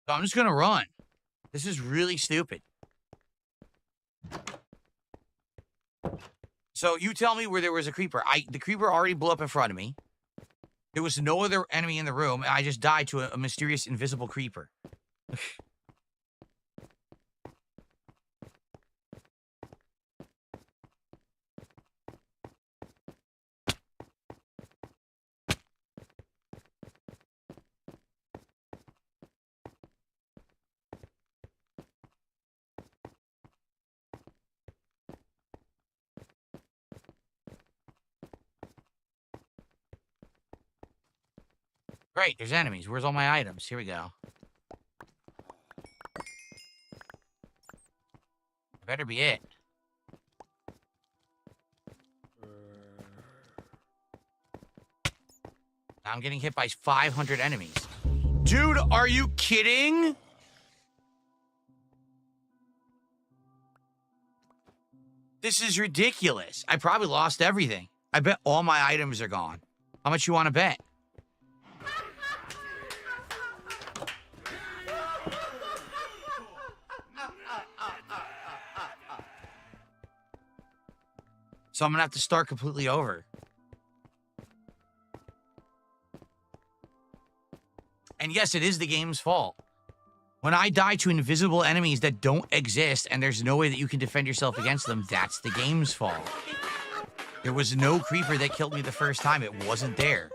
So I'm just going to run. This is really stupid. So you tell me where there was a creeper. The creeper already blew up in front of me. There was no other enemy in the room, and I just died to a mysterious invisible creeper. Great, there's enemies. Where's all my items? Here we go. Better be it. Now I'm getting hit by 500 enemies. Dude, are you kidding? This is ridiculous. I probably lost everything. I bet all my items are gone. How much you want to bet? So I'm going to have to start completely over. And yes, it is the game's fault. When I die to invisible enemies that don't exist and there's no way that you can defend yourself against them, that's the game's fault. There was no creeper that killed me the first time. It wasn't there.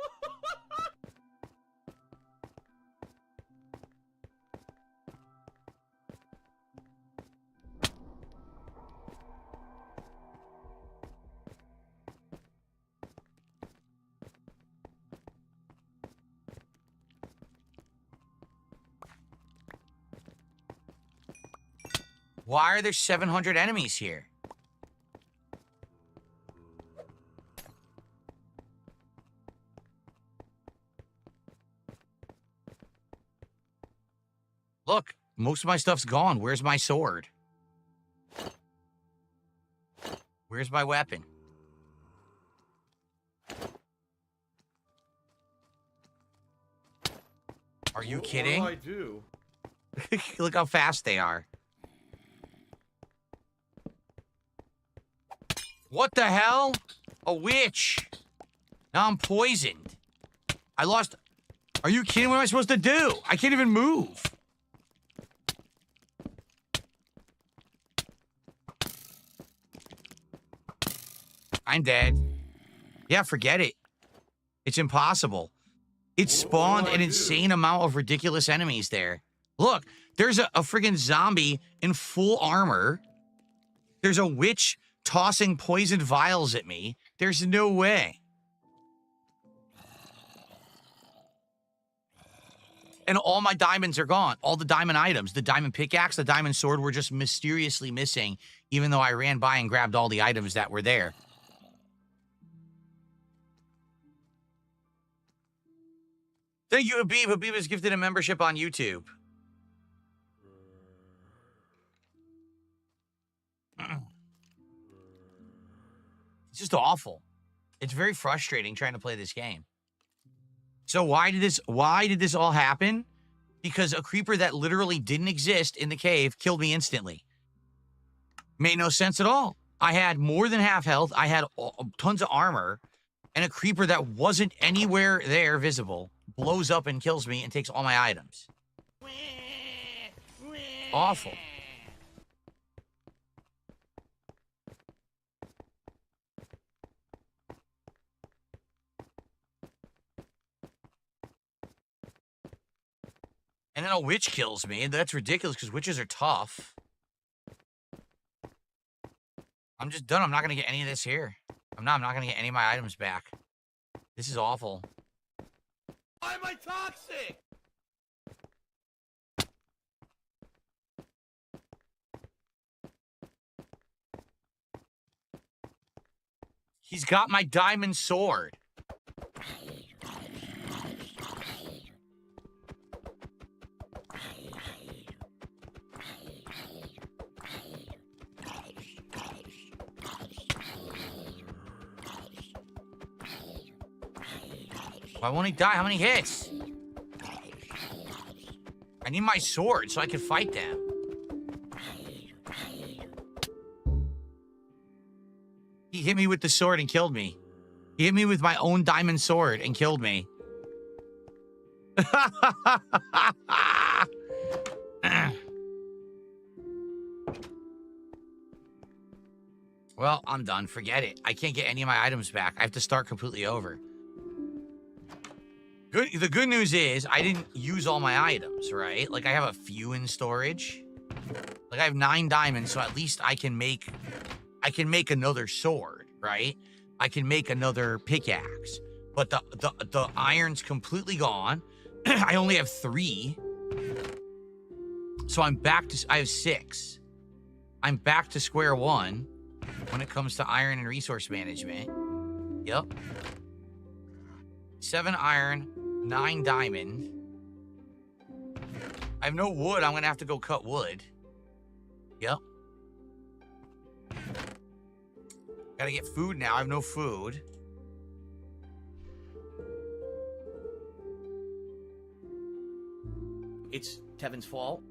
Why are there 700 enemies here? Look, most of my stuff's gone. Where's my sword? Where's my weapon? Are you kidding? What do I do? Look how fast they are. What the hell? A witch. Now I'm poisoned. I lost... Are you kidding? What am I supposed to do? I can't even move. I'm dead. Yeah, forget it. It's impossible. It spawned an insane amount of ridiculous enemies there. Look, there's a friggin' zombie in full armor. There's a witch tossing poisoned vials at me. There's no way. And all my diamonds are gone. All the diamond items. The diamond pickaxe, the diamond sword were just mysteriously missing, even though I ran by and grabbed all the items that were there. Thank you, Habib. Habib has gifted a membership on YouTube. It's just awful. It's very frustrating trying to play this game. So why did this all happen? Because a creeper that literally didn't exist in the cave killed me instantly. Made no sense at all. I had more than half health. I had tons of armor. And a creeper that wasn't anywhere there visible blows up and kills me and takes all my items. Awful. And then a witch kills me, and that's ridiculous because witches are tough. I'm just done. I'm not going to get any of this here. I'm not going to get any of my items back. This is awful. Why am I toxic? He's got my diamond sword. Why won't he die? How many hits? I need my sword so I can fight them. He hit me with the sword and killed me. He hit me with my own diamond sword and killed me. Well, I'm done. Forget it. I can't get any of my items back. I have to start completely over. The good news is I didn't use all my items, right? Like I have a few in storage. Like I have 9 diamonds, so at least I can make another sword, right? I can make another pickaxe. But the iron's completely gone. I only have 3. So I'm back to I have 6. I'm back to square one when it comes to iron and resource management. Yep. 7 iron, 9 diamond. I have no wood. I'm gonna have to go cut wood. Yep. Gotta get food now. I have no food. It's Tevin's fault.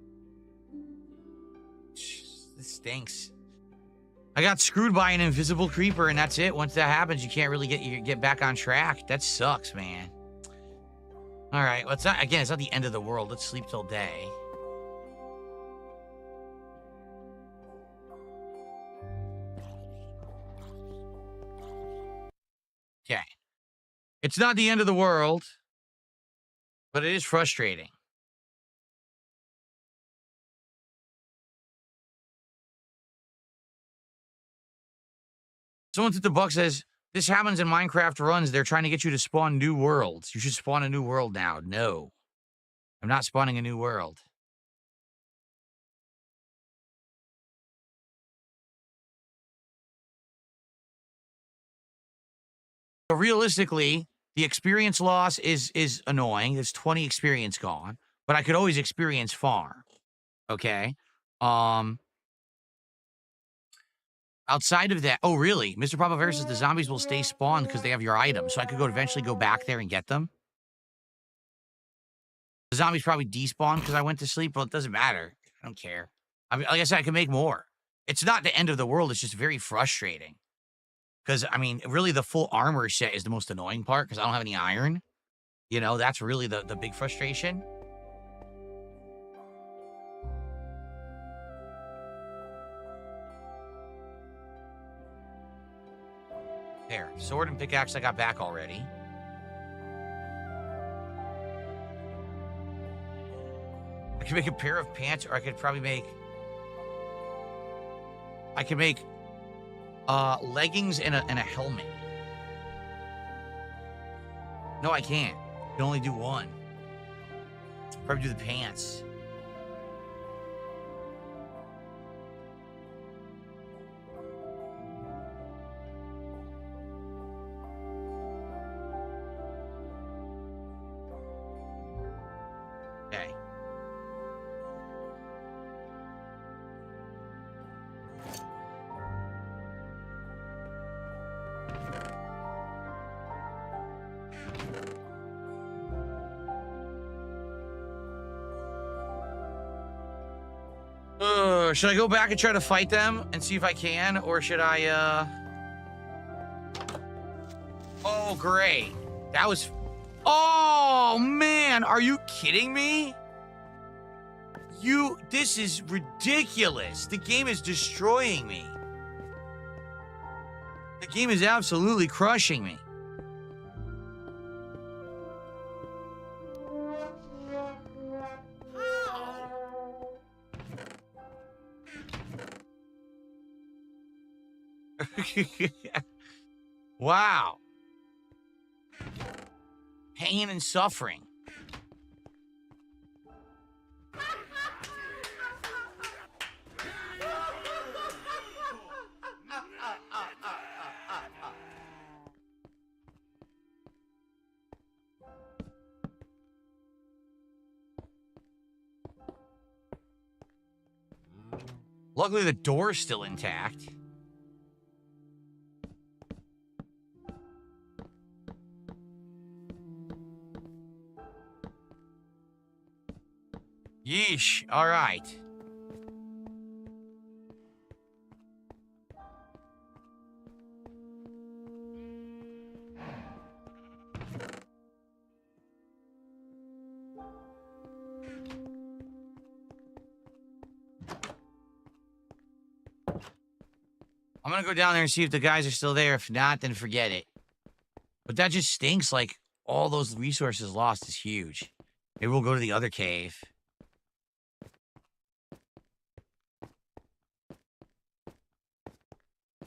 This stinks. I got screwed by an invisible creeper, and that's it. Once that happens, you can't really get back on track. That sucks, man. All right, well, it's not the end of the world. Let's sleep till day. Okay. It's not the end of the world, but it is frustrating. Someone at the book says, this happens in Minecraft runs. They're trying to get you to spawn new worlds. You should spawn a new world now. No. I'm not spawning a new world. So realistically, the experience loss is annoying. There's 20 experience gone. But I could always experience farm. Okay? Outside of that, oh, really? Mr. Papa says the zombies will stay spawned because they have your items, so I could eventually go back there and get them. The zombies probably despawned because I went to sleep, but it doesn't matter. I don't care. I mean, like I said, I can make more. It's not the end of the world. It's just very frustrating. Because, I mean, really the full armor set is the most annoying part because I don't have any iron. You know, that's really the big frustration. There, sword and pickaxe I got back already. I could make a pair of pants, or I could probably make... I could make leggings and a helmet. No, I can't. I can only do one. Probably do the pants. Okay. Should I go back and try to fight them and see if I can, or should I, Oh, great. That was... Oh, man, are you kidding me? This is ridiculous. The game is destroying me. The game is absolutely crushing me. Wow. Pain and suffering. Luckily, the door's still intact. Yeesh. All right. I'm gonna go down there and see if the guys are still there. If not, then forget it. But that just stinks. Like, all those resources lost is huge. Maybe we'll go to the other cave.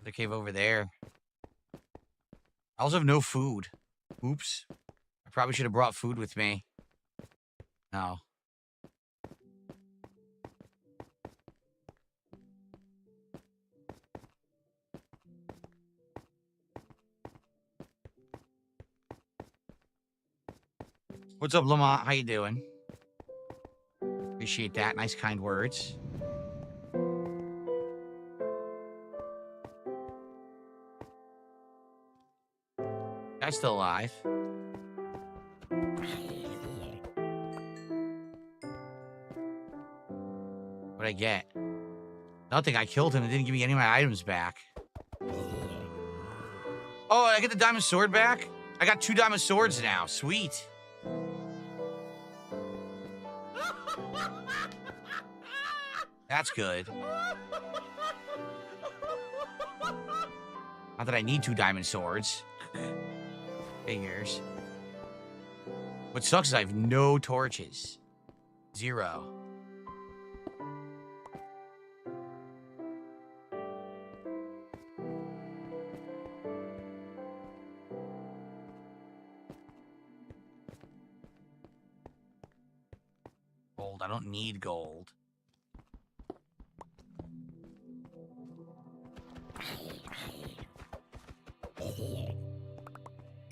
The cave over there. I also have no food. Oops. I probably should have brought food with me. No. What's up, Lamont? How you doing? Appreciate that. Nice, kind words. Guy's still alive. What'd I get? Nothing. I killed him and didn't give me any of my items back. Oh, I get the diamond sword back? I got 2 diamond swords now. Sweet. That's good. Not that I need 2 diamond swords. Figures. What sucks is I have no torches. 0. Gold. I don't need gold.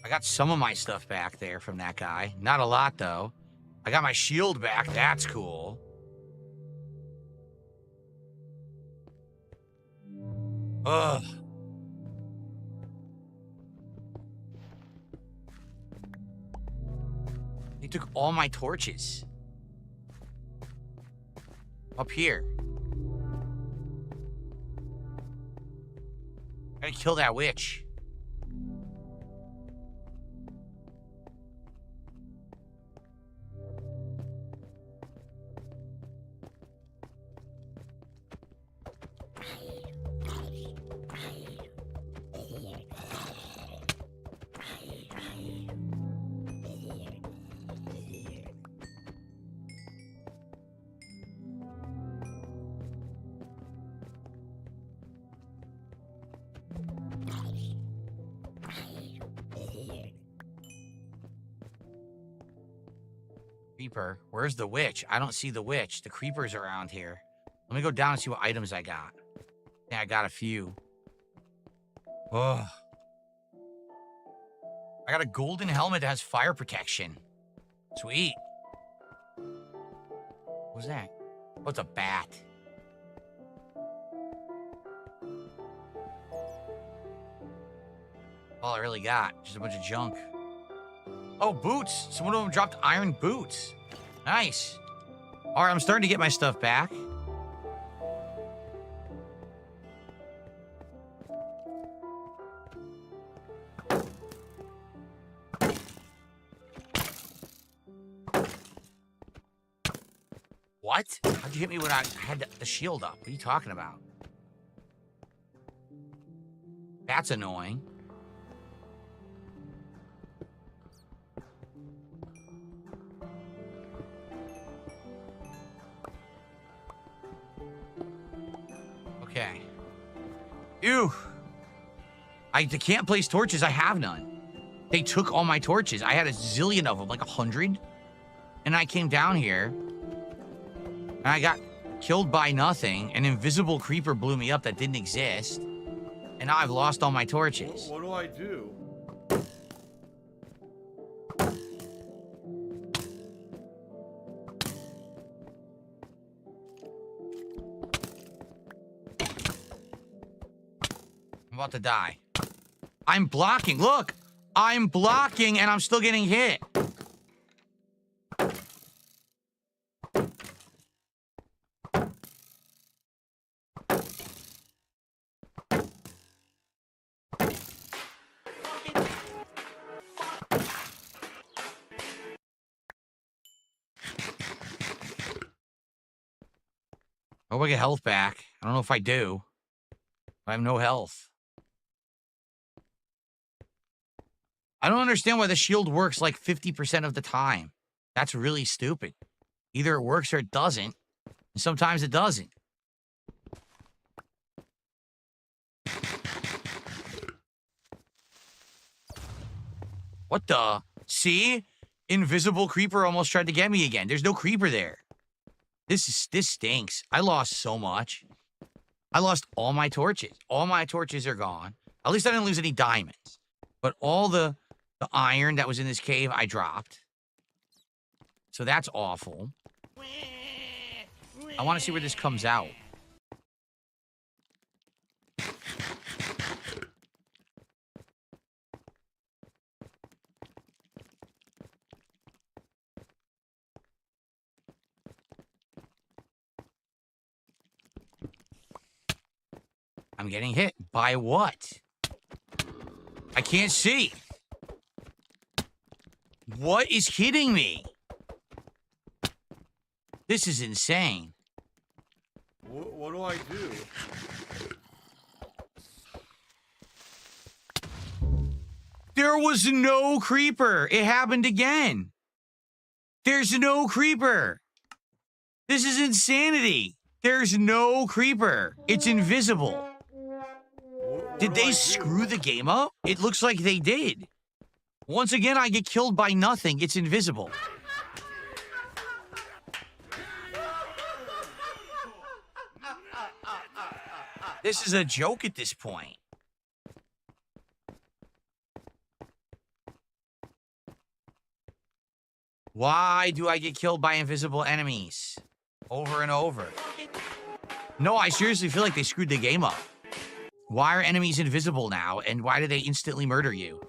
I got some of my stuff back there from that guy. Not a lot, though. I got my shield back. That's cool. Ugh. They took all my torches. Up here. Gotta kill that witch. Creeper. Where's the witch? I don't see the witch. The creeper's around here. Let me go down and see what items I got. Yeah, I got a few. Oh. I got a golden helmet that has fire protection. Sweet. What was that? Oh, it's a bat. All I really got. Just a bunch of junk. Oh, boots. Some of them dropped iron boots. Nice. All right, I'm starting to get my stuff back. What? How'd you hit me when I had the shield up? What are you talking about? That's annoying. Okay. Ew. I can't place torches. I have none. They took all my torches. I had a zillion of them, like 100. And I came down here. And I got killed by nothing. An invisible creeper blew me up that didn't exist. And now I've lost all my torches. What do I do? I'm about to die. I'm blocking. Look! I'm blocking and I'm still getting hit. I hope I get health back. I don't know if I do. I have no health. I don't understand why the shield works like 50% of the time. That's really stupid. Either it works or it doesn't. And sometimes it doesn't. What the? See? Invisible creeper almost tried to get me again. There's no creeper there. This stinks. I lost so much. I lost all my torches. All my torches are gone. At least I didn't lose any diamonds. But all the iron that was in this cave, I dropped. So that's awful. I want to see where this comes out. I'm getting hit. By what? I can't see. What is hitting me? This is insane. What do I do? There was no creeper. It happened again. There's no creeper. This is insanity. There's no creeper. It's invisible. Did they screw the game up? It looks like they did. Once again, I get killed by nothing. It's invisible. This is a joke at this point. Why do I get killed by invisible enemies? Over and over. No, I seriously feel like they screwed the game up. Why are enemies invisible now, and why do they instantly murder you?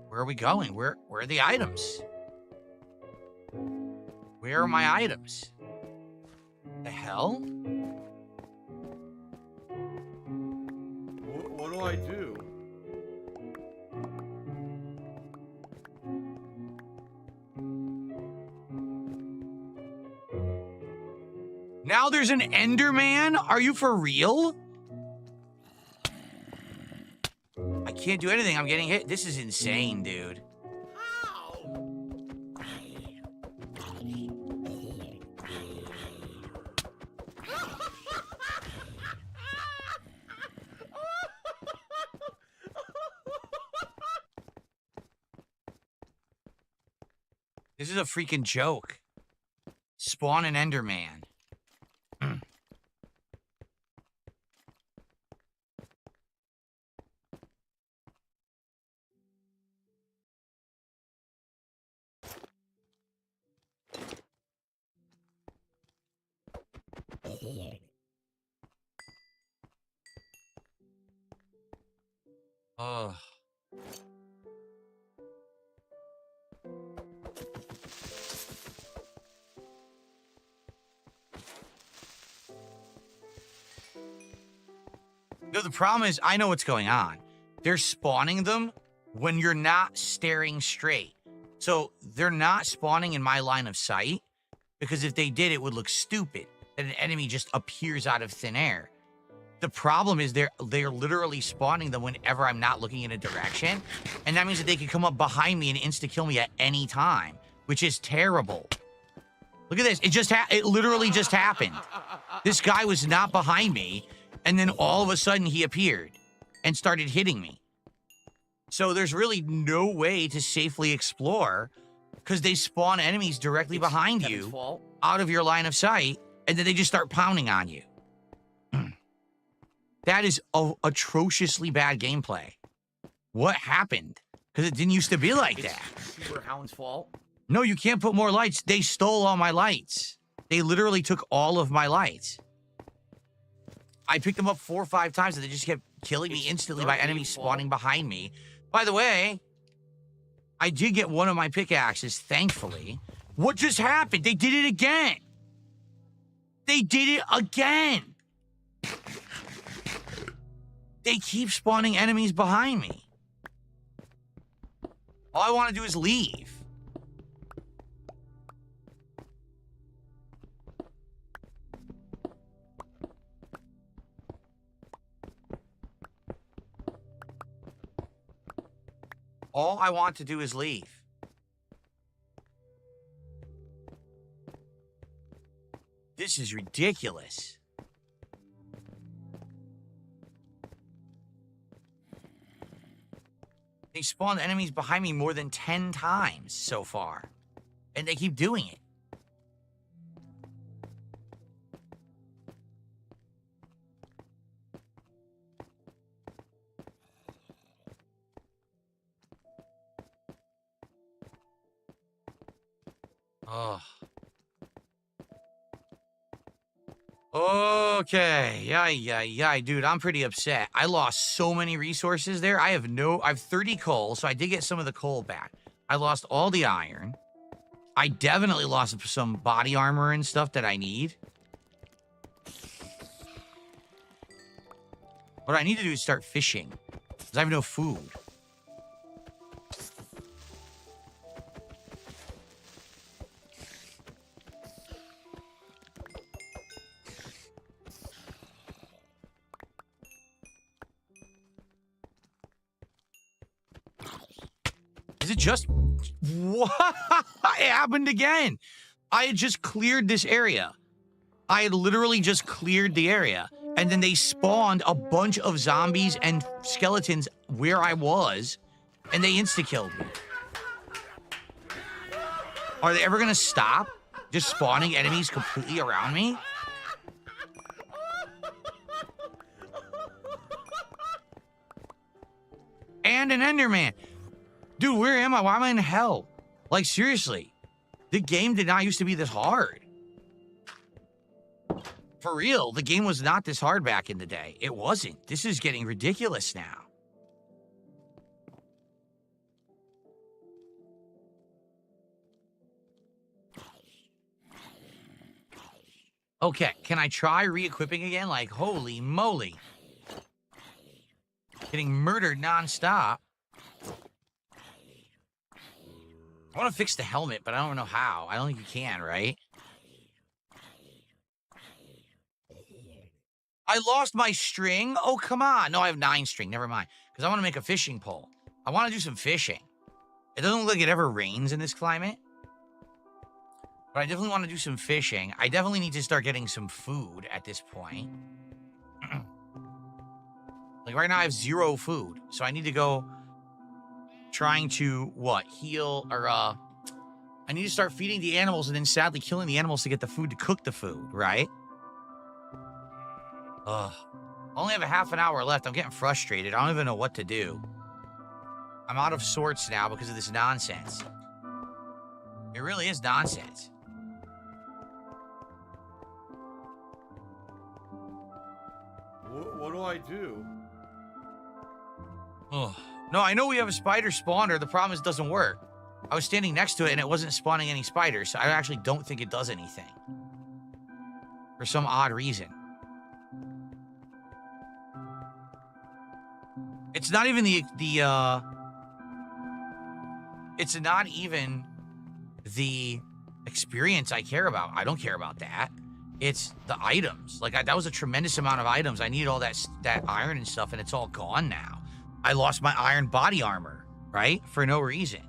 Where are we going? Where are the items? Where are my items? The hell? What do I do? Now there's an Enderman? Are you for real? I can't do anything. I'm getting hit. This is insane, dude. This is a freaking joke. Spawn an Enderman. Oh. No, the problem is I know what's going on. They're spawning them when you're not staring straight. So they're not spawning in my line of sight because if they did, it would look stupid that an enemy just appears out of thin air. The problem is they're literally spawning them whenever I'm not looking in a direction. And that means that they can come up behind me and insta-kill me at any time, which is terrible. Look at this. It literally just happened. This guy was not behind me, and then all of a sudden he appeared and started hitting me. So there's really no way to safely explore because they spawn enemies directly behind you out of your line of sight, and then they just start pounding on you. That is atrociously bad gameplay. What happened? Because it didn't used to be like that. Hound's fault. No, you can't put more lights. They stole all my lights. They literally took all of my lights. I picked them up 4 or 5 times, and they just kept killing me instantly by enemies spawning behind me. By the way, I did get one of my pickaxes, thankfully. What just happened? They did it again. They did it again. They keep spawning enemies behind me. All I want to do is leave. All I want to do is leave. This is ridiculous. They spawned enemies behind me more than 10 times so far. And they keep doing it. Oh. Okay. Yeah, dude, I'm pretty upset. I lost so many resources there. I have 30 coal, so I did get some of the coal back. I lost all the iron. I definitely lost some body armor and stuff that I need. What I need to do is start fishing, because I have no food. Is it just... What? It happened again. I had just cleared this area. I had literally just cleared the area. And then they spawned a bunch of zombies and skeletons where I was. And they insta-killed me. Are they ever going to stop just spawning enemies completely around me? And an Enderman. Dude, where am I? Why am I in hell? Like, seriously. The game did not used to be this hard. For real, the game was not this hard back in the day. It wasn't. This is getting ridiculous now. Okay, can I try re-equipping again? Like, holy moly. Getting murdered nonstop. I want to fix the helmet, but I don't know how. I don't think you can, right? I lost my string? Oh, come on. No, I have 9 string. Never mind. Because I want to make a fishing pole. I want to do some fishing. It doesn't look like it ever rains in this climate. But I definitely want to do some fishing. I definitely need to start getting some food at this point. Like right now I have 0 food. So I need to go trying to, what, heal or, I need to start feeding the animals and then sadly killing the animals to get the food to cook the food, right? Ugh. I only have a half an hour left. I'm getting frustrated. I don't even know what to do. I'm out of sorts now because of this nonsense. It really is nonsense. What do I do? Oh. No, I know we have a spider spawner. The problem is it doesn't work. I was standing next to it and it wasn't spawning any spiders, so I actually don't think it does anything. For some odd reason. It's not even it's not even the experience I care about. I don't care about that. It's the items. Like, that was a tremendous amount of items. I needed all that iron and stuff, and it's all gone now. I lost my iron body armor, right? For no reason.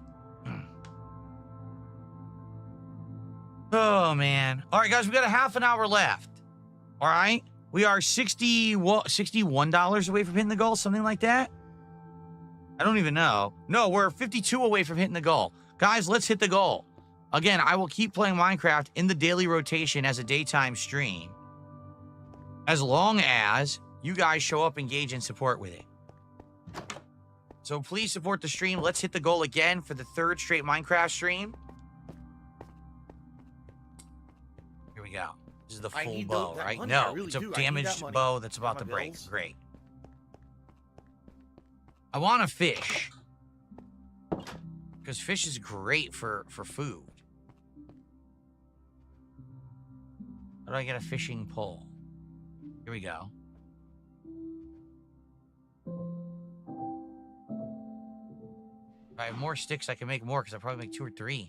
Oh, man. All right, guys, we got a half an hour left. All right? We are $61 away from hitting the goal, something like that. I don't even know. No, we're 52 away from hitting the goal. Guys, let's hit the goal. Again, I will keep playing Minecraft in the daily rotation as a daytime stream. As long as you guys show up, engage, and support with it. So please support the stream. Let's hit the goal again for the 3rd straight Minecraft stream. Here we go. This is the full bow, right? No, it's a damaged bow that's about to break. Great. I want to fish. Because fish is great for food. How do I get a fishing pole? Here we go. If I have more sticks, I can make more, because I'll probably make 2 or 3.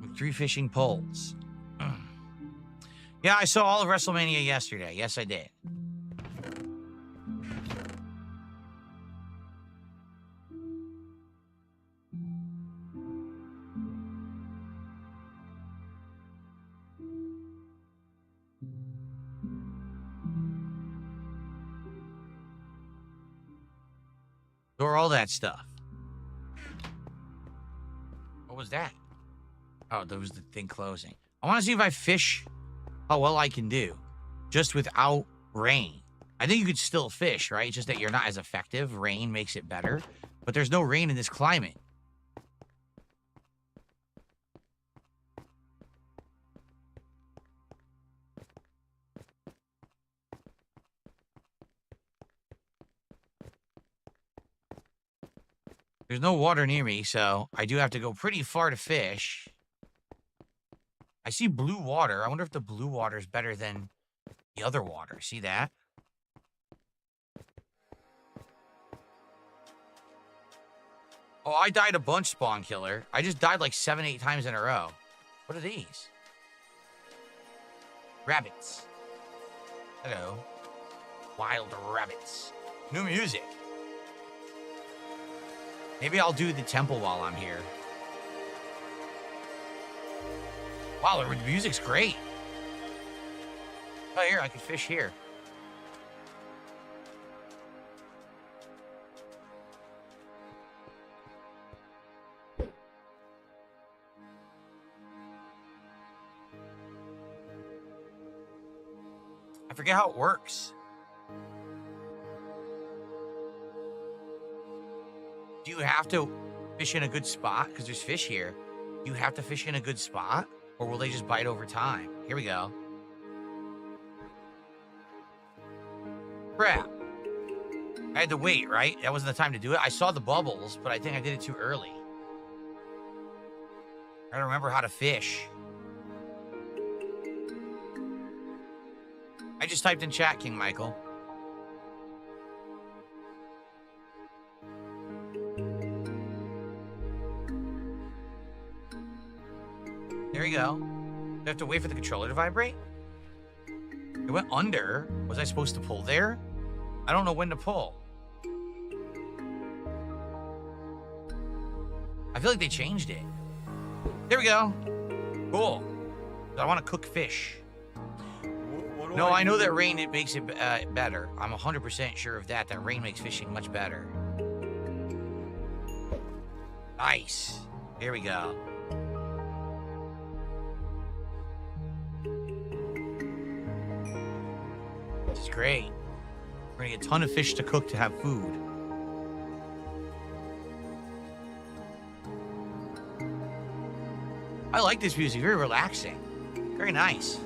With 3 fishing poles. Yeah, I saw all of WrestleMania yesterday. Yes, I did. Or all that stuff. What was that? Oh, that was the thing closing. I want to see if I fish how well I can do. Just without rain. I think you could still fish, right? It's just that you're not as effective. Rain makes it better. But there's no rain in this climate. There's no water near me, so I do have to go pretty far to fish. I see blue water. I wonder if the blue water is better than the other water. See that? Oh, I died a bunch, Spawn Killer. I just died like 7, 8 times in a row. What are these? Rabbits. Hello. Wild rabbits. New music. Maybe I'll do the temple while I'm here. Wow, the music's great. Oh, here, I can fish here. I forget how it works. Do you have to fish in a good spot? Because there's fish here. Do you have to fish in a good spot? Or will they just bite over time? Here we go. Crap. I had to wait, right? That wasn't the time to do it. I saw the bubbles, but I think I did it too early. I don't remember how to fish. I just typed in chat, King Michael. There you go. Do I have to wait for the controller to vibrate? It went under. Was I supposed to pull there? I don't know when to pull. I feel like they changed it. There we go. Cool. I want to cook fish. No, I know that rain, it makes it better. I'm 100% sure of that. That rain makes fishing much better. Nice. Here we go. This is great. We're gonna get a ton of fish to cook to have food. I like this music. Very relaxing. Very nice.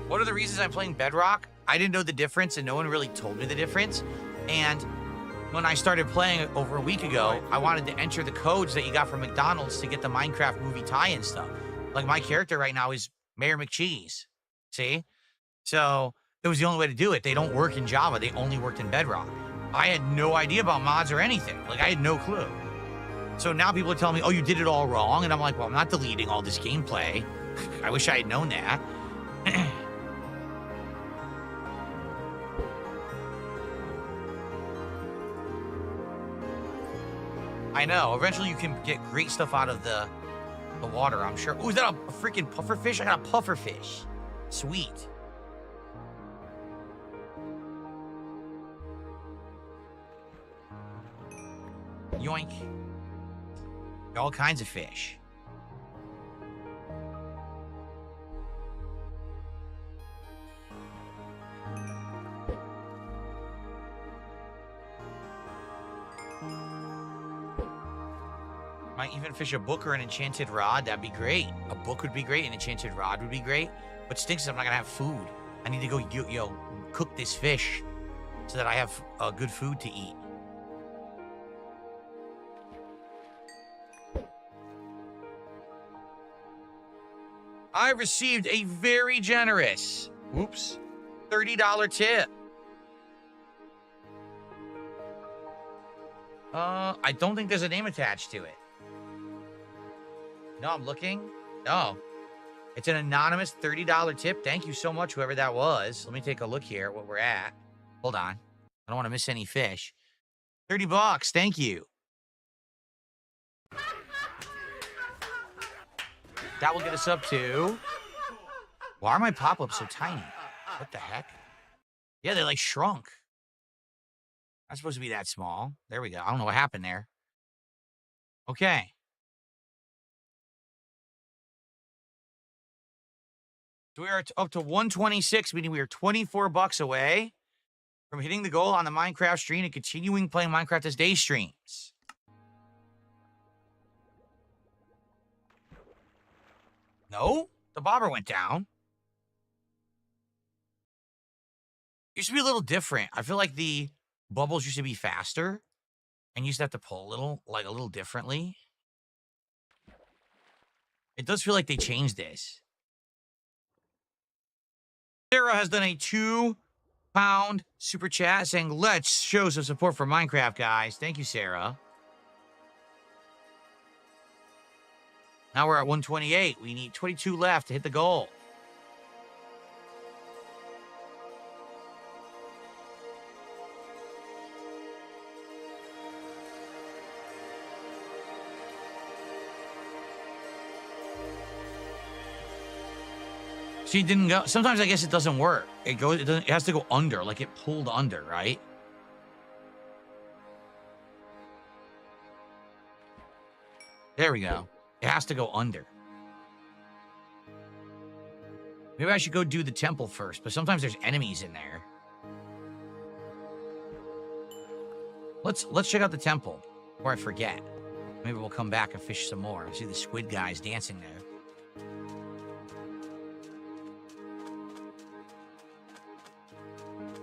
One of the reasons I'm playing Bedrock, I didn't know the difference and no one really told me the difference. And when I started playing it over a week ago, I wanted to enter the codes that you got from McDonald's to get the Minecraft movie tie-in stuff. Like my character right now is Mayor McCheese. See? So it was the only way to do it. They don't work in Java. They only worked in Bedrock. I had no idea about mods or anything. Like I had no clue. So now people are telling me, oh, you did it all wrong. And I'm like, well, I'm not deleting all this gameplay. I wish I had known that. I know. Eventually you can get great stuff out of the water, I'm sure. Oh, is that a freaking puffer fish? I got a puffer fish. Sweet. Yoink. All kinds of fish. Might even fish a book or an enchanted rod. That'd be great. A book would be great. An enchanted rod would be great. What stinks is I'm not gonna have food. I need to go, cook this fish so that I have good food to eat. I received a very generous, $30 tip. I don't think there's a name attached to it. No, I'm looking. No. It's an anonymous $30 tip. Thank you so much, whoever that was. Let me take a look here at what we're at. Hold on. I don't want to miss any fish. $30. Thank you. That will get us up to... Why are my pop-ups so tiny? What the heck? Yeah, they like shrunk. Not supposed to be that small. There we go. I don't know what happened there. Okay. So we are up to 126, meaning we are $24 away from hitting the goal on the Minecraft stream and continuing playing Minecraft as day streams. No, the bobber went down. Used to be a little different. I feel like the bubbles used to be faster and used to have to pull a little differently. It does feel like they changed this. Sarah has done a £2 super chat saying, let's show some support for Minecraft, guys. Thank you, Sarah. Now we're at 128. We need 22 left to hit the goal. See, it didn't go. Sometimes I guess it doesn't work. It has to go under, like it pulled under, right? There we go. It has to go under. Maybe I should go do the temple first, but sometimes there's enemies in there. Let's check out the temple before I forget. Maybe we'll come back and fish some more. See the squid guys dancing there.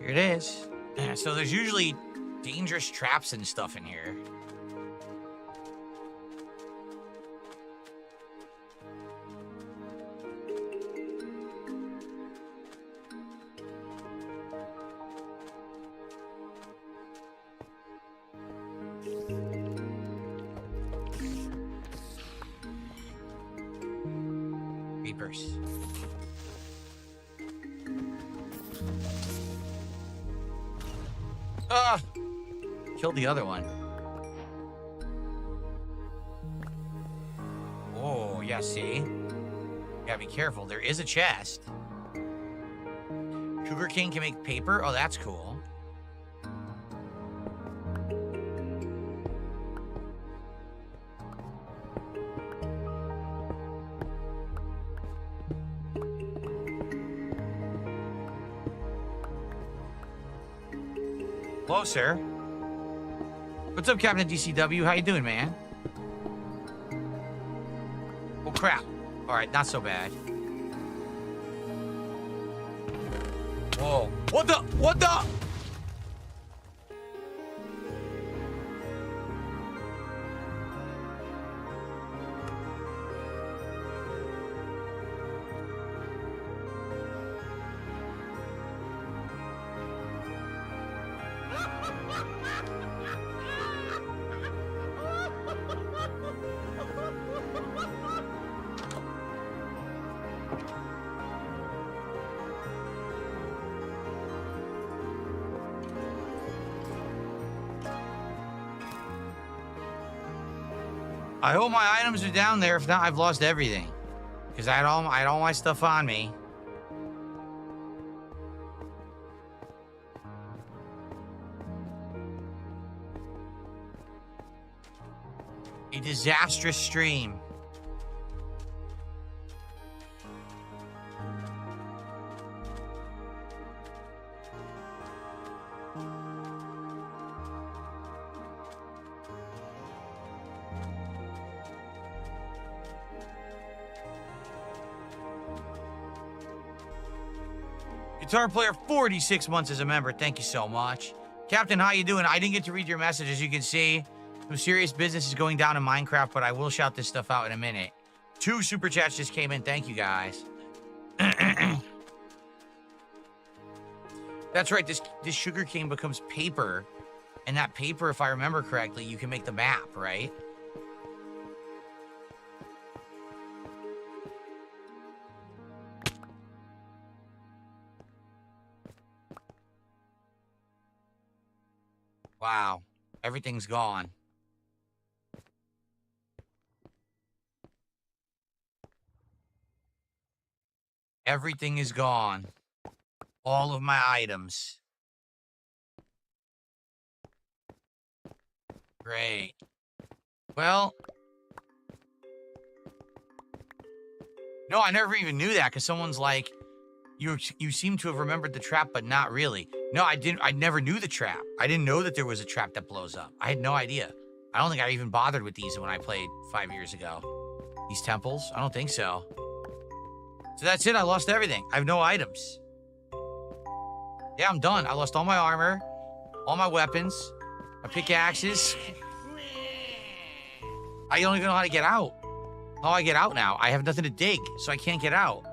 Here it is. So there's usually dangerous traps and stuff in here. worse. Ah! Killed the other one. Oh, yeah, see? Gotta be careful. There is a chest. Sugarcane can make paper? Oh, that's cool. Hello, sir. What's up, Captain DCW? How you doing, man? Oh, crap. All right, not so bad. Whoa. What the? What the? I hope my items are down there. If not, I've lost everything. Because I had all my stuff on me. A disastrous stream. Guitar player 46 months as a member. Thank you so much. Captain, how you doing? I didn't get to read your message. As you can see, some serious business is going down in Minecraft, but I will shout this stuff out in a minute. 2 super chats just came in. Thank you, guys. That's right. This sugarcane becomes paper. And that paper, if I remember correctly, you can make the map, right? Wow. Everything's gone. Everything is gone. All of my items. Great. Well. No, I never even knew that because someone's like, you seem to have remembered the trap, but not really. No, I didn't. I never knew the trap. I didn't know that there was a trap that blows up. I had no idea. I don't think I even bothered with these when I played 5 years ago. These temples? I don't think so. So that's it. I lost everything. I have no items. Yeah, I'm done. I lost all my armor, all my weapons, my pickaxes. I don't even know how to get out. How do I get out now? I have nothing to dig, so I can't get out.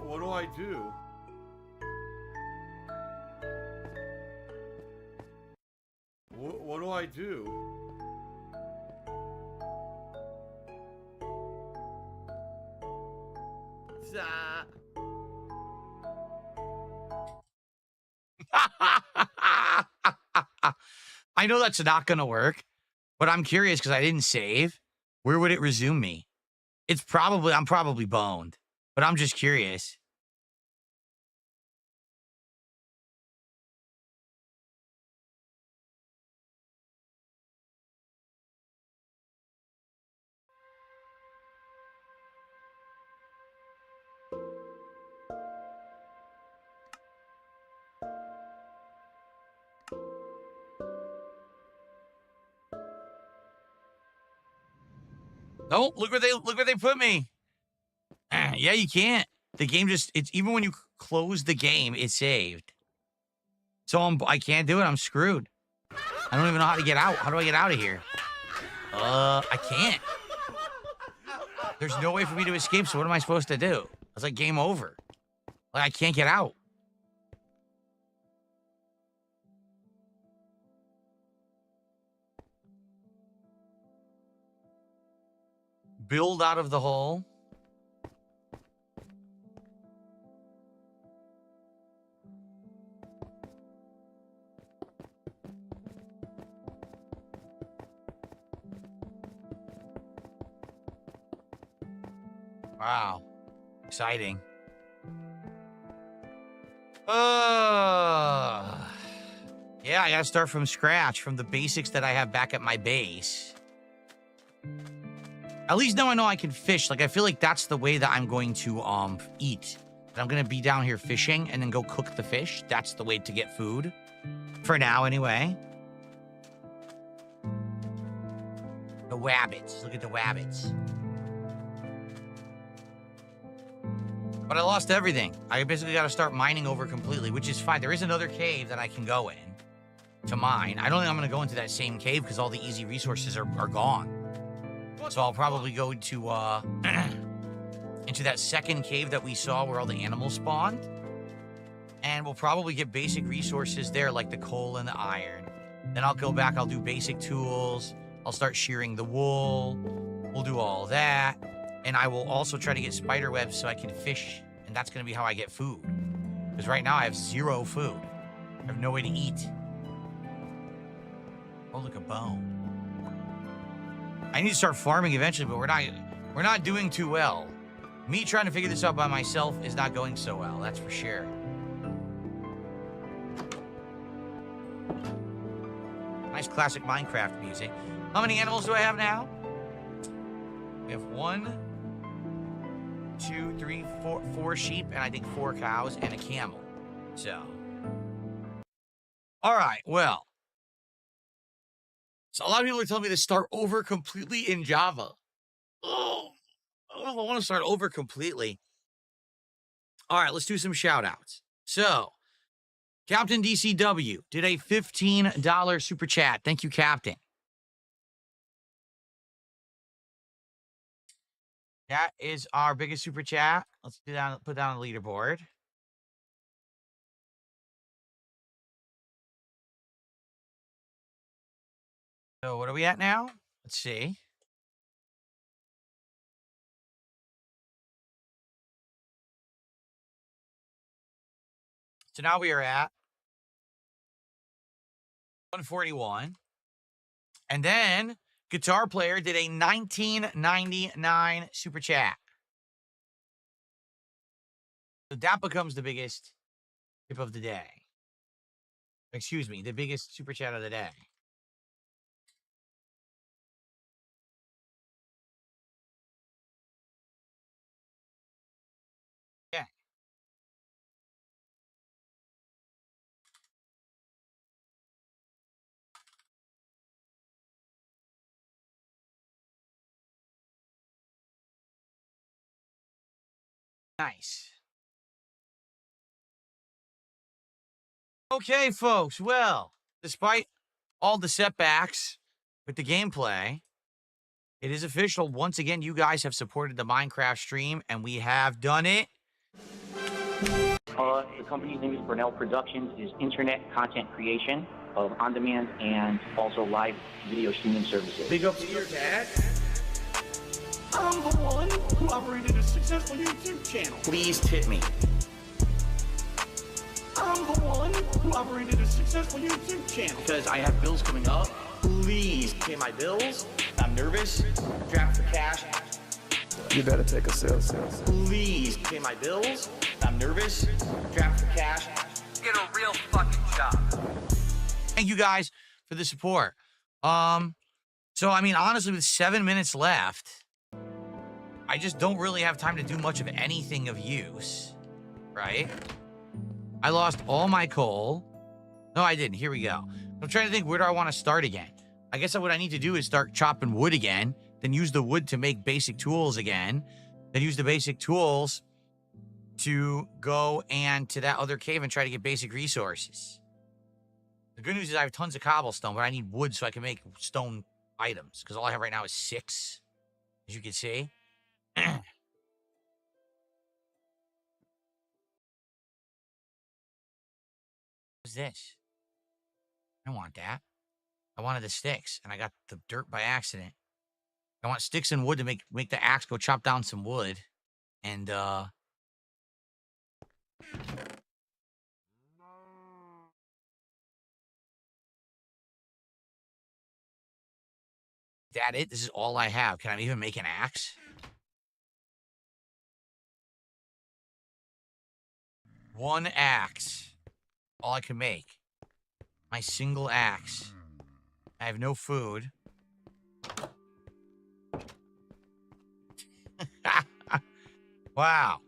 What do I do? What do I do? I know that's not gonna work, but I'm curious because I didn't save. Where would it resume me? I'm probably boned, but I'm just curious. Oh, look where they put me. Yeah, you can't. The game it's even when you close the game, it's saved. So I can't do it. I'm screwed. I don't even know how to get out. How do I get out of here? I can't. There's no way for me to escape, so what am I supposed to do? It's like game over. Like I can't get out. build out of the hole. Wow. Exciting. Yeah, I gotta start from scratch, from the basics that I have back at my base. At least now I know I can fish. Like, I feel like that's the way that I'm going to eat. That I'm gonna be down here fishing and then go cook the fish. That's the way to get food. For now, anyway. The wabbits. Look at the wabbits. But I lost everything. I basically got to start mining over completely, which is fine. There is another cave that I can go in to mine. I don't think I'm going to go into that same cave because all the easy resources are gone. So I'll probably go to into that second cave that we saw where all the animals spawned. And we'll probably get basic resources there, like the coal and the iron. Then I'll go back, I'll do basic tools. I'll start shearing the wool. We'll do all that. And I will also try to get spider webs so I can fish. And that's going to be how I get food. Because right now I have 0 food. I have no way to eat. Oh, look, a bone. I need to start farming eventually, but we're not doing too well. Me trying to figure this out by myself is not going so well, that's for sure. Nice classic Minecraft music. How many animals do I have now? We have 1, 2, 3, 4 sheep, and I think 4 cows and a camel. So. All right, well. So a lot of people are telling me to start over completely in Java. Oh, I don't know if I want to start over completely. All right, let's do some shout outs. So, Captain DCW did a $15 super chat. Thank you, Captain. That is our biggest super chat. Let's put down on the leaderboard. So what are we at now? Let's see. So now we are at 141. And then Guitar Player did a $19.99 super chat. So that becomes the biggest tip of the day. Excuse me, the biggest super chat of the day. Yeah. Nice. Okay, folks. Well, despite all the setbacks with the gameplay, it is official. Once again, you guys have supported the Minecraft stream, and we have done it. The company's name is Brunel Productions. It is internet content creation of on-demand and also live video streaming services. Big up to your dad. I'm the one who operated a successful YouTube channel. Please tip me. I'm the one who operated a successful YouTube channel. Because I have bills coming up. Please pay my bills. I'm nervous. Strapped for cash. You better take a sales. Please pay my bills. I'm nervous. Strapped for cash. Get a real fucking job. Thank you guys for the support. So I mean, honestly, with 7 minutes left, I just don't really have time to do much of anything of use, right? I lost all my coal. No, I didn't. Here we go. I'm trying to think, where do I want to start again? I guess what I need to do is start chopping wood again, then use the wood to make basic tools again, then use the basic tools to go and to that other cave and try to get basic resources. The good news is I have tons of cobblestone, but I need wood so I can make stone items, because all I have right now is 6, as you can see. What's this? I don't want that. I wanted the sticks, and I got the dirt by accident. I want sticks and wood to make the axe go chop down some wood. And, that it? This is all I have. Can I even make an axe? One axe. All I can make. My single axe. I have no food. Wow.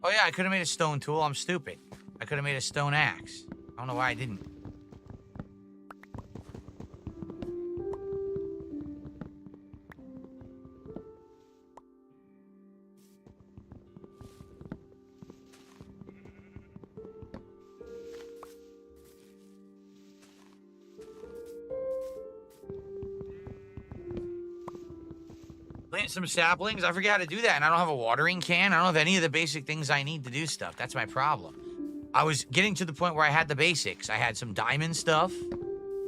Oh yeah, I could have made a stone tool. I'm stupid. I could have made a stone axe. I don't know why I didn't. Plant some saplings. I forget how to do that, and I don't have a watering can. I don't have any of the basic things I need to do stuff. That's my problem. I was getting to the point where I had the basics. I had some diamond stuff,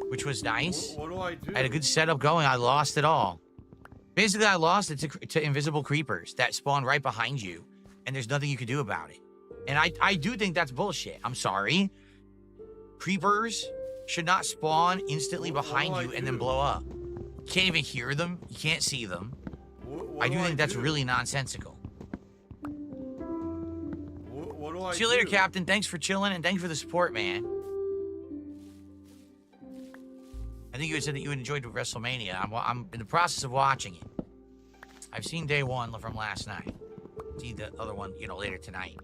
which was nice. What do I do? I had a good setup going. I lost it all. Basically, I lost it to invisible creepers that spawn right behind you, and there's nothing you can do about it. And I do think that's bullshit. I'm sorry. Creepers should not spawn instantly behind you and then blow up. You can't even hear them. You can't see them. I do think that's really nonsensical. What do I do? See you later, Captain. Thanks for chilling, and thanks for the support, man. I think you had said that you enjoyed WrestleMania. I'm in the process of watching it. I've seen day one from last night. See the other one, later tonight.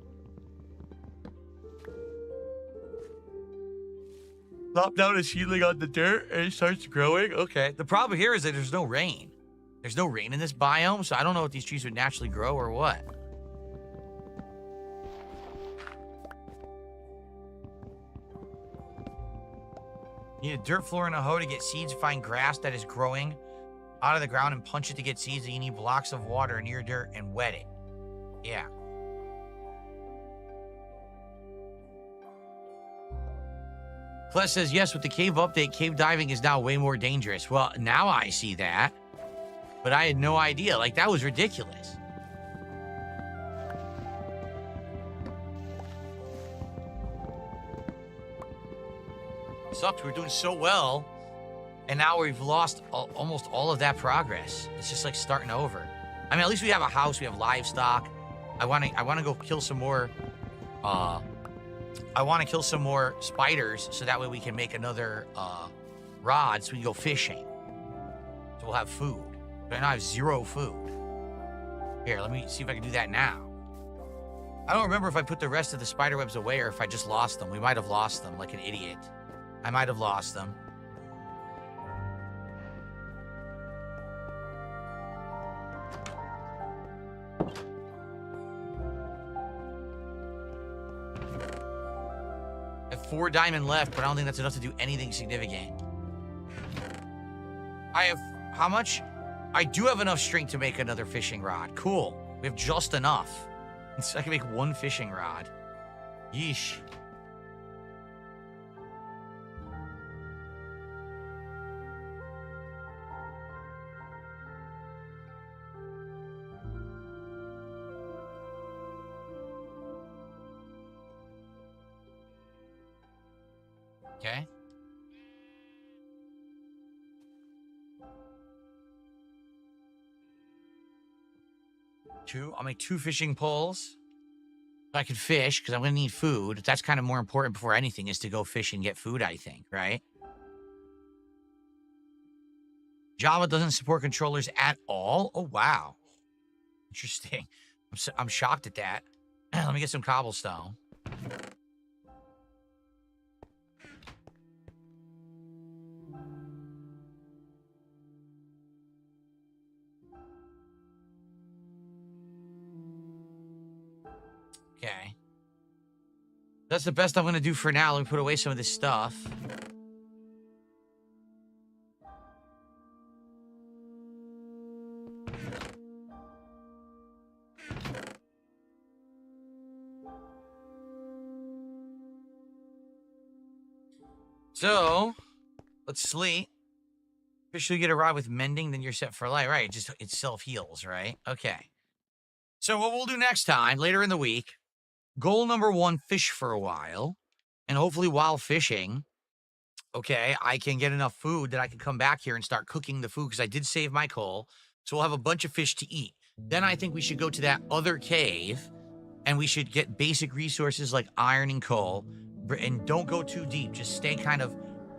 Plop down a seedling on the dirt and it starts growing. Okay. The problem here is that there's no rain. There's no rain in this biome, so I don't know if these trees would naturally grow or what. You need a dirt floor and a hoe to get seeds. Find grass that is growing out of the ground and punch it to get seeds. And you need blocks of water near dirt and wet it. Yeah. Plus says, yes, with the cave update, cave diving is now way more dangerous. Well, now I see that. But I had no idea. Like, that was ridiculous. Sucks. We're doing so well. And now we've lost almost all of that progress. It's just like starting over. I mean, at least we have a house. We have livestock. I want to go kill some more. I want to kill some more spiders so that way we can make another rod so we can go fishing. So we'll have food. But now I have 0 food. Here, let me see if I can do that now. I don't remember if I put the rest of the spider webs away or if I just lost them. We might have lost them like an idiot. I might have lost them. I have 4 diamond left, but I don't think that's enough to do anything significant. I have, how much? I do have enough string to make another fishing rod. Cool. We have just enough. So I can make 1 fishing rod. Yeesh. Okay. I'll make 2 fishing poles. So I can fish, because I'm going to need food. That's kind of more important before anything, is to go fish and get food, I think, right? Java doesn't support controllers at all? Oh, wow. Interesting. I'm shocked at that. Let me get some cobblestone. Okay. That's the best I'm going to do for now. Let me put away some of this stuff. So, Let's sleep. Officially get a ride with mending, then you're set for life. Right, it self-heals, right? Okay. So what we'll do next time, later in the week, goal number 1, fish for a while. And hopefully while fishing, okay, I can get enough food that I can come back here and start cooking the food because I did save my coal. So we'll have a bunch of fish to eat. Then I think we should go to that other cave and we should get basic resources like iron and coal. And don't go too deep. Just stay kind of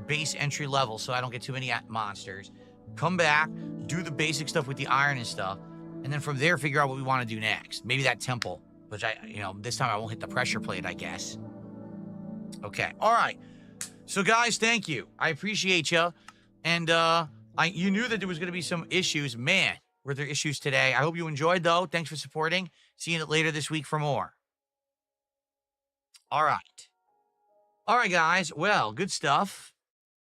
base entry level so I don't get too many monsters. Come back, do the basic stuff with the iron and stuff. And then from there, figure out what we want to do next. Maybe that temple, which this time I won't hit the pressure plate, I guess. Okay. All right. So guys, thank you. I appreciate you. And you knew that there was going to be some issues. Man, were there issues today. I hope you enjoyed, though. Thanks for supporting. See you later this week for more. All right. All right, guys. Well, good stuff.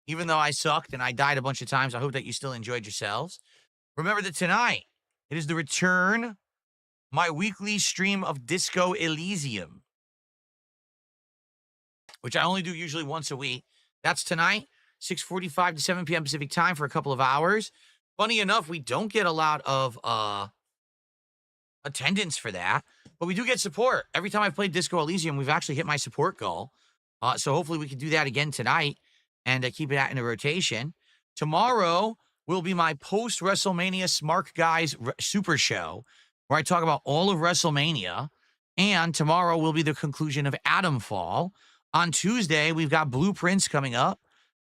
Even though I sucked and I died a bunch of times, I hope that you still enjoyed yourselves. Remember that tonight, it is the return, my weekly stream of Disco Elysium, which I only do usually once a week. That's tonight, 6:45 to 7 p.m. Pacific time for a couple of hours. Funny enough, we don't get a lot of attendance for that, but we do get support. Every time I've played Disco Elysium, we've actually hit my support goal. So hopefully we can do that again tonight and keep it in a rotation. Tomorrow will be my post-WrestleMania Smart Guys Super Show, where I talk about all of WrestleMania. And tomorrow will be the conclusion of Atomfall. On Tuesday, we've got Blueprints coming up.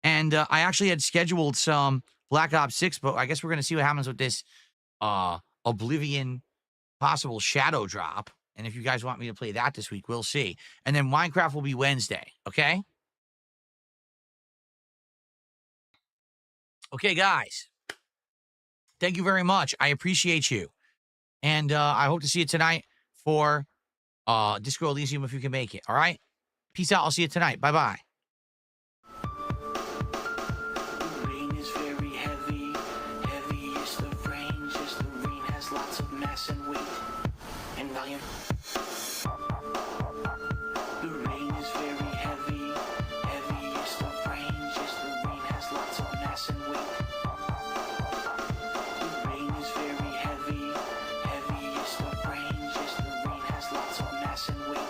And I actually had scheduled some Black Ops 6, but I guess we're going to see what happens with this Oblivion possible shadow drop. And if you guys want me to play that this week, we'll see. And then Minecraft will be Wednesday, okay? Okay, guys. Thank you very much. I appreciate you. And I hope to see you tonight for Disco Elysium if you can make it, all right? Peace out. I'll see you tonight. Bye-bye. Rain is very heavy. Heavy is the rain. Just the rain has lots of mass and weight and volume. The rain is very heavy. Heavy is the rain. Just the rain has lots of mass and weight. The rain is very heavy. Heavy is the rain. Just the rain has lots of mass and weight.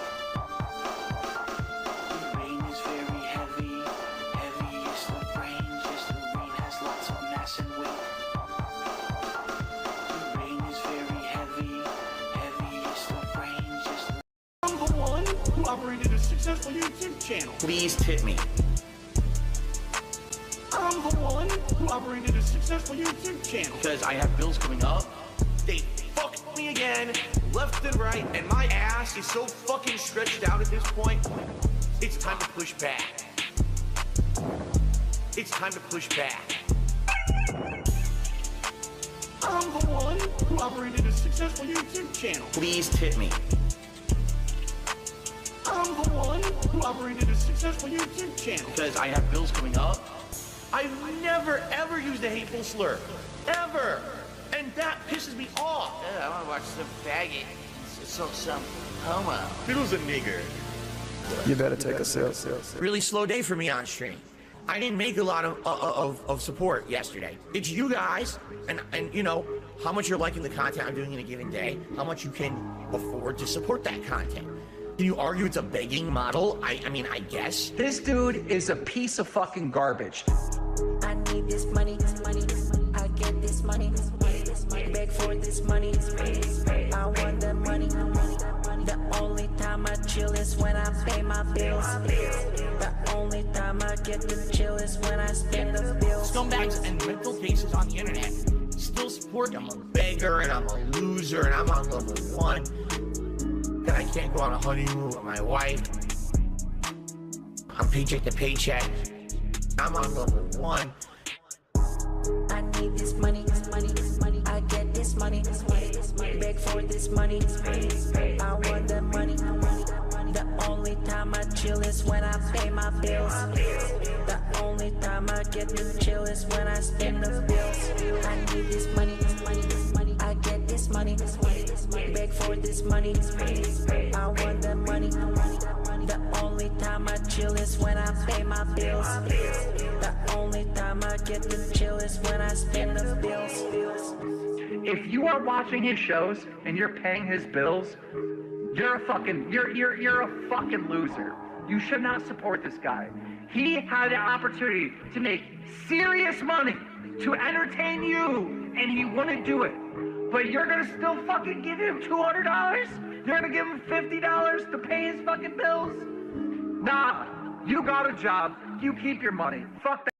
Who operated a successful YouTube channel. Please tip me. I'm the one who operated a successful YouTube channel. Because I have bills coming up. They fucked me again, left and right, and my ass is so fucking stretched out at this point. It's time to push back. It's time to push back. I'm the one who operated a successful YouTube channel. Please tip me. I'm the one who operated a successful YouTube channel. Because I have bills coming up. I've never, ever used a hateful slur. Ever. And that pisses me off. I want to watch some faggot. Some homo. Fiddle's a nigger. You better take a sip. Really slow day for me on stream. I didn't make a lot of support yesterday. It's you guys, and you know, how much you're liking the content I'm doing in a given day, how much you can afford to support that content. Can you argue it's a begging model? I mean, I guess. This dude is a piece of fucking garbage. I need this money, I get this money, beg for this money, I want the money. The only time I chill is when I pay my bills. The only time I get to chill is when I spend the bills. Scumbags and mental cases on the internet still support. I'm a beggar and I'm a loser and I'm on level 1. That I can't go on a honeymoon with my wife. I'm paycheck to paycheck. I'm on level 1. I need this money, I get this money, beg for this money, I want the money. The only time I chill is when I pay my bills. The only time I get to chill is when I spend the bills. I need this money, I get this money, beg for this money, I want the money. The only time time I chill is when I pay my bills. The only time I get to chill is when I spend the bills. If you are watching his shows and you're paying his bills, you're a fucking loser. You should not support this guy. He had the opportunity to make serious money to entertain you, and he wouldn't do it. But you're gonna still fucking give him $200? You're gonna give him $50 to pay his fucking bills? Nah, you got a job. You keep your money. Fuck that.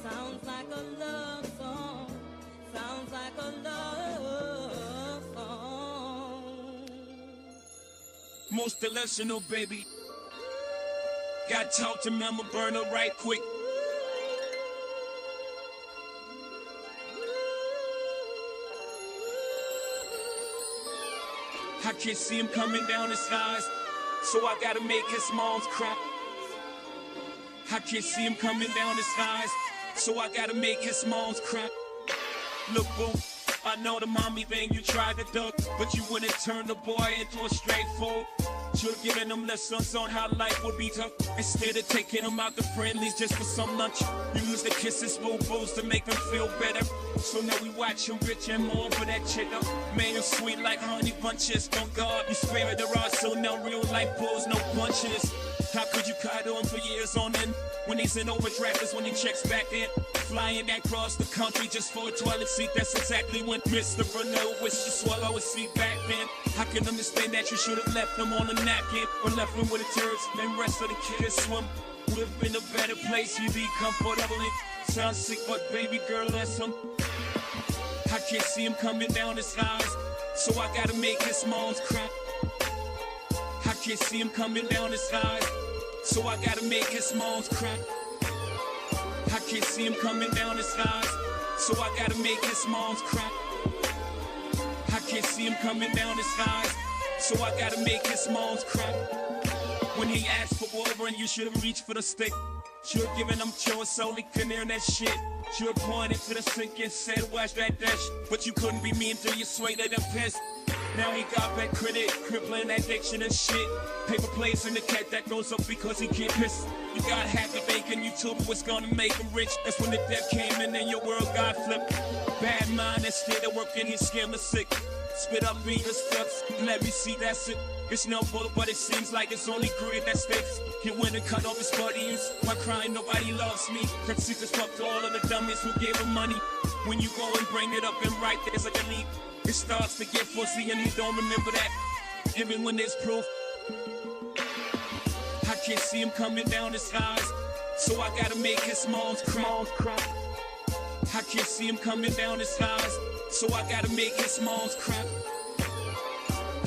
Sounds like a love song. Sounds like a love song. Most delusional, baby. Got talk to me, I'ma burn her right quick. I can't see him coming down his eyes, so I gotta make his mom's cry. I can't see him coming down his eyes, so I gotta make his mom's cry. Look, boo, I know the mommy thing you tried to duck, but you wouldn't turn the boy into a straightforward. Should've given him lessons on how life would be tough. Instead of taking him out to friendlies just for some lunch, you used to kiss his boo-boos to make him feel better. So now we watch him bitch and more for that chick up. Man, you sweet like honey bunches. Don't God, you spare the rod, so now real life pulls no punches. How could you cuddle him for years on end? When he's in overdraft is when he checks back in. Flying across the country just for a toilet seat. That's exactly when Mr. Brunel wished to swallow his seat back then. I can understand that you should have left him on a napkin, or left him with the turds, then rest of the kids swim. Would have been a better place, you'd be comfortable in. Sounds sick, but baby girl, that's him. I can't see him coming down his eyes, so I gotta make his mom's cry. I can't see him coming down his eyes, so I gotta make his mom's cry. I can't see him coming down his eyes, so I gotta make his mom's cry. I can't see him coming down his eyes, so I gotta make his mom's cry. When he asked for water and you should've reached for the stick, should've given him chores so he couldn't hear that shit. Should've pointed to the sink and said, watch that dash, but you couldn't be mean till you swayed at the piss. Now he got back credit, crippling addiction and shit. Paper plates in the cat that goes up because he can't piss. You got happy bacon, you told me what's gonna make him rich. That's when the debt came in and your world got flipped. Bad mind, instead of working, he scammed the sick. Spit up Venus steps, let me see, that's it. It's no bullet, but it seems like it's only greed that sticks. He went and cut off his buddies. Why crying, nobody loves me. That secret's fucked to all of the dummies who gave him money. When you go and bring it up and right there's like a leak. It starts to get fuzzy and he don't remember that. Even when there's proof. I can't see him coming down his eyes, so I gotta make his mom's cry. I can't see him coming down his eyes, so I gotta make his mom's cry.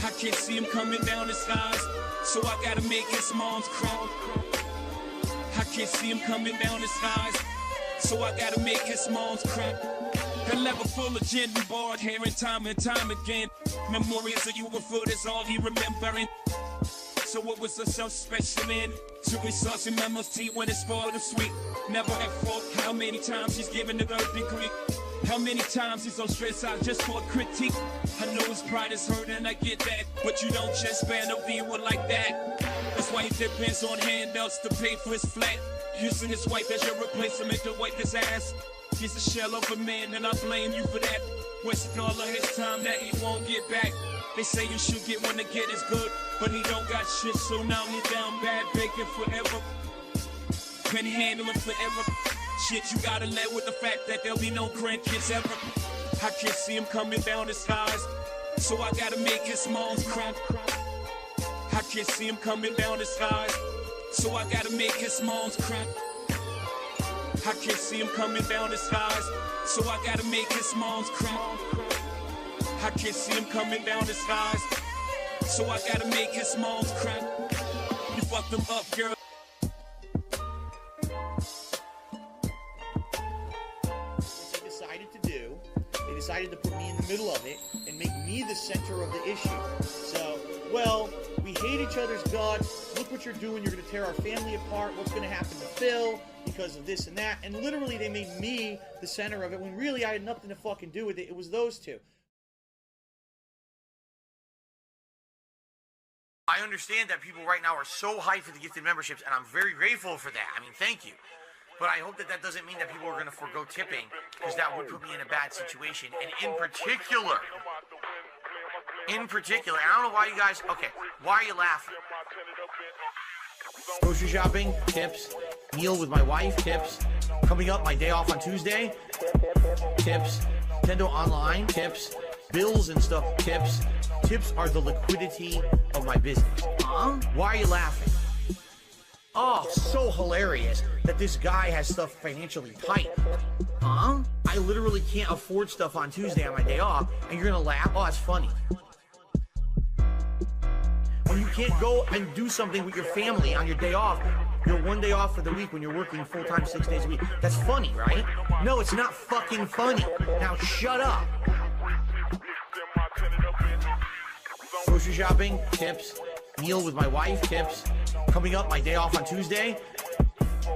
I can't see him coming down his eyes, so I gotta make his mom's cry. I can't see him coming down his eyes, so I gotta make his mom's cry. A level full of gin and barred hair and time again. Memories of you were food is all he remembering. So what was the so special in? Sugary sauce and memos tea when it's spoiled and sweet. Never at fault. How many times he's given the third degree? How many times he's so stressed out just for a critique? I know his pride is hurt and I get that, but you don't just ban a viewer like that. That's why he depends on handouts to pay for his flat. Using his wife as your replacement to wipe his ass. He's a shell of a man and I blame you for that. Wasting all of his time that he won't get back. They say you should get when the get is good, but he don't got shit, so now he down bad, begging forever. Been handling forever. Shit, you gotta let with the fact that there'll be no grandkids ever. I can't see him coming down his eyes, so I gotta make his mom's cry. I can't see him coming down his eyes, so I gotta make his mom's cry. I can't see him coming down his eyes, so I gotta make his mom's cry. I can't see him coming down his eyes, so I gotta make his mom's cry. You fucked him up, girl. What they decided to do, they decided to put me in the middle of it and make me the center of the issue. So, well, we hate each other's guts. Look what you're doing. You're going to tear our family apart. What's going to happen to Phil because of this and that? And literally, they made me the center of it when really I had nothing to fucking do with it. It was those two. I understand that people right now are so hyped for the gifted memberships, and I'm very grateful for that. I mean, thank you. But I hope that that doesn't mean that people are going to forego tipping, because that would put me in a bad situation. And in particular, I don't know why you guys, okay, why are you laughing? Grocery shopping, tips. Meal with my wife, tips. Coming up, my day off on Tuesday, tips. Nintendo Online, tips. Bills and stuff, tips. Tips are the liquidity of my business. Huh? Why are you laughing? Oh, so hilarious that this guy has stuff financially tight. Huh? I literally can't afford stuff on Tuesday on my day off, and you're gonna laugh? Oh, it's funny. When you can't go and do something with your family on your day off, your one day off for the week when you're working full-time 6 days a week, that's funny, right? No, it's not fucking funny. Now shut up. Grocery shopping, tips. Meal with my wife, tips. Coming up, my day off on Tuesday,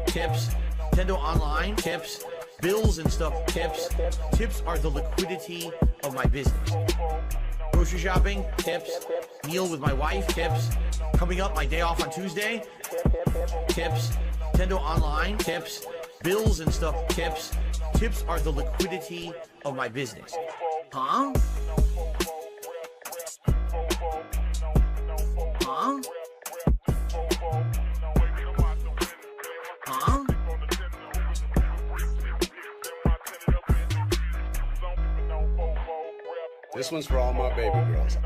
tips. Nintendo Online, tips. Bills and stuff, tips. Tips are the liquidity of my business. Grocery shopping, tips. Meal with my wife, tips. Coming up, my day off on Tuesday, tips. Nintendo Online, tips. Bills and stuff, tips. Tips are the liquidity of my business. Huh? Huh? Huh? This one's for all my baby girls.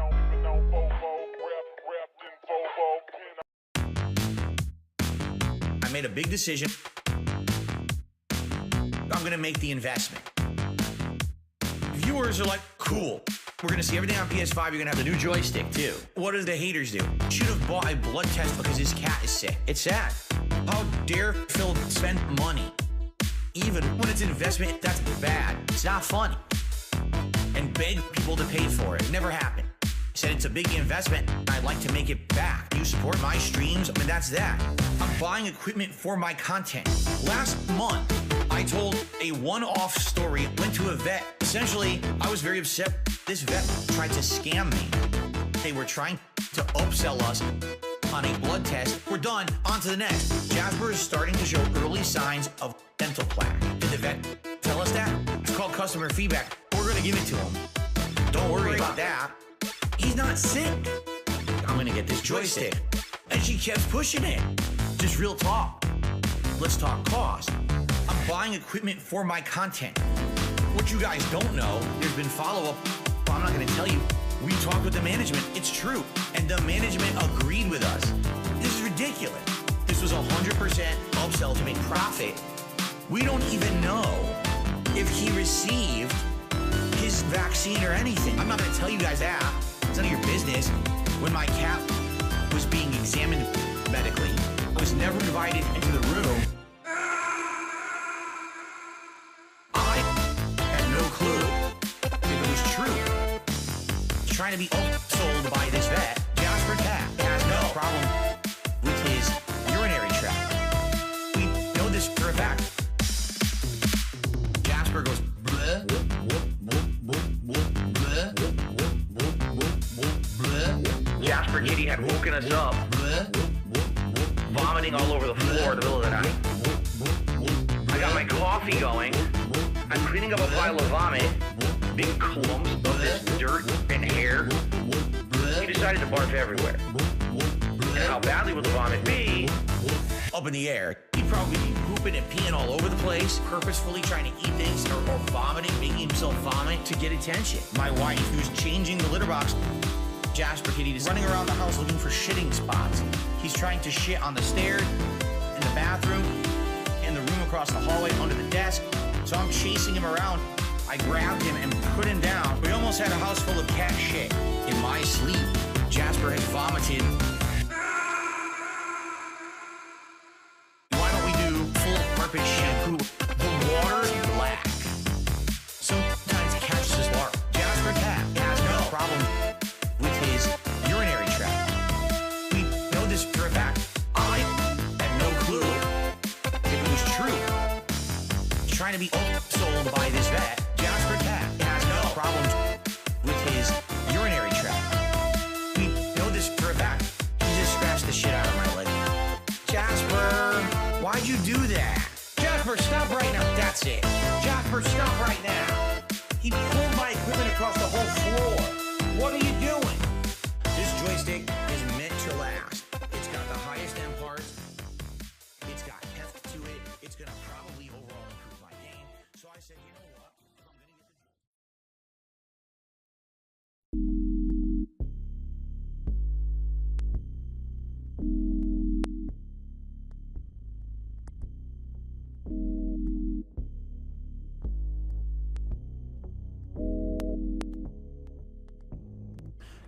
I made a big decision. I'm gonna make the investment. Viewers are like, cool. We're gonna see everything on PS5. You're gonna have the new joystick too. What do the haters do? Should have bought a blood test because his cat is sick. It's sad. How dare Phil spend money? Even when it's an investment, that's bad. It's not funny. And beg people to pay for it. It never happened. I said it's a big investment, and I'd like to make it back. You support my streams, I mean, that's that. I'm buying equipment for my content. Last month, I told a one-off story, went to a vet. Essentially, I was very upset. This vet tried to scam me. They were trying to upsell us on a blood test. We're done, on to the next. Jasper is starting to show early signs of dental plaque. Did the vet tell us that? It's called customer feedback. We're gonna give it to him. Don't worry about that. He's not sick. I'm gonna get this joystick. And she kept pushing it. Just real talk. Let's talk cost. I'm buying equipment for my content. What you guys don't know, there's been follow-up. Well, I'm not gonna tell you. We talked with the management. It's true. And the management agreed with us. This is ridiculous. This was 100% upsell to make profit. We don't even know if he received his vaccine or anything. I'm not gonna tell you guys that. It's none of your business. When my cat was being examined medically, I was never invited into the room. I had no clue if it was true. He's trying to be sold by this vet. Jasper Cat has no problem with his urinary tract. We know this for a fact. Jasper goes, bleh. Jasper Kitty had woken us up, vomiting all over the floor in the middle of the night. I got my coffee going. I'm cleaning up a pile of vomit, big clumps of this dirt and hair. He decided to barf everywhere. And how badly will the vomit be? Up in the air. He'd probably be pooping and peeing all over the place, purposefully trying to eat things or vomiting, making himself vomit to get attention. My wife, who's changing the litter box, Jasper Kitty is running around the house looking for shitting spots. He's trying to shit on the stairs, in the bathroom, in the room across the hallway, under the desk. So I'm chasing him around. I grabbed him and put him down. We almost had a house full of cat shit. In my sleep, Jasper has vomited. Why don't we do full carpet shampoo? The water is black. Sometimes it catches his lark. Jasper Cat has no problem with his urinary tract. We know this for a fact. I had no clue if it was true. He's trying to be sold by this vet. Jasper Cat has no problems with his urinary tract. We know this for a fact. He's would you do that? Jasper, stop right now. That's it. Jasper, stop right now. He pulled my equipment across the whole floor. What are you doing? This joystick is meant to last. It's got the highest end parts. It's got heft to it. It's going to probably overall improve my game. So I said, you know what? I'm going to get the...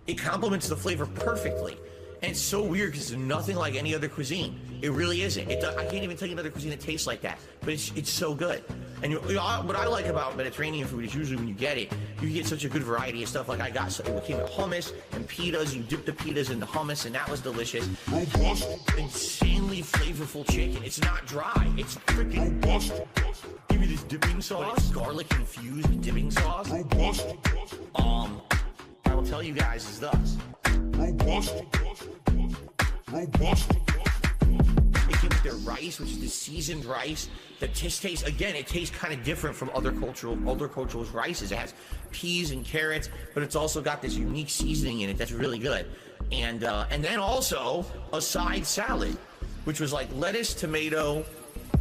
It complements the flavor perfectly. And it's so weird because it's nothing like any other cuisine. It really isn't. I can't even tell you another cuisine that tastes like that. But it's so good. And what I like about Mediterranean food is usually when you get it, you get such a good variety of stuff. Like I got, so it came with hummus and pitas. You dip the pitas in the hummus, and that was delicious. Robust, insanely flavorful chicken. It's not dry. It's freaking robust. Give you this dipping sauce, garlic infused dipping sauce. Robust. I will tell you guys is thus. Robust. Robust. It came with their rice, which is the seasoned rice. The tastes, again, it tastes kind of different from other cultures' rices. It has peas and carrots, but it's also got this unique seasoning in it that's really good. And then also a side salad, which was like lettuce, tomato,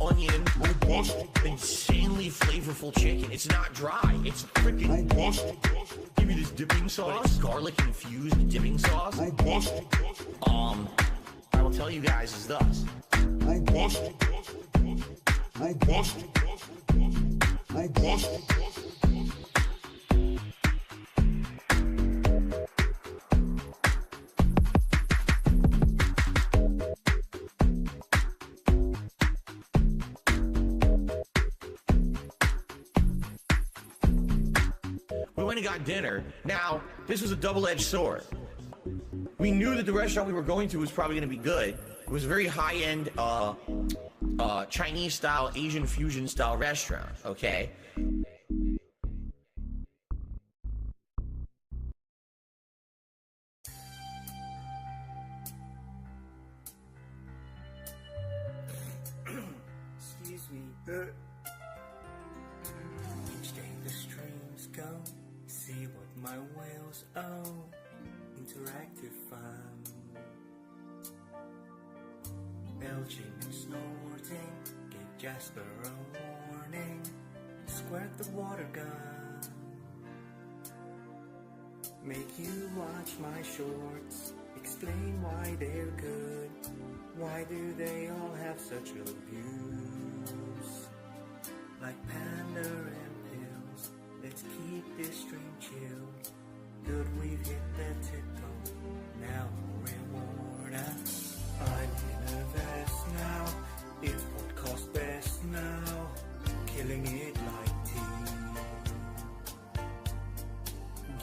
onion, robust, insanely flavorful chicken. It's not dry. It's freaking robust. Give you this dipping sauce, garlic infused dipping sauce. Robust. I will tell you guys is thus. Robust. Robust. Robust. We went and got dinner. Now, this was a double-edged sword. We knew that the restaurant we were going to was probably going to be good. It was a very high-end Chinese-style, Asian fusion-style restaurant, okay? Excuse me. Each day the streams go, see what my whales owe. Interactive fun. Belching and snorting, give Jasper a warning. Squirt the water gun. Make you watch my shorts, explain why they're good. Why do they all have such low views? Like Panda and pills, let's keep this stream chill. Good, we've hit the tip-top, now reward us. I'm in a vest now, it's podcast best now. Killing it like tea.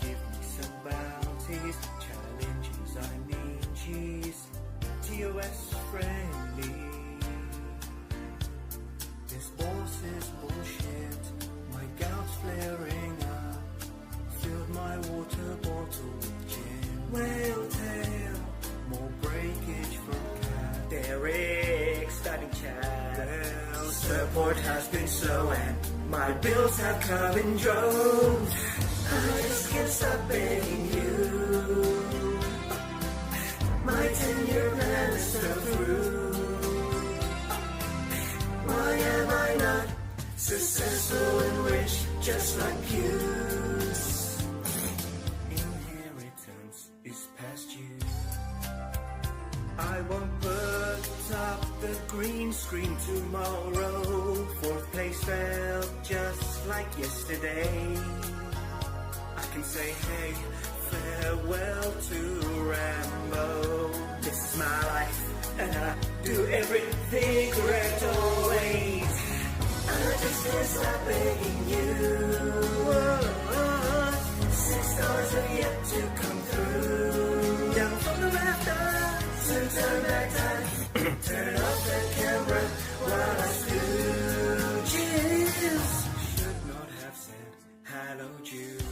Give me some bounties, challenges, I mean cheese. TOS friendly. This boss is bullshit, my gout's flaring up. Filled my water bottle with gin. Whale tail, more breakage from cat. Derek, starting chat. Well, support has been slow and my bills have come in droves. I just can't stop begging you. My 10-year plan is so through. Why am I not successful and rich just like you? Inheritance is past you. I won't put up the green screen tomorrow. Fourth place felt just like yesterday. I can say hey, farewell to Rambo. This is my life, and I do everything correct always. I just can't stop begging you. $6 have yet to come through. Down from the rafters to turn back time. Turn off the camera while I scooches. Should not have said hello, Jude.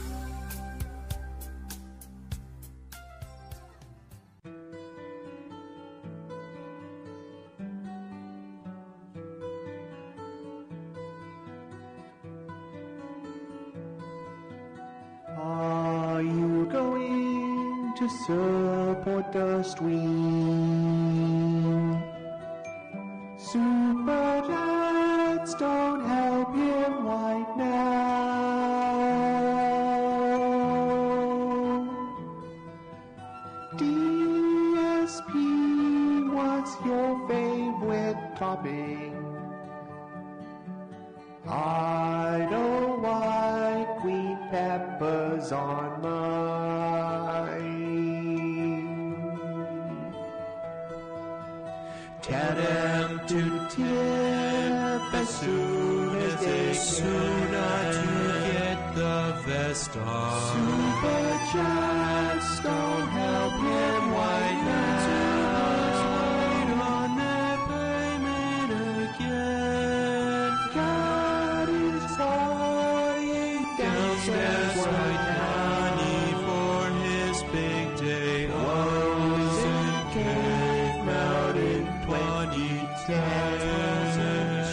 to support the stream. Super chats don't help him right now. DSP, what's your favorite topping? I don't like green peppers on mine. Tell them to tip as soon as they sooner to get the vest on. Super chats don't help him right now. On that payment again. God is partying downstairs right now. Money for his big day. Rose and came out in 2010.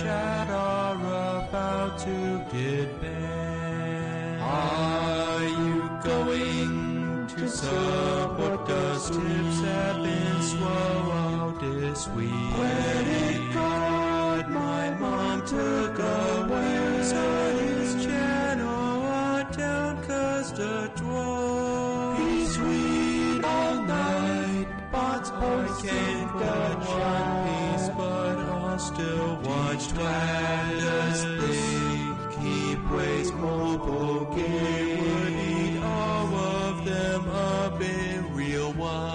Chat are about to get banned. Are you going to support us? Tips have been swallowed this week. Credit card my mom took away. So his channel are down 'cause the draw. He's sweet all night. Bots posting the One Piece, but I'll still watch Twitter's thing. Keep Wade's mobile game. Would eat all of them up in real life.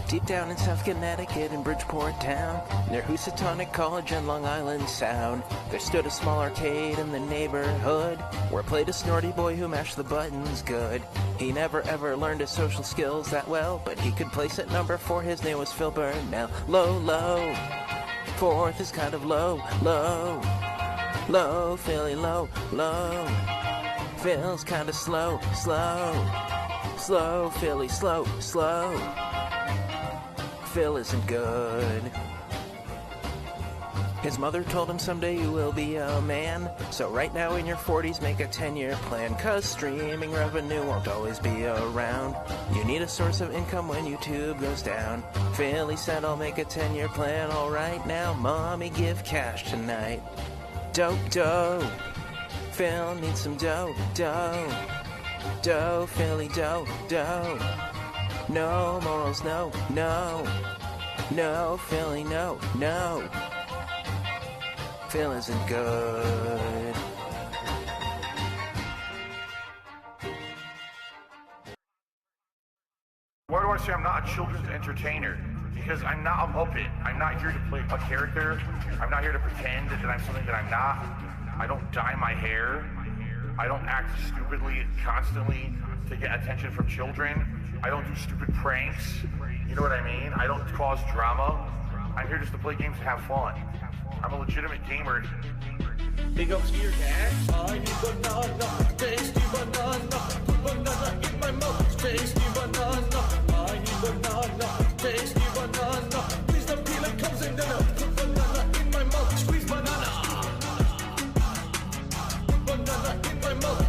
Deep down in South Connecticut in Bridgeport town, near Housatonic College and Long Island Sound, there stood a small arcade in the neighborhood where played a snorty boy who mashed the buttons good. He never ever learned his social skills that well, but he could place at number 4. His name was Phil Burnell. Low, low. 4th is kind of low, low. Low, Philly, low, low. Phil's kind of slow, slow. Slow, Philly, slow, slow. Phil isn't good. His mother told him someday you will be a man. So right now in your 40s make a 10-year plan, 'cause streaming revenue won't always be around. You need a source of income when YouTube goes down. Philly said I'll make a 10-year plan. Alright now, mommy give cash tonight. Dope, dough. Phil needs some dough, dough. Dough, Philly, dough, dough. No morals, no, no. No, Philly, no, no. Phil isn't good. Why do I say I'm not a children's entertainer? Because I'm not a Muppet. I'm not here to play a character. I'm not here to pretend that I'm something that I'm not. I don't dye my hair. I don't act stupidly constantly to get attention from children. I don't do stupid pranks. You know what I mean? I don't cause drama. I'm here just to play games and have fun. I'm a legitimate gamer. Big ups to your dad. I need banana, tasty banana. Put banana in my mouth, tasty banana. I need banana, tasty banana. Please don't peel it, comes in the milk. Put banana in my mouth, squeeze banana. Put banana in my mouth,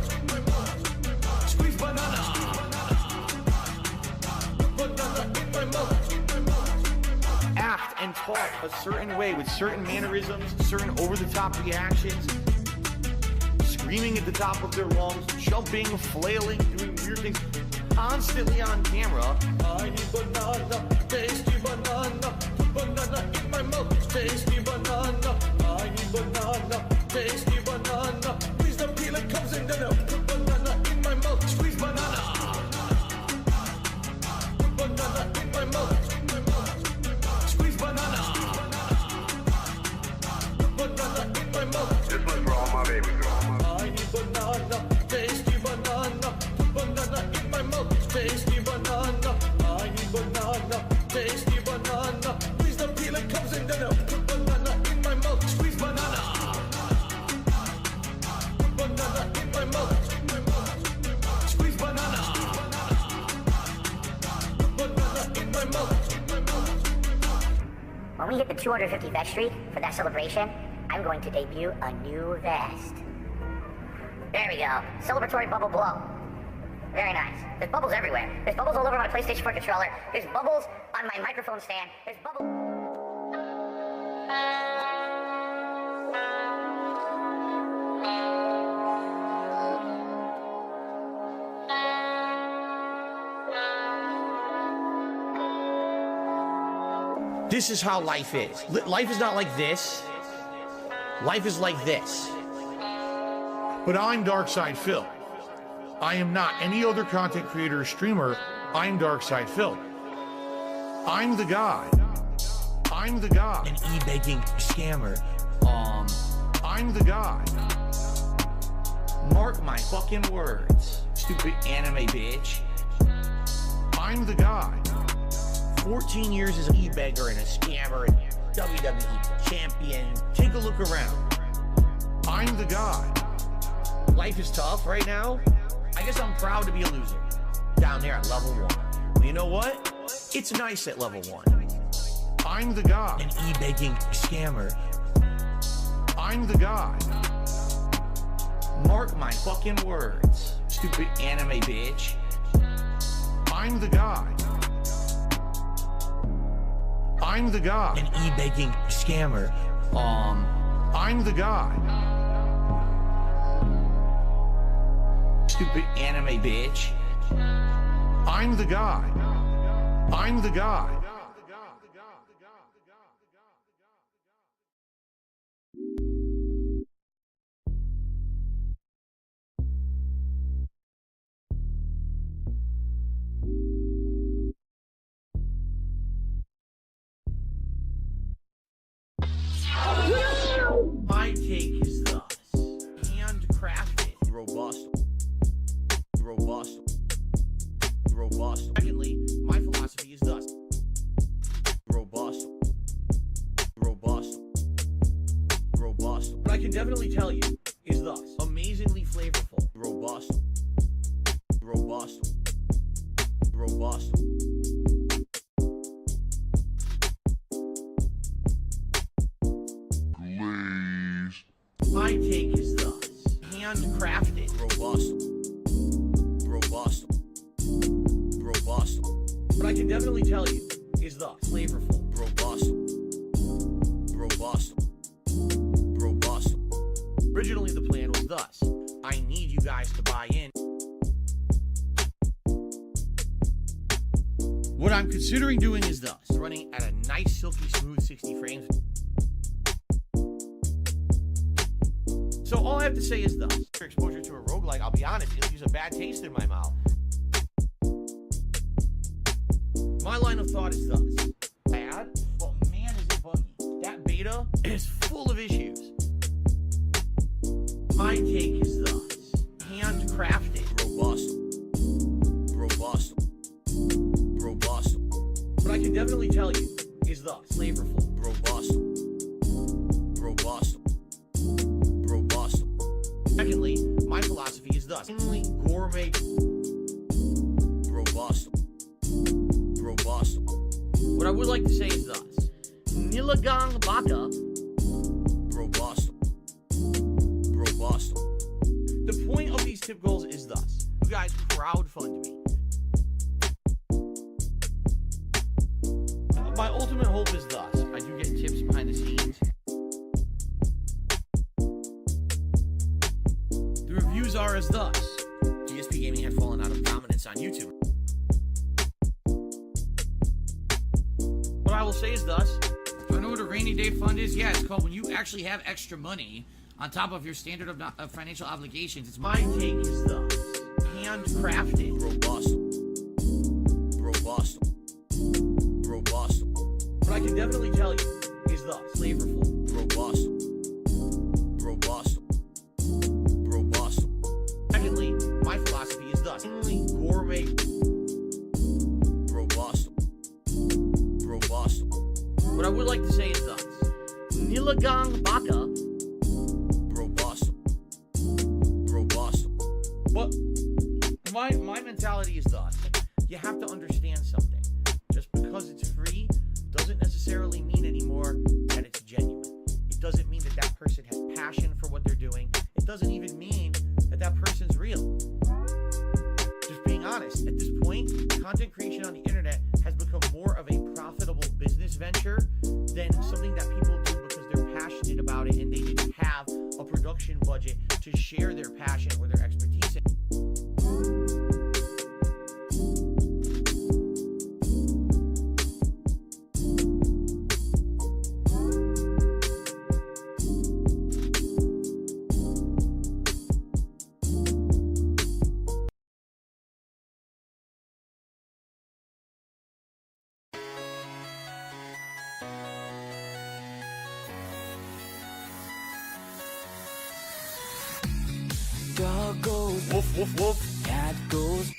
squeeze banana. Act and talk a certain way with certain mannerisms, certain over-the-top reactions, screaming at the top of their lungs, jumping, flailing, doing weird things, constantly on camera. I need banana, tasty banana, put banana in my mouth, tasty banana. I need banana, tasty banana. Please don't peel it, comes in the milk. Put banana in my mouth, squeeze banana. Put banana in my mouth. Squeeze banana. Banana in my mouth. This one's for all my baby girls. I need banana, tasty banana. Put banana in my mouth, tasty banana. I need banana, tasty banana. Please don't peel it, comes in the milk. Put banana Banana in my mouth. Squeeze banana. Banana in my mouth. When we hit the 250 vest streak for that celebration, I'm going to debut a new vest. There we go. Celebratory bubble blow. Very nice. There's bubbles everywhere. There's bubbles all over my PlayStation 4 controller. There's bubbles on my microphone stand. There's bubbles... This is how life is. Life is not like this. Life is like this. But I'm Darkside Phil. I am not any other content creator or streamer. I'm Darkside Phil. I'm the guy. I'm the guy. An e-baking scammer. I'm the guy. Mark my fucking words. Stupid anime bitch. I'm the guy. 14 years as an e-beggar and a scammer and WWE champion. Take a look around. I'm the guy. Life is tough right now. I guess I'm proud to be a loser. Down there at level 1. Well, you know what? It's nice at level 1. I'm the guy. An e-baking scammer. I'm the guy. Mark my fucking words. Stupid anime bitch. I'm the guy. I'm the guy. An e-baking scammer. I'm the guy. Stupid anime bitch. I'm the guy. I'm the guy. My take is thus. Handcrafted. Robust. Secondly, my philosophy is thus. Robust. What I can definitely tell you is thus. Amazingly flavorful. Robust. My take is thus. Handcrafted. Robust. What I can definitely tell you is thus. Flavorful. Robust. Originally the plan was thus. I need you guys to buy in. What I'm considering doing is thus. Running at a nice silky smooth 60 frames. So all I have to say is thus. Exposure to a roguelike, I'll be honest, it leaves a bad taste in my mouth. My line of thought is thus. Bad? But man, is it buggy. That beta is full of issues. My take is thus. Handcrafted. Robust. What I can definitely tell you is thus. Flavorful. Robust. Secondly, my philosophy is thus. Gourmet. Robust. What I would like to say is thus. Nilagang Baka. Robust. The point of these tip goals is thus. You guys crowdfund me. My ultimate hope is thus. I do get tips behind the scenes. The reviews are as thus. GSP Gaming had fallen out of prominence on YouTube. What I will say is thus. Do I know what a rainy day fund is? Yeah, it's called when you actually have extra money on top of your standard of financial obligations. It's my take is thus. Handcrafted. Robust. What I can definitely tell you is thus. Flavorful. Robust. Secondly, my philosophy is thus. Gourmet. Robust. What I would like to say is thus. Nilagang Baka. Robust. But my mentality is thus: you have to understand something. Just because it's free doesn't necessarily mean anymore that it's genuine. It doesn't mean that that person has passion for what they're doing. It doesn't even mean that that person's real. Just being honest, at this point, content creation on the internet has become more of a profitable business venture than something that people do because they're passionate about it and they didn't have a production budget to share their passion or their expertise in. Dog goes woof woof woof, cat goes,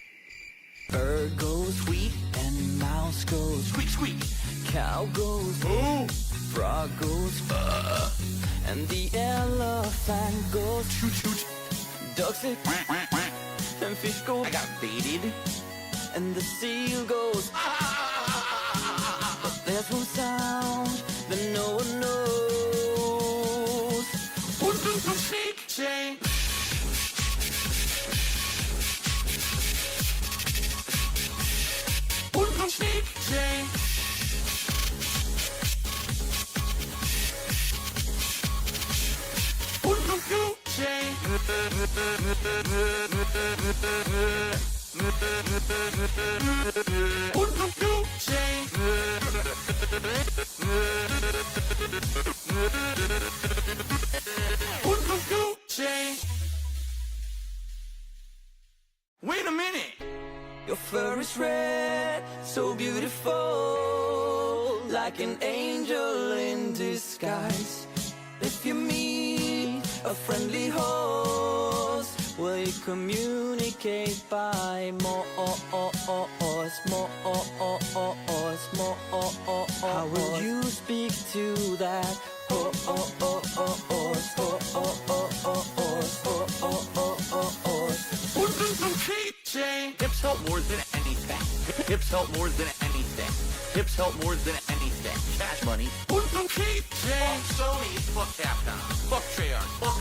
bird goes squeak, and mouse goes squeak squeak, cow goes moo, frog goes and the elephant goes shoot shoot, duck say quack quack quack, and fish goes I got baited, and the seal goes but there's one sound that no one knows. Snake chain. Snake chain. Chain. Chain. Wait a minute. Your fur is red, so beautiful, like an angel in disguise. If you meet a friendly host, will you communicate by more? How will you speak to that? Hips help more than anything. Hips help more than anything. Hips help more than anything. Cash money. Fuck Sony. Fuck Capcom. Fuck trade.